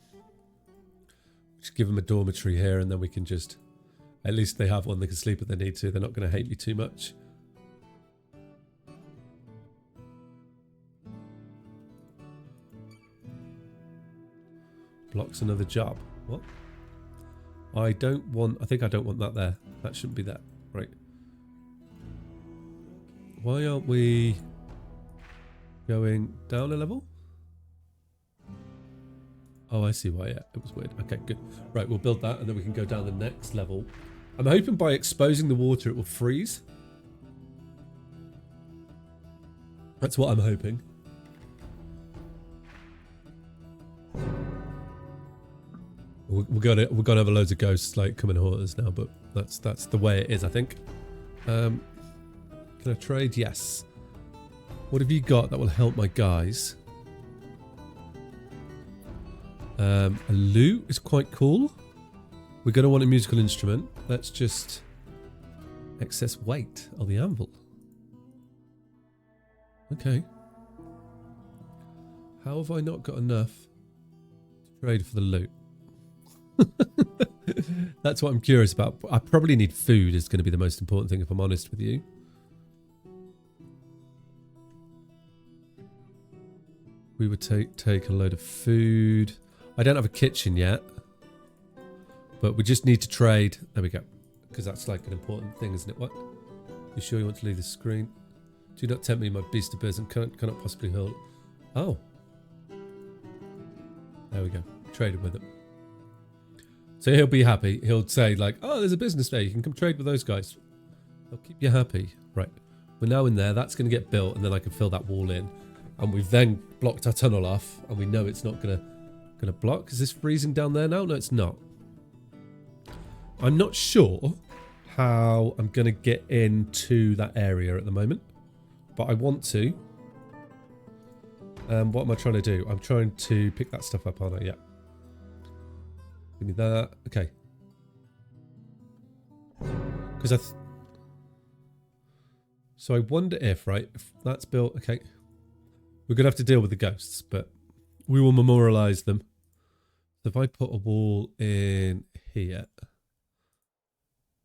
Just give them a dormitory here, and then we can just... At least they have one they can sleep if they need to. They're not going to hate me too much. Blocks another job. What? I think I don't want that there. That shouldn't be there. Right. Why aren't we going down a level? Oh, I see why. Yeah, it was weird. Okay, good. Right, we'll build that and then we can go down the next level. I'm hoping by exposing the water it will freeze. That's what I'm hoping. We're gonna have loads of ghosts like coming to haunt us now, but that's the way it is, I think. Can I trade? Yes. What have you got that will help my guys? A lute is quite cool. We're going to want a musical instrument. Let's just... Excess weight of the anvil. Okay. How have I not got enough to trade for the loot? That's what I'm curious about. I probably need food is going to be the most important thing if I'm honest with you. We would take a load of food. I don't have a kitchen yet. But we just need to trade. There we go. Because that's like an important thing, isn't it? What? You sure you want to leave the screen? Do not tempt me, my beast of birds, and cannot possibly hold. Oh. There we go. Traded with it. So he'll be happy. He'll say like, oh, there's a business there. You can come trade with those guys. They'll keep you happy. Right. We're now in there. That's going to get built, and then I can fill that wall in. And we've then blocked our tunnel off, and we know it's not going to block. Is this freezing down there now? No, it's not. I'm not sure how I'm going to get into that area at the moment, but I want to. What am I trying to do? I'm trying to pick that stuff up, aren't I? Yeah. Give me that. Okay. Because so I wonder if, right, if that's built. Okay. We're going to have to deal with the ghosts, but we will memorialize them. So if I put a wall in here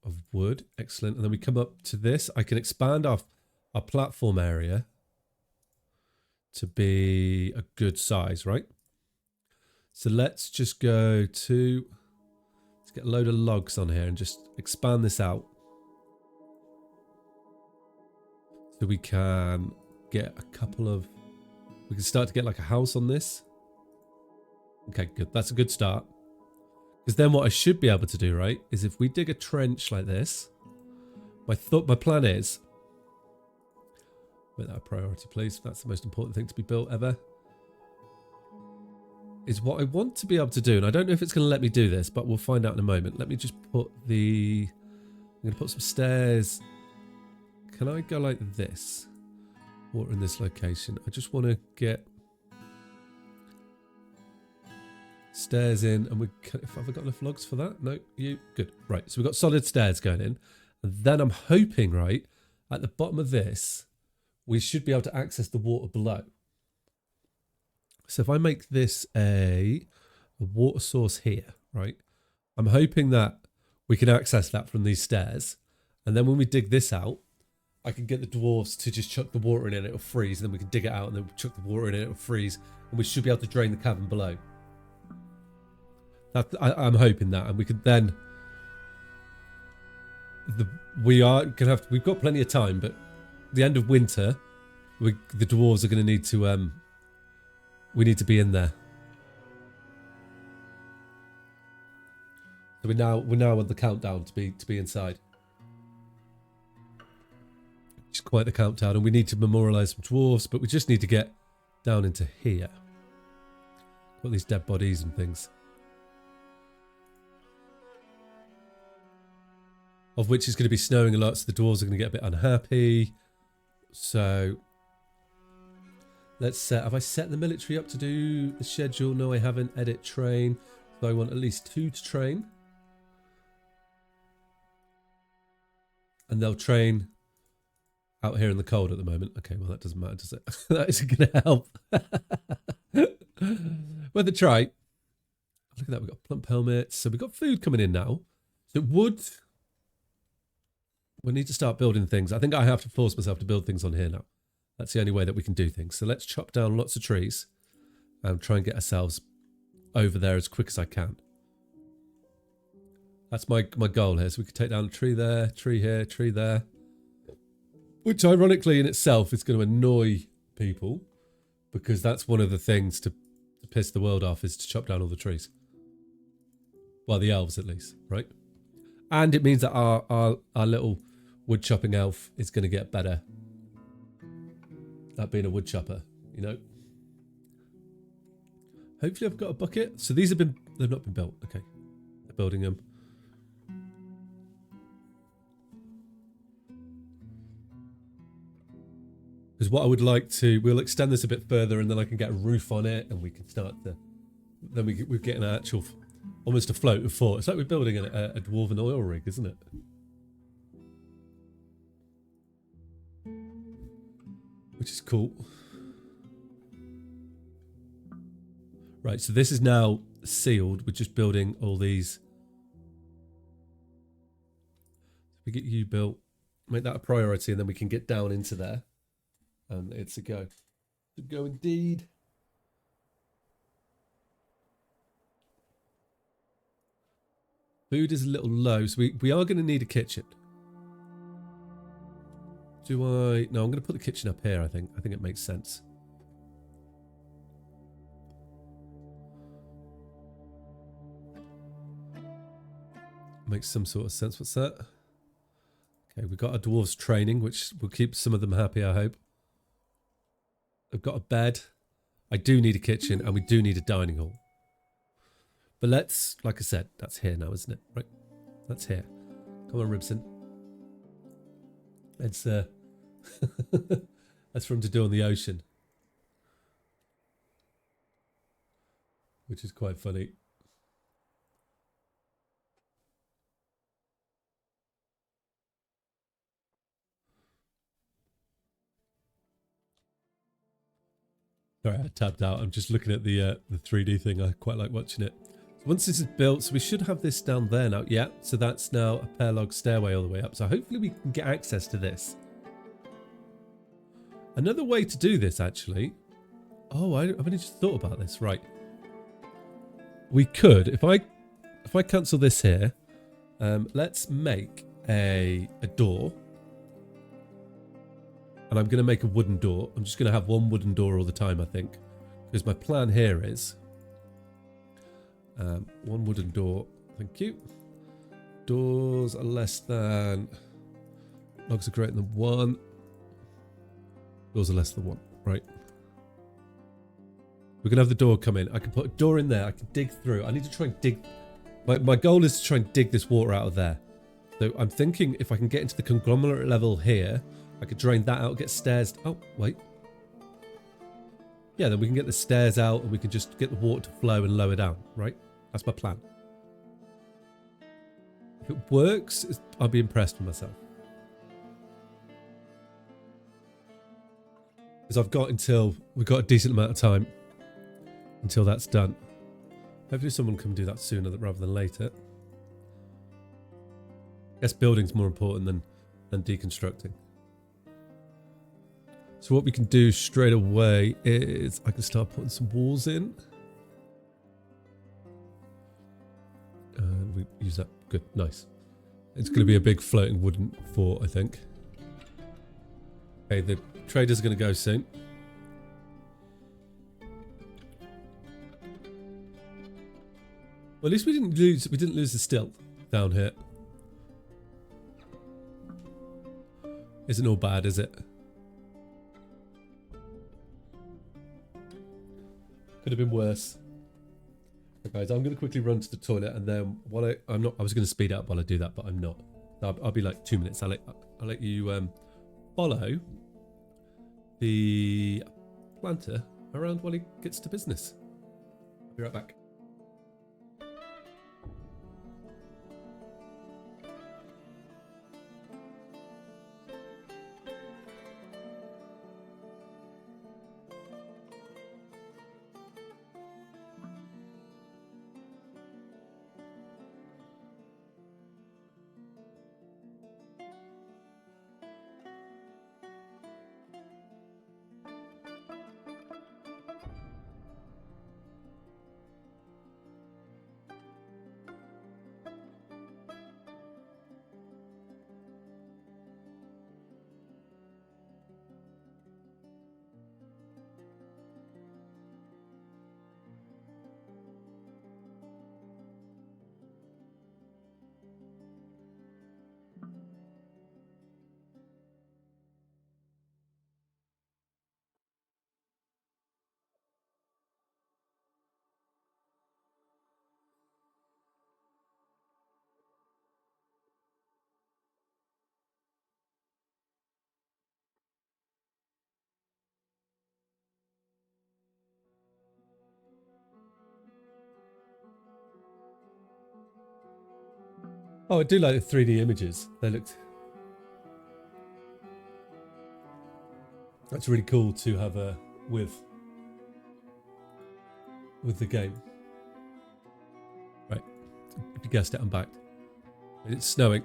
of wood, excellent, and then we come up to this, I can expand our platform area to be a good size, right? So let's just go to, let's get a load of logs on here and just expand this out. So we can get a couple of, we can start to get like a house on this. Okay, good. That's a good start. Because then what I should be able to do, right, is if we dig a trench like this, my plan is, make that a priority, please. That's the most important thing to be built ever. Is what I want to be able to do, and I don't know if it's going to let me do this, but we'll find out in a moment. Let me just put I'm going to put some stairs. Can I go like this? Water in this location. I just want to get stairs in, and if I've got enough logs for that. No, you good. Right, so we've got solid stairs going in, and then I'm hoping, right, at the bottom of this we should be able to access the water below. So if I make this a water source here, right, I'm hoping that we can access that from these stairs, and then when we dig this out, I can get the dwarves to just chuck the water in and it'll freeze, and then we can dig it out and then chuck the water in and it'll freeze, and we should be able to drain the cavern below. I'm hoping that, and we could then. We've got plenty of time, but the end of winter, the dwarves are going to need to. We need to be in there. So we're now on the countdown to be inside. It's quite the countdown, and we need to memorialize some dwarves, but we just need to get down into here. Got these dead bodies and things. Of which is going to be snowing a lot, so the dwarves are going to get a bit unhappy. So let's set. Have I set the military up to do the schedule? No, I haven't. Edit train. So I want at least 2 to train. And they'll train out here in the cold at the moment. Okay, well, that doesn't matter, does it? That isn't going to help. Well, the try. Look at that. We've got plump helmets. So we've got food coming in now. So wood. We need to start building things. I think I have to force myself to build things on here now. That's the only way that we can do things. So let's chop down lots of trees and try and get ourselves over there as quick as I can. That's my goal here. So we could take down a tree there, tree here, tree there. Which ironically in itself is going to annoy people, because that's one of the things to piss the world off, is to chop down all the trees. Well, the elves at least, right? And it means that our little wood chopping elf is going to get better at being a wood chopper, you know. Hopefully I've got a bucket. So they've not been built. Okay, they're building them. Because what I would like to, we'll extend this a bit further, and then I can get a roof on it, and we can start to, then we're getting an actual, almost a floating fort. It's like we're building a dwarven oil rig, isn't it? Which is cool. Right, so this is now sealed. We're just building all these. We get you built, make that a priority, and then we can get down into there. And it's a go. A go indeed. Food is a little low, so we are going to need a kitchen. Do I? No, I'm going to put the kitchen up here, I think. I think it makes sense. Makes some sort of sense. What's that? Okay, we've got a dwarves training, which will keep some of them happy, I hope. I've got a bed. I do need a kitchen, and we do need a dining hall. But let's, like I said, that's here now, isn't it? Right, that's here. Come on, Ribsin. It's that's for him to do on the ocean, which is quite funny. Sorry, I tapped out. I'm just looking at the 3D thing. I quite like watching it. So once this is built, so we should have this down there now. Yeah, so that's now a pair log stairway all the way up. So hopefully we can get access to this. Another way to do this, actually. Oh, I've only just thought about this. Right. We could, if I cancel this here, let's make a door. And I'm going to make a wooden door. I'm just going to have one wooden door all the time, I think. Because my plan here is one wooden door. Thank you. Doors are less than... Logs are greater than 1. Doors are less than 1. Right. We're going to have the door come in. I can put a door in there. I can dig through. I need to try and dig... My goal is to try and dig this water out of there. So I'm thinking if I can get into the conglomerate level here... I could drain that out, get stairs. Oh, wait. Yeah, then we can get the stairs out and we can just get the water to flow and lower down, right? That's my plan. If it works, I'll be impressed with myself. Because we've got a decent amount of time until that's done. Hopefully someone can do that sooner rather than later. I guess building's more important than deconstructing. So what we can do straight away is I can start putting some walls in. And we use that. Good, nice. It's going to be a big floating wooden fort, I think. Okay, the traders are going to go soon. Well, at least we didn't lose the stilt down here. Isn't all bad, is it? Could have been worse. Okay, guys, I'm going to quickly run to the toilet, and then I was going to speed up while I do that, but I'm not. I'll be like 2 minutes. I'll let you follow the planter around while he gets to business. I'll be right back. Oh, I do like the 3D images. They looked... That's really cool to have with with the game. Right. If you guessed it, I'm back. It's snowing.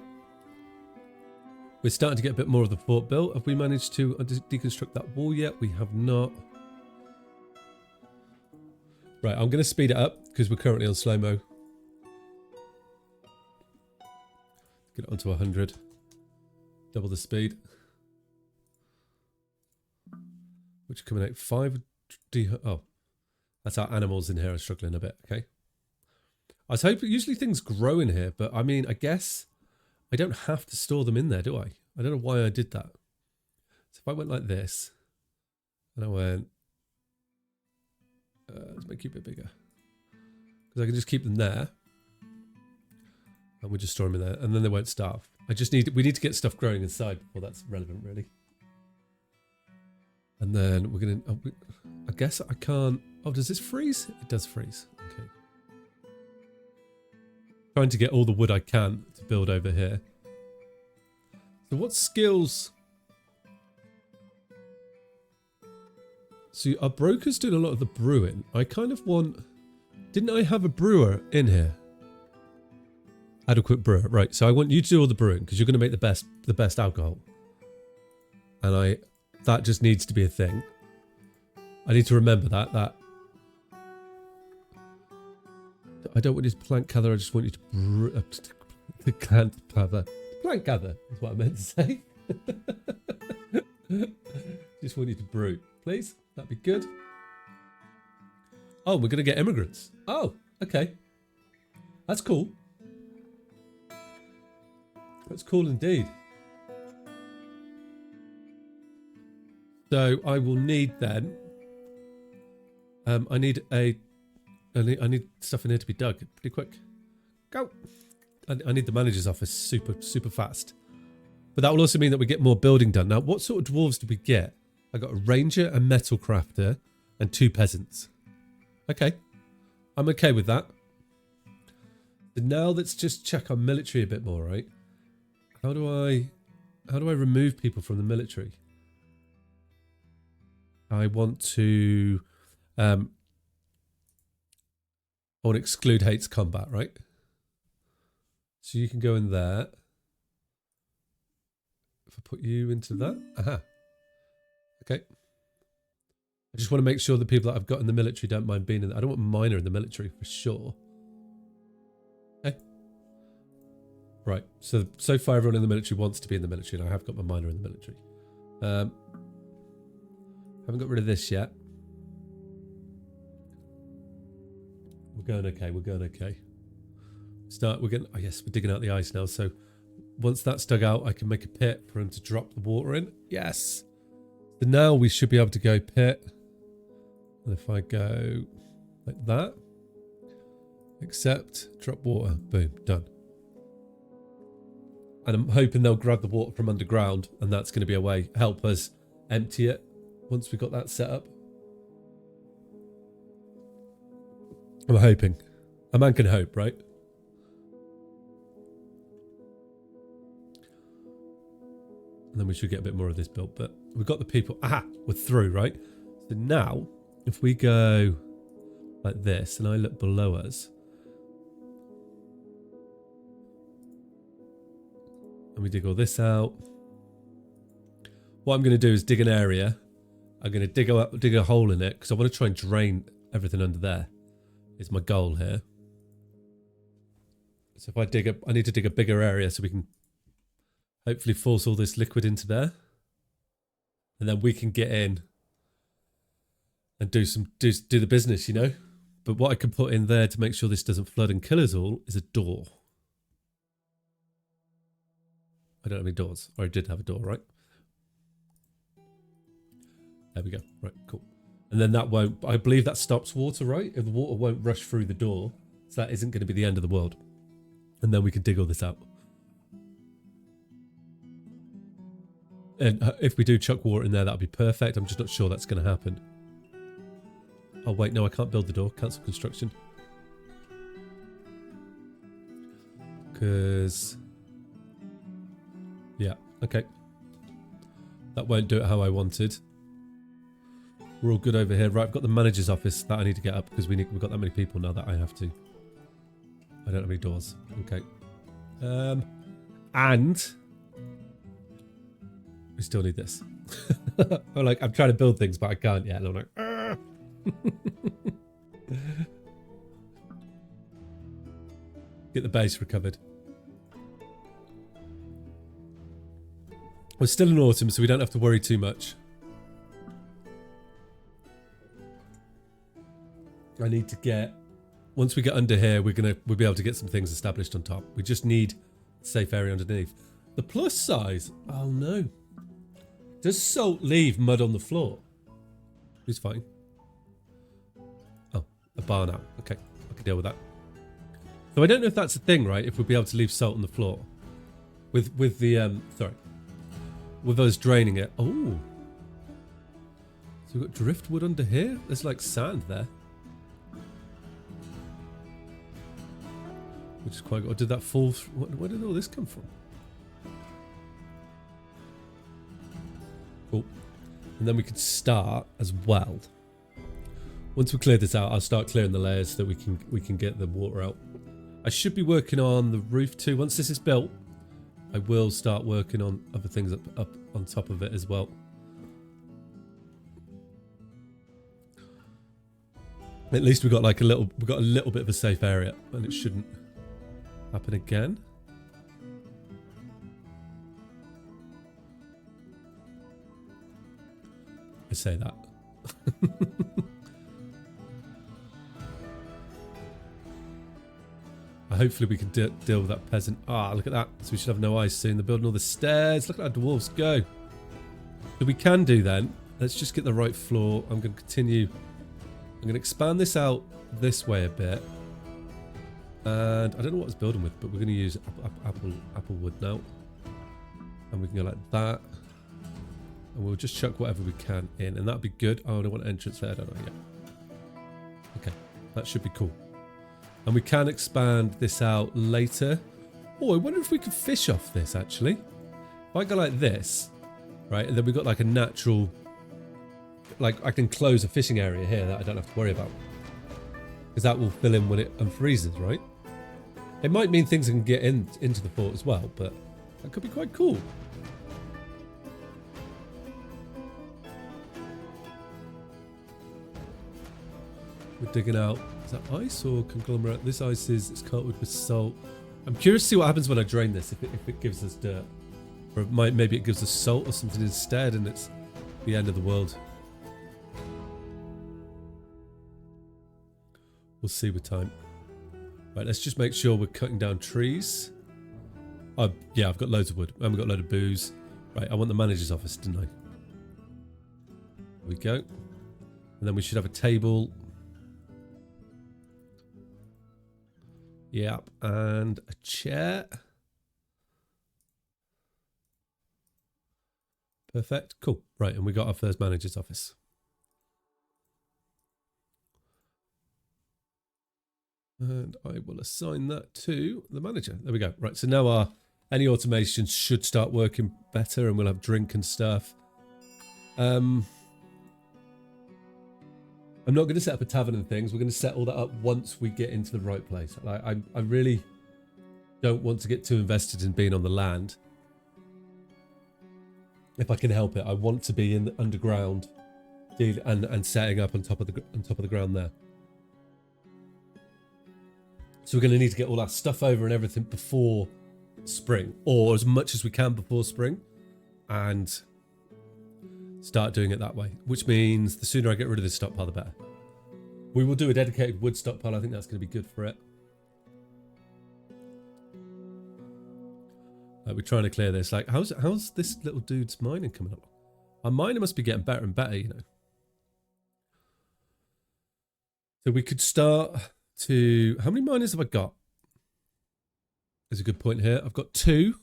We're starting to get a bit more of the fort built. Have we managed to deconstruct that wall yet? We have not. Right, I'm going to speed it up because we're currently on slow-mo. Get it onto 100. Double the speed. Which coming out 5. Oh, that's our animals in here are struggling a bit. Okay. I was hoping usually things grow in here, but I mean, I guess I don't have to store them in there, do I? I don't know why I did that. So if I went like this, and I went, let's make it a bit bigger, because I can just keep them there, and we'll just store them in there, and then they won't starve. We need to get stuff growing inside before that's relevant, really. And then we're gonna. I guess I can't. Oh, does this freeze? It does freeze. Okay. Trying to get all the wood I can to build over here. So what skills? So our broker's doing a lot of the brewing. I kind of want... Didn't I have a brewer in here? Adequate brewer. Right, so I want you to do all the brewing because you're going to make the best alcohol. And that just needs to be a thing. I need to remember that. I don't want you to plant gather, I just want you to brew... Plant gather is what I meant to say. Just want you to brew. Please? That'd be good. Oh, we're going to get immigrants. Oh, okay. That's cool. That's cool indeed. So I will need then... I need stuff in here to be dug pretty quick. Go! I need the manager's office super fast. But that will also mean that we get more building done. Now, what sort of dwarves did we get? I got a ranger, a metal crafter, and 2 peasants. Okay. I'm okay with that. So now let's just check our military a bit more, right? How do I remove people from the military? I want to exclude hates combat, right? So you can go in there. If I put you into that. Aha. Okay. I just want to make sure the people that I've got in the military don't mind being in there. I don't want minor in the military for sure. Okay. Right. So far everyone in the military wants to be in the military, and I have got my minor in the military. Haven't got rid of this yet. We're going okay. We're going okay. We're digging out the ice now. So once that's dug out, I can make a pit for him to drop the water in. Yes. So now we should be able to go pit. And if I go like that, accept, drop water, boom, done. And I'm hoping they'll grab the water from underground, and that's going to be a way help us empty it once we've got that set up. I'm hoping. A man can hope, right? And then we should get a bit more of this built. But we've got the people. Aha! We're through, right? So now, if we go like this, and I look below us, and we dig all this out, what I'm going to do is dig an area. I'm going to dig a hole in it, because I want to try and drain everything under there. Is my goal here. So if I need to dig a bigger area so we can hopefully force all this liquid into there. And then we can get in and do the business, you know? But what I can put in there to make sure this doesn't flood and kill us all is a door. I don't have any doors. Or I did have a door, right? There we go. Right, cool. And then that won't... I believe that stops water, right? If the water won't rush through the door. So that isn't going to be the end of the world. And then we can dig all this out. And if we do chuck water in there, that'll be perfect. I'm just not sure that's going to happen. Oh, wait, no, I can't build the door. Cancel construction. Because... yeah, okay. That won't do it how I wanted. We're all good over here. Right, I've got the manager's office that I need to get up because we've got that many people now that I have to. I don't have any doors. Okay. And we still need this. I'm trying to build things, but I can't yet. And I'm like, "Argh." Get the base recovered. We're still in autumn, so we don't have to worry too much. I need to get, once we get under here, we'll be able to get some things established on top. We just need a safe area underneath. The plus size, oh no. Does salt leave mud on the floor? Who's fighting? Oh, a bar now. Okay, I can deal with that. So I don't know if that's a thing, right? If we'll be able to leave salt on the floor. With us draining it. Oh. So we've got driftwood under here? There's like sand there. Which is quite good. Or did that fall? Where did all this come from? Cool. And then we could start as well. Once we clear this out, I'll start clearing the layers so that we can get the water out. I should be working on the roof too. Once this is built, I will start working on other things up on top of it as well. At least we got like a little bit of a safe area, and it shouldn't happen again. I say that. Hopefully we can deal with that peasant. Ah, look at that. So we should have no ice soon. They're building all the stairs. Look at our dwarves go. So we can do then. Let's just get the right floor. I'm going to continue. I'm going to expand this out this way a bit. And I don't know what it's building with, but we're going to use apple wood now. And we can go like that. And we'll just chuck whatever we can in. And that'll be good. Oh, I don't want entrance there. I don't know yet. Okay. That should be cool. And we can expand this out later. Oh, I wonder if we could fish off this, actually. If I go like this, right, and then we've got like a natural... Like, I can close a fishing area here that I don't have to worry about. Because that will fill in when it unfreezes, right? It might mean things can get into the fort as well, but that could be quite cool. We're digging out... Is that ice or conglomerate? This ice it's coated with salt. I'm curious to see what happens when I drain this, if it gives us dirt. Or maybe it gives us salt or something instead and it's the end of the world. We'll see with time. Right, let's just make sure we're cutting down trees. Oh, yeah, I've got loads of wood. And we've got a load of booze. Right, I want the manager's office, didn't I? There we go. And then we should have a table. Yep, and a chair. Perfect. Cool. Right, and we got our first manager's office. And I will assign that to the manager. There we go. Right, so now any automations should start working better and we'll have drink and stuff. I'm not going to set up a tavern and things. We're going to set all that up once we get into the right place. I really don't want to get too invested in being on the land. If I can help it, I want to be in the underground and setting up on top of the ground there. So we're going to need to get all our stuff over and everything before spring, or as much as we can before spring, and start doing it that way, which means the sooner I get rid of this stockpile, the better. We will do a dedicated wood stockpile. I think that's going to be good for it. We're trying to clear this. Like, how's this little dude's mining coming up? Our miner must be getting better and better, you know. So we could start to... How many miners have I got? There's a good point here. I've got 2.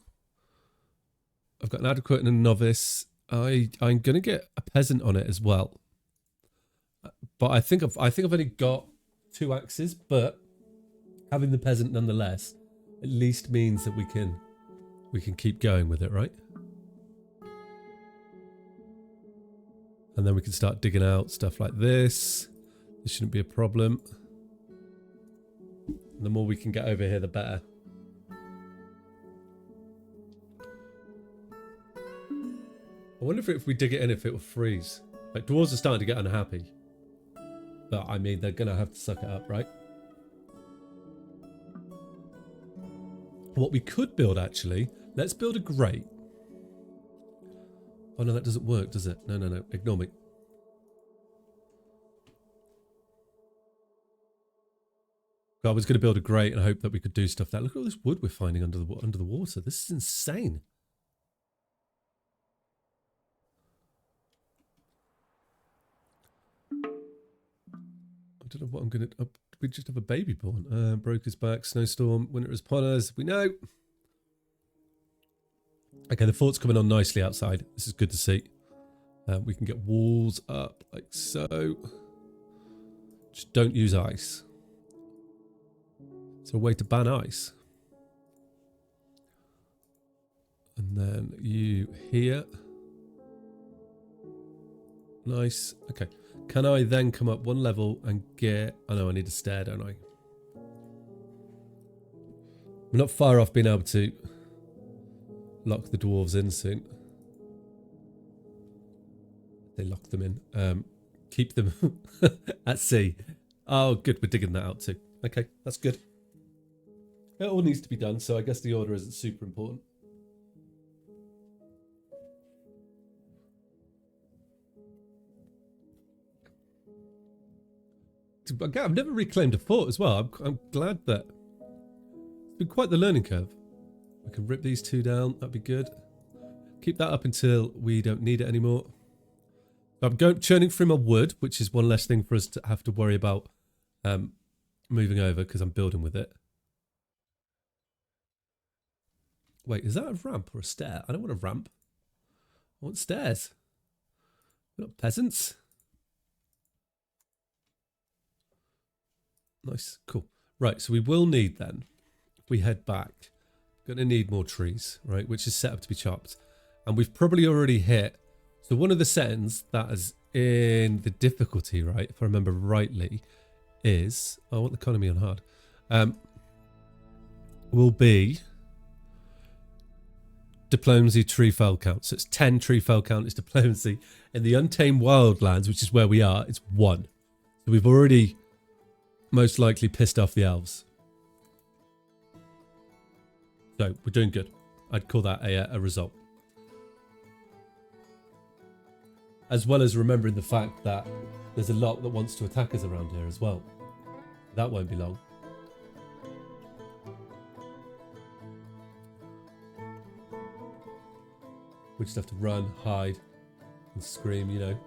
I've got an adequate and a novice. I'm going to get a peasant on it as well. But I think I've only got 2 axes, but having the peasant nonetheless at least means that we can keep going with it, right? And then we can start digging out stuff like this. This shouldn't be a problem. The more we can get over here, the better. I wonder if we dig it in, if it will freeze. Like, dwarves are starting to get unhappy. But, I mean, they're going to have to suck it up, right? What we could build, actually, let's build a grate. Oh, no, that doesn't work, does it? No. Ignore me. I was going to build a grate and hope that we could do stuff there. Look at all this wood we're finding under the water. This is insane. I don't know what I'm going to... we just have a baby born. Broke his back, snowstorm, winter is upon us. We know. Okay, the fort's coming on nicely outside. This is good to see. We can get walls up like so. Just don't use ice. Is there a way to ban ice? And then you here. Nice. Okay. Can I then come up one level and get... I know I need a stair, don't I? We're not far off being able to lock the dwarves in soon. They lock them in. Keep them at sea. Oh, good. We're digging that out too. Okay, that's good. It all needs to be done, so I guess the order isn't super important. I've never reclaimed a fort as well. I'm glad that it's been quite the learning curve. We can rip these two down. That'd be good. Keep that up until we don't need it anymore. I'm churning through my wood, which is one less thing for us to have to worry about moving over because I'm building with it. Wait, is that a ramp or a stair? I don't want a ramp. I want stairs. We're not peasants. Nice, cool. Right, so we will need then, if we head back, going to need more trees, right, which is set up to be chopped. And we've probably already hit, so one of the settings that is in the difficulty, right, if I remember rightly, is, I want the economy on hard, will be diplomacy tree fell count. So it's 10 tree fell count is diplomacy. In the untamed wildlands, which is where we are, it's 1. So we've already most likely pissed off the elves. So we're doing good. I'd call that a result. As well as remembering the fact that there's a lot that wants to attack us around here as well. That won't be long. We just have to run, hide, and scream, you know.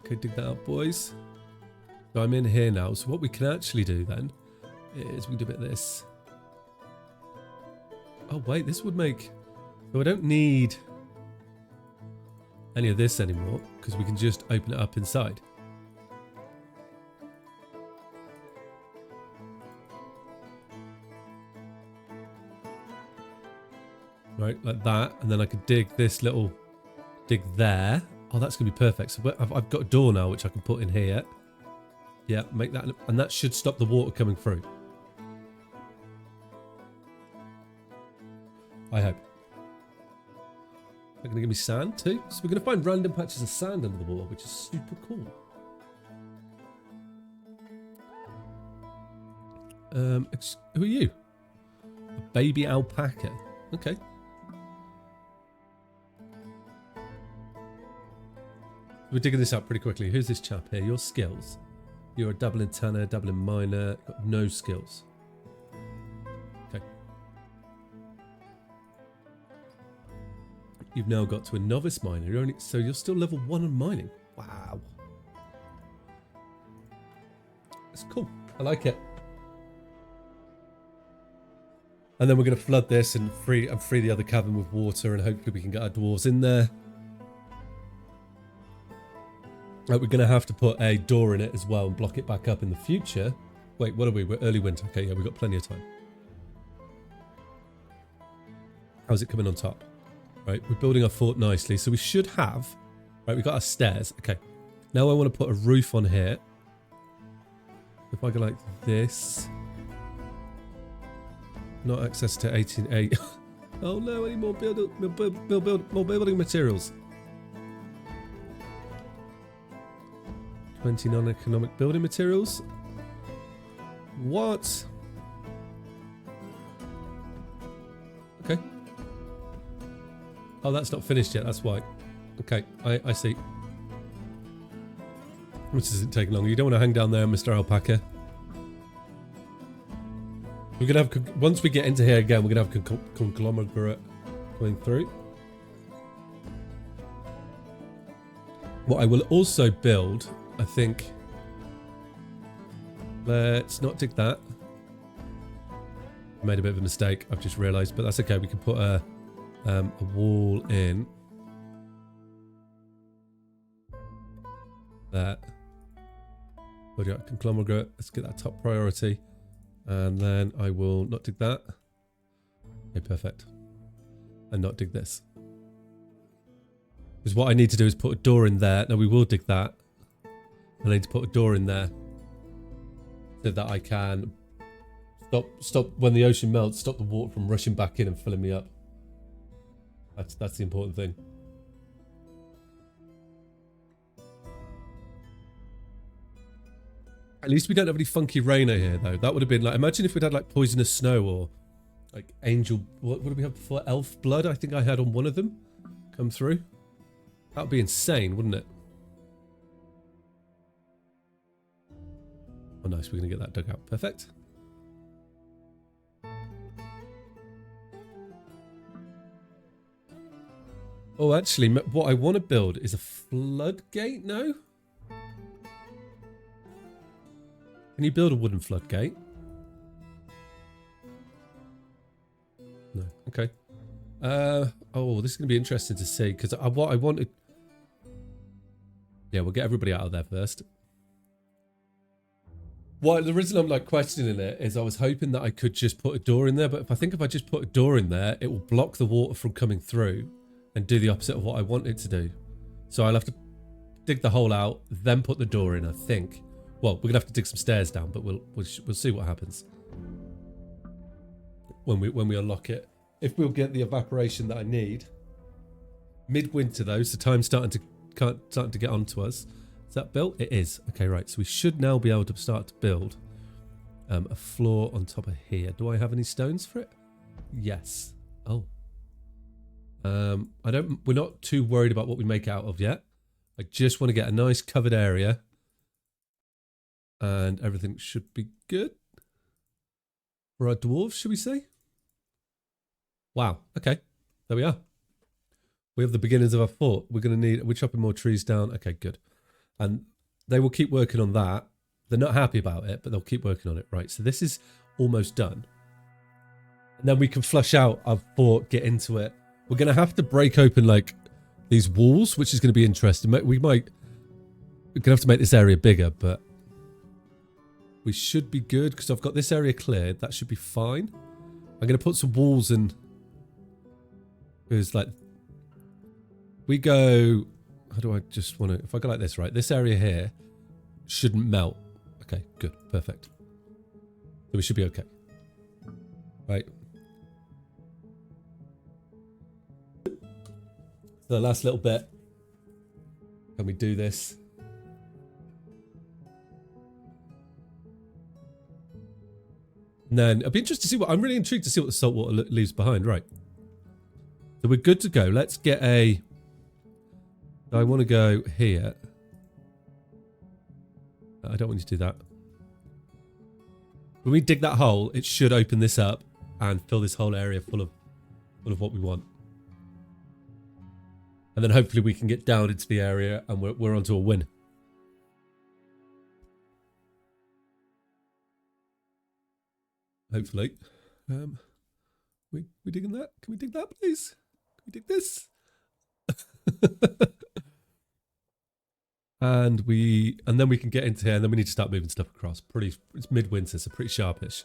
Okay, dig that out, boys. So I'm in here now. So what we can actually do then is we can do a bit of this. Oh, wait, this would make... So I don't need any of this anymore because we can just open it up inside. Right, like that. And then I could dig this little... dig there. Oh, that's going to be perfect. So I've got a door now, which I can put in here. Yeah, make that... And that should stop the water coming through. I hope. They're going to give me sand too. So we're going to find random patches of sand under the water, which is super cool. Who are you? A baby alpaca. Okay. We're digging this out pretty quickly. Who's this chap here? Your skills. You're a dabbling tanner, dabbling miner. Got no skills. Okay. You've now got to a novice miner. So you're still level 1 on mining. Wow. It's cool. I like it. And then we're going to flood this and free the other cavern with water, and hopefully we can get our dwarves in there. We're going to have to put a door in it as well and block it back up in the future. Wait, what are we? We're early winter. Okay, yeah, we've got plenty of time. How's it coming on top? Right, we're building our fort nicely. So we should have... Right, we've got our stairs. Okay. Now I want to put a roof on here. If I go like this... Not access to 18.8. Oh no, I need more building materials. 20 non-economic building materials. What? Okay. Oh, that's not finished yet. That's why. Okay, I see. Which isn't taking long. You don't want to hang down there, Mr. Alpaca. We're gonna have, once we get into here again, we're gonna have conglomerate going through. What I will also build, I think. Let's not dig that. I made a bit of a mistake, I've just realised, but that's okay. We can put a wall in. That. Conglomerate. Let's get that top priority. And then I will not dig that. Okay, perfect. And not dig this. Because what I need to do is put a door in there. No, we will dig that. I need to put a door in there. So that I can stop when the ocean melts, stop the water from rushing back in and filling me up. That's the important thing. At least we don't have any funky rain out here, though. That would have been like... Imagine if we'd had, like, poisonous snow or, like, angel... What did we have before? Elf blood, I think I had on one of them come through. That would be insane, wouldn't it? Oh, nice. We're going to get that dug out. Perfect. Oh, actually, what I want to build is a floodgate, no? Can you build a wooden floodgate? No. Okay. Oh, this is going to be interesting to see because what I wanted... Yeah, we'll get everybody out of there first. Well, the reason I'm like questioning it is I was hoping that I could just put a door in there, but if I just put a door in there, it will block the water from coming through and do the opposite of what I want it to do. So I'll have to dig the hole out, then put the door in, I think. Well, we're gonna have to dig some stairs down, but we'll see what happens when we unlock it. If we'll get the evaporation that I need. Midwinter though, so time's starting to get onto us. Is that built? It is. Okay, right. So we should now be able to start to build a floor on top of here. Do I have any stones for it? Yes. Oh. We're not too worried about what we make out of yet. I just want to get a nice covered area. And everything should be good. For our dwarves, should we say? Wow. Okay. There we are. We have the beginnings of our fort. We're chopping more trees down. Okay, good. And they will keep working on that. They're not happy about it, but they'll keep working on it. Right. So this is almost done. And then we can flush out our fort, get into it. We're going to have to break open like these walls, which is going to be interesting. We're going to have to make this area bigger, but we should be good because I've got this area cleared. That should be fine. I'm going to put some walls in. Because like, we go, how do I just want to, if I go like this, right? This area here shouldn't melt. Okay, good, perfect. So we should be okay. Right. So the last little bit. Can we do this? And then I'd be interested to see I'm really intrigued to see what the saltwater leaves behind. Right. So we're good to go. Let's get I want to go here. I don't want you to do that. When we dig that hole, it should open this up and fill this whole area full of what we want. And then hopefully we can get down into the area and we're onto a win. Hopefully. We digging that? Can we dig that, please? Can we dig this? and then we can get into here, and then we need to start moving stuff across. It's midwinter, so pretty sharpish.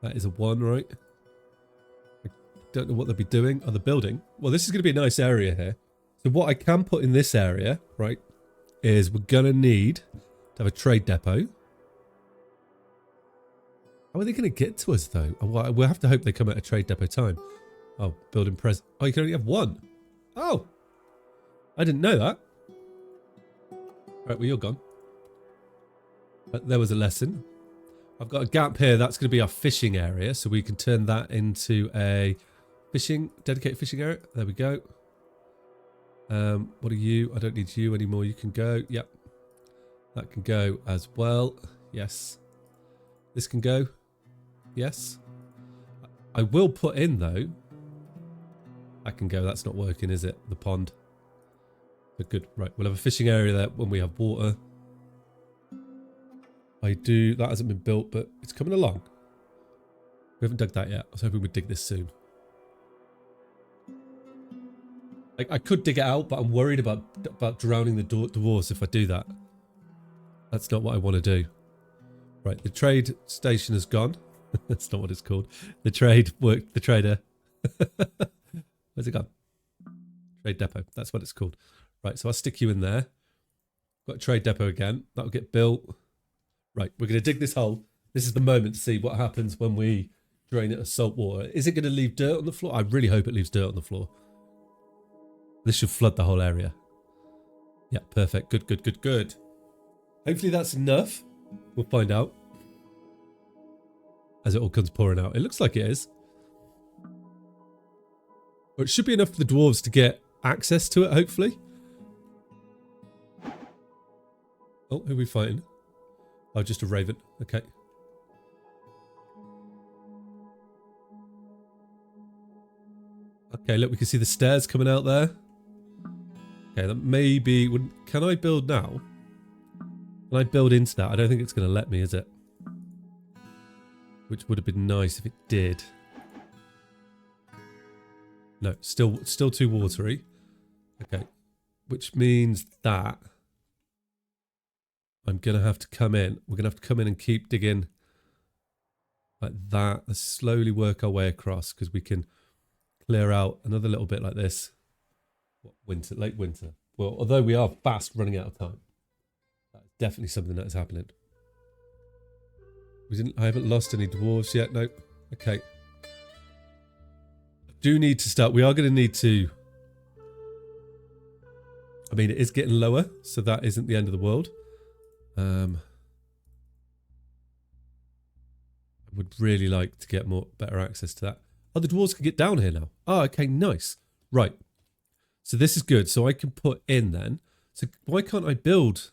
That is a 1, right? don't know what they'll be doing. Oh, the building. Well, this is going to be a nice area here. So what I can put in this area, right, is we're going to need to have a trade depot. How are they going to get to us, though? Well, we'll have to hope they come at a trade depot time. Oh, building pres. Oh, you can only have one. Oh, I didn't know that. Right, well, you're gone. But there was a lesson. I've got a gap here. That's going to be our fishing area. So we can turn that into a dedicated fishing area. There we go. What are you? I don't need you anymore. You can go. Yep. That can go as well. Yes. This can go. Yes. I will put in, though. That can go. That's not working, is it? The pond. But good. Right. We'll have a fishing area there when we have water. That hasn't been built, but it's coming along. We haven't dug that yet. I was hoping we'd dig this soon. I could dig it out, but I'm worried about drowning the dwarves if I do that. That's not what I want to do. Right, the trade station has gone. That's not what it's called. The trader. Where's it gone? Trade depot. That's what it's called. Right, so I'll stick you in there. Got a trade depot again. That'll get built. Right, we're going to dig this hole. This is the moment to see what happens when we drain it of salt water. Is it going to leave dirt on the floor? I really hope it leaves dirt on the floor. This should flood the whole area. Yeah, perfect. Good, good, good, good. Hopefully that's enough. We'll find out. As it all comes pouring out. It looks like it is. Or it should be enough for the dwarves to get access to it, hopefully. Oh, who are we fighting? Oh, just a raven. Okay. Okay, look, we can see the stairs coming out there. Okay, that may be... Can I build now? Can I build into that? I don't think it's going to let me, is it? Which would have been nice if it did. No, still too watery. Okay. Which means that... I'm going to have to come in. We're going to have to come in and keep digging like that. Let's slowly work our way across because we can clear out another little bit like this. What, late winter. Well, although we are fast running out of time. That's definitely something that is happening. I haven't lost any dwarves yet. No. Okay. I do need to start. We are going to need to... I mean, it is getting lower, so that isn't the end of the world. I would really like to get better access to that. Oh, the dwarves can get down here now. Oh, okay, nice. Right. So this is good. So I can put in then. So why can't I build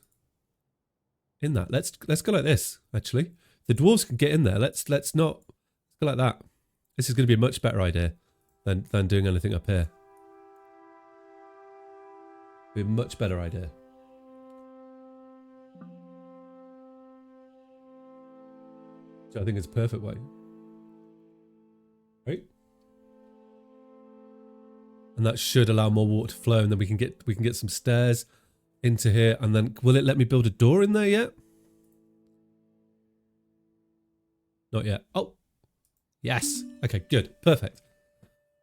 in that? Let's go like this, actually. The dwarves can get in there. Let's not go like that. This is going to be a much better idea than doing anything up here. Be a much better idea. So I think it's a perfect way. Right? And that should allow more water to flow, and then we can get some stairs into here, and then will it let me build a door in there yet? Not yet. Oh. Yes. Okay, good. Perfect.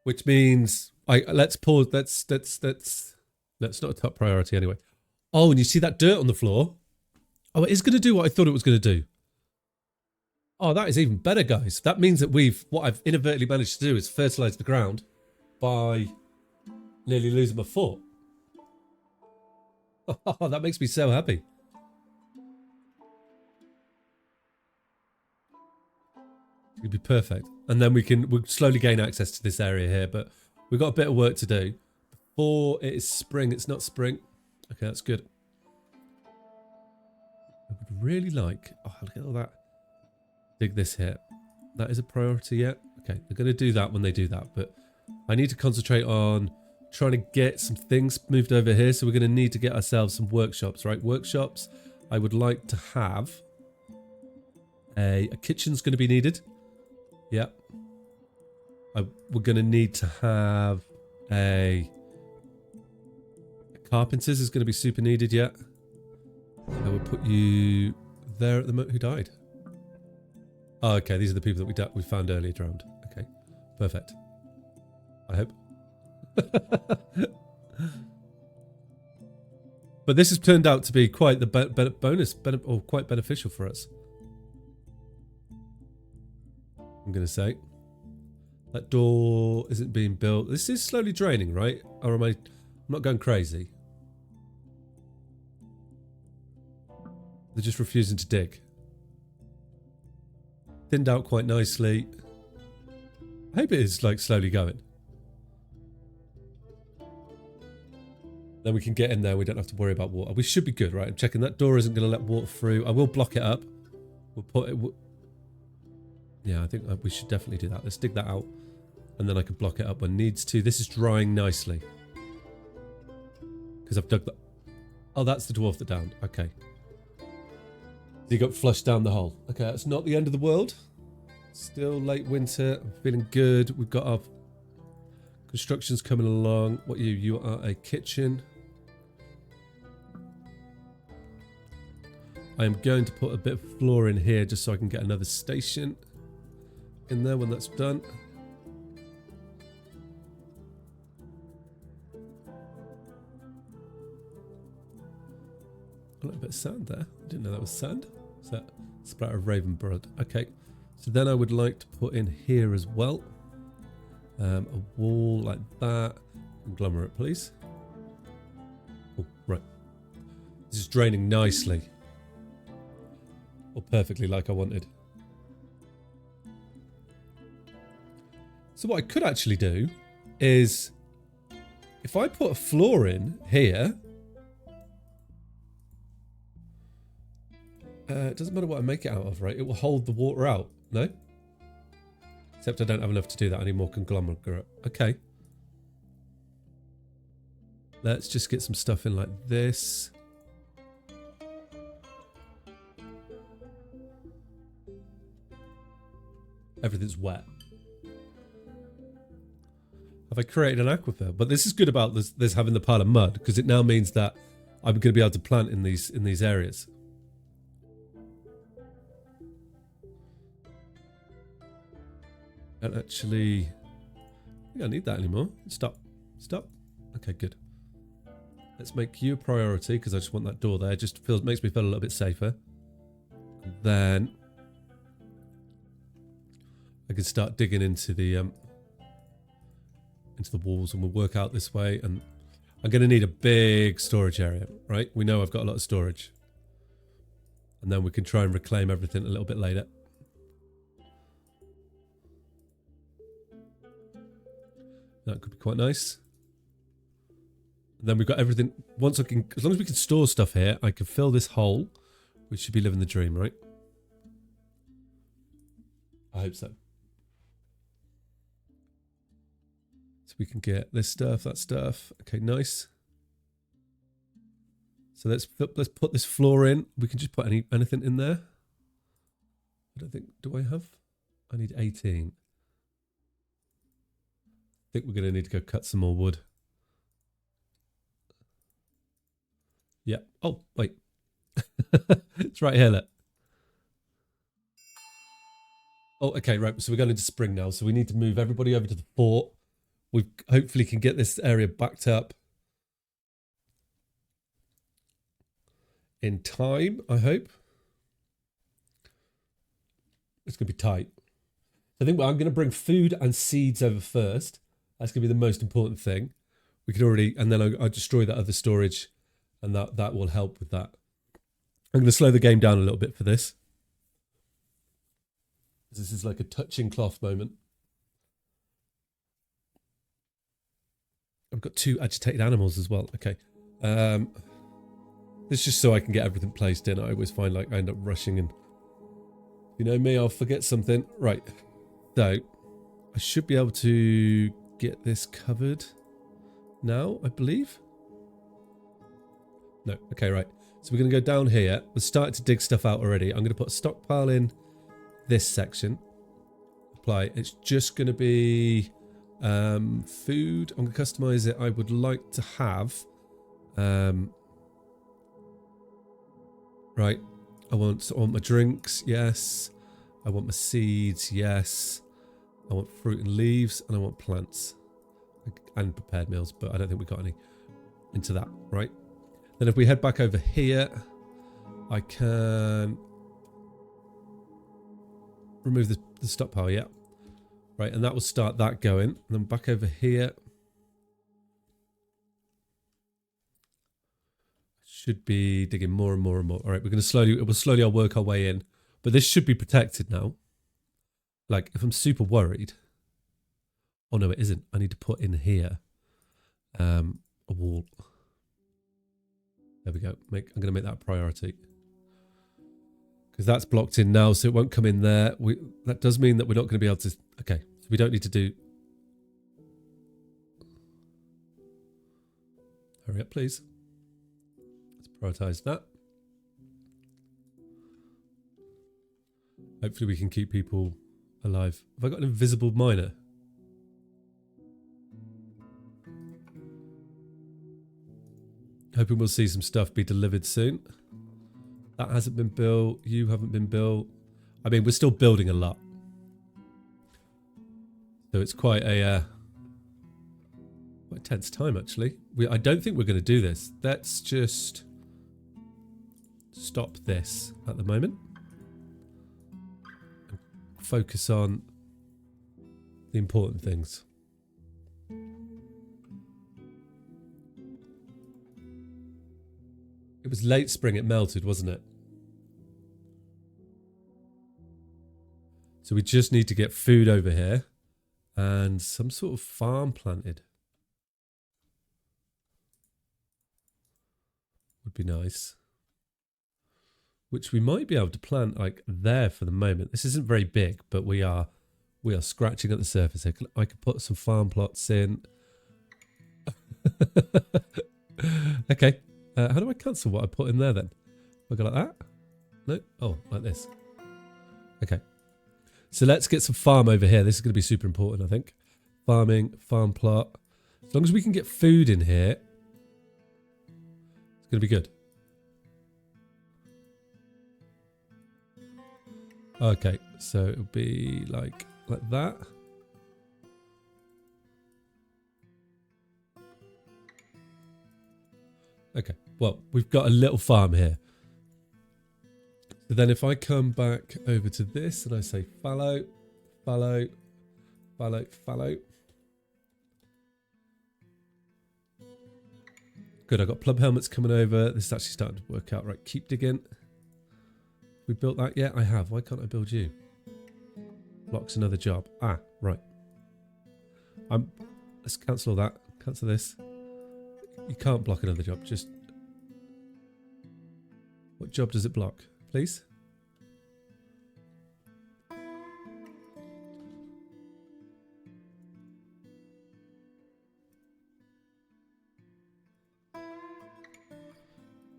Which means let's pause. That's not a top priority anyway. Oh, and you see that dirt on the floor? Oh, it is going to do what I thought it was going to do. Oh, that is even better, guys. That means that what I've inadvertently managed to do is fertilize the ground by nearly losing my foot. Oh, that makes me so happy. It'd be perfect. And then we'll slowly gain access to this area here, but we've got a bit of work to do. Before it is spring, it's not spring. Okay, that's good. I would really like... Oh, look at all that. Dig this here. That is a priority yet. Okay, they're going to do that when they do that, but I need to concentrate on trying to get some things moved over here. So we're going to need to get ourselves some workshops, right? Workshops. I would like to have a kitchen's going to be needed. Yep. We're going to need to have a carpenter's is going to be super needed yet. I will put you there at the moment. Who died? Oh, okay. These are the people that we found earlier drowned. Okay, perfect. I hope. But this has turned out to be quite the bonus, or quite beneficial for us. I'm going to say. That door isn't being built. This is slowly draining, right? Or am I... I'm not going crazy. They're just refusing to dig. Thinned out quite nicely. I hope it is like slowly going. Then we can get in there. We don't have to worry about water. We should be good, right? I'm checking that door isn't going to let water through. I will block it up. We'll put it... Yeah, I think we should definitely do that. Let's dig that out. And then I can block it up when needs to. This is drying nicely. Because I've dug that... Oh, that's the dwarf that downed. Okay. He got flushed down the hole. Okay, that's not the end of the world. Still late winter. I'm feeling good. We've got our constructions coming along. What you? You are a kitchen. I am going to put a bit of floor in here just so I can get another station in there when that's done. A little bit of sand there. I didn't know that was sand. Is that splatter of raven blood? Okay. So then I would like to put in here as well. A wall like that. Conglomerate, please. Oh, right. This is draining nicely. Or perfectly like I wanted. So what I could actually do is if I put a floor in here, it doesn't matter what I make it out of, right? It will hold the water out, no? Except I don't have enough to do that. I need more conglomerate. Okay. Let's just get some stuff in like this. Everything's wet. Have I created an aquifer? But this is good about this having the pile of mud, because it now means that I'm going to be able to plant in these areas. Don't actually... I think I need that anymore. Stop. Stop. Okay, good. Let's make you a priority, because I just want that door there. It just makes me feel a little bit safer. And then I can start digging into the walls, and we'll work out this way. And I'm going to need a big storage area, right? We know I've got a lot of storage. And then we can try and reclaim everything a little bit later. That could be quite nice. And then we've got everything. Once I can, as long as we can store stuff here, I can fill this hole. We should be living the dream, right? I hope so. So we can get this stuff, that stuff. Okay, nice. So let's put this floor in. We can just put anything in there. I don't think. Do I have? I need 18. I think we're going to need to go cut some more wood. Yeah. Oh, wait. It's right here, look. Oh, okay, right. So we're going into spring now. So we need to move everybody over to the fort. We hopefully can get this area backed up in time, I hope. It's going to be tight. I think I'm going to bring food and seeds over first. That's going to be the most important thing. We can already, and then I'll destroy that other storage, and that will help with that. I'm going to slow the game down a little bit for this. This is like a touching cloth moment. I've got 2 agitated animals as well. Okay. This is just so I can get everything placed in. I always find like I end up rushing, and you know me, I'll forget something. Right. So I should be able to get this covered now, I believe. No. Okay, right. So we're going to go down here. We're starting to dig stuff out already. I'm going to put a stockpile in this section. Apply. It's just going to be food. I'm going to customize it. I would like to have right. I want my drinks. Yes. I want my seeds. Yes. I want fruit and leaves, and I want plants. and prepared meals, but I don't think we got any into that, right? Then if we head back over here, I can remove the stockpile, yeah. Right, and that will start that going. And then back over here. Should be digging more and more and more. All right, we're going to slowly I'll work our way in. But this should be protected now. Like, if I'm super worried. Oh, no, it isn't. I need to put in here a wall. There we go. I'm going to make that a priority. Because that's blocked in now, so it won't come in there. That does mean that we're not going to be able to... Okay, so we don't need to do... Hurry up, please. Let's prioritize that. Hopefully we can keep people alive. Have I got an invisible miner? Hoping we'll see some stuff be delivered soon. That hasn't been built. You haven't been built. I mean, we're still building a lot. So it's quite a quite tense time, actually. I don't think we're going to do this. Let's just stop this at the moment. And focus on the important things. It was late spring, it melted, wasn't it? So we just need to get food over here and some sort of farm planted. Would be nice. Which we might be able to plant like there for the moment. This isn't very big, but we are scratching at the surface here. I could put some farm plots in. Okay. How do I cancel what I put in there then? I go like that? No? Oh, like this. Okay. So let's get some farm over here. This is going to be super important, I think. Farming, farm plot. As long as we can get food in here, it's going to be good. Okay, so it'll be like that. Okay, well, we've got a little farm here. So then if I come back over to this and I say fallow, fallow, fallow, fallow. Good, I've got plum helmets coming over. This is actually starting to work out. Right, keep digging. We built that yet? I have. Why can't I build you? Blocks another job. Ah, right. Let's cancel all that. Cancel this. You can't block another job. Just... What job does it block? Please?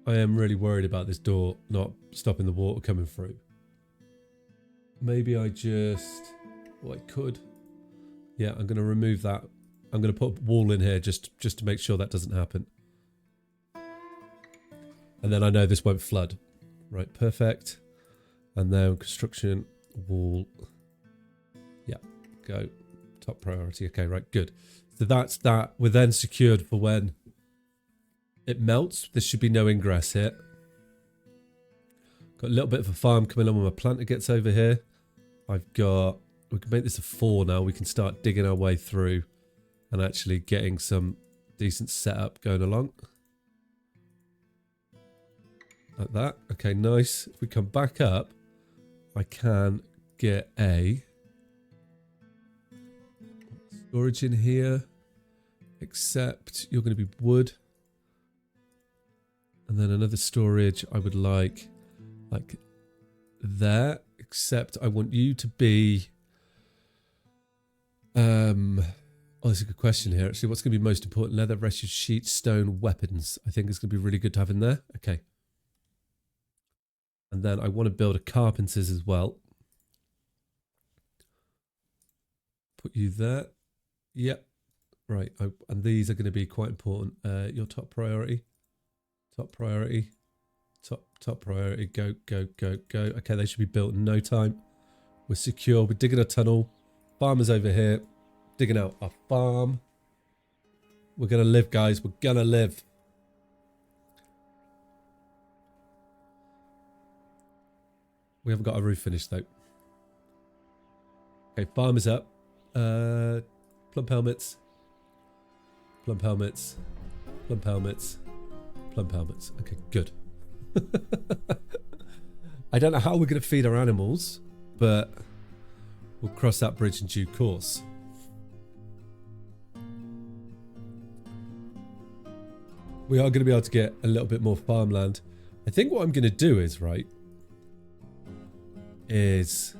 I am really worried about this door not stopping the water coming through. Maybe I just... Well, I could. Yeah, I'm going to remove that. I'm going to put a wall in here just to make sure that doesn't happen. And then I know this won't flood. Right, perfect. And then construction, wall. Yeah, go. Top priority. Okay, right, good. So that's that. We're then secured for when it melts. There should be no ingress here. Got a little bit of a farm coming on when my planter gets over here. I've got... We can make this a 4 now. We can start digging our way through and actually getting some decent setup going along. Like that. Okay, nice. If we come back up, I can get a storage in here. Except you're going to be wood. And then another storage I would like there. Except I want you to be... Oh, that's a good question here. Actually, what's going to be most important? Leather, wretched sheets, stone, weapons. I think it's going to be really good to have in there. Okay. And then I want to build a carpenter's as well. Put you there. Yep. Right. And these are going to be quite important. Your top priority. Top priority. Top priority. Go, go, go, go. Okay, they should be built in no time. We're secure. We're digging a tunnel. Farmers over here. Digging out our farm. We're going to live, guys. We're going to live. We haven't got our roof finished, though. Okay, farm is up. Plump helmets. Plump helmets. Plump helmets. Plump helmets. Okay, good. I don't know how we're going to feed our animals, but we'll cross that bridge in due course. We are going to be able to get a little bit more farmland. I think what I'm going to do is, right, is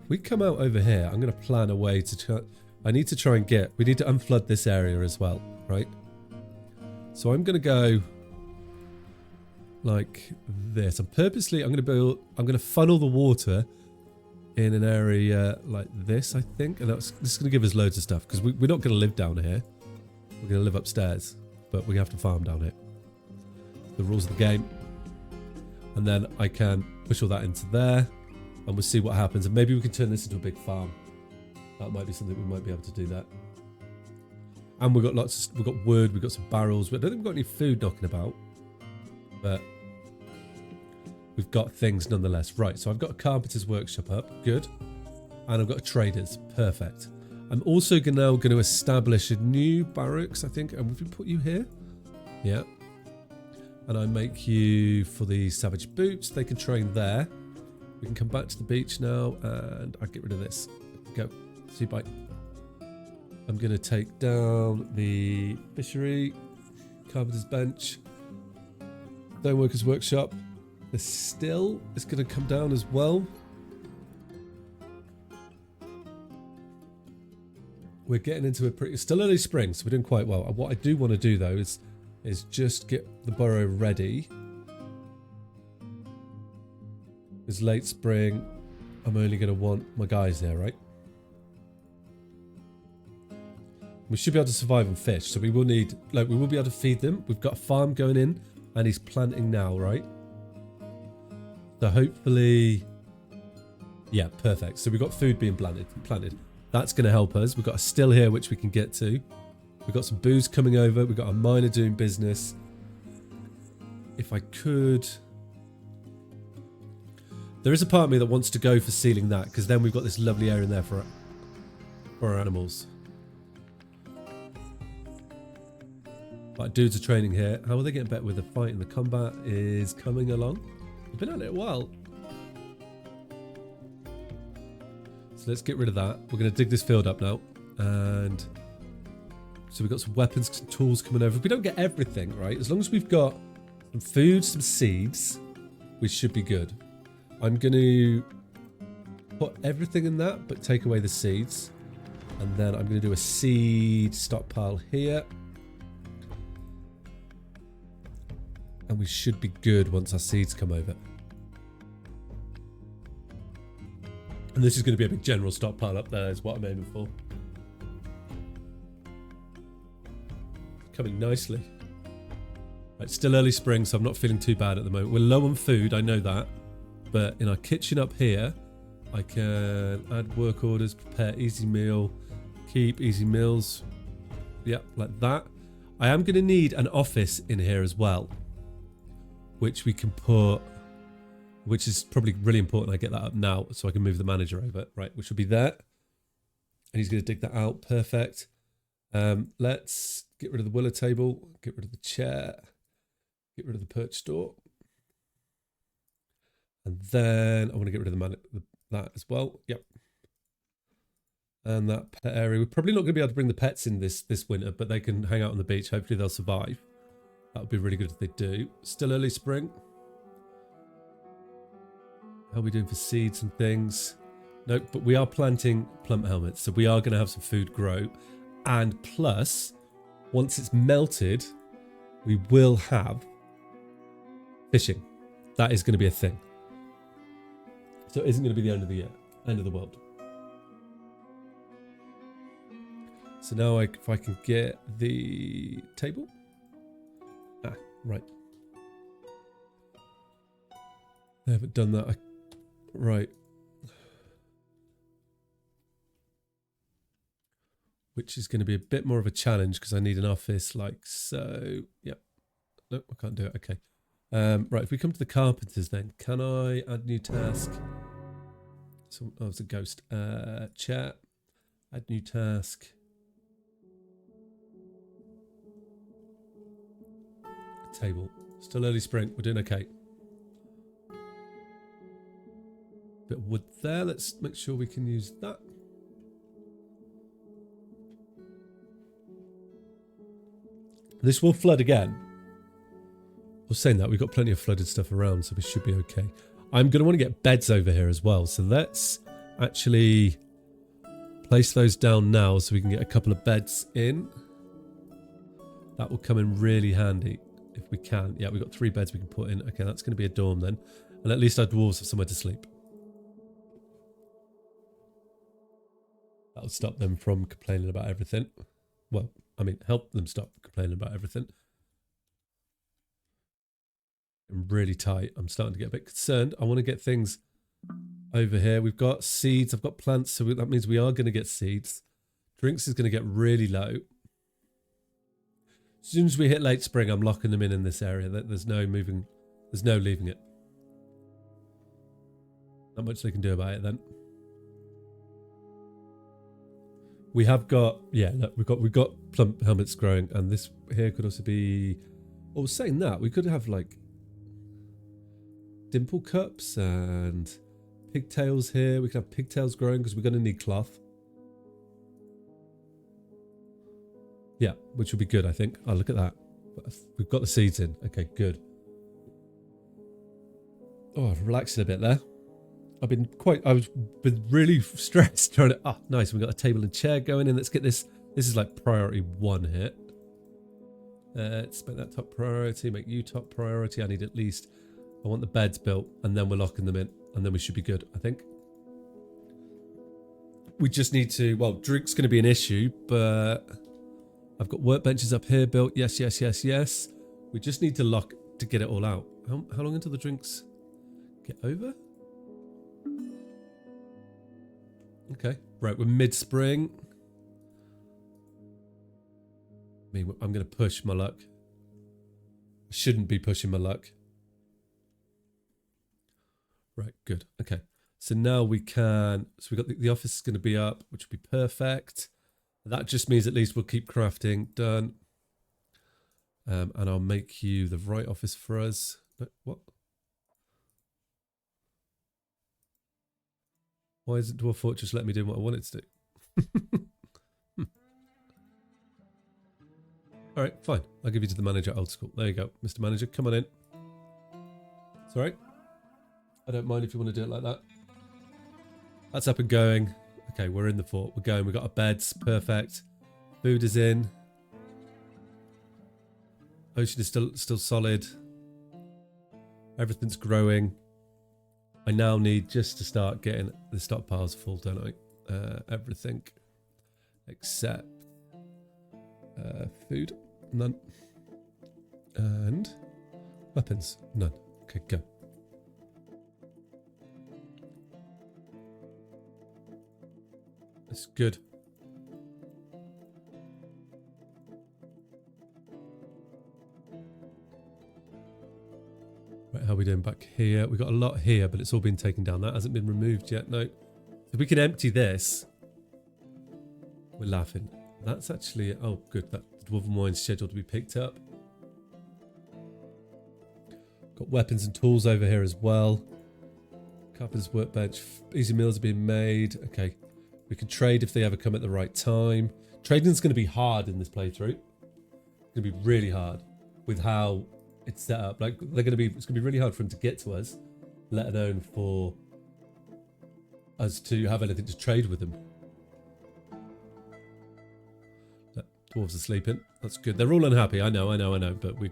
if we come out over here, I'm going to plan a way to try. I need to try and get, we need to unflood this area as well, right? So I'm going to go like this. I'm going to funnel the water in an area like this, I think. And this is going to give us loads of stuff because we're not going to live down here. We're going to live upstairs, but we have to farm down here. The rules of the game. And then I can push all that into there and we'll see what happens. And maybe we can turn this into a big farm. That might be something we might be able to do that. And we've got we've got wood, we've got some barrels. I don't think we've got any food knocking about, but we've got things nonetheless. Right, so I've got a carpenter's workshop up, good. And I've got a trader's, perfect. I'm also now going to establish a new barracks, I think. And we put you here? Yeah. And I make you for the savage boots. They can train there. We can come back to the beach now and I'll get rid of this. Go. See you, bye. I'm going to take down the fishery, carpenter's bench, stoneworker's workshop. The still is going to come down as well. We're getting into a pretty, still early spring, so we're doing quite well. What I do want to do though is just get the burrow ready. It's late spring. I'm only going to want my guys there, right? We should be able to survive on fish, so we will need, we will be able to feed them. We've got a farm going in, and he's planting now, right? So hopefully, yeah, perfect. So we've got food being planted. That's going to help us. We've got a still here, which we can get to. We've got some booze coming over. We've got a miner doing business. If I could, there is a part of me that wants to go for sealing that, because then we've got this lovely area in there for our animals. Right, dudes are training here. How are they getting better with the fight? And the combat is coming along. We've been at it a while. So let's get rid of that. We're going to dig this field up now. And so we've got some weapons, some tools coming over. If we don't get everything, right? As long as we've got some food, some seeds, we should be good. I'm going to put everything in that, but take away the seeds. And then I'm going to do a seed stockpile here. And we should be good once our seeds come over. And this is going to be a big general stockpile up there is what I'm aiming for. Coming nicely. Right, still early spring, so I'm not feeling too bad at the moment. We're low on food, I know that. But in our kitchen up here, I can add work orders, prepare easy meal, keep easy meals. Yep, like that. I am going to need an office in here as well, which we can put, which is probably really important. I get that up now so I can move the manager over, right, which will be there. And he's going to dig that out. Perfect. Let's get rid of the willow table, get rid of the chair, get rid of the perch door. And then I want to get rid of that as well. Yep. And that pet area. We're probably not going to be able to bring the pets in this winter, but they can hang out on the beach. Hopefully they'll survive. That would be really good if they do. Still early spring. How are we doing for seeds and things? Nope, but we are planting plump helmets. So we are going to have some food grow. And plus, once it's melted, we will have fishing. That is going to be a thing. So it isn't going to be the end of the year, end of the world. So now if I can get the table. Ah, right. I haven't done that. Right. which is going to be a bit more of a challenge because I need an office like so. Yep. No, I can't do it. Okay. Right, if we come to the carpenters then, can I add new task? So, oh, it's a ghost. Chat. Add new task. Table. Still early spring. We're doing okay. Bit of wood there. Let's make sure we can use that. This will flood again. I was saying that we've got plenty of flooded stuff around, so we should be okay. I'm going to want to get beds over here as well. So let's actually place those down now so we can get a couple of beds in. That will come in really handy if we can. Yeah, we've got 3 beds we can put in. Okay, that's going to be a dorm then. And at least our dwarves have somewhere to sleep. That'll stop them from complaining about everything. Well, I mean, help them stop complaining about everything. I'm really tight. I'm starting to get a bit concerned. I want to get things over here. We've got seeds. I've got plants, so that means we are going to get seeds. Drinks is going to get really low. As soon as we hit late spring, I'm locking them in this area. There's no moving. There's no leaving it. Not much they can do about it then. We have got, yeah, look, we've got plump helmets growing, and this here could also be. Oh, saying that, we could have like dimple cups and pigtails here. We could have pigtails growing because we're going to need cloth. Yeah, which will be good, I think. Oh, look at that. We've got the seeds in. Okay, good. Oh, I've relaxed a bit there. I was really stressed trying to, oh, nice. We've got a table and chair going in. Let's get this. This is like priority 1 here. Let's make that top priority, make you top priority. I need at least, I want the beds built, and then we're locking them in, and then we should be good, I think. We just need to, well, drink's going to be an issue, but I've got workbenches up here built. Yes, yes, yes, yes. We just need to lock to get it all out. How long until the drinks get over? Okay, right, we're mid-spring. I mean, I'm going to push my luck. I shouldn't be pushing my luck. Right, good. Okay, so now we can... So we've got the office is going to be up, which will be perfect. That just means at least we'll keep crafting. Done. And I'll make you the right office for us. No, what? Why isn't Dwarf Fortress letting me do what I want it to do? All right, fine. I'll give you to the manager old school. There you go. Mr. Manager, come on in. It's all right. I don't mind if you want to do it like that. That's up and going. Okay, we're in the fort. We're going. We've got our beds. Perfect. Food is in. Ocean is still solid. Everything's growing. I now need just to start getting the stockpiles full, don't I? Everything except food, none. And weapons, none. Okay, go. That's good. Right, how are we doing back here? We've got a lot here, but it's all been taken down. That hasn't been removed yet. No. If we can empty this, we're laughing. That's actually... Oh, good. That Dwarven wine's scheduled to be picked up. Got weapons and tools over here as well. Carpenter's workbench. Easy meals are being made. Okay. We can trade if they ever come at the right time. Trading's going to be hard in this playthrough. It's going to be really hard with how it's set up. Like it's going to be really hard for them to get to us, let alone for us to have anything to trade with them. Dwarves are sleeping. That's good. They're all unhappy. I know. But we're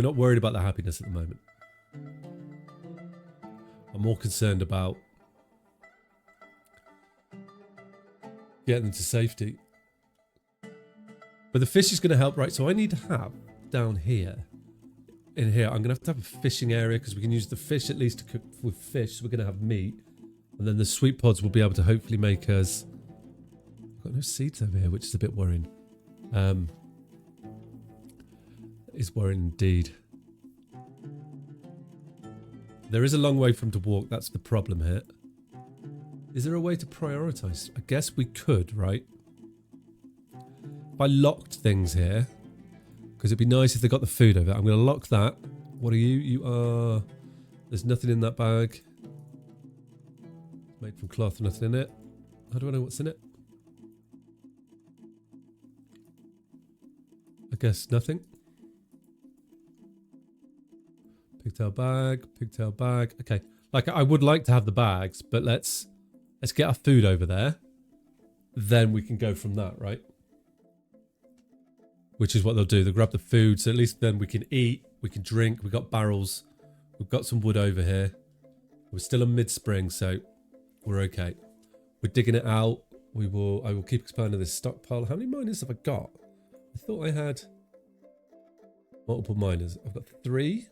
not worried about their happiness at the moment. I'm more concerned about getting them to safety. But the fish is going to help, right? So I need to have down here. In here, I'm going to have a fishing area because we can use the fish at least to cook with fish. So we're going to have meat. And then the sweet pods will be able to hopefully make us... I've got no seeds over here, which is a bit worrying. Is worrying indeed. There is a long way from to walk. That's the problem here. Is there a way to prioritize? I guess we could, right? If I locked things here, because it'd be nice if they got the food over. I'm going to lock that. What are you? You are... There's nothing in that bag. It's made from cloth, nothing in it. How do I know what's in it? I guess nothing. Pigtail bag, pigtail bag. Okay, like I would like to have the bags, but let's get our food over there. Then we can go from that, right? Which is what they'll do. They'll grab the food, so at least then we can eat, we can drink. We've got barrels. We've got some wood over here. We're still in mid-spring, so we're okay. We're digging it out. I will keep expanding this stockpile. How many miners have I got? I thought I had multiple miners. I've got 3.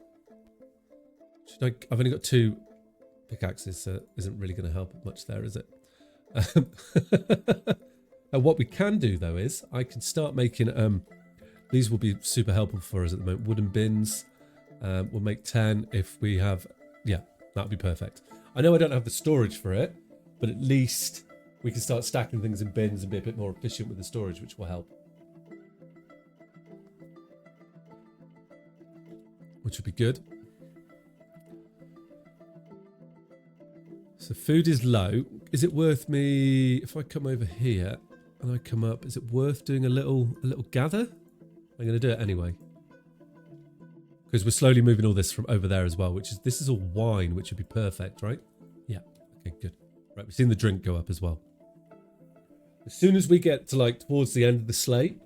I've only got 2 pickaxes, so it isn't really going to help much there, is it? And what we can do, though, is I can start making... these will be super helpful for us at the moment. Wooden bins. We'll make 10 if we have... Yeah, that'll be perfect. I know I don't have the storage for it, but at least we can start stacking things in bins and be a bit more efficient with the storage, which will help. Which would be good. So food is low. Is it worth me, if I come over here and I come up, is it worth doing a little gather? I'm going to do it anyway. Because we're slowly moving all this from over there as well, this is all wine, which would be perfect, right? Yeah. Okay, good. Right, we've seen the drink go up as well. As soon as we get to like towards the end of the slate,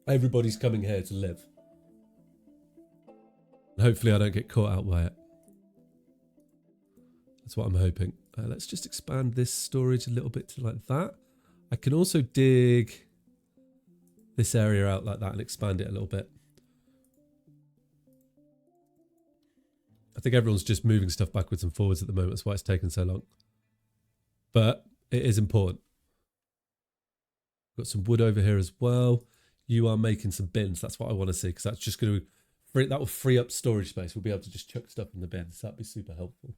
everybody's coming here to live. And hopefully I don't get caught out by it. That's what I'm hoping. Let's just expand this storage a little bit to like that. I can also dig this area out like that and expand it a little bit. I think everyone's just moving stuff backwards and forwards at the moment. That's why it's taken so long. But it is important. Got some wood over here as well. You are making some bins. That's what I want to see, because that's just going to... That will free up storage space. We'll be able to just chuck stuff in the bins. That'd be super helpful.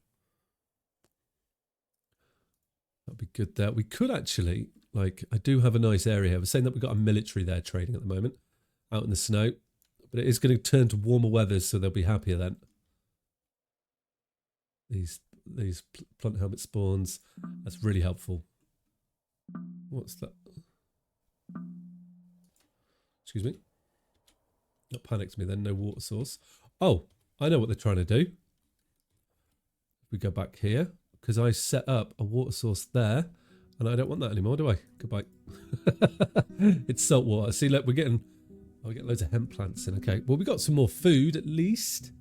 That'd be good there. We could actually, like, I do have a nice area here. We're saying that we've got a military there trading at the moment, out in the snow. But it is going to turn to warmer weathers, so they'll be happier then. These plant helmet spawns. That's really helpful. What's that? Excuse me. That panicked me then. No water source. Oh, I know what they're trying to do. If we go back here, because I set up a water source there, and I don't want that anymore, do I? Goodbye. It's salt water. See, look, we're getting loads of hemp plants in. Okay, well, we got some more food at least.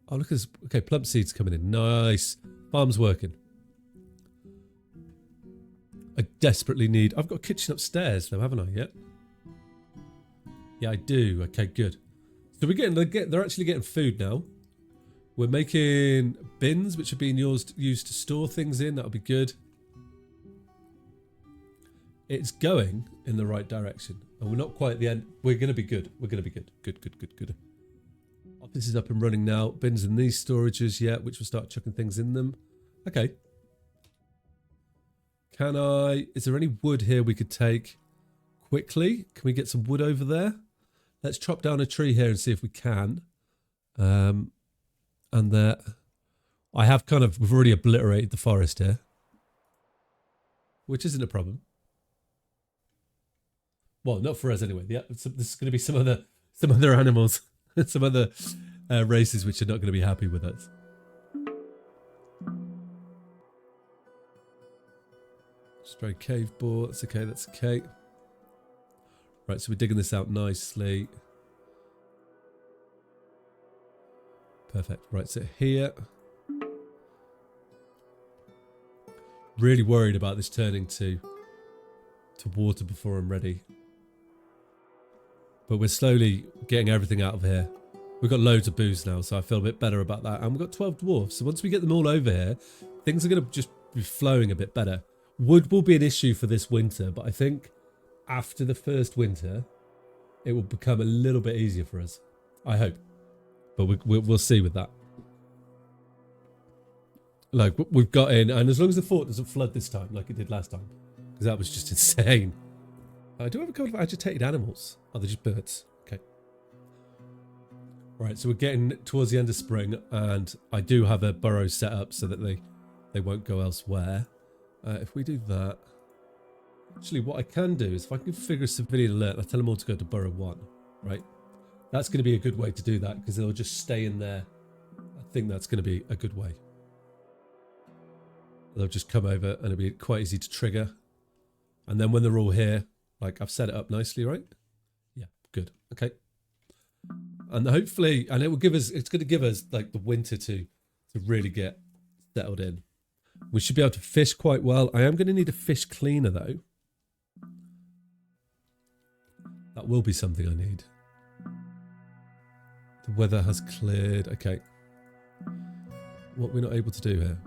Oh, look at this. Okay, plum seeds coming in. Nice. Farm's working. I desperately need... I've got a kitchen upstairs, though, haven't I, yet? Yeah, I do. Okay, good. So they're actually getting food now. We're making bins, which are being used to store things in. That'll be good. It's going in the right direction. And we're not quite at the end. We're going to be good. We're going to be good. Good. Office is up and running now. Bins in these storages, yeah, which will start chucking things in them. Okay. Is there any wood here we could take quickly? Can we get some wood over there? Let's chop down a tree here and see if we can. And there, we've already obliterated the forest here, which isn't a problem. Well, not for us anyway. Yeah, this is going to be some other animals, some other races which are not going to be happy with us. Stray cave bore. That's okay. That's okay. Right, so we're digging this out nicely. Perfect. Right, so here. Really worried about this turning to water before I'm ready. But we're slowly getting everything out of here. We've got loads of booze now, so I feel a bit better about that. And we've got 12 dwarves. So once we get them all over here, things are going to just be flowing a bit better. Wood will be an issue for this winter, but I think after the first winter, it will become a little bit easier for us. I hope. But we'll see with that. Like, we've got in, and as long as the fort doesn't flood this time, like it did last time, because that was just insane. I do have a couple of agitated animals. Oh, they're just birds. Okay. Right, so we're getting towards the end of spring, and I do have a burrow set up so that they won't go elsewhere. If we do that... Actually, what I can do is if I can configure a civilian alert, I'll tell them all to go to burrow 1, right? That's going to be a good way to do that, because they'll just stay in there. I think that's going to be a good way. They'll just come over, and it'll be quite easy to trigger. And then when they're all here, like I've set it up nicely, right? Yeah, good. Okay. And hopefully, and it will give us, it's going to give us like the winter to really get settled in. We should be able to fish quite well. I am going to need a fish cleaner though. That will be something I need. The weather has cleared. Okay. What we're not able to do here.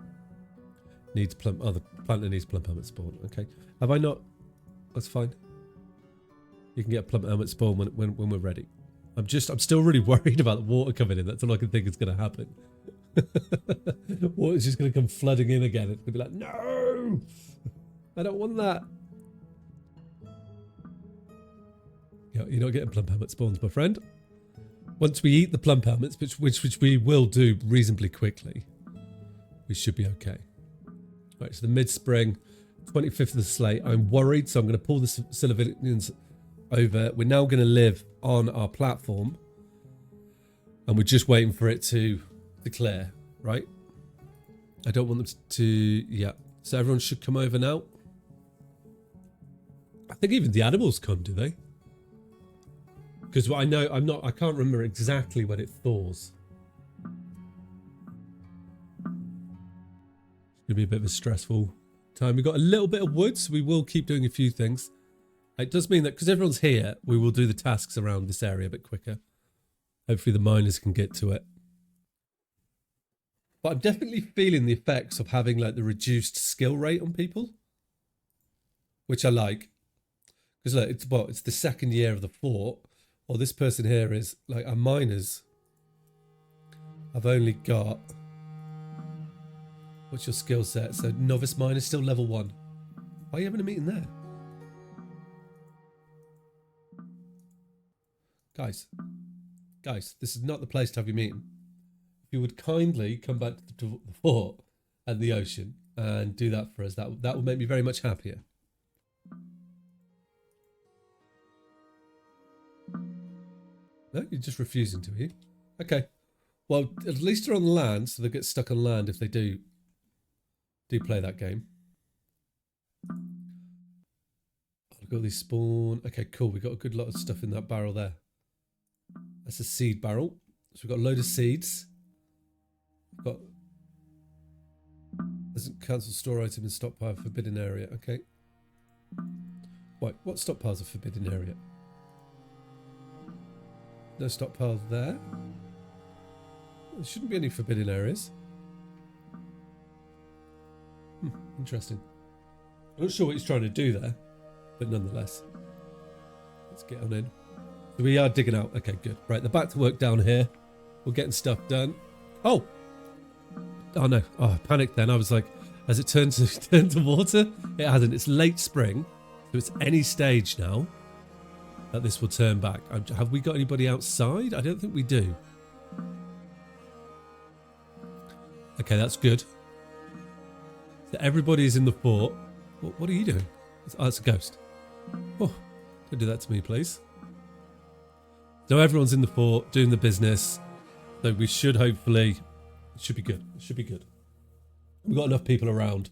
Needs plump. Oh, the planter needs plump helmet spawn. Okay. Have I not? That's fine. You can get a plump helmet spawn when we're ready. I'm still really worried about the water coming in. That's all I can think is going to happen. Water's just going to come flooding in again. It's going to be like, no! I don't want that. Yeah, you're not getting plump helmet spawns, my friend. Once we eat the plump helmets, which we will do reasonably quickly, we should be okay. Right, so the mid-spring, 25th of the slate. I'm worried, so I'm going to pull the civilians over. We're now going to live on our platform, and we're just waiting for it to declare, right? I don't want them to, yeah. So everyone should come over now. I think even the animals come, do they? Because I know, I can't remember exactly when it thaws. It's going to be a bit of a stressful time. We've got a little bit of wood, so we will keep doing a few things. It does mean that because everyone's here, we will do the tasks around this area a bit quicker. Hopefully the miners can get to it. But I'm definitely feeling the effects of having like the reduced skill rate on people, which I like. Because look, it's the second year of the fort. Well, this person here is like our miners. I've only got, what's your skill set? So novice miner still level 1. Why are you having a meeting there? Guys, this is not the place to have your meeting. If you would kindly come back to the fort and the ocean and do that for us, that will make me very much happier. No, you're just refusing to, are you? Okay. Well, at least they're on land, so they'll get stuck on land if they do play that game. I've got these spawn. Okay, cool. We've got a good lot of stuff in that barrel there. That's a seed barrel. So we've got a load of seeds. We've got... Doesn't cancel store item in stockpile forbidden area. Okay. Wait, what stockpiles are forbidden area? No stockpile there. There shouldn't be any forbidden areas. Interesting. I'm not sure what he's trying to do there, but nonetheless. Let's get on in. So we are digging out. Okay, good. Right, they're back to work down here. We're getting stuff done. Oh! Oh no. Oh, I panicked then. I was like, has it turned to water? It hasn't. It's late spring. So it's any stage now that this will turn back. Have we got anybody outside? I don't think we do. Okay, that's good. So everybody's in the fort. What are you doing? Oh, it's a ghost. Oh, don't do that to me, please. So everyone's in the fort, doing the business. So we should hopefully... It should be good. It should be good. We've got enough people around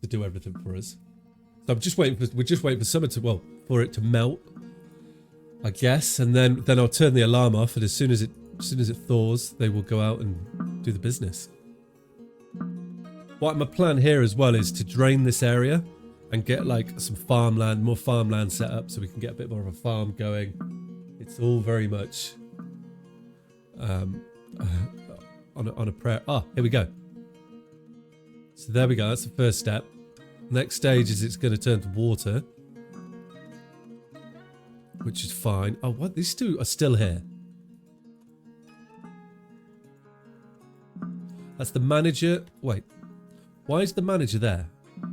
to do everything for us. So we're just waiting for summer to... Well, for it to melt, I guess. And then I'll turn the alarm off. And as soon as it thaws, they will go out and do the business. What my plan here as well is to drain this area and get like some farmland, more farmland set up so we can get a bit more of a farm going. It's all very much on a prayer. Ah, here we go. So there we go. That's the first step. Next stage is it's going to turn to water, which is fine. Oh, what? These two are still here. That's the manager. Wait, why is the manager there?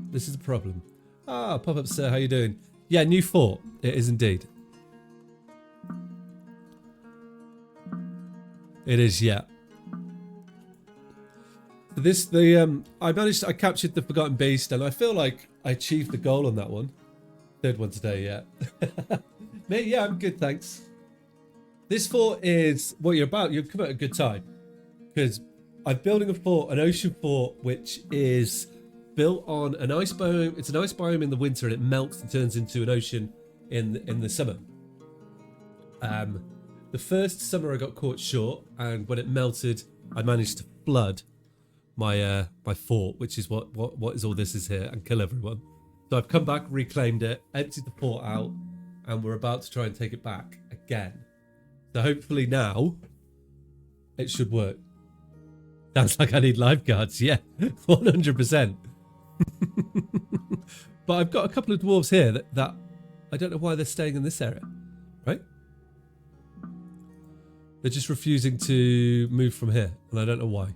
This is a problem. Ah, pop up, sir. How you doing? Yeah, new fort. It is indeed. It is, yeah. I captured the Forgotten Beast, and I feel like I achieved the goal on that one. Third one today, yeah. Mate, yeah, I'm good, thanks. This fort is what you're about. You've come at a good time, because I'm building a fort, an ocean fort, which is built on an ice biome. It's an ice biome in the winter, and it melts and turns into an ocean in the summer. The first summer I got caught short, and when it melted, I managed to flood my my fort, which is what is all this is here, and kill everyone. So I've come back, reclaimed it, emptied the fort out, and we're about to try and take it back again. So hopefully now it should work. Sounds like I need lifeguards. Yeah, 100%. But I've got a couple of dwarves here that I don't know why they're staying in this area, right? They're just refusing to move from here, and I don't know why.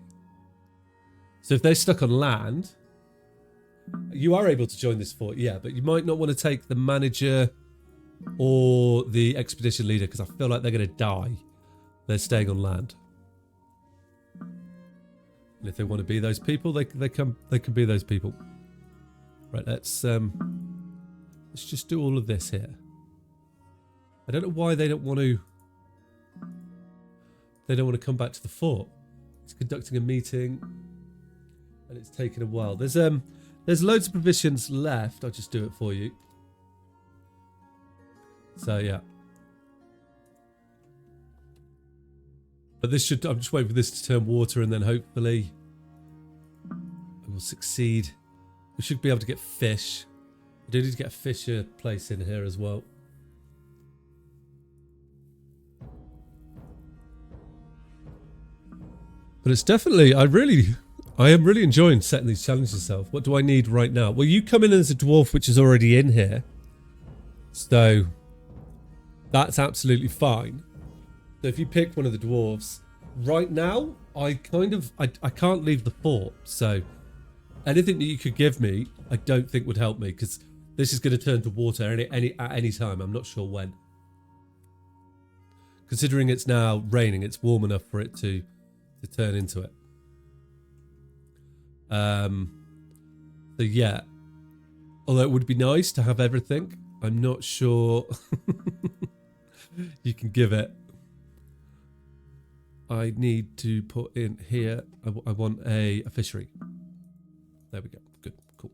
So if they're stuck on land, you are able to join this fort, yeah, but you might not want to take the manager or the expedition leader, because I feel like they're going to die. They're staying on land. And if they want to be those people, they can be those people. Right, let's just do all of this here. I don't know why they don't want to. They don't want to come back to the fort. It's conducting a meeting, and it's taken a while. There's loads of provisions left. I'll just do it for you. So yeah. But this should, I'm just waiting for this to turn water, and then hopefully it will succeed. We should be able to get fish. We do need to get a fisher place in here as well. But it's definitely, I am really enjoying setting these challenges yourself. What do I need right now? Well, you come in as a dwarf, which is already in here. So that's absolutely fine. So if you pick one of the dwarves, right now, I can't leave the fort. So anything that you could give me, I don't think would help me, because this is going to turn to water at any time. I'm not sure when. Considering it's now raining, it's warm enough for it to turn into it. So yeah, although it would be nice to have everything, I'm not sure you can give it. I need to put in here, I want a fishery. There we go. Good, cool.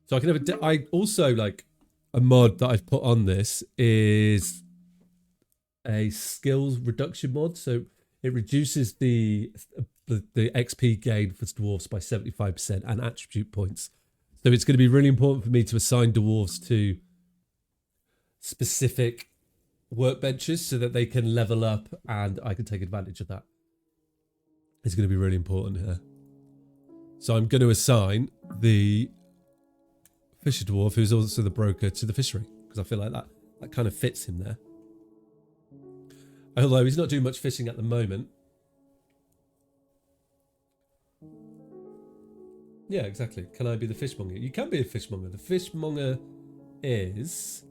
So I can have I also, like, a mod that I've put on this is a skills reduction mod. So it reduces the XP gain for dwarves by 75% and attribute points. So it's going to be really important for me to assign dwarves to specific workbenches so that they can level up, and I can take advantage of that. It's going to be really important here. So I'm going to assign the fisher dwarf, who's also the broker, to the fishery, because I feel like that kind of fits him there. Although he's not doing much fishing at the moment. Yeah, exactly. Can I be the fishmonger? You can be a fishmonger. The fishmonger is...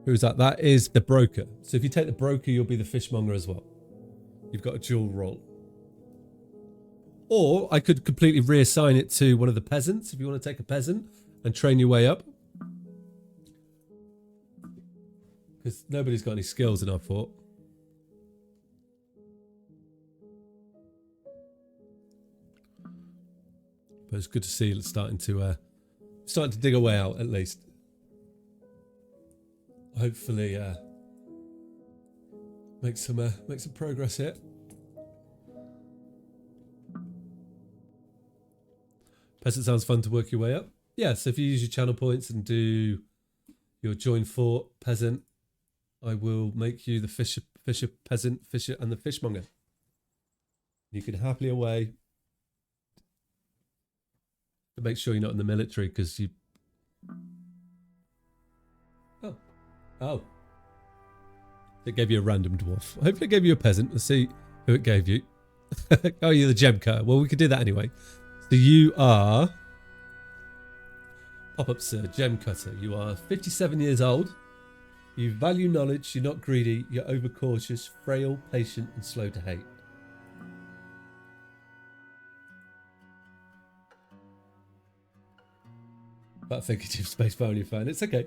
Who's that? That is the broker. So if you take the broker, you'll be the fishmonger as well. You've got a dual role. Or I could completely reassign it to one of the peasants, if you want to take a peasant and train your way up. Because nobody's got any skills in our fort. But it's good to see it's starting to dig a way out, at least. Hopefully make some progress here. Peasant sounds fun to work your way up. Yeah, so if you use your channel points and do your join fort peasant, I will make you the fisher peasant, fisher, and the fishmonger. You can happily away make sure you're not in the military because you. Oh. It gave you a random dwarf. Hopefully it gave you a peasant. Let's see who it gave you. Oh, you're the gem cutter. Well, we could do that anyway. So you are... Pop up, sir. Gem cutter. You are 57 years old. You value knowledge. You're not greedy. You're overcautious, frail, patient, and slow to hate. But thinking of space bar on your phone. It's okay.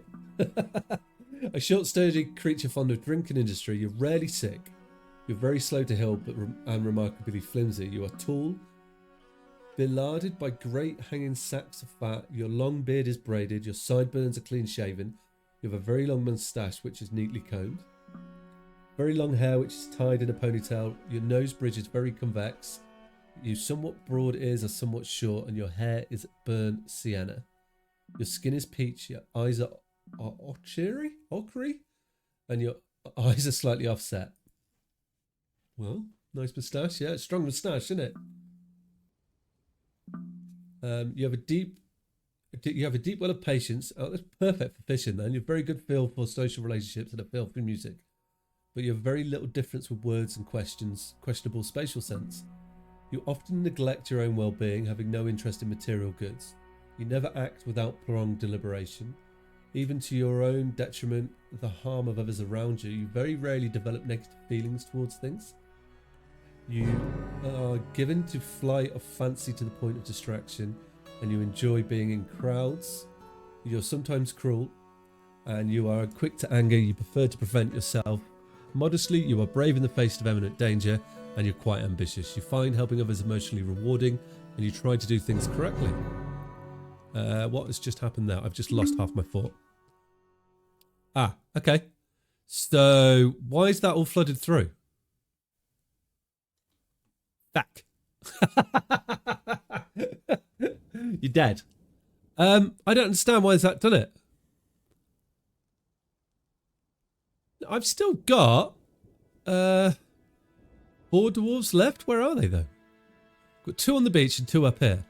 A short, sturdy creature fond of drink and industry. You're rarely sick. You're very slow to heal, but and remarkably flimsy. You are tall, belarded by great hanging sacks of fat. Your long beard is braided. Your sideburns are clean shaven. You have a very long moustache, which is neatly combed. Very long hair, which is tied in a ponytail. Your nose bridge is very convex. Your somewhat broad ears are somewhat short, and your hair is burnt sienna. Your skin is peach. Your eyes are ochre, and your eyes are slightly offset. Well, nice moustache. Yeah, strong moustache, isn't it? You have a deep well of patience. Oh, that's perfect for fishing. Then you have very good feel for social relationships and a feel for music, but you have very little difference with words and questionable spatial sense. You often neglect your own well-being, having no interest in material goods. You never act without prolonged deliberation. Even to your own detriment, the harm of others around you, you very rarely develop negative feelings towards things. You are given to flight of fancy to the point of distraction, and you enjoy being in crowds. You're sometimes cruel, and you are quick to anger. You prefer to prevent yourself. Modestly, you are brave in the face of imminent danger, and you're quite ambitious. You find helping others emotionally rewarding, and you try to do things correctly. What has just happened there? I've just lost half my thought. Ah, okay. So, why is that all flooded through? Back. You're dead. I don't understand why has that done it. I've still got 4 dwarves left. Where are they though? Got 2 on the beach and 2 up here.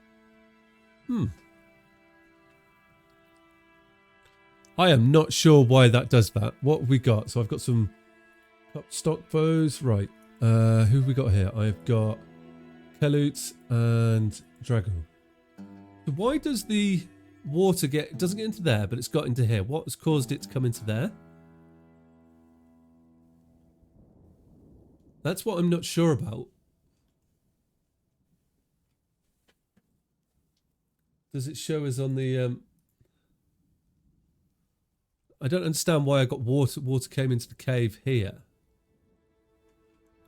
I am not sure why that does that. What have we got? So I've got some stock bows. Right. Who have we got here? I've got Keloots and Drago. So why does the water doesn't get into there, but it's got into here? What has caused it to come into there? That's what I'm not sure about. Does it show us on the... I don't understand why I got water. Water came into the cave here.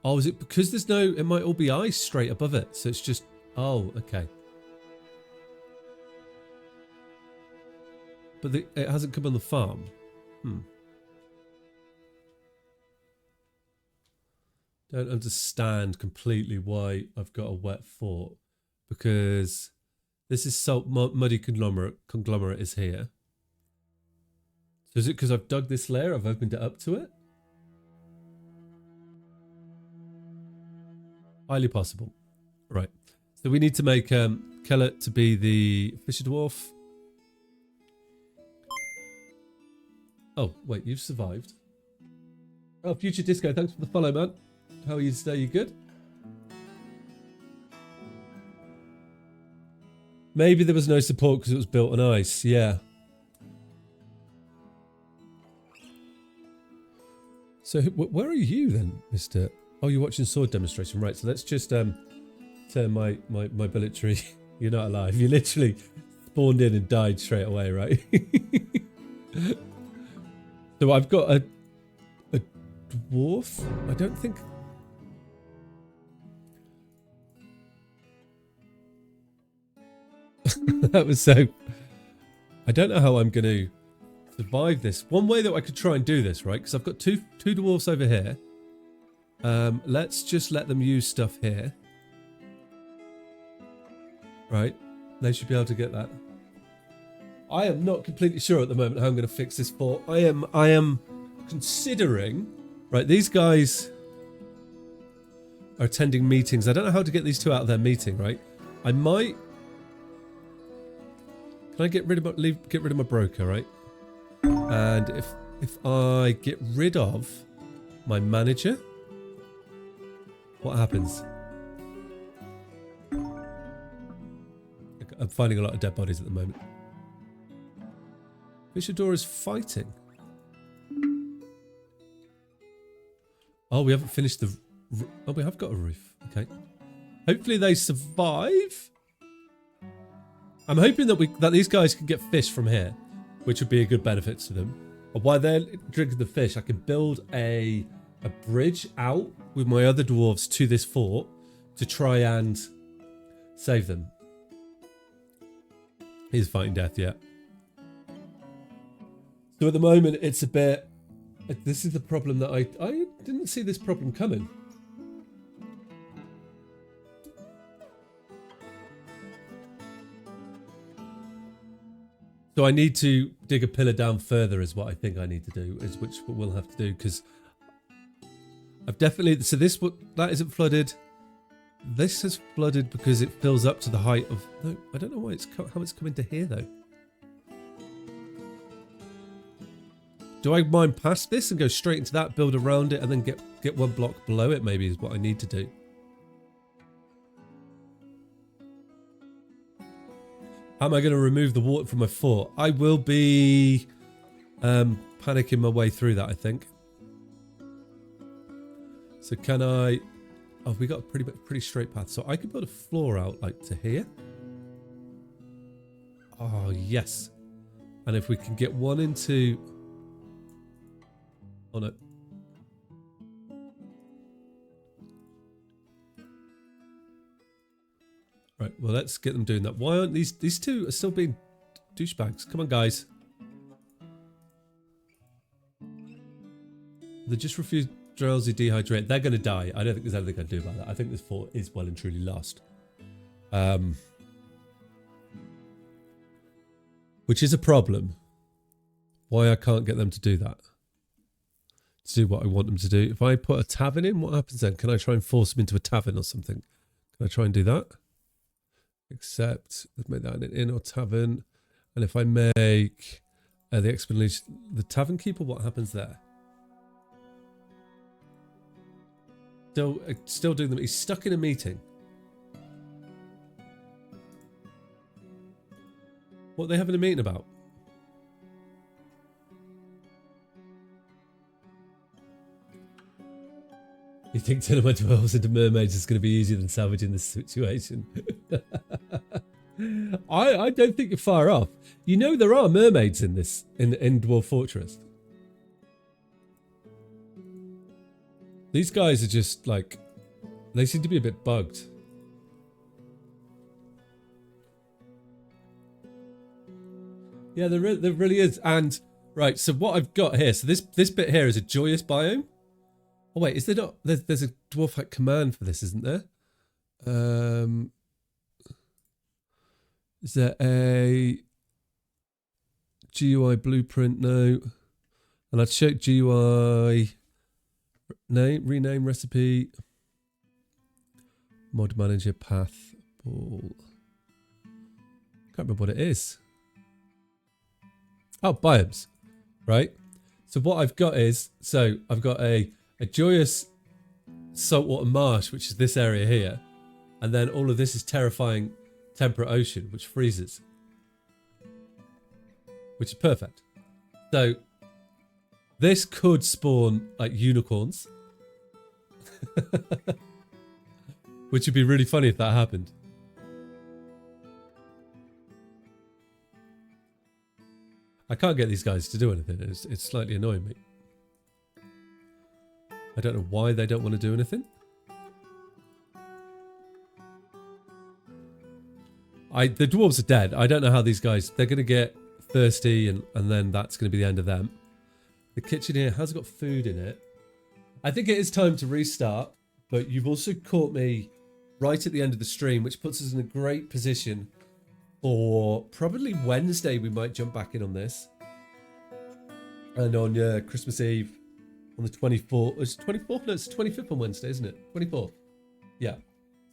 Oh, is it because there's no... It might all be ice straight above it. So it's just... Oh, okay. But it hasn't come on the farm. Don't understand completely why I've got a wet fort. Because this is salt muddy conglomerate is here. So is it because I've dug this layer? I've opened it up to it? Highly possible. Right. So we need to make Kellett to be the fisher dwarf. Oh, wait, you've survived. Oh, Future Disco, thanks for the follow, man. How are you today? You good? Maybe there was no support because it was built on ice. Yeah. So where are you then, Mr.? Oh, you're watching sword demonstration, right? So let's just turn my military. You're not alive. You literally spawned in and died straight away, right? So I've got a dwarf. I don't think. That was so. I don't know how I'm going to survive this. One way that I could try and do this, right? Because I've got two dwarfs over here. Let's just let them use stuff here. Right. They should be able to get that. I am not completely sure at the moment how I'm going to fix this fort. I am considering... Right, these guys are attending meetings. I don't know how to get these two out of their meeting, right? I might Can I get rid of my broker, right? And if I get rid of my manager, what happens? I'm finding a lot of dead bodies at the moment. Bishador is fighting. Oh, we haven't finished the... Oh, we have got a roof. Okay. Hopefully they survive. I'm hoping that these guys can get fish from here, which would be a good benefit to them. And while they're drinking the fish, I can build a bridge out with my other dwarves to this fort to try and save them. He's fighting death, yeah. So at the moment, it's a bit... This is the problem that I didn't see this problem coming. So I need to dig a pillar down further is what I think I need to do, is which we'll have to do, because I've definitely... So that isn't flooded. This has flooded because it fills up to the height of... No, I don't know why how it's coming to here, though. Do I mine past this and go straight into that, build around it, and then get one block below it, maybe, is what I need to do. How am I going to remove the water from my fort? I will be panicking my way through that, I think. So can I... Oh, we got a pretty straight path. So I could build a floor out, like, to here. Oh, yes. And if we can get one into... Oh, no. Right, well, let's get them doing that. Why aren't these two are still being douchebags? Come on, guys. They just refuse drowsy, dehydrate. They're going to die. I don't think there's anything I can do about that. I think this fort is well and truly lost. Which is a problem. Why I can't get them to do that. To do what I want them to do. If I put a tavern in, what happens then? Can I try and force them into a tavern or something? Can I try and do that? Except, let's make that an inn or tavern. And if I make the explanation, the tavern keeper, what happens there? Still doing them. He's stuck in a meeting. What are they having a meeting about? You think turning my dwarves into mermaids is going to be easier than salvaging this situation? I don't think you're far off. You know there are mermaids in this in Dwarf Fortress. These guys are just like, they seem to be a bit bugged. Yeah, there really is. And right, so what I've got here, so this bit here is a joyous biome. Oh wait, is there not? There's a dwarf hack command for this, isn't there? Is there a GUI blueprint? No. And I'd check GUI name, rename recipe, mod manager path ball. Can't remember what it is. Oh, biomes, right? So what I've got is, so I've got a joyous saltwater marsh, which is this area here. And then all of this is terrifying temperate ocean, which freezes. Which is perfect. So this could spawn like unicorns. Which would be really funny if that happened. I can't get these guys to do anything. It's slightly annoying me. I don't know why they don't want to do anything. The dwarves are dead. I don't know how these guys... They're going to get thirsty and then that's going to be the end of them. The kitchen here has got food in it. I think it is time to restart. But you've also caught me right at the end of the stream, which puts us in a great position for probably Wednesday. We might jump back in on this. And on Christmas Eve. On the 24th. It's 24th? No, it's 25th on Wednesday, isn't it? 24th. Yeah.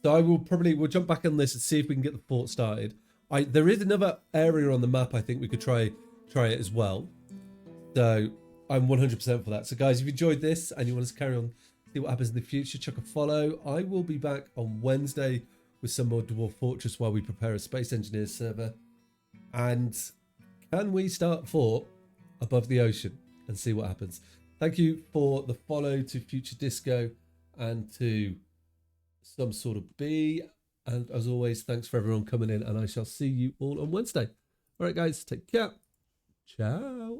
So we'll jump back on this and see if we can get the fort started. There is another area on the map I think we could try it as well. So I'm 100% for that. So guys, if you enjoyed this and you want us to carry on, see what happens in the future, chuck a follow. I will be back on Wednesday with some more Dwarf Fortress while we prepare a Space Engineers server. And can we start fort above the ocean and see what happens? Thank you for the follow to Future Disco and to Some Sort of Bee. And as always, thanks for everyone coming in, and I shall see you all on Wednesday. All right, guys, take care. Ciao.